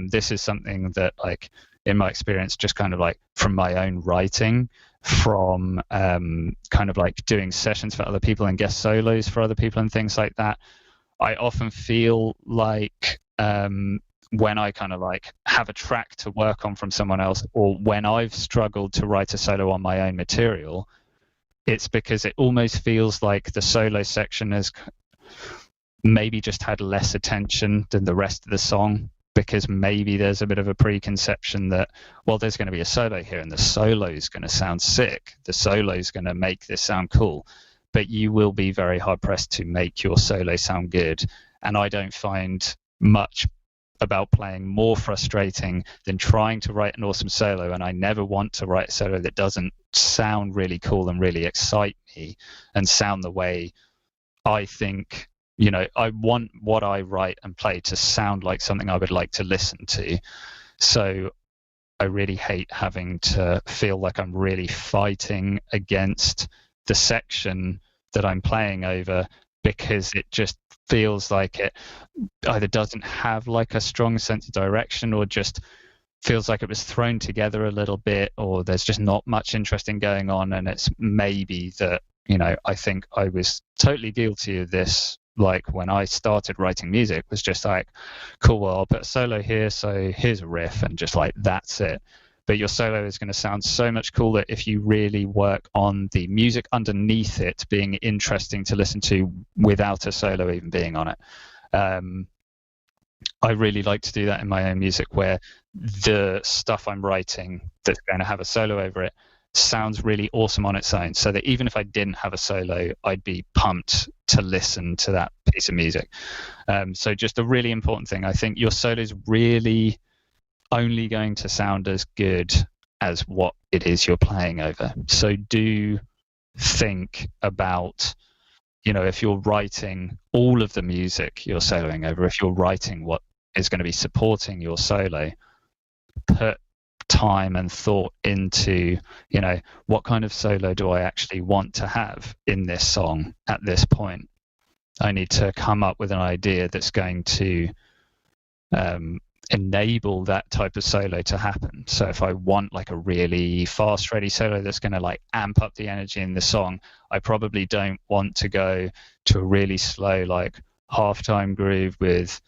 [SPEAKER 5] This is something that, like, in my experience, just kind of like from my own writing, from kind of like doing sessions for other people and guest solos for other people and things like that, I often feel like when I kind of like have a track to work on from someone else, or when I've struggled to write a solo on my own material, it's because it almost feels like the solo section has maybe just had less attention than the rest of the song, because maybe there's a bit of a preconception that, well, there's going to be a solo here and the solo is going to sound sick. The solo is going to make this sound cool, but you will be very hard pressed to make your solo sound good. And I don't find much about playing more frustrating than trying to write an awesome solo, and I never want to write a solo that doesn't sound really cool and really excite me and sound the way I think, I want what I write and play to sound like something I would like to listen to. So I really hate having to feel like I'm really fighting against the section that I'm playing over, because it just feels like it either doesn't have like a strong sense of direction, or just feels like it was thrown together a little bit, or there's just not much interesting going on. And it's maybe that, I think I was totally guilty of this like when I started writing music was just like, cool, well, I'll put a solo here, so here's a riff, and just like that's it. But your solo is going to sound so much cooler if you really work on the music underneath it being interesting to listen to without a solo even being on it. I really like to do that in my own music, where the stuff I'm writing that's going to have a solo over it sounds really awesome on its own, so that even if I didn't have a solo, I'd be pumped to listen to that piece of music. So just a really important thing. I think your solo is really only going to sound as good as what it is you're playing over. So do think about, if you're writing all of the music you're soloing over, if you're writing what is going to be supporting your solo, put time and thought into, what kind of solo do I actually want to have in this song at this point? I need to come up with an idea that's going to enable that type of solo to happen. So if I want like a really fast, ready solo that's going to like amp up the energy in the song, I probably don't want to go to a really slow, like half-time groove with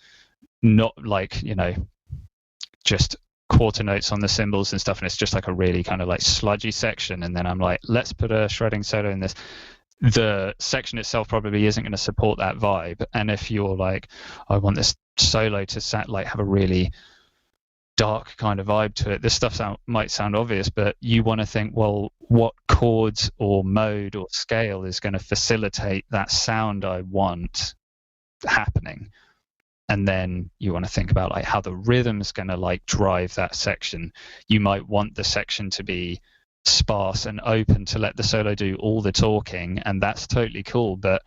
[SPEAKER 5] not like, just quarter notes on the cymbals and stuff, and it's just like a really kind of like sludgy section, and then I'm like, let's put a shredding solo in this. The section itself probably isn't going to support that vibe. And if you're like, I want this solo to like have a really dark kind of vibe to it, this stuff might sound obvious, but you want to think, well, what chords or mode or scale is going to facilitate that sound I want happening? And then you want to think about like how the rhythm's going to like drive that section. You might want the section to be sparse and open to let the solo do all the talking, and that's totally cool, but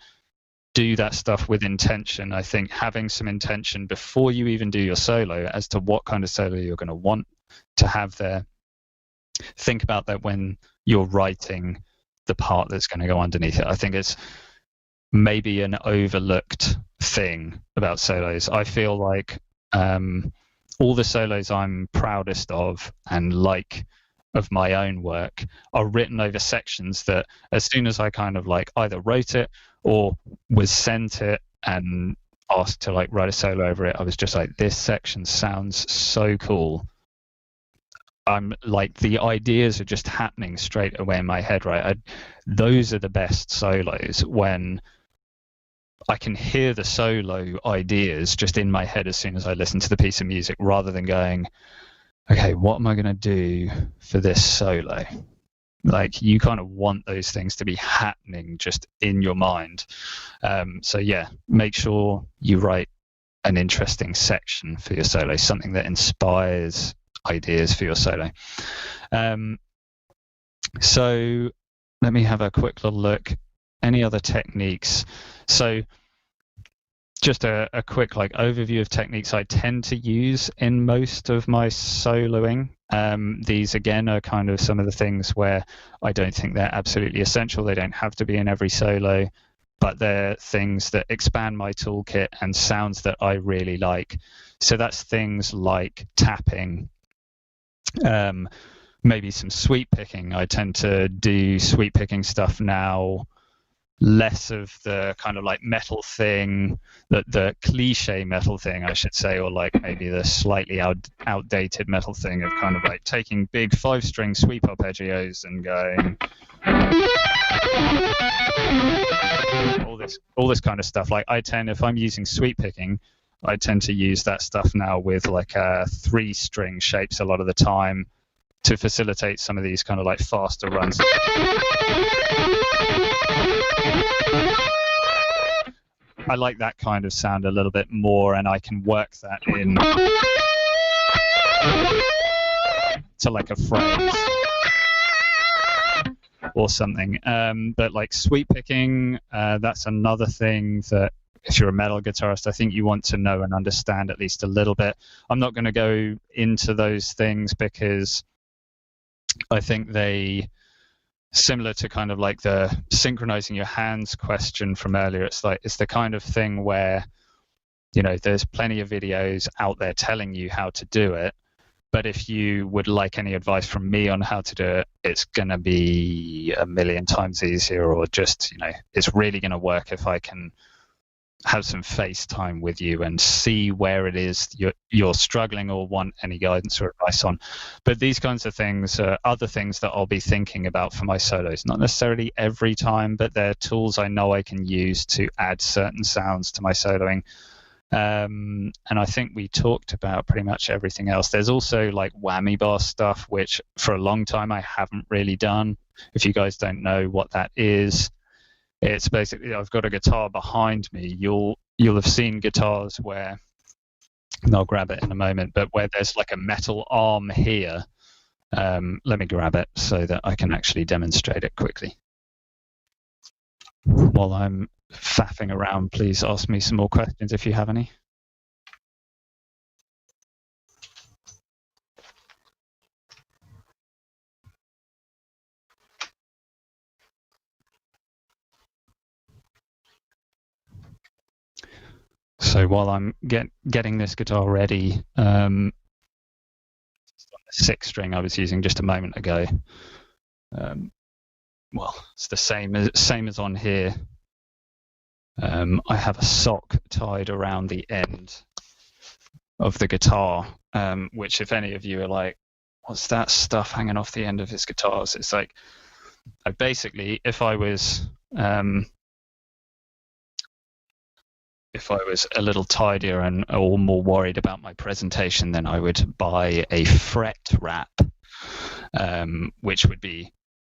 [SPEAKER 5] do that stuff with intention. I think having some intention before you even do your solo as to what kind of solo you're going to want to have there. Think about that when you're writing the part that's going to go underneath it. I think it's maybe an overlooked thing about solos. I feel like all the solos I'm proudest of and like of my own work are written over sections that as soon as I kind of like either wrote it or was sent it and asked to like write a solo over it, I was just like, this section sounds so cool. I'm like, the ideas are just happening straight away in my head, right? Those are the best solos, when I can hear the solo ideas just in my head as soon as I listen to the piece of music, rather than going, okay, what am I going to do for this solo? Like, you kind of want those things to be happening just in your mind. So yeah, make sure you write an interesting section for your solo, something that inspires ideas for your solo. So let me have a quick little look. Any other techniques? So just a quick like overview of techniques I tend to use in most of my soloing. These again are kind of some of the things where I don't think they're absolutely essential. They don't have to be in every solo, but they're things that expand my toolkit and sounds that I really like. So that's things like tapping, maybe some sweep picking. I tend to do sweep picking stuff now, less of the kind of like metal thing, the cliche metal thing, I should say, or like maybe the slightly outdated metal thing of kind of like taking big 5-string sweep arpeggios and going all this kind of stuff. Like if I'm using sweep picking, I tend to use that stuff now with like 3-string shapes a lot of the time to facilitate some of these kind of like faster runs. I like that kind of sound a little bit more, and I can work that in to like a phrase or something. But like sweep picking, that's another thing that if you're a metal guitarist, I think you want to know and understand at least a little bit. I'm not going to go into those things because I think they, similar to kind of like the synchronizing your hands question from earlier, it's the kind of thing where, there's plenty of videos out there telling you how to do it, but if you would like any advice from me on how to do it, it's going to be a million times easier, or just, it's really going to work if I can have some FaceTime with you and see where it is you're struggling or want any guidance or advice on. But these kinds of things are other things that I'll be thinking about for my solos. Not necessarily every time, but they're tools I know I can use to add certain sounds to my soloing. And I think we talked about pretty much everything else. There's also like whammy bar stuff, which for a long time I haven't really done. If you guys don't know what that is, it's basically, I've got a guitar behind me. You'll have seen guitars where, and I'll grab it in a moment, but where there's like a metal arm here. Let me grab it so that I can actually demonstrate it quickly. While I'm faffing around, please ask me some more questions if you have any. So while I'm getting this guitar ready, the 6th string I was using just a moment ago. Well, it's the same as on here. I have a sock tied around the end of the guitar, which if any of you are like, what's that stuff hanging off the end of his guitars? It's like, I basically, if I was a little tidier or more worried about my presentation, then I would buy a fret wrap, which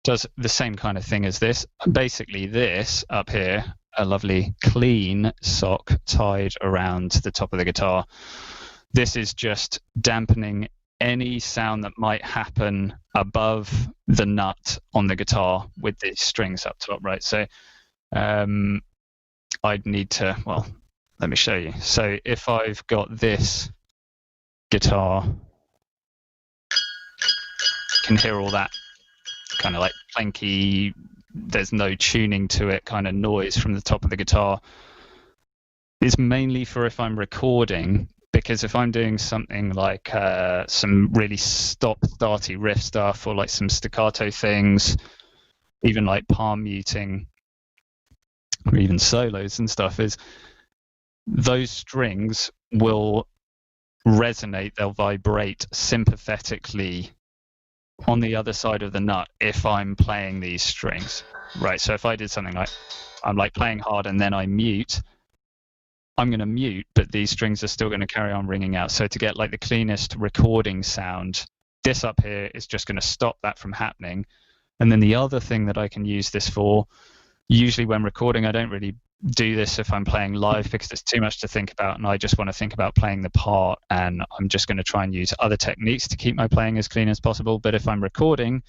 [SPEAKER 5] does the same kind of thing as this. Basically, this up here, a lovely clean sock tied around the top of the guitar. This is just dampening any sound that might happen above the nut on the guitar with the strings up top, right? So I'd need to, well, let me show you. So if I've got this guitar, you can hear all that kind of like clanky, there's no tuning to it kind of noise from the top of the guitar. It's mainly for if I'm recording, because if I'm doing something like some really stop-starty riff stuff or like some staccato things, even like palm muting or even solos and stuff, is those strings will resonate, they'll vibrate sympathetically on the other side of the nut if I'm playing these strings, right? So if I did something like, I'm like playing hard and then I mute, I'm going to mute, but these strings are still going to carry on ringing out. So to get like the cleanest recording sound, this up here is just going to stop that from happening. And then the other thing that I can use this for, usually when recording, I don't really do this if I'm playing live because there's too much to think about and I just want to think about playing the part, and I'm just going to try and use other techniques to keep my playing as clean as possible. But if I'm recording,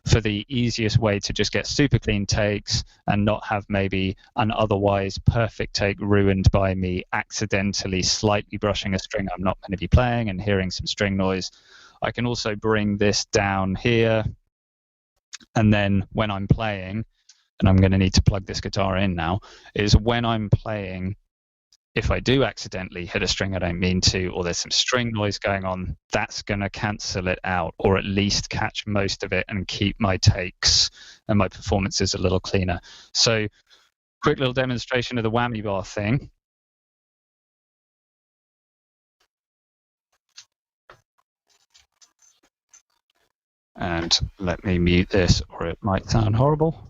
[SPEAKER 5] for the easiest way to just get super clean takes and not have maybe an otherwise perfect take ruined by me accidentally slightly brushing a string I'm not going to be playing and hearing some string noise, I can also bring this down here, and then when I'm playing, and I'm going to need to plug this guitar in now, is when I'm playing, if I do accidentally hit a string I don't mean to, or there's some string noise going on, that's going to cancel it out, or at least catch most of it and keep my takes and my performances a little cleaner. So quick little demonstration of the whammy bar thing. And let me mute this or it might sound horrible.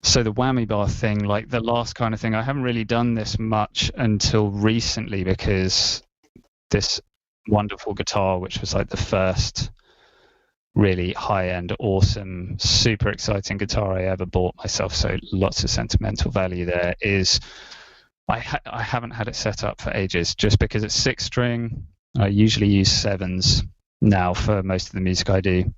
[SPEAKER 5] So the whammy bar thing, like the last kind of thing, I haven't really done this much until recently because this wonderful guitar, which was like the first really high-end, awesome, super exciting guitar I ever bought myself, so lots of sentimental value there, is I haven't had it set up for ages just because it's 6 string. I usually use 7s now for most of the music I do.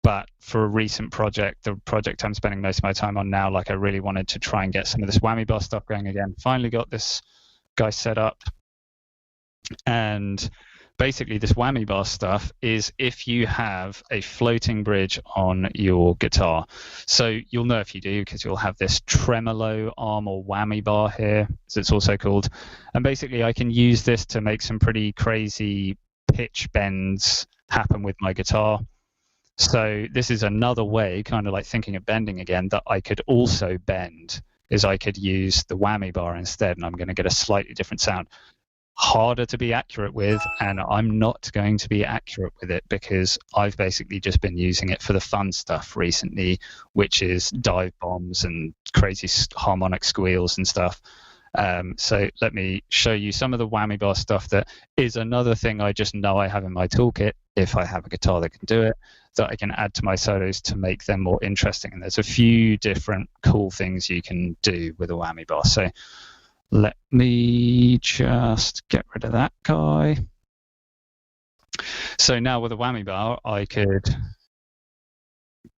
[SPEAKER 5] But for a recent project, the project I'm spending most of my time on now, like I really wanted to try and get some of this whammy bar stuff going again. Finally got this guy set up. And basically this whammy bar stuff is if you have a floating bridge on your guitar. So you'll know if you do, because you'll have this tremolo arm or whammy bar here, as it's also called. And basically I can use this to make some pretty crazy pitch bends happen with my guitar. So this is another way, kind of like thinking of bending again, that I could also bend, is I could use the whammy bar instead, and I'm going to get a slightly different sound. Harder to be accurate with, and I'm not going to be accurate with it because I've basically just been using it for the fun stuff recently, which is dive bombs and crazy harmonic squeals and stuff. So let me show you some of the whammy bar stuff that is another thing I just know I have in my toolkit, if I have a guitar that can do it, that I can add to my solos to make them more interesting. And there's a few different cool things you can do with a whammy bar. So let me just get rid of that guy. So now with a whammy bar, I could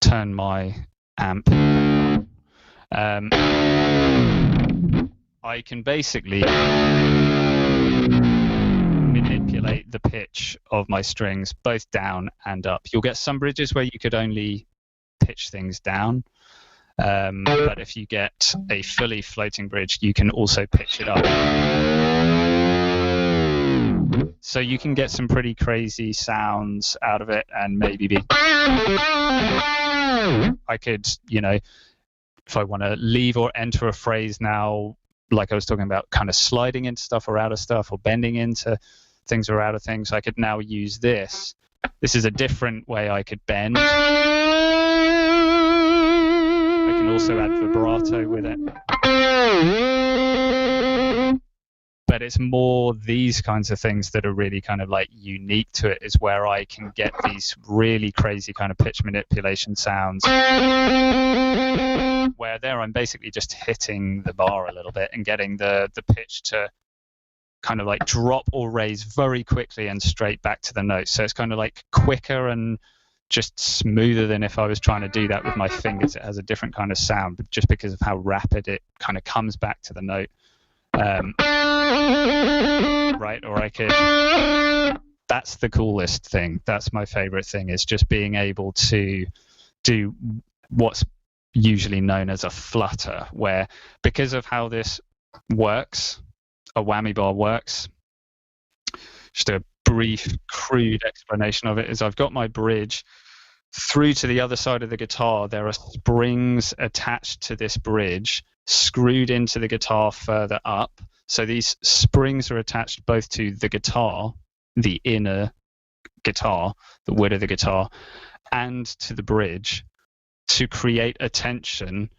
[SPEAKER 5] turn my amp. I can basically manipulate the pitch of my strings both down and up. You'll get some bridges where you could only pitch things down, but if you get a fully floating bridge, you can also pitch it up. So you can get some pretty crazy sounds out of it, and maybe I could, you know, if I want to leave or enter a phrase now, like I was talking about, kind of sliding into stuff or out of stuff, or bending into things or out of things, I could now use this. This is a different way I could bend. I can also add vibrato with it. But it's more these kinds of things that are really kind of like unique to it, is where I can get these really crazy kind of pitch manipulation sounds, where there I'm basically just hitting the bar a little bit and getting the pitch to kind of like drop or raise very quickly and straight back to the note. So it's kind of like quicker and just smoother than if I was trying to do that with my fingers. It has a different kind of sound, but just because of how rapid it kind of comes back to the note. Right, or I could, that's the coolest thing. That's my favorite thing, is just being able to do what's usually known as a flutter, where because of how this works, a whammy bar works, just a brief, crude explanation of it is I've got my bridge through to the other side of the guitar. There are springs attached to this bridge, screwed into the guitar further up. So these springs are attached both to the guitar, the inner guitar, the wood of the guitar, and to the bridge, to create a tension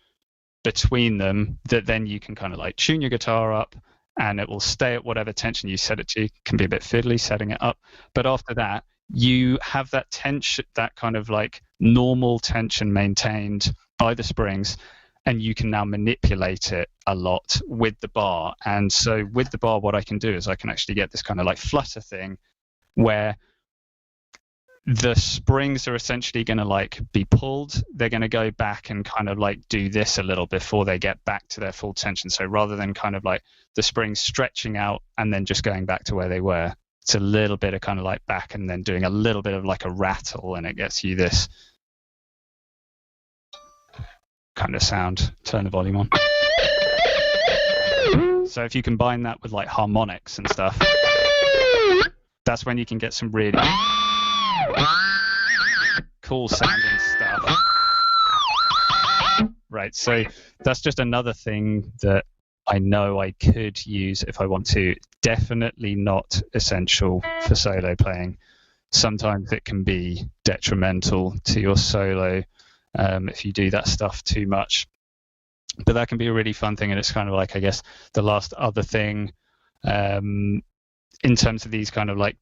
[SPEAKER 5] between them that then you can kind of like tune your guitar up, and it will stay at whatever tension you set it to. It can be a bit fiddly setting it up, but after that you have that tension, that kind of like normal tension maintained by the springs, and you can now manipulate it a lot with the bar. And so with the bar, what I can do is I can actually get this kind of like flutter thing where the springs are essentially going to like be pulled. They're going to go back and kind of like do this a little before they get back to their full tension. So rather than kind of like the springs stretching out and then just going back to where they were, it's a little bit of kind of like back and then doing a little bit of like a rattle, and it gets you this kind of sound. Turn the volume on. So if you combine that with like harmonics and stuff, that's when you can get some really cool sounding stuff. Right, so that's just another thing that I know I could use if I want to. Definitely not essential for solo playing. Sometimes it can be detrimental to your solo if you do that stuff too much. But that can be a really fun thing, and it's kind of like, I guess, the last other thing in terms of these kind of like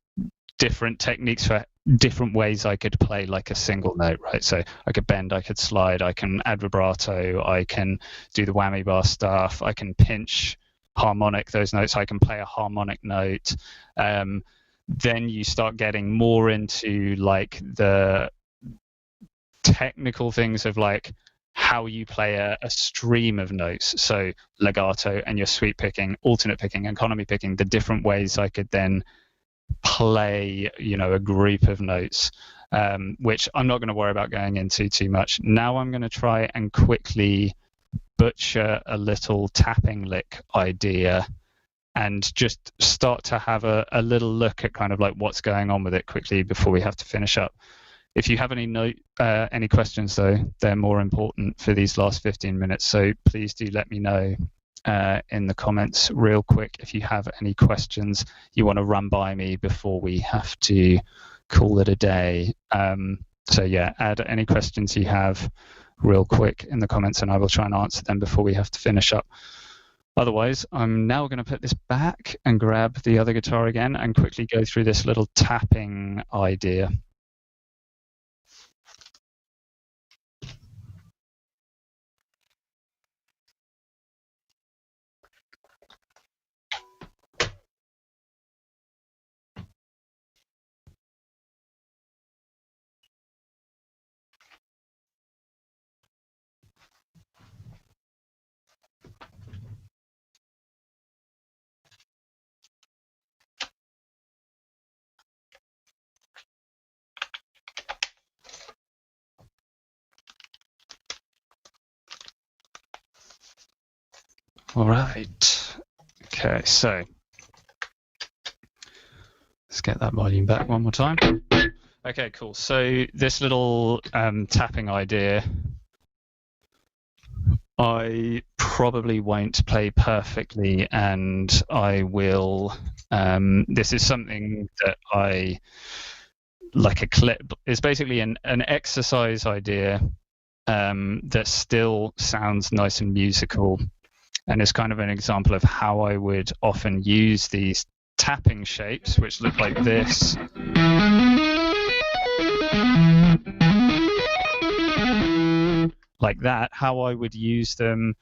[SPEAKER 5] different techniques for different ways I could play like a single note, right? So I could bend, I could slide, I can add vibrato, I can do the whammy bar stuff, I can pinch harmonic those notes, I can play a harmonic note. Then you start getting more into like the technical things of like how you play a stream of notes. So legato and your sweep picking, alternate picking, economy picking, the different ways I could then play, a group of notes, which I'm not going to worry about going into too much. Now I'm going to try and quickly butcher a little tapping lick idea and just start to have a little look at kind of like what's going on with it quickly before we have to finish up. If you have any questions, though, they're more important for these last 15 minutes. So please do let me know in the comments real quick if you have any questions you want to run by me before we have to call it a day. So yeah, add any questions you have real quick in the comments and I will try and answer them before we have to finish up. Otherwise, I'm now going to put this back and grab the other guitar again and quickly go through this little tapping idea. All right. Okay, so let's get that volume back one more time. Okay, cool. So this little tapping idea, I probably won't play perfectly, and I will. This is something that I like a clip. It's basically an exercise idea that still sounds nice and musical. And it's kind of an example of how I would often use these tapping shapes, which look like this. Like that, how I would use them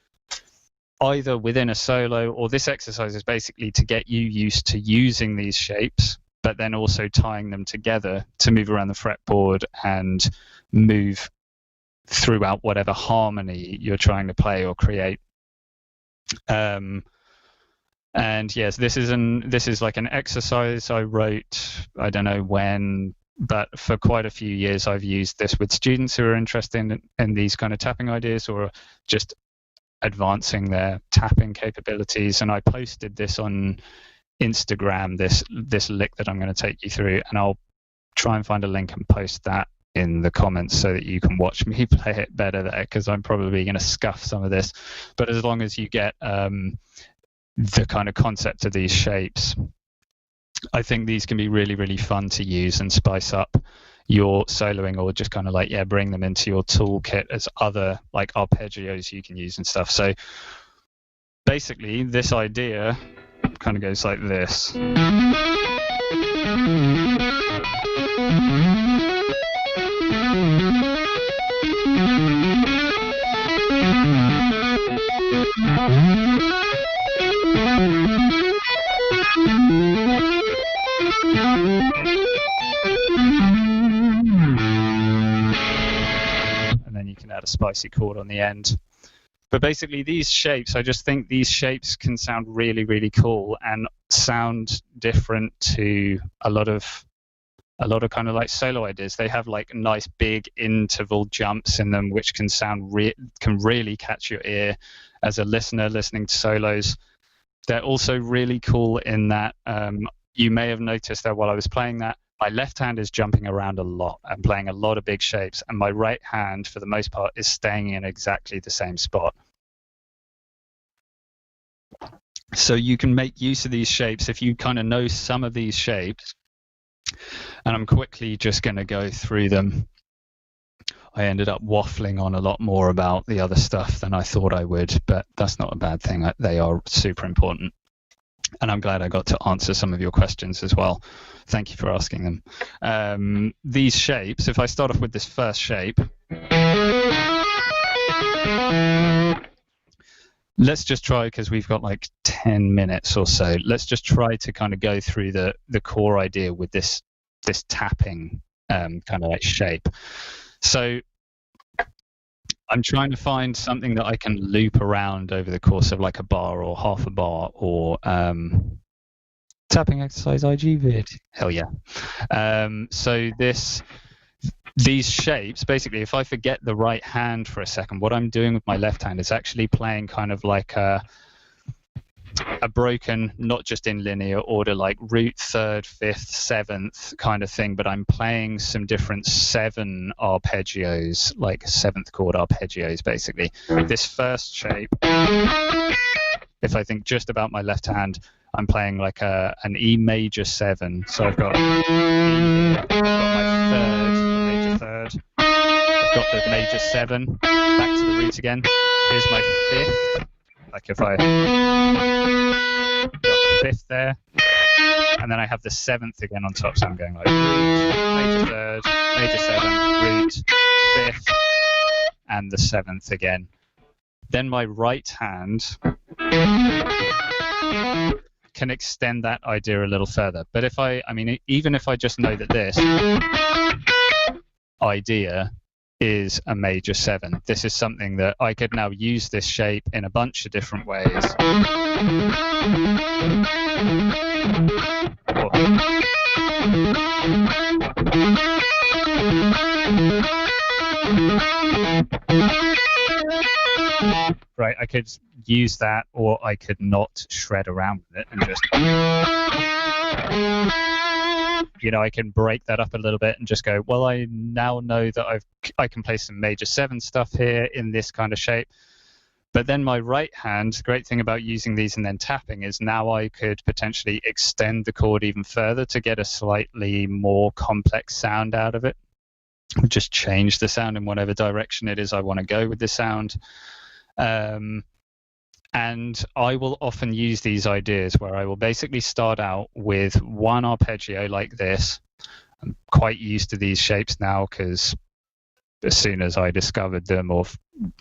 [SPEAKER 5] either within a solo, or this exercise is basically to get you used to using these shapes, but then also tying them together to move around the fretboard and move throughout whatever harmony you're trying to play or create. And yes, this is like an exercise I wrote, I don't know when, but for quite a few years I've used this with students who are interested in these kind of tapping ideas or just advancing their tapping capabilities. And I posted this on Instagram, this lick that I'm going to take you through, and I'll try and find a link and post that in the comments so that you can watch me play it better there, because I'm probably going to scuff some of this. But as long as you get the kind of concept of these shapes, I think these can be really, really fun to use and spice up your soloing, or just kind of like, yeah, bring them into your toolkit as other like arpeggios you can use and stuff. So basically this idea kind of goes like this. And then you can add a spicy chord on the end. But basically these shapes, I just think these shapes can sound really, really cool and sound different to a lot of kind of like solo ideas. They have like nice big interval jumps in them, which can sound can really catch your ear as a listener listening to solos. They're also really cool in that you may have noticed that while I was playing that, my left hand is jumping around a lot and playing a lot of big shapes, and my right hand, for the most part, is staying in exactly the same spot. So you can make use of these shapes if you kind of know some of these shapes. And I'm quickly just going to go through them. I ended up waffling on a lot more about the other stuff than I thought I would, but that's not a bad thing. They are super important. And I'm glad I got to answer some of your questions as well. Thank you for asking them. These shapes, if I start off with this first shape, let's just try, because we've got like 10 minutes or so, let's just try to kind of go through the core idea with this tapping kind of like shape. So I'm trying to find something that I can loop around over the course of like a bar or half a bar, or Tapping exercise IG vid. Hell yeah. So these shapes, basically, if I forget the right hand for a second, what I'm doing with my left hand is actually playing kind of like a broken, not just in linear order, like root, third, fifth, seventh kind of thing, but I'm playing some different 7 arpeggios, like 7th chord arpeggios, basically. This first shape, if I think just about my left hand, I'm playing like an E major 7. So I've got E here, I've got my third, the major third, I've got the major 7, back to the root again. Here's my 5th. Like if I got the 5th there, and then I have the 7th again on top, so I'm going like root, major 3rd, major 7, root, 5th, and the 7th again. Then my right hand can extend that idea a little further. But if I mean, even if I just know that this idea is a major 7. This is something that I could now use this shape in a bunch of different ways. Right, I could use that, or I could not shred around with it and just, I can break that up a little bit and just go, well, I now know that I can play some major 7 stuff here in this kind of shape. But then my right hand, the great thing about using these and then tapping is now I could potentially extend the chord even further to get a slightly more complex sound out of it. Just change the sound in whatever direction it is I want to go with the sound. And I will often use these ideas where I will basically start out with one arpeggio like this. I'm quite used to these shapes now because as soon as I discovered them or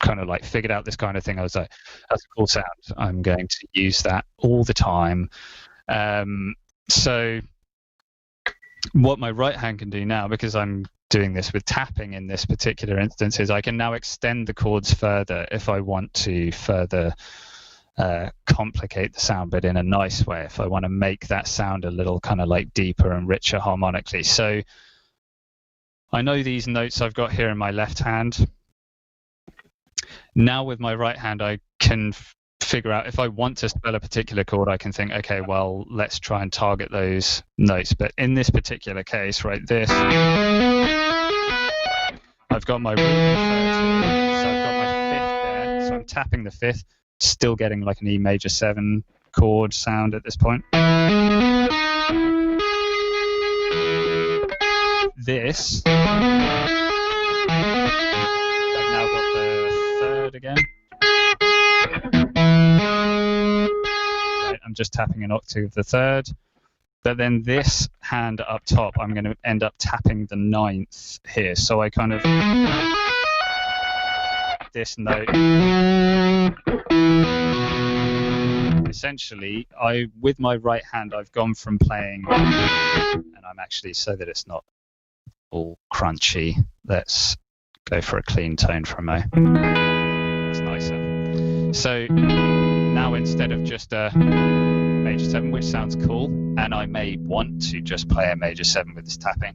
[SPEAKER 5] kind of like figured out this kind of thing, I was like, that's a cool sound. I'm going to use that all the time. So what my right hand can do now, because I'm doing this with tapping in this particular instance, is I can now extend the chords further if I want to further complicate the sound, but in a nice way, if I want to make that sound a little kind of like deeper and richer harmonically. So I know these notes I've got here in my left hand. Now with my right hand, I can figure out if I want to spell a particular chord, I can think, okay, well, let's try and target those notes. But in this particular case, right, this, I've got my root and third here, so I've got my 5th there, so I'm tapping the 5th, still getting like an E major 7 chord sound at this point. This, I've now got the 3rd again. Right, I'm just tapping an octave of the 3rd. But then this hand up top, I'm going to end up tapping the 9th here. So I kind of, this note, essentially, with my right hand, I've gone from playing, and I'm actually, so that it's not all crunchy, let's go for a clean tone for a mo. That's nicer. So now instead of just a major 7, which sounds cool, and I may want to just play a major 7 with this tapping,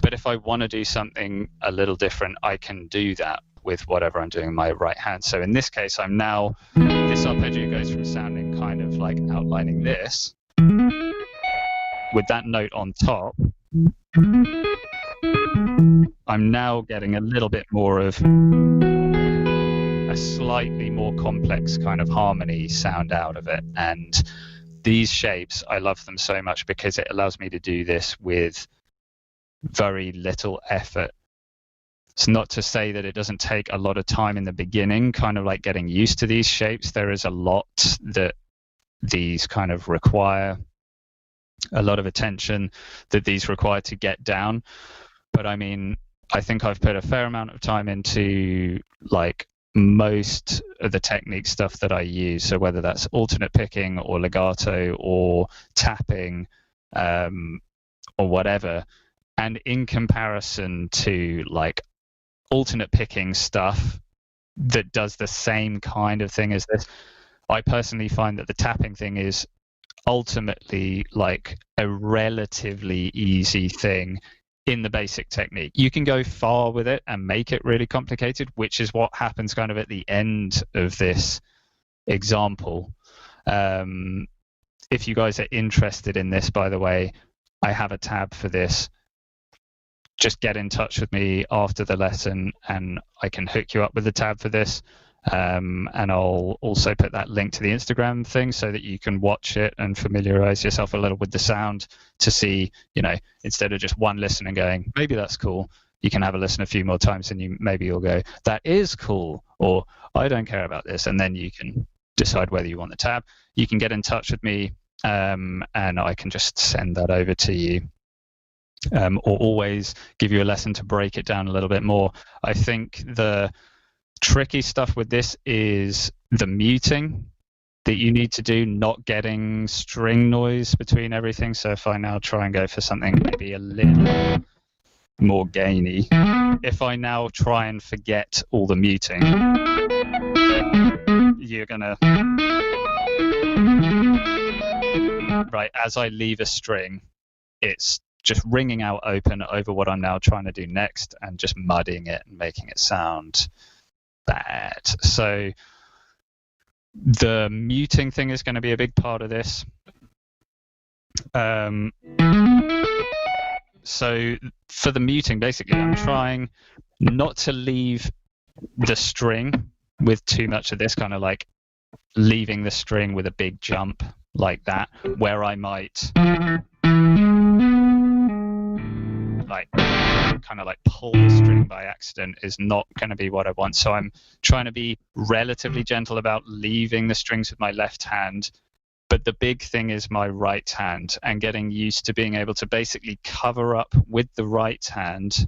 [SPEAKER 5] but if I want to do something a little different, I can do that with whatever I'm doing in my right hand. So in this case, I'm now, this arpeggio goes from sounding kind of like outlining this, with that note on top, I'm now getting a little bit more of a slightly more complex kind of harmony sound out of it. And these shapes, I love them so much because it allows me to do this with very little effort. It's not to say that it doesn't take a lot of time in the beginning, kind of like getting used to these shapes. There is a lot that these kind of require, a lot of attention that these require to get down. But I mean, I think I've put a fair amount of time into like most of the technique stuff that I use. So whether that's alternate picking or legato or tapping or whatever. And in comparison to like alternate picking stuff that does the same kind of thing as this, I personally find that the tapping thing is ultimately like a relatively easy thing in the basic technique. You can go far with it and make it really complicated, which is what happens kind of at the end of this example. If you guys are interested in this, by the way, I have a tab for this. Just get in touch with me after the lesson and I can hook you up with the tab for this. And I'll also put that link to the Instagram thing so that you can watch it and familiarize yourself a little with the sound to see, you know, instead of just one listen and going, maybe that's cool, you can have a listen a few more times and maybe you'll go, that is cool, or I don't care about this. And then you can decide whether you want the tab. You can get in touch with me and I can just send that over to you. Or always give you a lesson to break it down a little bit more. I think the tricky stuff with this is the muting that you need to do, not getting string noise between everything. So if I now try and go for something maybe a little more gainy, if I now try and forget all the muting, you're gonna, right, as I leave a string, it's just ringing out open over what I'm now trying to do next and just muddying it and making it sound bad. So the muting thing is going to be a big part of this. So for the muting, basically, I'm trying not to leave the string with too much of this, kind of like leaving the string with a big jump like that, where I might like kind of like pull the string by accident is not going to be what I want. So I'm trying to be relatively gentle about leaving the strings with my left hand, but the big thing is my right hand and getting used to being able to basically cover up with the right hand.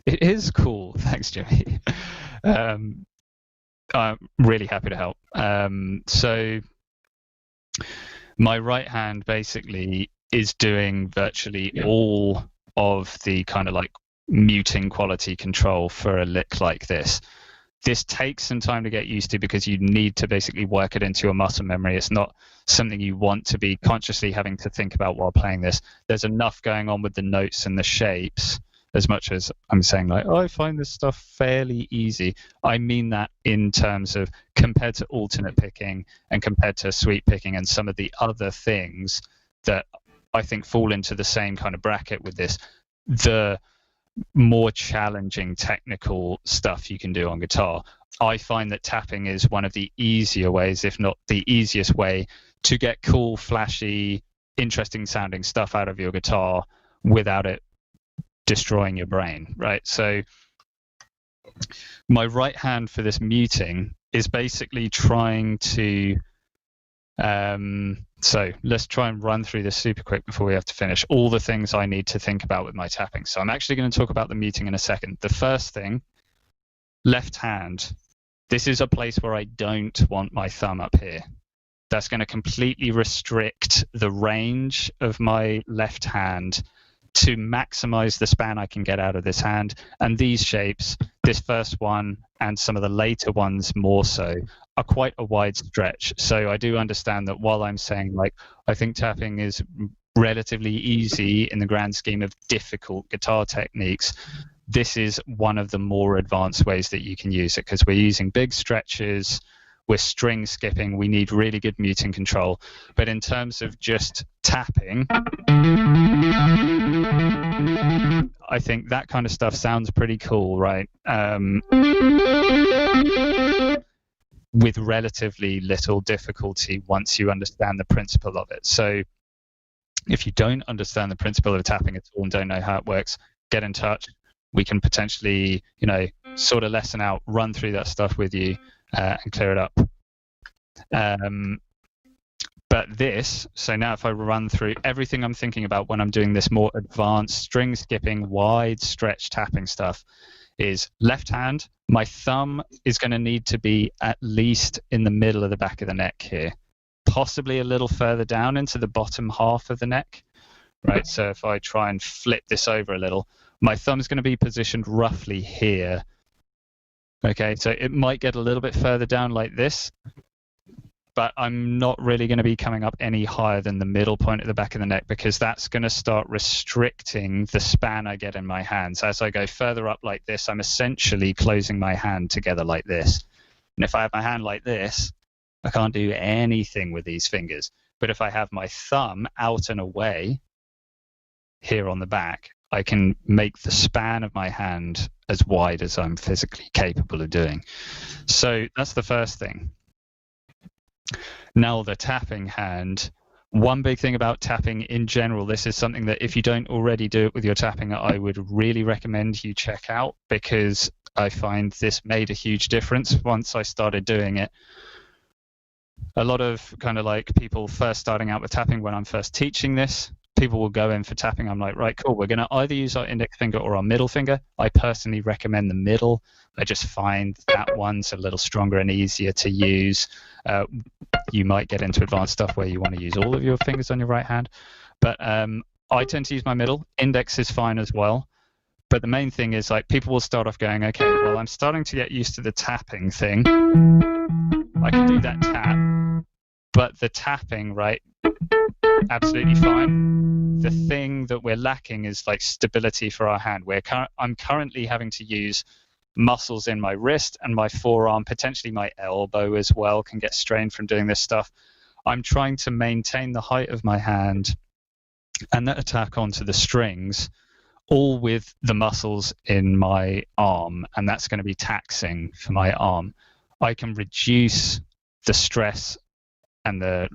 [SPEAKER 5] It is cool. Thanks, Jimmy. I'm really happy to help. So my right hand basically is doing virtually all of the kind of like muting quality control for a lick like this. This takes some time to get used to because you need to basically work it into your muscle memory. It's not something you want to be consciously having to think about while playing this. There's enough going on with the notes and the shapes, as much as I'm saying like, oh, I find this stuff fairly easy. I mean that in terms of compared to alternate picking and compared to sweep picking and some of the other things that I think fall into the same kind of bracket with this, the more challenging technical stuff you can do on guitar. I find that tapping is one of the easier ways, if not the easiest way, to get cool, flashy, interesting sounding stuff out of your guitar without it destroying your brain, right? So my right hand for this muting is basically trying to so let's try and run through this super quick before we have to finish all the things I need to think about with my tapping. So I'm actually going to talk about the muting in a second. The first thing, left hand. This is a place where I don't want my thumb up here. That's going to completely restrict the range of my left hand to maximize the span I can get out of this hand. And these shapes, this first one and some of the later ones more so, are quite a wide stretch. So I do understand that while I'm saying like, I think tapping is relatively easy in the grand scheme of difficult guitar techniques, this is one of the more advanced ways that you can use it because we're using big stretches, we're string skipping, we need really good muting control. But in terms of just tapping, I think that kind of stuff sounds pretty cool, right? With relatively little difficulty once you understand the principle of it. So if you don't understand the principle of tapping at all and don't know how it works, get in touch. We can potentially, you know, sort of lesson out, run through that stuff with you and clear it up. But this, so now if I run through everything I'm thinking about when I'm doing this more advanced string skipping, wide stretch tapping stuff, is left hand. My thumb is going to need to be at least in the middle of the back of the neck here, possibly a little further down into the bottom half of the neck, right? So if I try and flip this over a little, my thumb is going to be positioned roughly here. Okay, so it might get a little bit further down like this. but I'm not really going to be coming up any higher than the middle point at the back of the neck, because that's going to start restricting the span I get in my hands. As I go further up like this, I'm essentially closing my hand together like this. And if I have my hand like this, I can't do anything with these fingers. But if I have my thumb out and away here on the back, I can make the span of my hand as wide as I'm physically capable of doing. So that's the first thing. Now the tapping hand. One big thing about tapping in general, this is something that if you don't already do it with your tapping, I would really recommend you check out, because I find this made a huge difference once I started doing it. A lot of kind of like people first starting out with tapping, when I'm first teaching this, people will go in for tapping. I'm like, right, cool, we're going to either use our index finger or our middle finger. I personally recommend the middle. I just find that one's a little stronger and easier to use. You might get into advanced stuff where you want to use all of your fingers on your right hand. But I tend to use my middle. Index is fine as well. But the main thing is, like, people will start off going, okay, well, I'm starting to get used to the tapping thing. I can do that tap. But the tapping, right, absolutely fine. The thing that we're lacking is like stability for our hand. I'm currently having to use muscles in my wrist and my forearm, potentially my elbow as well can get strained from doing this stuff. I'm trying to maintain the height of my hand and that attack onto the strings, all with the muscles in my arm, and that's going to be taxing for my arm. I can reduce the stress and the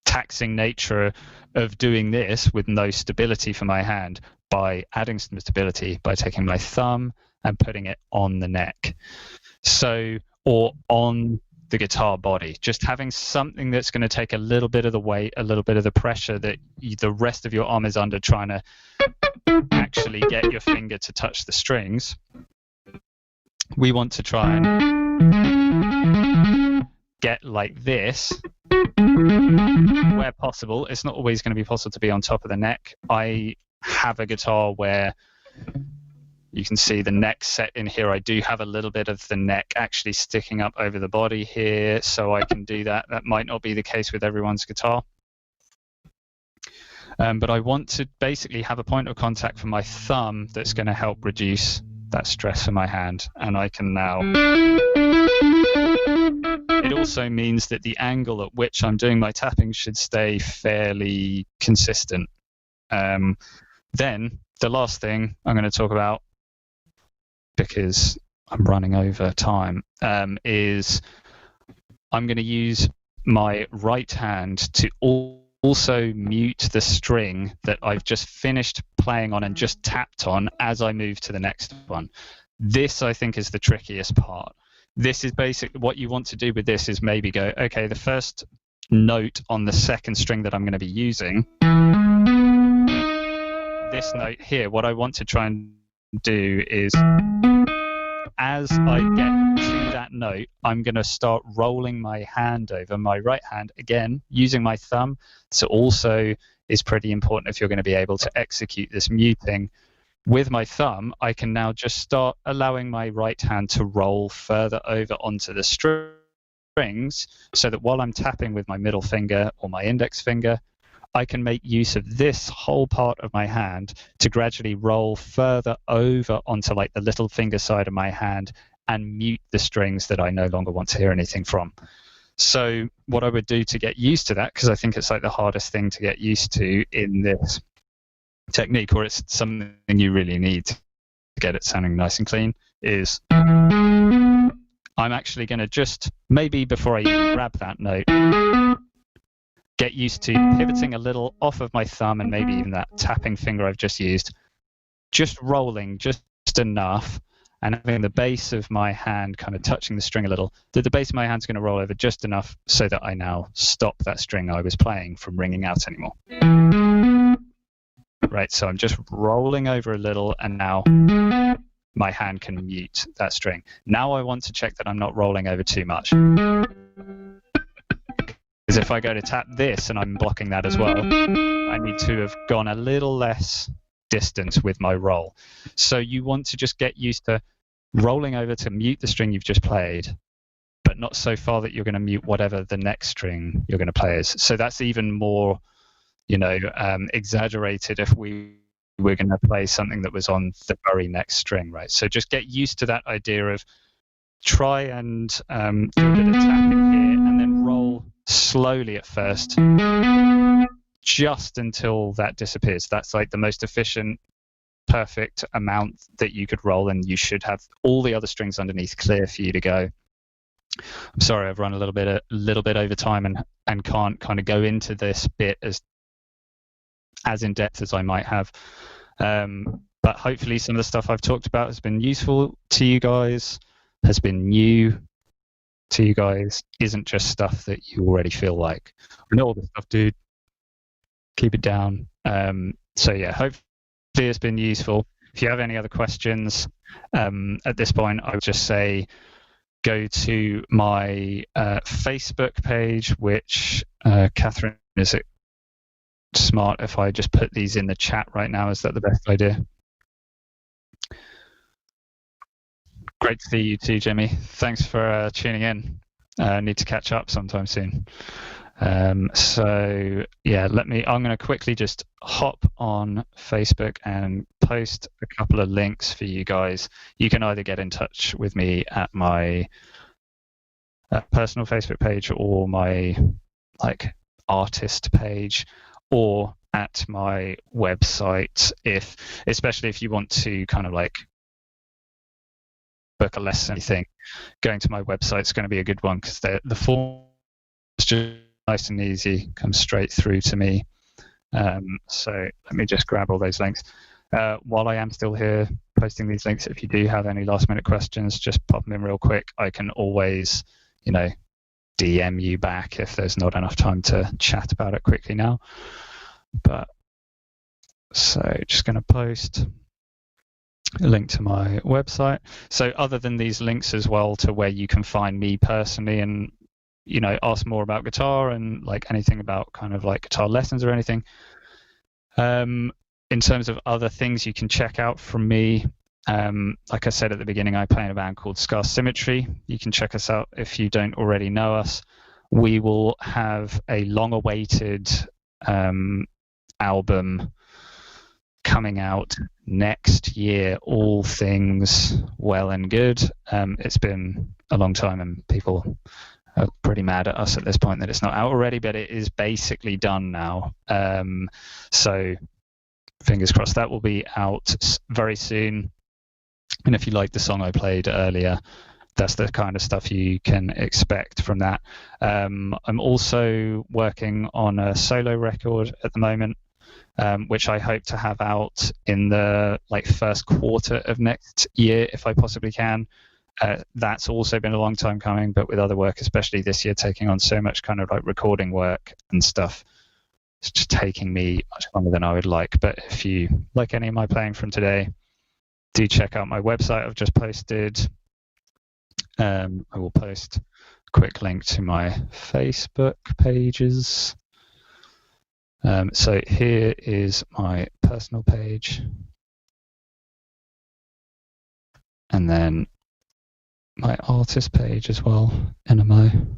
[SPEAKER 5] taxing nature of doing this with no stability for my hand by adding some stability by taking my thumb and putting it on the neck, or on the guitar body. Just having something that's going to take a little bit of the weight, a little bit of the pressure that the rest of your arm is under, trying to actually get your finger to touch the strings. We want to try and get like this where possible. It's not always going to be possible to be on top of the neck. I have a guitar where you can see the neck set in here. I do have a little bit of the neck actually sticking up over the body here, so I can do that. That might not be the case with everyone's guitar. But I want to basically have a point of contact for my thumb that's going to help reduce that stress for my hand. And I can now... It also means that the angle at which I'm doing my tapping should stay fairly consistent. Then the last thing I'm going to talk about, because I'm running over time, is I'm going to use my right hand to also mute the string that I've just finished playing on and just tapped on as I move to the next one. This, I think, is the trickiest part. This is basically what you want to do with this is maybe go, okay, the first note on the second string that I'm going to be using, this note here, what I want to try and do is, as I get to that note, I'm going to start rolling my hand over, my right hand, again, using my thumb. So also is pretty important if you're going to be able to execute this muting. With my thumb, I can now just start allowing my right hand to roll further over onto the strings, so that while I'm tapping with my middle finger or my index finger, I can make use of this whole part of my hand to gradually roll further over onto like the little finger side of my hand and mute the strings that I no longer want to hear anything from. So what I would do to get used to that, because I think it's like the hardest thing to get used to in this technique, or it's something you really need to get it sounding nice and clean, is I'm actually going to just, maybe before I even grab that note, get used to pivoting a little off of my thumb and maybe even that tapping finger I've just used, just rolling just enough and having the base of my hand kind of touching the string a little, that the base of my hand's going to roll over just enough so that I now stop that string I was playing from ringing out anymore. Right, so I'm just rolling over a little, and now my hand can mute that string. Now I want to check that I'm not rolling over too much. Because if I go to tap this and I'm blocking that as well, I need to have gone a little less distance with my roll. So you want to just get used to rolling over to mute the string you've just played, but but not so far that you're going to mute whatever the next string you're going to play is. So that's even more, exaggerated if we were going to play something that was on the very next string, right? So just get used to that idea of try and do a bit of tapping here and then roll slowly at first, just until that disappears. That's like the most efficient, perfect amount that you could roll, and you should have all the other strings underneath clear for you to go. I'm sorry, I've run a little bit over time and can't kind of go into this bit as in depth as I might have. But hopefully some of the stuff I've talked about has been useful to you guys, has been new to you guys, isn't just stuff that you already feel like. I know all this stuff, dude. Keep it down. So yeah, hopefully it's been useful. If you have any other questions at this point, I would just say go to my Facebook page, which Catherine, is it smart if I just put these in the chat right now? Is that the best idea? Great to see you too, Jimmy. Thanks for tuning in. Need to catch up sometime soon. So yeah, I'm going to quickly just hop on Facebook and post a couple of links for you guys. You can either get in touch with me at my personal Facebook page or my artist page, or at my website, especially if you want to kind of book a lesson thing. Going to my website is going to be a good one, because the form is just nice and easy, comes straight through to me. So let me just grab all those links. While I am still here posting these links, if you do have any last minute questions, just pop them in real quick. I can always, DM you back if there's not enough time to chat about it quickly now. But so just going to post a link to my website. So other than these links as well to where you can find me personally and ask more about guitar and anything about kind of guitar lessons or anything, in terms of other things you can check out from me, like I said at the beginning, I play in a band called Scar Symmetry. You can check us out if you don't already know us. We will have a long-awaited album coming out next year, all things well and good. It's been a long time and people are pretty mad at us at this point that it's not out already, but it is basically done now. So fingers crossed that will be out very soon. And if you like the song I played earlier, that's the kind of stuff you can expect from that. I'm also working on a solo record at the moment, which I hope to have out in the first quarter of next year if I possibly can. That's also been a long time coming, but with other work, especially this year, taking on so much kind of recording work and stuff, it's just taking me much longer than I would like. But if you like any of my playing from today, do check out my website I've just posted. I will post a quick link to my Facebook pages. So here is my personal page, and then my artist page as well, NMO.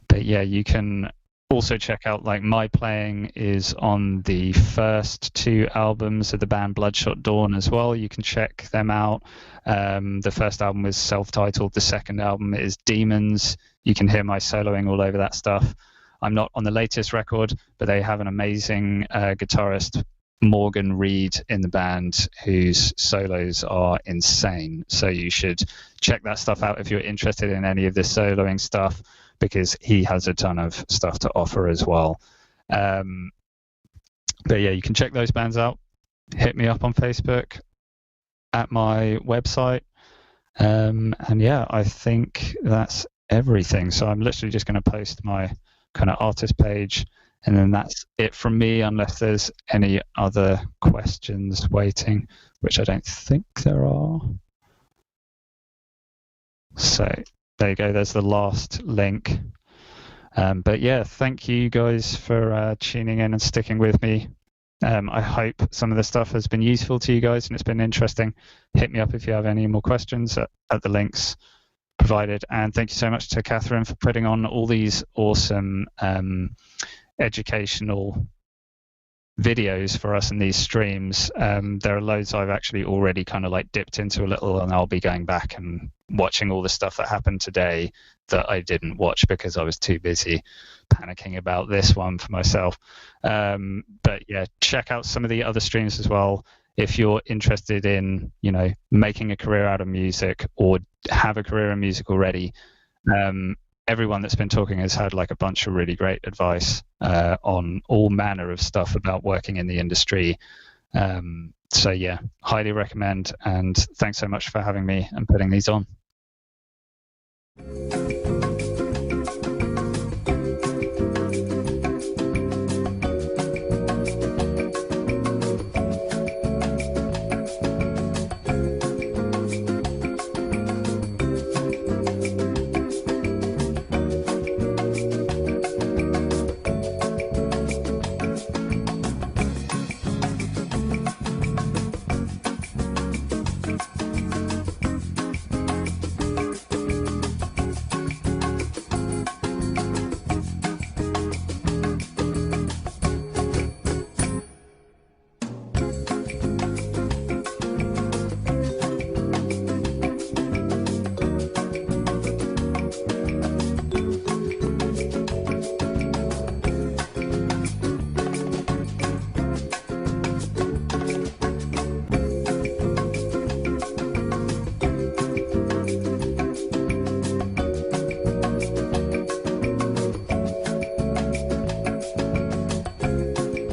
[SPEAKER 5] But yeah, you can also check out my playing is on the first two albums of the band Bloodshot Dawn as well. You can check them out. The first album was self-titled. The second album is Demons. You can hear my soloing all over that stuff. I'm not on the latest record, but they have an amazing guitarist, Morgan Reed, in the band, whose solos are insane. So you should check that stuff out if you're interested in any of this soloing stuff, because he has a ton of stuff to offer as well. But yeah, you can check those bands out. Hit me up on Facebook, at my website. And yeah, I think that's everything. So I'm literally just going to post my kind of artist page, and then that's it from me, unless there's any other questions waiting, which I don't think there are. So there you go, there's the last link. But yeah, thank you guys for tuning in and sticking with me. I hope some of the stuff has been useful to you guys and it's been interesting. Hit me up if you have any more questions at the links provided. And thank you so much to Catherine for putting on all these awesome educational videos for us in these streams. There are loads I've actually already kind of like dipped into a little, and I'll be going back and watching all the stuff that happened today that I didn't watch because I was too busy panicking about this one for myself. But yeah, check out some of the other streams as well if you're interested in, you know, making a career out of music or have a career in music already. Everyone that's been talking has had like a bunch of really great advice on all manner of stuff about working in the industry. So yeah, highly recommend, and thanks so much for having me and putting these on.